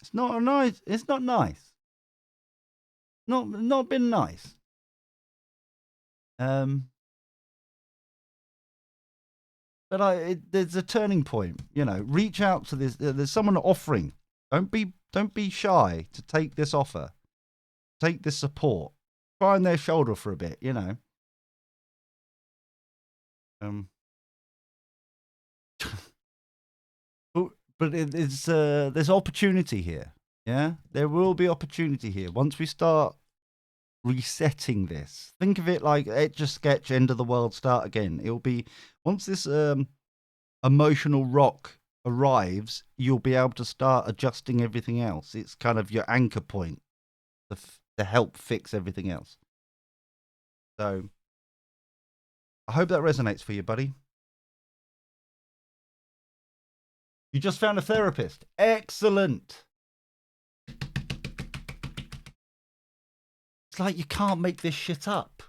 It's not nice. It's not nice. Not been nice. But there's a turning point. You know, reach out to this. There's someone offering. Don't be shy to take this offer. Take this support. Cry on their shoulder for a bit. You know. But there's opportunity here. Yeah, there will be opportunity here once we start resetting this. Think of it like Etch a Sketch, end of the world, start again. It'll be once this emotional rock arrives, you'll be able to start adjusting everything else. It's kind of your anchor point to help fix everything else. So I hope that resonates for you, buddy. You just found a therapist. Excellent. It's like you can't make this shit up.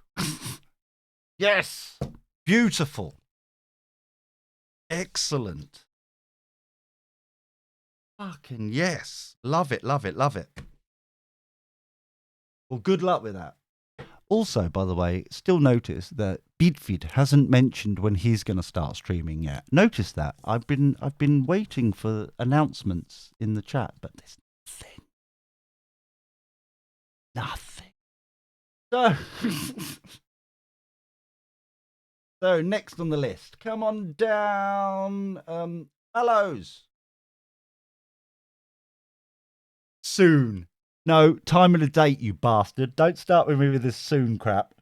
Yes. Beautiful. Excellent. Fucking yes. Love it, love it, love it. Well, good luck with that. Also, by the way, still notice that Bidvid hasn't mentioned when he's going to start streaming yet. Notice that. I've been waiting for announcements in the chat, but there's nothing. So, so next on the list, come on down, Mallows. Soon. No, time and a date, you bastard. Don't start with me with this soon crap.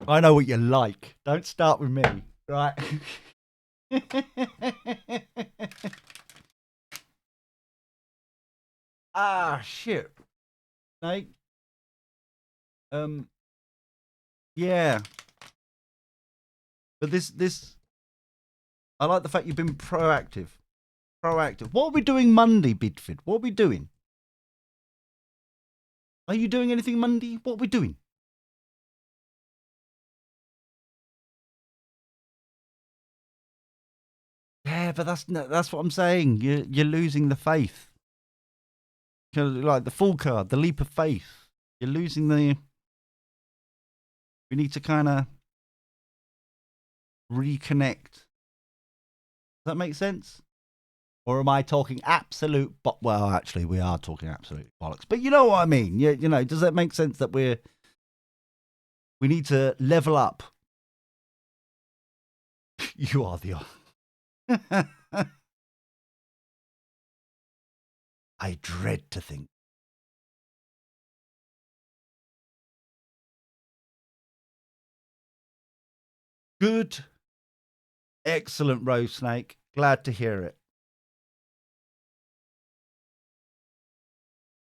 I know what you like. Don't start with me, right? Ah, shit. Snake. Yeah. But this, I like the fact you've been proactive. Proactive. What are we doing Monday, Bidford? What are we doing? Are you doing anything Monday? What are we doing? Yeah, but that's what I'm saying. You're losing the faith. Like the full card, the leap of faith. You're losing the. We need to kind of reconnect. Does that make sense? Or am I talking absolute? Well, actually, we are talking absolute bollocks. But you know what I mean. You know, does that make sense that we need to level up? You are the. I dread to think. Good. Excellent, Rose Snake. Glad to hear it.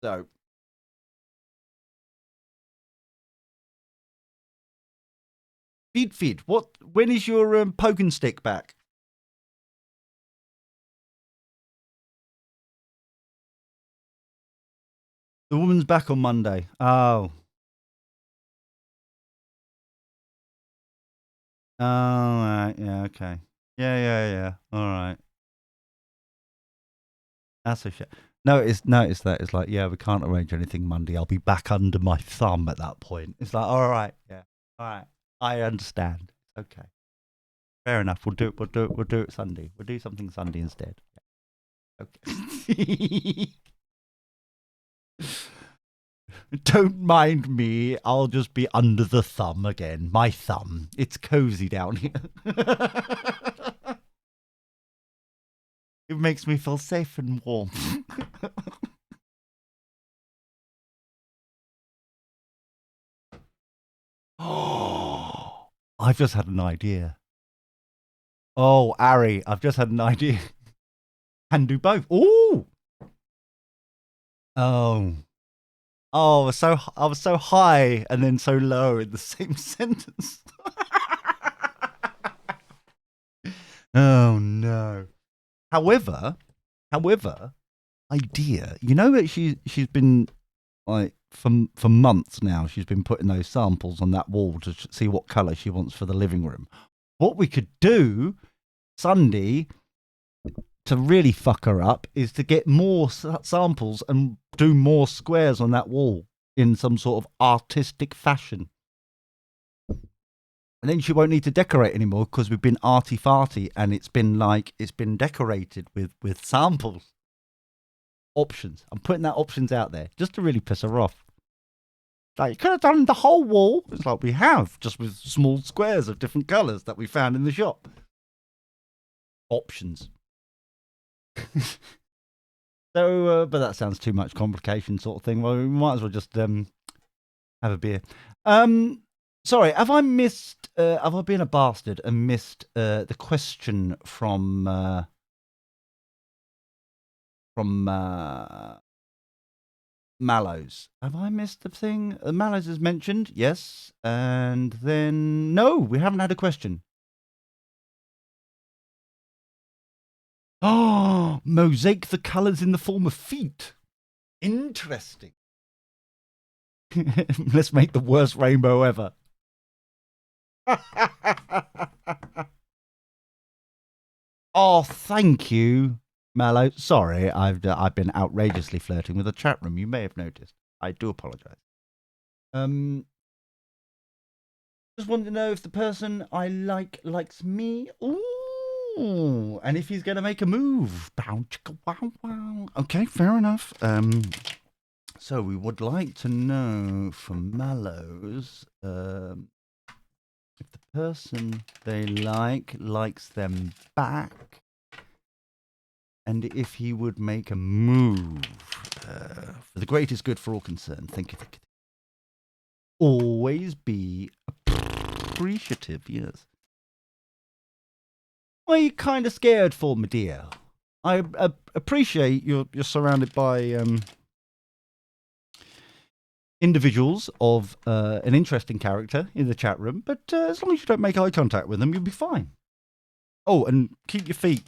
So. Feed. When is your poke and stick back? The woman's back on Monday. Oh. Oh, right. Yeah, okay. Yeah. All right. That's a shit. Notice that. It's like, yeah, we can't arrange anything Monday. I'll be back under my thumb at that point. It's like, all right. Yeah. All right. I understand. Okay. Fair enough. We'll do it Sunday. We'll do something Sunday instead. Okay. Don't mind me. I'll just be under the thumb again. My thumb. It's cozy down here. It makes me feel safe and warm. Oh, I've just had an idea. Oh, Ari, I've just had an idea. Can do both. Ooh. Oh. Oh, I was so high and then so low in the same sentence. Oh no. However, idea. You know that she's been like for months now. She's been putting those samples on that wall to see what colour she wants for the living room. What we could do Sunday to really fuck her up is to get more samples and do more squares on that wall in some sort of artistic fashion. And then she won't need to decorate anymore because we've been arty-farty and it's been decorated with samples. Options. I'm putting that options out there just to really piss her off. Like, you could have done the whole wall. It's like we have, just with small squares of different colours that we found in the shop. Options. So, but that sounds too much complication sort of thing. Well, we might as well just have a beer. Sorry, have I been a bastard and missed the question from Mallows? Have I missed the thing? Mallows is mentioned, yes, and then no, we haven't had a question. Oh, mosaic the colours in the form of feet. Interesting. Let's make the worst rainbow ever. Oh, thank you, Mallow. Sorry, I've been outrageously flirting with the chat room. You may have noticed. I do apologise. Just want to know if the person I likes me. Ooh, and if he's going to make a move. Bow, chicka, wow, wow. Okay, fair enough. So we would like to know from Mallows if the person they likes them back, and if he would make a move for the greatest good for all concerned. Thank you. Always be appreciative, yes. What are you kind of scared for, my dear? I appreciate you're surrounded by individuals of an interesting character in the chat room, but as long as you don't make eye contact with them, you'll be fine. Oh, and keep your feet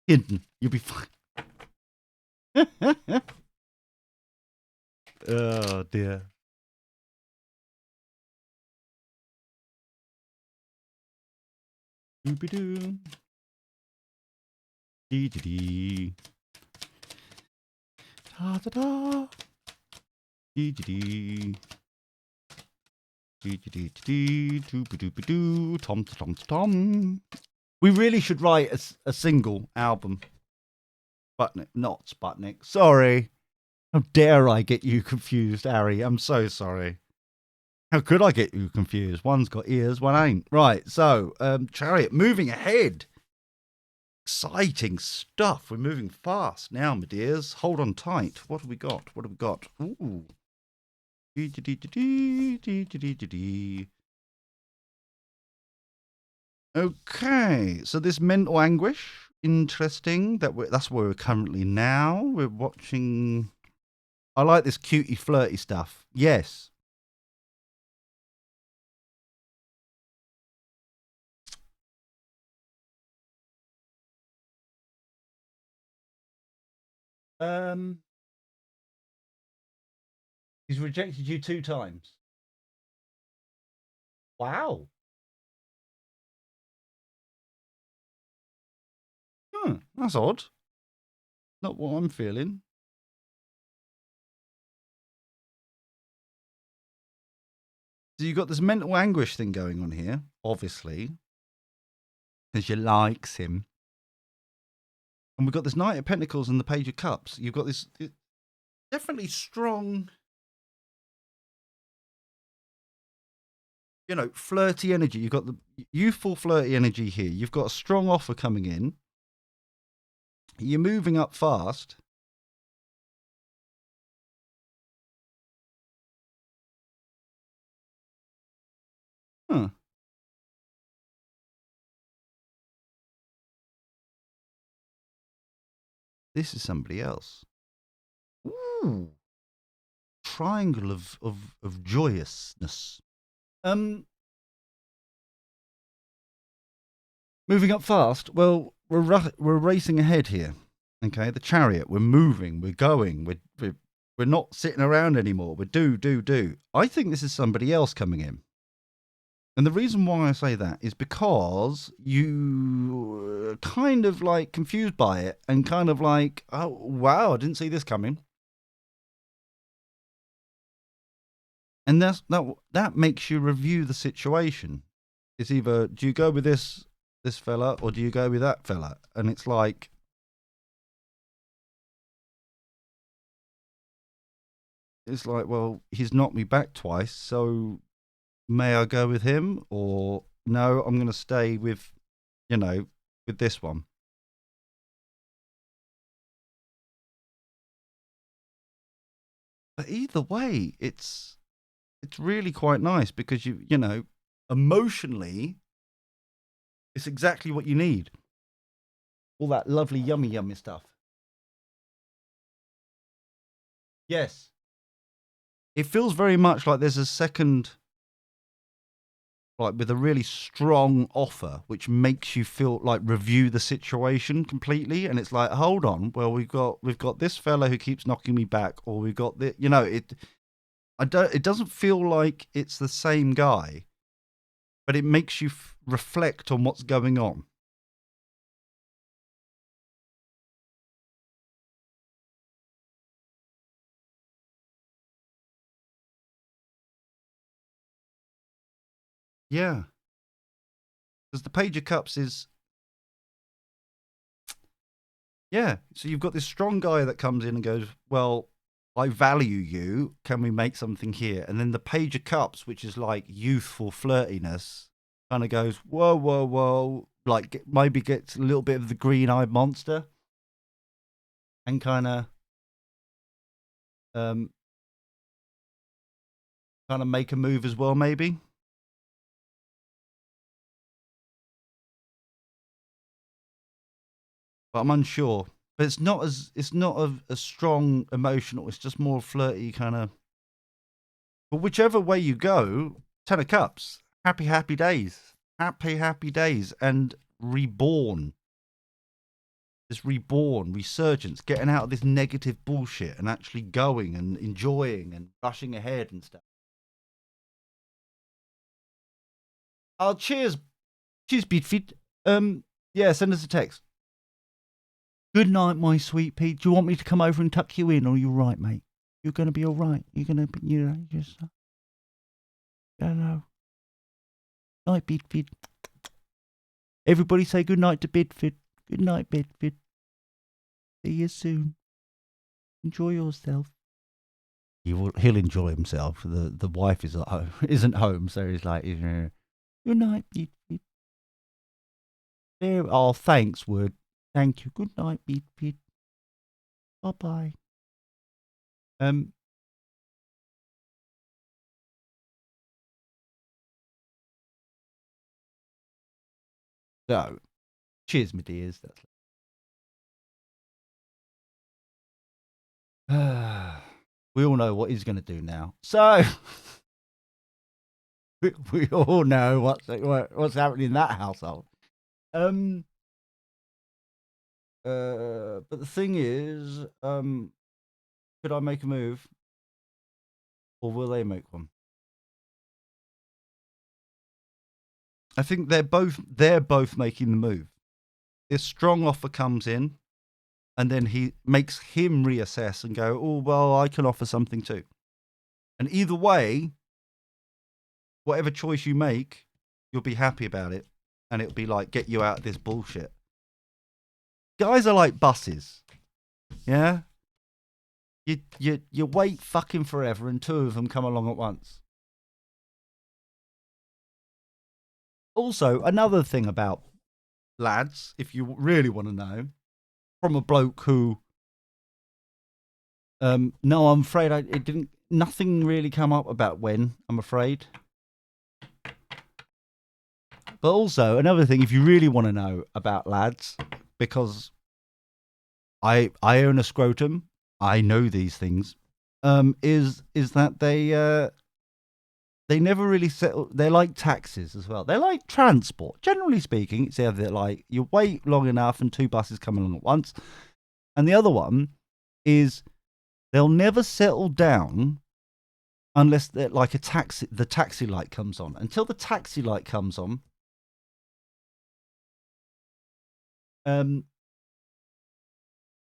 hidden. You'll be fine. Oh, dear. Doobie-doo. Dee-dee-dee. Ta-da-da. Dee-dee-dee. Dee-dee-dee-dee. Doobie-doobie-doo. Tom-tom-tom. We really should write a single album. Sputnik, not Sputnik. Sorry. How dare I get you confused, Harry? I'm so sorry. How could I get you confused? One's got ears, one ain't. Right, so, Chariot, moving ahead. Exciting stuff. We're moving fast now, my dears. Hold on tight. What have we got? What have we got? Ooh. Okay, so this mental anguish, interesting. That's where we're currently now. We're watching. I like this cutie flirty stuff. Yes. He's rejected you 2 times. Wow. That's odd. Not what I'm feeling. So you've got this mental anguish thing going on here, obviously, because you likes him. And we've got this Knight of Pentacles and the Page of Cups. You've got this definitely strong, flirty energy. You've got the youthful flirty energy here. You've got a strong offer coming in. You're moving up fast. Huh. This is somebody else. Ooh. Triangle of joyousness. Moving up fast. Well, we're racing ahead here. Okay, the Chariot. We're moving. We're going. We're not sitting around anymore. We're do. I think this is somebody else coming in. And the reason why I say that is because you are kind of like confused by it and kind of like, oh, wow, I didn't see this coming. And that makes you review the situation. It's either, do you go with this fella or do you go with that fella? And it's like, well, he's knocked me back twice, so may I go with him? Or no, I'm going to stay with, with this one. But either way, it's really quite nice because emotionally, it's exactly what you need. All that lovely, yummy stuff. Yes. It feels very much like there's a second, like with a really strong offer, which makes you feel like review the situation completely. And it's like, hold on, well, we've got this fella who keeps knocking me back, or we've got this, It doesn't feel like it's the same guy, but it makes you reflect on what's going on. Yeah. Because the Page of Cups is, yeah. So you've got this strong guy that comes in and goes, well, I value you. Can we make something here? And then the Page of Cups, which is like youthful flirtiness, kind of goes, whoa, whoa, whoa. Like maybe gets a little bit of the green-eyed monster and um, kind of make a move as well, maybe. But I'm unsure. But it's not a strong emotional. It's just more flirty kind of. But whichever way you go, 10 of Cups, happy, happy days, happy, happy days, and reborn. This reborn, resurgence, getting out of this negative bullshit and actually going and enjoying and rushing ahead and stuff. Oh, cheers, Bidfit. Yeah, send us a text. Good night, my sweet Pete. Do you want me to come over and tuck you in, or are you right, mate? You're gonna be all right. You're gonna be, just. I don't know. Night, Bidfit. Everybody say good night to Bidfit. Good night, Bidfit. See you soon. Enjoy yourself. He'll enjoy himself. The wife isn't home, so he's like, good night, Bidfit. Oh, thanks, Wood. Thank you. Good night, Bidfit. Bye bye. So, cheers, my dears. We all know what he's going to do now. So, we all know what's happening in that household. But the thing is, could I make a move, or will they make one? I think they're both making the move. This strong offer comes in, and then he makes him reassess and go, oh, well, I can offer something too. And either way, whatever choice you make, you'll be happy about it. And it'll be like, get you out of this bullshit. Guys are like buses. Yeah? You wait fucking forever and two of them come along at once. Also, another thing about lads, if you really want to know, from a bloke who, no, I'm afraid nothing really come up about when, I'm afraid. But also, another thing, if you really want to know about lads, because I own a scrotum, I know these things, is that they never really settle. They're like taxis as well. They're like transport. Generally speaking, it's either like you wait long enough and two buses come along at once. And the other one is they'll never settle down unless they're like the taxi light comes on. Until the taxi light comes on,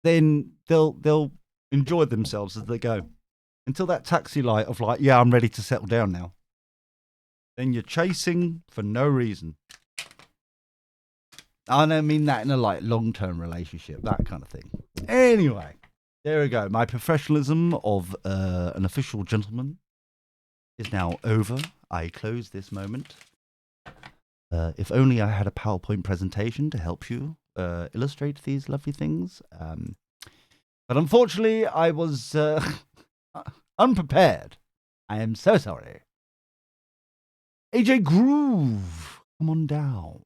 then they'll enjoy themselves as they go. Until that taxi light of like, yeah, I'm ready to settle down now. Then you're chasing for no reason. I don't mean that in a like long-term relationship, that kind of thing. Anyway, there we go. My professionalism of an official gentleman is now over. I close this moment. If only I had a PowerPoint presentation to help you illustrate these lovely things. But unfortunately, I was unprepared. I am so sorry. AJ Groove, come on down.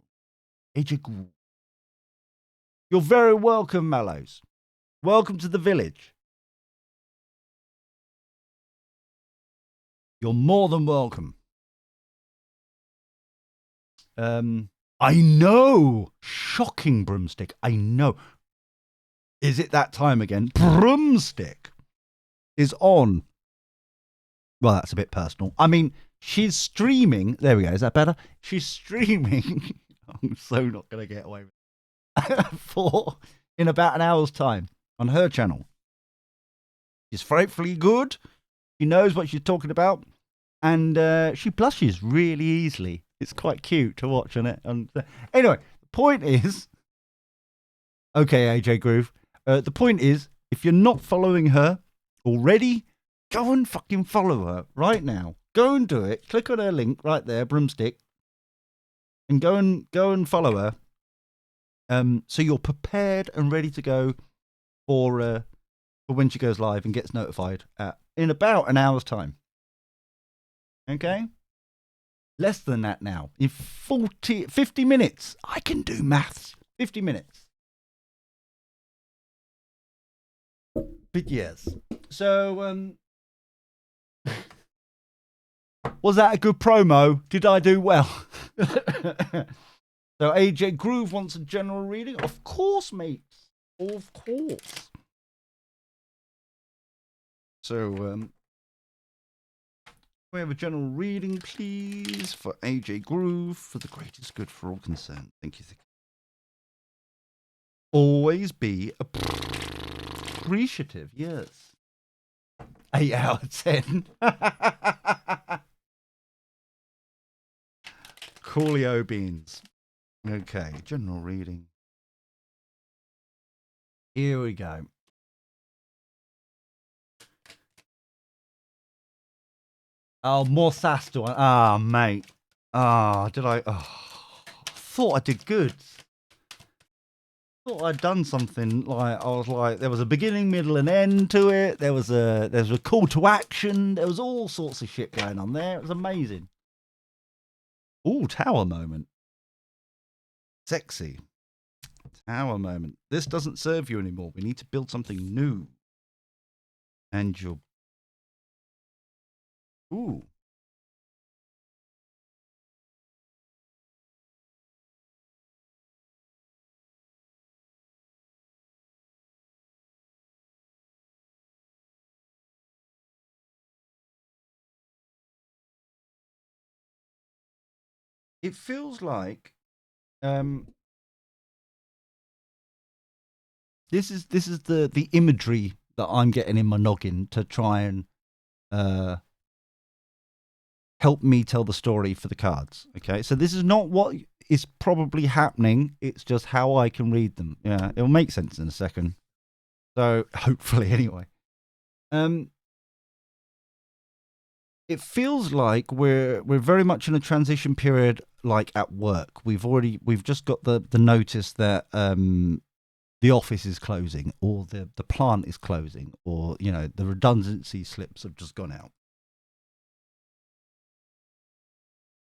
AJ Groove. You're very welcome, Mallows. Welcome to the village. You're more than welcome. I know. Shocking broomstick. I know. Is it that time again? Broomstick is on Well, that's a bit personal. I mean, she's streaming. There we go. Is that better? She's streaming. I'm so not going to get away with it. For in about an hour's time on her channel. She's frightfully good. She knows what she's talking about. And she blushes really easily. It's quite cute to watch on it. And anyway, the point is, okay, AJ Groove. The point is, if you're not following her already, go and fucking follow her right now. Go and do it. Click on her link right there, broomstick, and go and follow her. So you're prepared and ready to go for when she goes live and gets notified in about an hour's time. Okay? Less than that now. In 50 minutes. I can do maths. 50 minutes. But yes. So, was that a good promo? Did I do well? So AJ Groove wants a general reading? Of course, mates. Of course. So, we have a general reading, please, for AJ Groove, for the greatest good for all concerned. Thank you. Always be appreciative, yes. 8 out of 10. Coolio beans. Okay, general reading. Here we go. Oh, more sass to one. Ah, mate. Ah, did I? Oh, thought I did good. Thought I'd done something. Like I was like, there was a beginning, middle, and end to it. There was a call to action. There was all sorts of shit going on there. It was amazing. Ooh, tower moment. Sexy. Tower moment. This doesn't serve you anymore. We need to build something new. And you're. Ooh. It feels like this is the imagery that I'm getting in my noggin to try and help me tell the story for the cards. Okay, so this is not what is probably happening. It's just how I can read them. Yeah, it'll make sense in a second. So hopefully, anyway. It feels like we're very much in a transition period, like at work. We've just got the notice that the office is closing, or the plant is closing, or the redundancy slips have just gone out.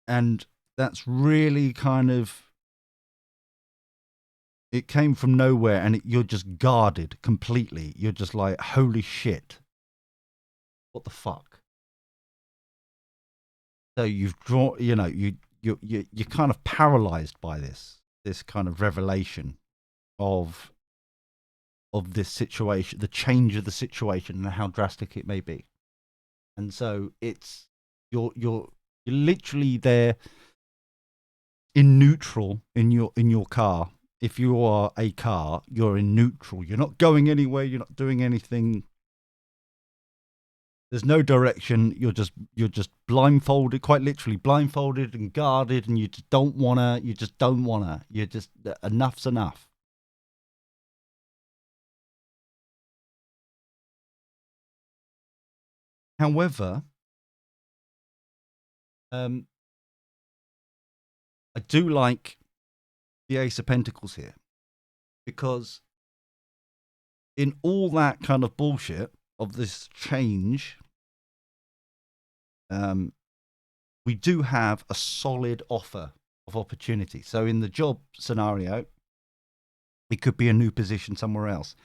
And that's really kind of, it came from nowhere, and you're just guarded completely. You're just like, holy shit, what the fuck? So you've drawn, you're kind of paralyzed by this kind of revelation of this situation, the change of the situation, and how drastic it may be. And so it's you're literally there in neutral in your car. If you are a car, you're in neutral. You're not going anywhere. You're not doing anything. There's no direction. You're just blindfolded, quite literally blindfolded and guarded, and you just don't wanna. You just don't wanna. You're just enough's enough. However, I do like the Ace of Pentacles here, because in all that kind of bullshit of this change, we do have a solid offer of opportunity. So in the job scenario, it could be a new position somewhere else.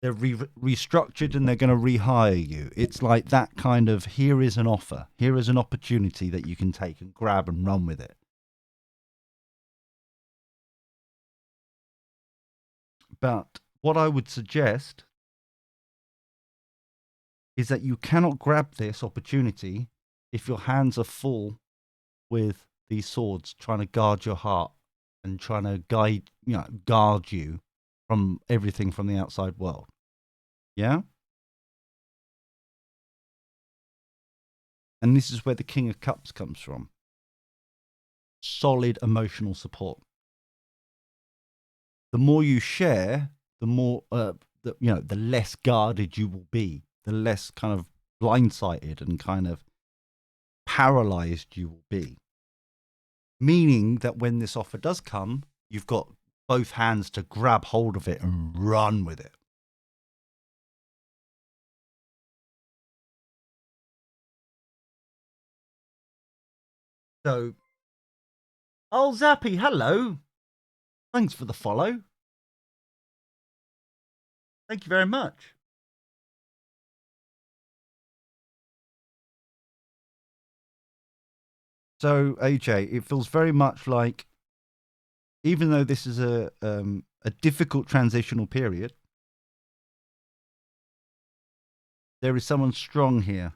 They're restructured and they're going to rehire you. It's like that kind of, here is an offer. Here is an opportunity that you can take and grab and run with it. But what I would suggest is that you cannot grab this opportunity if your hands are full with these swords trying to guard your heart and trying to guard you from everything from the outside world. Yeah? And this is where the King of Cups comes from. Solid emotional support. The more you share, the more, the less guarded you will be, the less kind of blindsided and kind of paralyzed you will be. Meaning that when this offer does come, you've got both hands to grab hold of it and run with it. So, oh, Zappy, hello. Thanks for the follow. Thank you very much. So, AJ, it feels very much like, even though this is a difficult transitional period, there is someone strong here.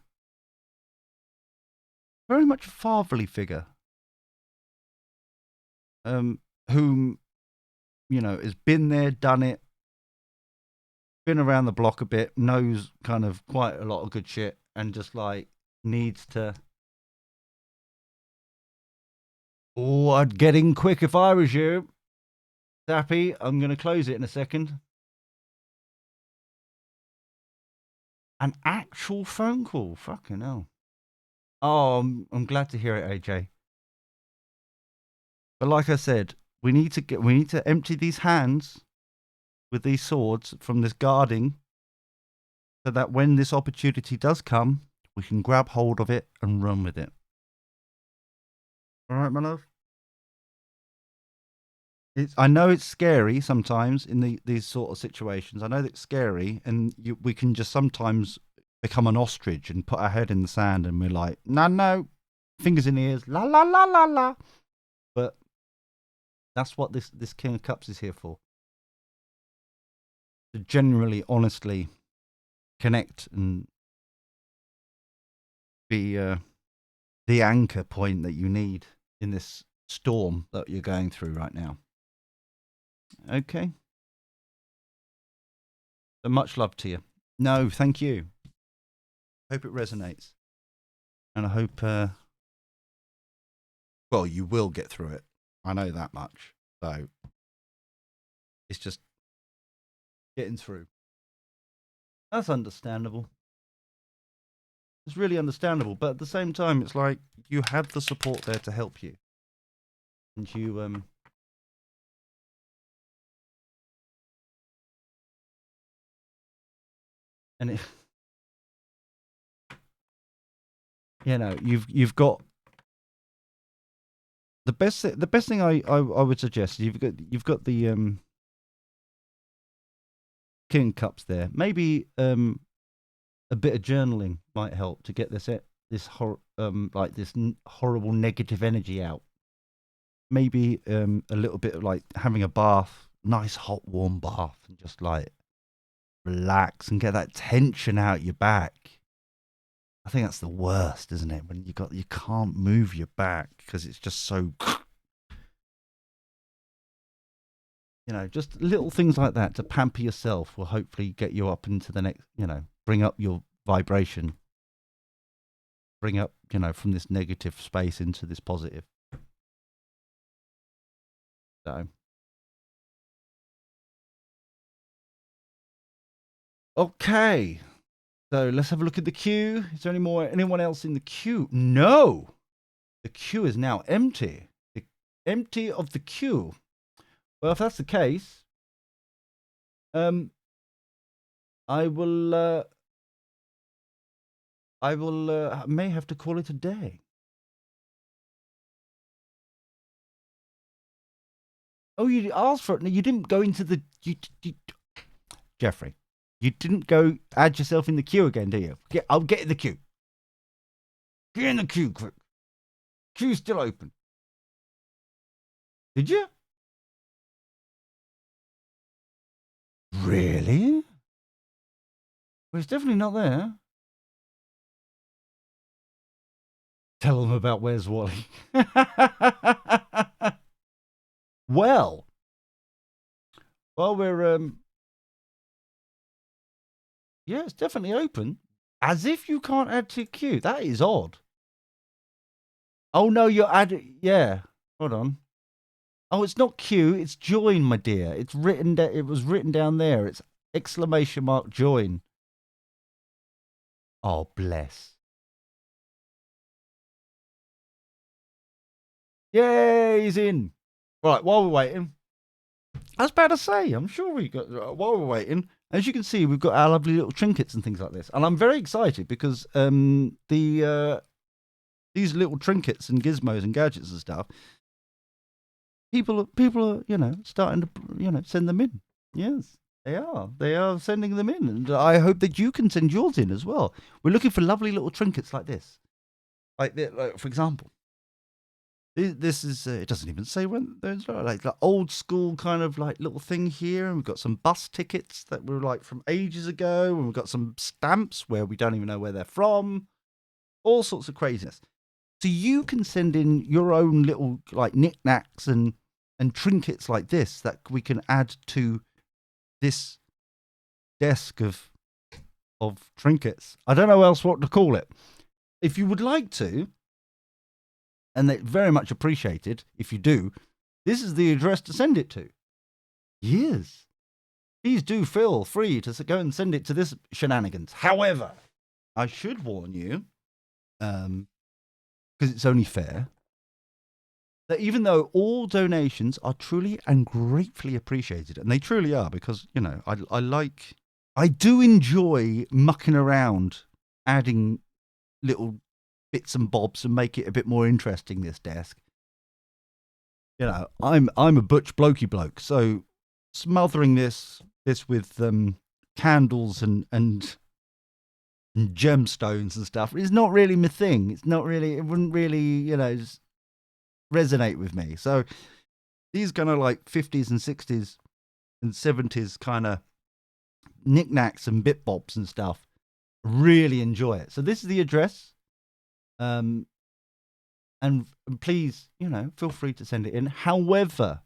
Very much a fatherly figure, whom, has been there, done it, been around the block a bit, knows kind of quite a lot of good shit, and just like needs to. Oh, I'd get in quick if I was you. Zappy, I'm going to close it in a second. An actual phone call. Fucking hell. Oh, I'm glad to hear it, AJ. But like I said, we need to empty these hands with these swords from this guarding, so that when this opportunity does come, we can grab hold of it and run with it. All right, my love. I know it's scary sometimes in these sort of situations. I know that it's scary, and we can just sometimes become an ostrich and put our head in the sand, and we're like, no, fingers in ears, la la la la la. But that's what this King of Cups is here for. To genuinely, honestly connect and be the anchor point that you need in this storm that you're going through right now. Okay. So much love to you. No, thank you. Hope it resonates. And I hope, well, you will get through it. I know that much. So it's just getting through. That's understandable. It's really understandable. But at the same time, it's like you have the support there to help you. And you, and it, you've got the best thing I would suggest. You've got the King Cups there. Maybe a bit of journaling might help to get this horrible negative energy out. Maybe a little bit of like having a bath, nice hot warm bath, and just like relax and get that tension out your back. I think that's the worst, isn't it? When you can't move your back because it's just so. Just little things like that to pamper yourself will hopefully get you up into the next. Bring up your vibration. Bring up, from this negative space into this positive. So. Okay. So let's have a look at the queue. Is there anyone else in the queue? No. The queue is now empty. Empty of the queue. Well, if that's the case, I may have to call it a day. Oh, you asked for it. No, you didn't go into the. Jeffrey, you didn't go add yourself in the queue again, do you? I'll get in the queue. Get in the queue, quick. Queue's still open. Did you? Really? Well, it's definitely not there. Tell them about Where's Wally. well, while we're yeah, it's definitely open. As if you can't add to queue. That is odd. Oh no, you're adding. Yeah, hold on. Oh, it's not queue. It's join, my dear. It's written. It was written down there. It's exclamation mark join. Oh, bless. Yay, he's in. Right, while we're waiting, I was about to say, I'm sure we got, while we're waiting, as you can see, we've got our lovely little trinkets and things like this. And I'm very excited because these little trinkets and gizmos and gadgets and stuff, people are, starting to, send them in. Yes, they are. They are sending them in. And I hope that you can send yours in as well. We're looking for lovely little trinkets like this. Like for example, this is, it doesn't even say when, there's like the old school kind of like little thing here. And we've got some bus tickets that were like from ages ago. And we've got some stamps where we don't even know where they're from. All sorts of craziness. So you can send in your own little like knickknacks and trinkets like this that we can add to this desk of trinkets. I don't know else what to call it. If you would like to, and they're very much appreciated if you do, this is the address to send it to. Yes. Please do feel free to go and send it to this shenanigans. However, I should warn you, because it's only fair, that even though all donations are truly and gratefully appreciated, and they truly are, because, I do enjoy mucking around, adding little bits and bobs and make it a bit more interesting, this desk. I'm a butch blokey bloke, so smothering this with candles and gemstones and stuff is not really my thing. It's not really, it wouldn't really, just resonate with me. So these kind of like 50s and 60s and 70s kind of knickknacks and bit bobs and stuff, really enjoy it. So this is the address. And please, feel free to send it in. However,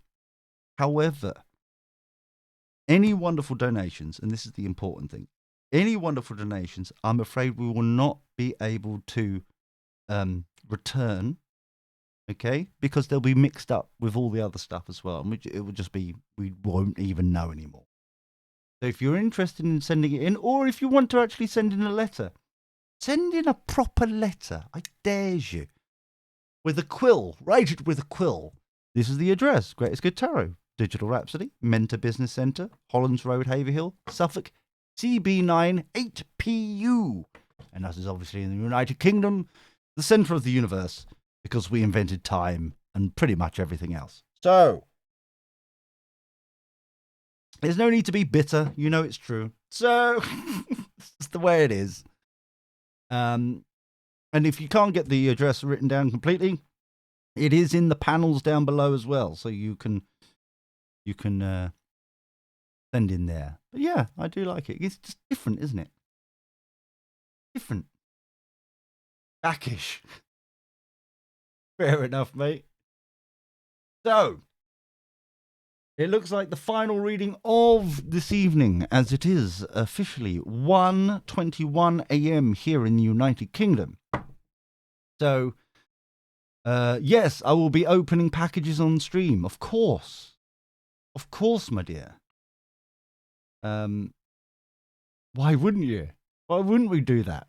any wonderful donations, and this is the important thing, any wonderful donations, I'm afraid we will not be able to return, okay? Because they'll be mixed up with all the other stuff as well, and it will just be, we won't even know anymore. So if you're interested in sending it in, or if you want to actually send in a letter, send in a proper letter. I dares you. With a quill. Write it with a quill. This is the address. Greatest Good Tarot. Digital Rhapsody. Mentor Business Centre. Hollands Road, Haverhill. Suffolk. CB9 8PU. And that is obviously in the United Kingdom. The centre of the universe. Because we invented time and pretty much everything else. So, there's no need to be bitter. You know it's true. So, it's the way it is. And if you can't get the address written down completely, it is in the panels down below as well. So you can send in there. But yeah, I do like it. It's just different, isn't it? Different. Backish. Fair enough, mate. So, it looks like the final reading of this evening, as it is officially 1:21 a.m. here in the United Kingdom. So, yes, I will be opening packages on stream, of course. Of course, my dear. Why wouldn't you? Why wouldn't we do that?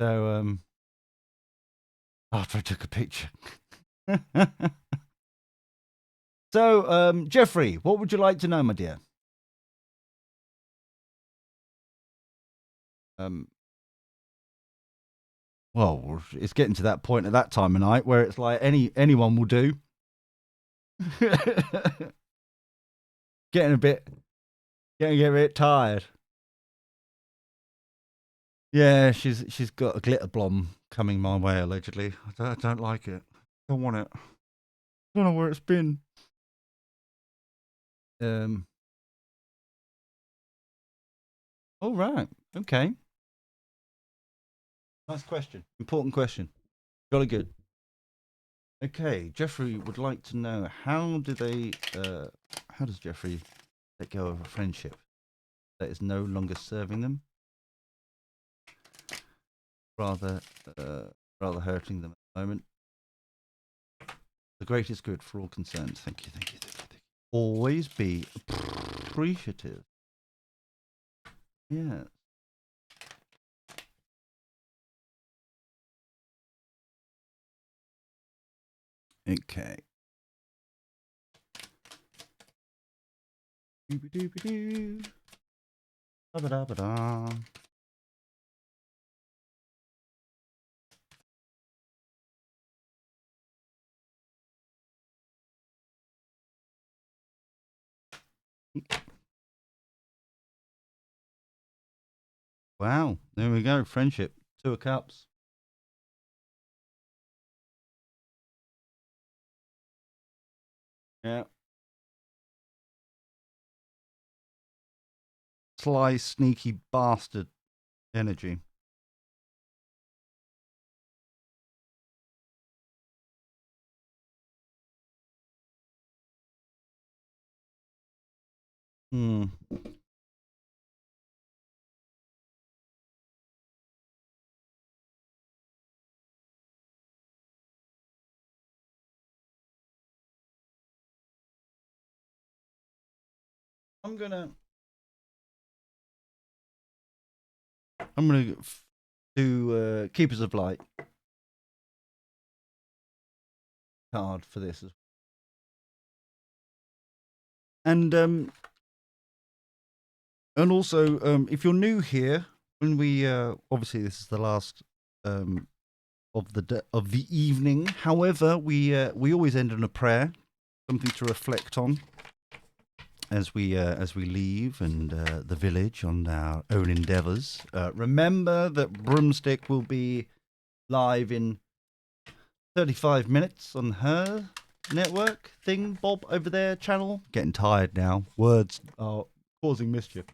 So, after I took a picture. So, Jeffrey, what would you like to know, my dear? Well, it's getting to that point at that time of night where it's like anyone will do. Getting a bit tired. Yeah, she's got a glitter blom coming my way allegedly. I don't like it. Don't want it. Don't know where it's been. Oh right. Okay. Nice question. Important question. Jolly good. Okay, Jeffrey would like to know how does Jeffrey let go of a friendship that is no longer serving them, rather hurting them at the moment. The greatest good for all concerned. Thank you, thank you, thank you, thank you. Always be appreciative. Yeah. Okay. Doo-ba-doo-ba-doo. Ba-ba-da-ba-da. Wow, there we go. Friendship. 2 of Cups. Yeah. Sly, sneaky bastard energy. Hmm. I'm gonna do Keepers of Light card for this, and also if you're new here, when we obviously this is the last of the evening. However, we always end on a prayer, something to reflect on as we leave and the village on our own endeavours. Remember that Broomstick will be live in 35 minutes on her network thing, Bob over there channel. Getting tired now. Words are causing mischief.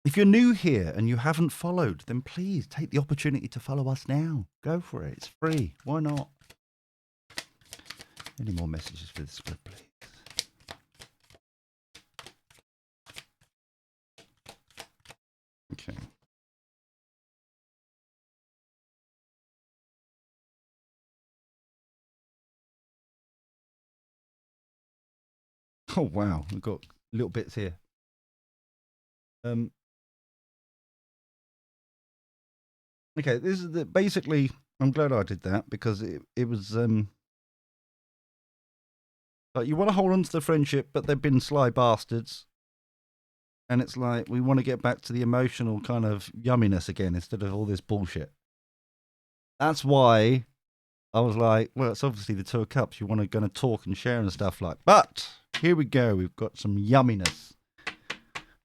If you're new here and you haven't followed, then please take the opportunity to follow us now. Go for it. It's free. Why not? Any more messages for this clip, please? Okay. Oh wow, we've got little bits here. Okay, this is basically. I'm glad I did that because it was like you want to hold on to the friendship, but they've been sly bastards, and it's like we want to get back to the emotional kind of yumminess again instead of all this bullshit. That's why I was like, well, it's obviously the 2 of Cups. You want to going to talk and share and stuff like. But here we go. We've got some yumminess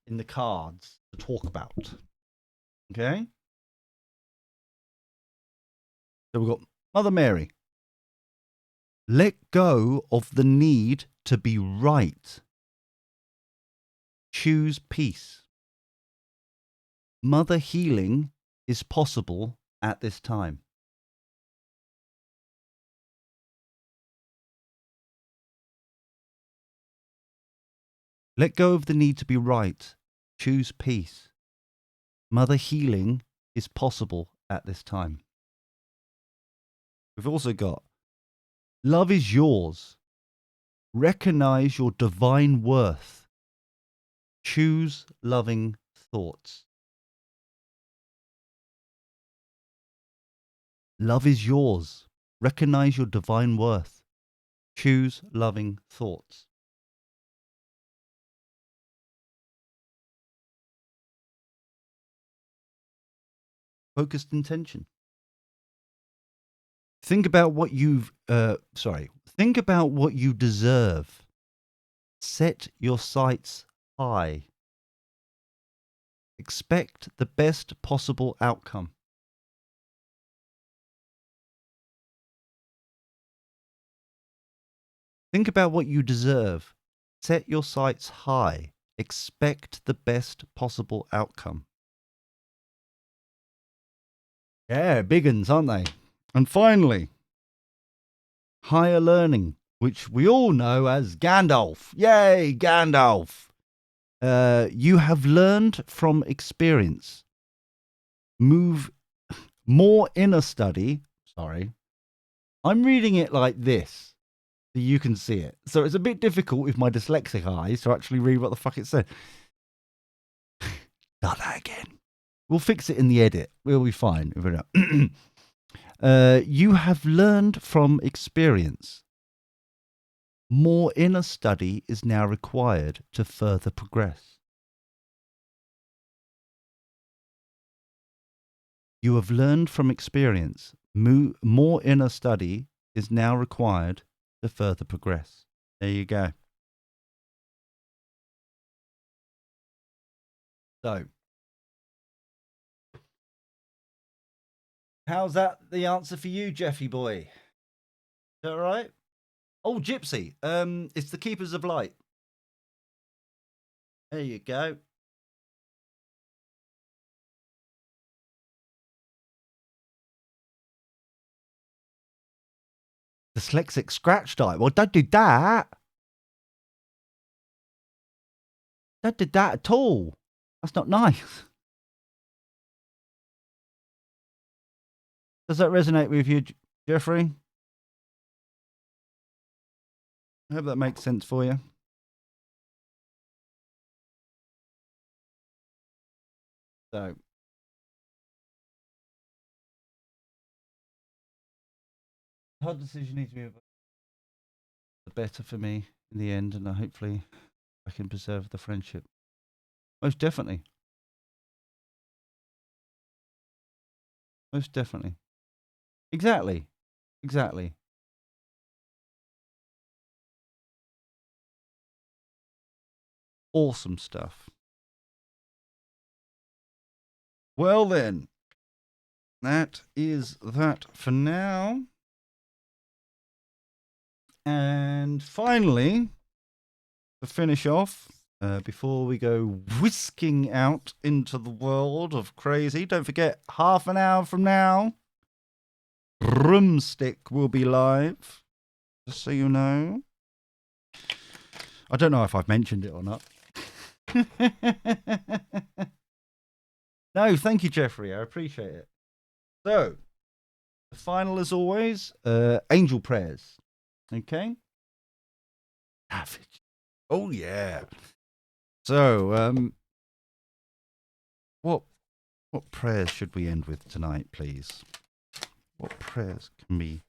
in the cards to talk about. Okay. So we've got Mother Mary. Let go of the need to be right. Choose peace. Mother healing is possible at this time. Let go of the need to be right. Choose peace. Mother healing is possible at this time. We've also got love is yours. Recognize your divine worth. Choose loving thoughts. Love is yours. Recognize your divine worth. Choose loving thoughts. Focused intention. Think about what think about what you deserve. Set your sights high. Expect the best possible outcome. Think about what you deserve. Set your sights high. Expect the best possible outcome. Yeah, big uns, aren't they? And finally, higher learning, which we all know as Gandalf. Yay, Gandalf. You have learned from experience. Move more inner study. Sorry. I'm reading it like this so you can see it. So it's a bit difficult with my dyslexic eyes to actually read what the fuck it said. Not that again. We'll fix it in the edit. We'll be fine. You have learned from experience. More inner study is now required to further progress. You have learned from experience. More inner study is now required to further progress. There you go. So, how's that the answer for you, Jeffy boy? Is that all right? Oh, Gypsy. It's the Keepers of Light. There you go. Dyslexic scratch die. Well, don't do that. Don't do that at all. That's not nice. Does that resonate with you, Jeffrey? I hope that makes sense for you. So, hard decision needs to be the better for me in the end, and hopefully I can preserve the friendship. Most definitely. Most definitely. Exactly. Exactly. Awesome stuff. Well then, that is that for now. And finally, to finish off, before we go whisking out into the world of crazy, don't forget, half an hour from now, Broomstick will be live, just so you know. I don't know if I've mentioned it or not. No, thank you, Jeffrey. I appreciate it. So, the final, as always, angel prayers. Okay? Savage. Oh, yeah. So, what prayers should we end with tonight, please? What prayers can we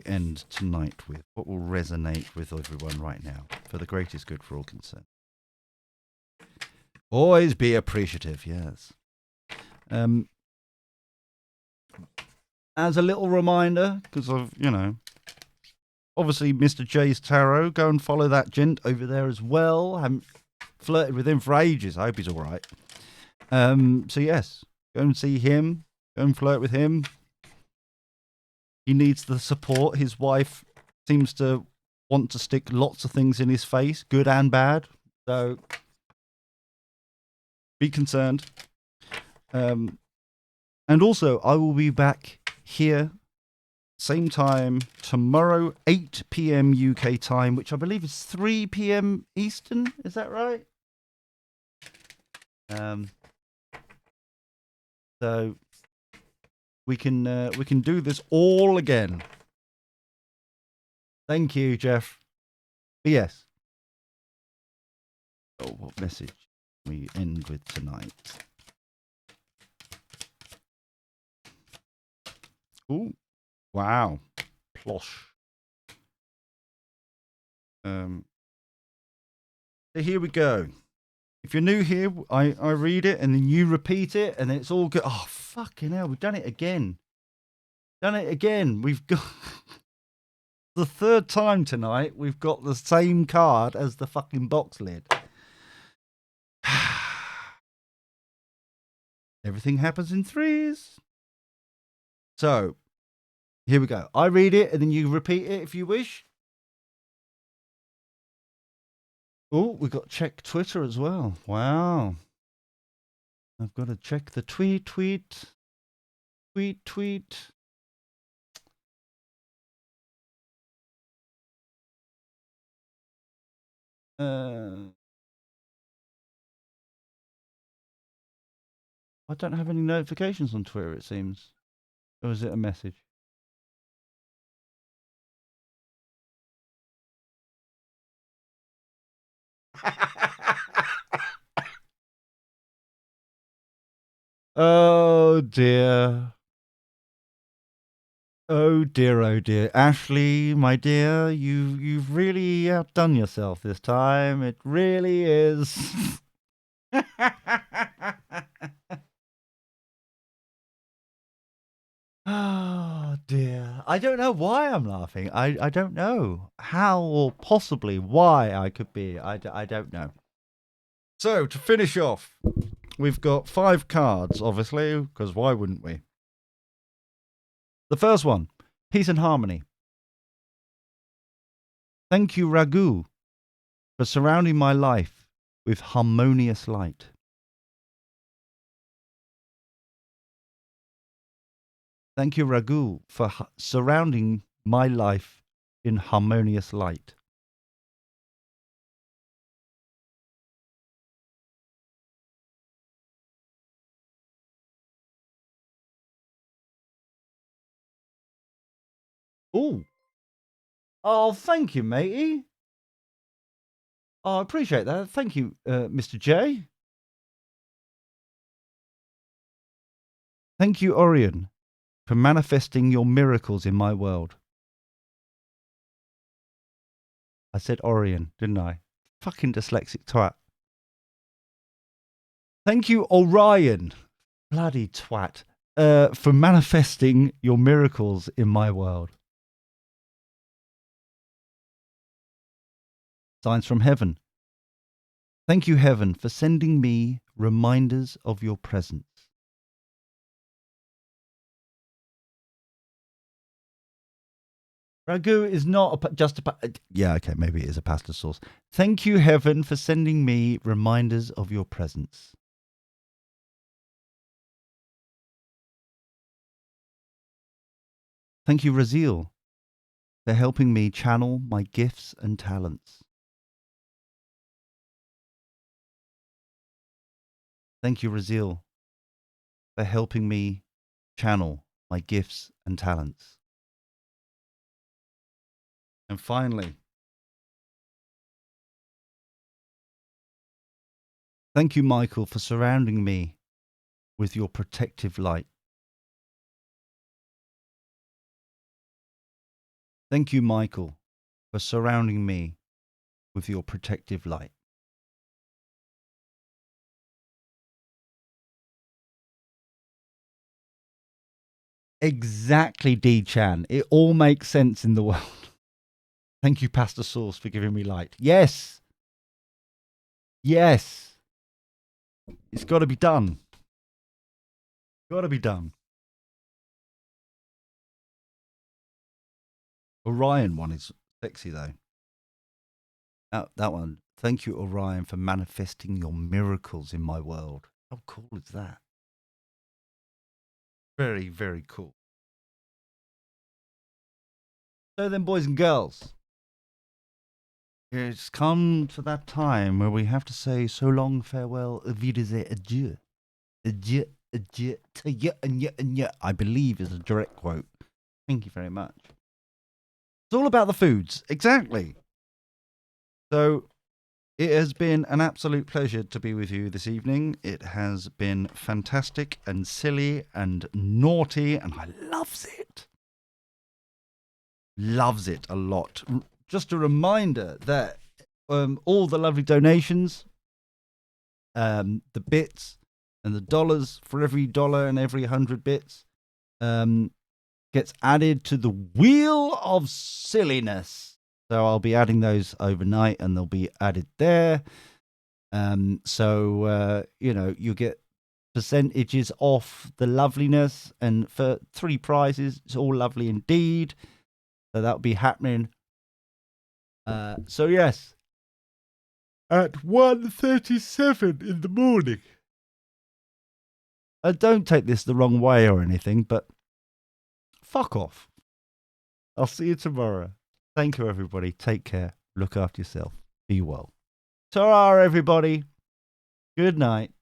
end tonight with? What will resonate with everyone right now for the greatest good for all concerned? Always be appreciative, yes. As a little reminder, because I've, obviously Mr. J's Tarot, go and follow that gent over there as well. Haven't flirted with him for ages. I hope he's all right. So yes, go and see him. Go and flirt with him. He needs the support. His wife seems to want to stick lots of things in his face, good and bad. So be concerned. And also, I will be back here, same time tomorrow, 8 p.m. UK time, which I believe is 3 p.m. Eastern. Is that right? So we can do this all again. Thank you, Jeff. But yes. Oh, what message we end with tonight? Ooh, wow, plosh. So here we go. If you're new here, I read it and then you repeat it and then it's all good. Oh, fucking hell, we've done it again. We've got the third time tonight. We've got the same card as the fucking box lid. Everything happens in threes. So, here we go. I read it and then you repeat it if you wish. Oh, we got to check Twitter as well. Wow. I've got to check the tweet. I don't have any notifications on Twitter, it seems. Or is it a message? Oh dear. Oh dear, oh dear. Ashley, my dear, you've really outdone yourself this time. It really is. Oh dear. I don't know why I'm laughing. I don't know how or possibly why I could be. I don't know. So, to finish off, we've got 5 cards, obviously, because why wouldn't we? The first one, Peace and Harmony. Thank you, Ragu, for surrounding my life with harmonious light. Thank you, Ragu, for surrounding my life in harmonious light. Ooh. Oh, thank you, matey. Oh, I appreciate that. Thank you, Mr. J. Thank you, Orion, for manifesting your miracles in my world. I said Orion, didn't I? Fucking dyslexic twat. Thank you, Orion, bloody twat, for manifesting your miracles in my world. Signs from heaven. Thank you, heaven, for sending me reminders of your presence. Ragu is not just a... yeah, okay, maybe it is a pasta sauce. Thank you, heaven, for sending me reminders of your presence. Thank you, Raziel, for helping me channel my gifts and talents. Thank you, Raziel, for helping me channel my gifts and talents. And finally, thank you, Michael, for surrounding me with your protective light. Thank you, Michael, for surrounding me with your protective light. Exactly, D-Chan. It all makes sense in the world. Thank you, Pasta Sauce, for giving me light. Yes. Yes. It's got to be done. Got to be done. Orion one is sexy, though. That one. Thank you, Orion, for manifesting your miracles in my world. How cool is that? Very, very cool. So then, boys and girls, it's come to that time where we have to say so long, farewell, wiedersehen, adieu. Adieu, adieu, to you and you and you, I believe is a direct quote. Thank you very much. It's all about the foods. Exactly. So it has been an absolute pleasure to be with you this evening. It has been fantastic and silly and naughty, and I loves it. Loves it a lot. Just a reminder that all the lovely donations, the bits and the dollars for every dollar and every 100 bits gets added to the wheel of silliness. So I'll be adding those overnight and they'll be added there. So you get percentages off the loveliness, and for 3 prizes, it's all lovely indeed. So that'll be happening. So yes, at 1:37 in the morning. Don't take this the wrong way or anything, but fuck off. I'll see you tomorrow. Thank you, everybody. Take care. Look after yourself. Be well. Ta-ra, everybody. Good night.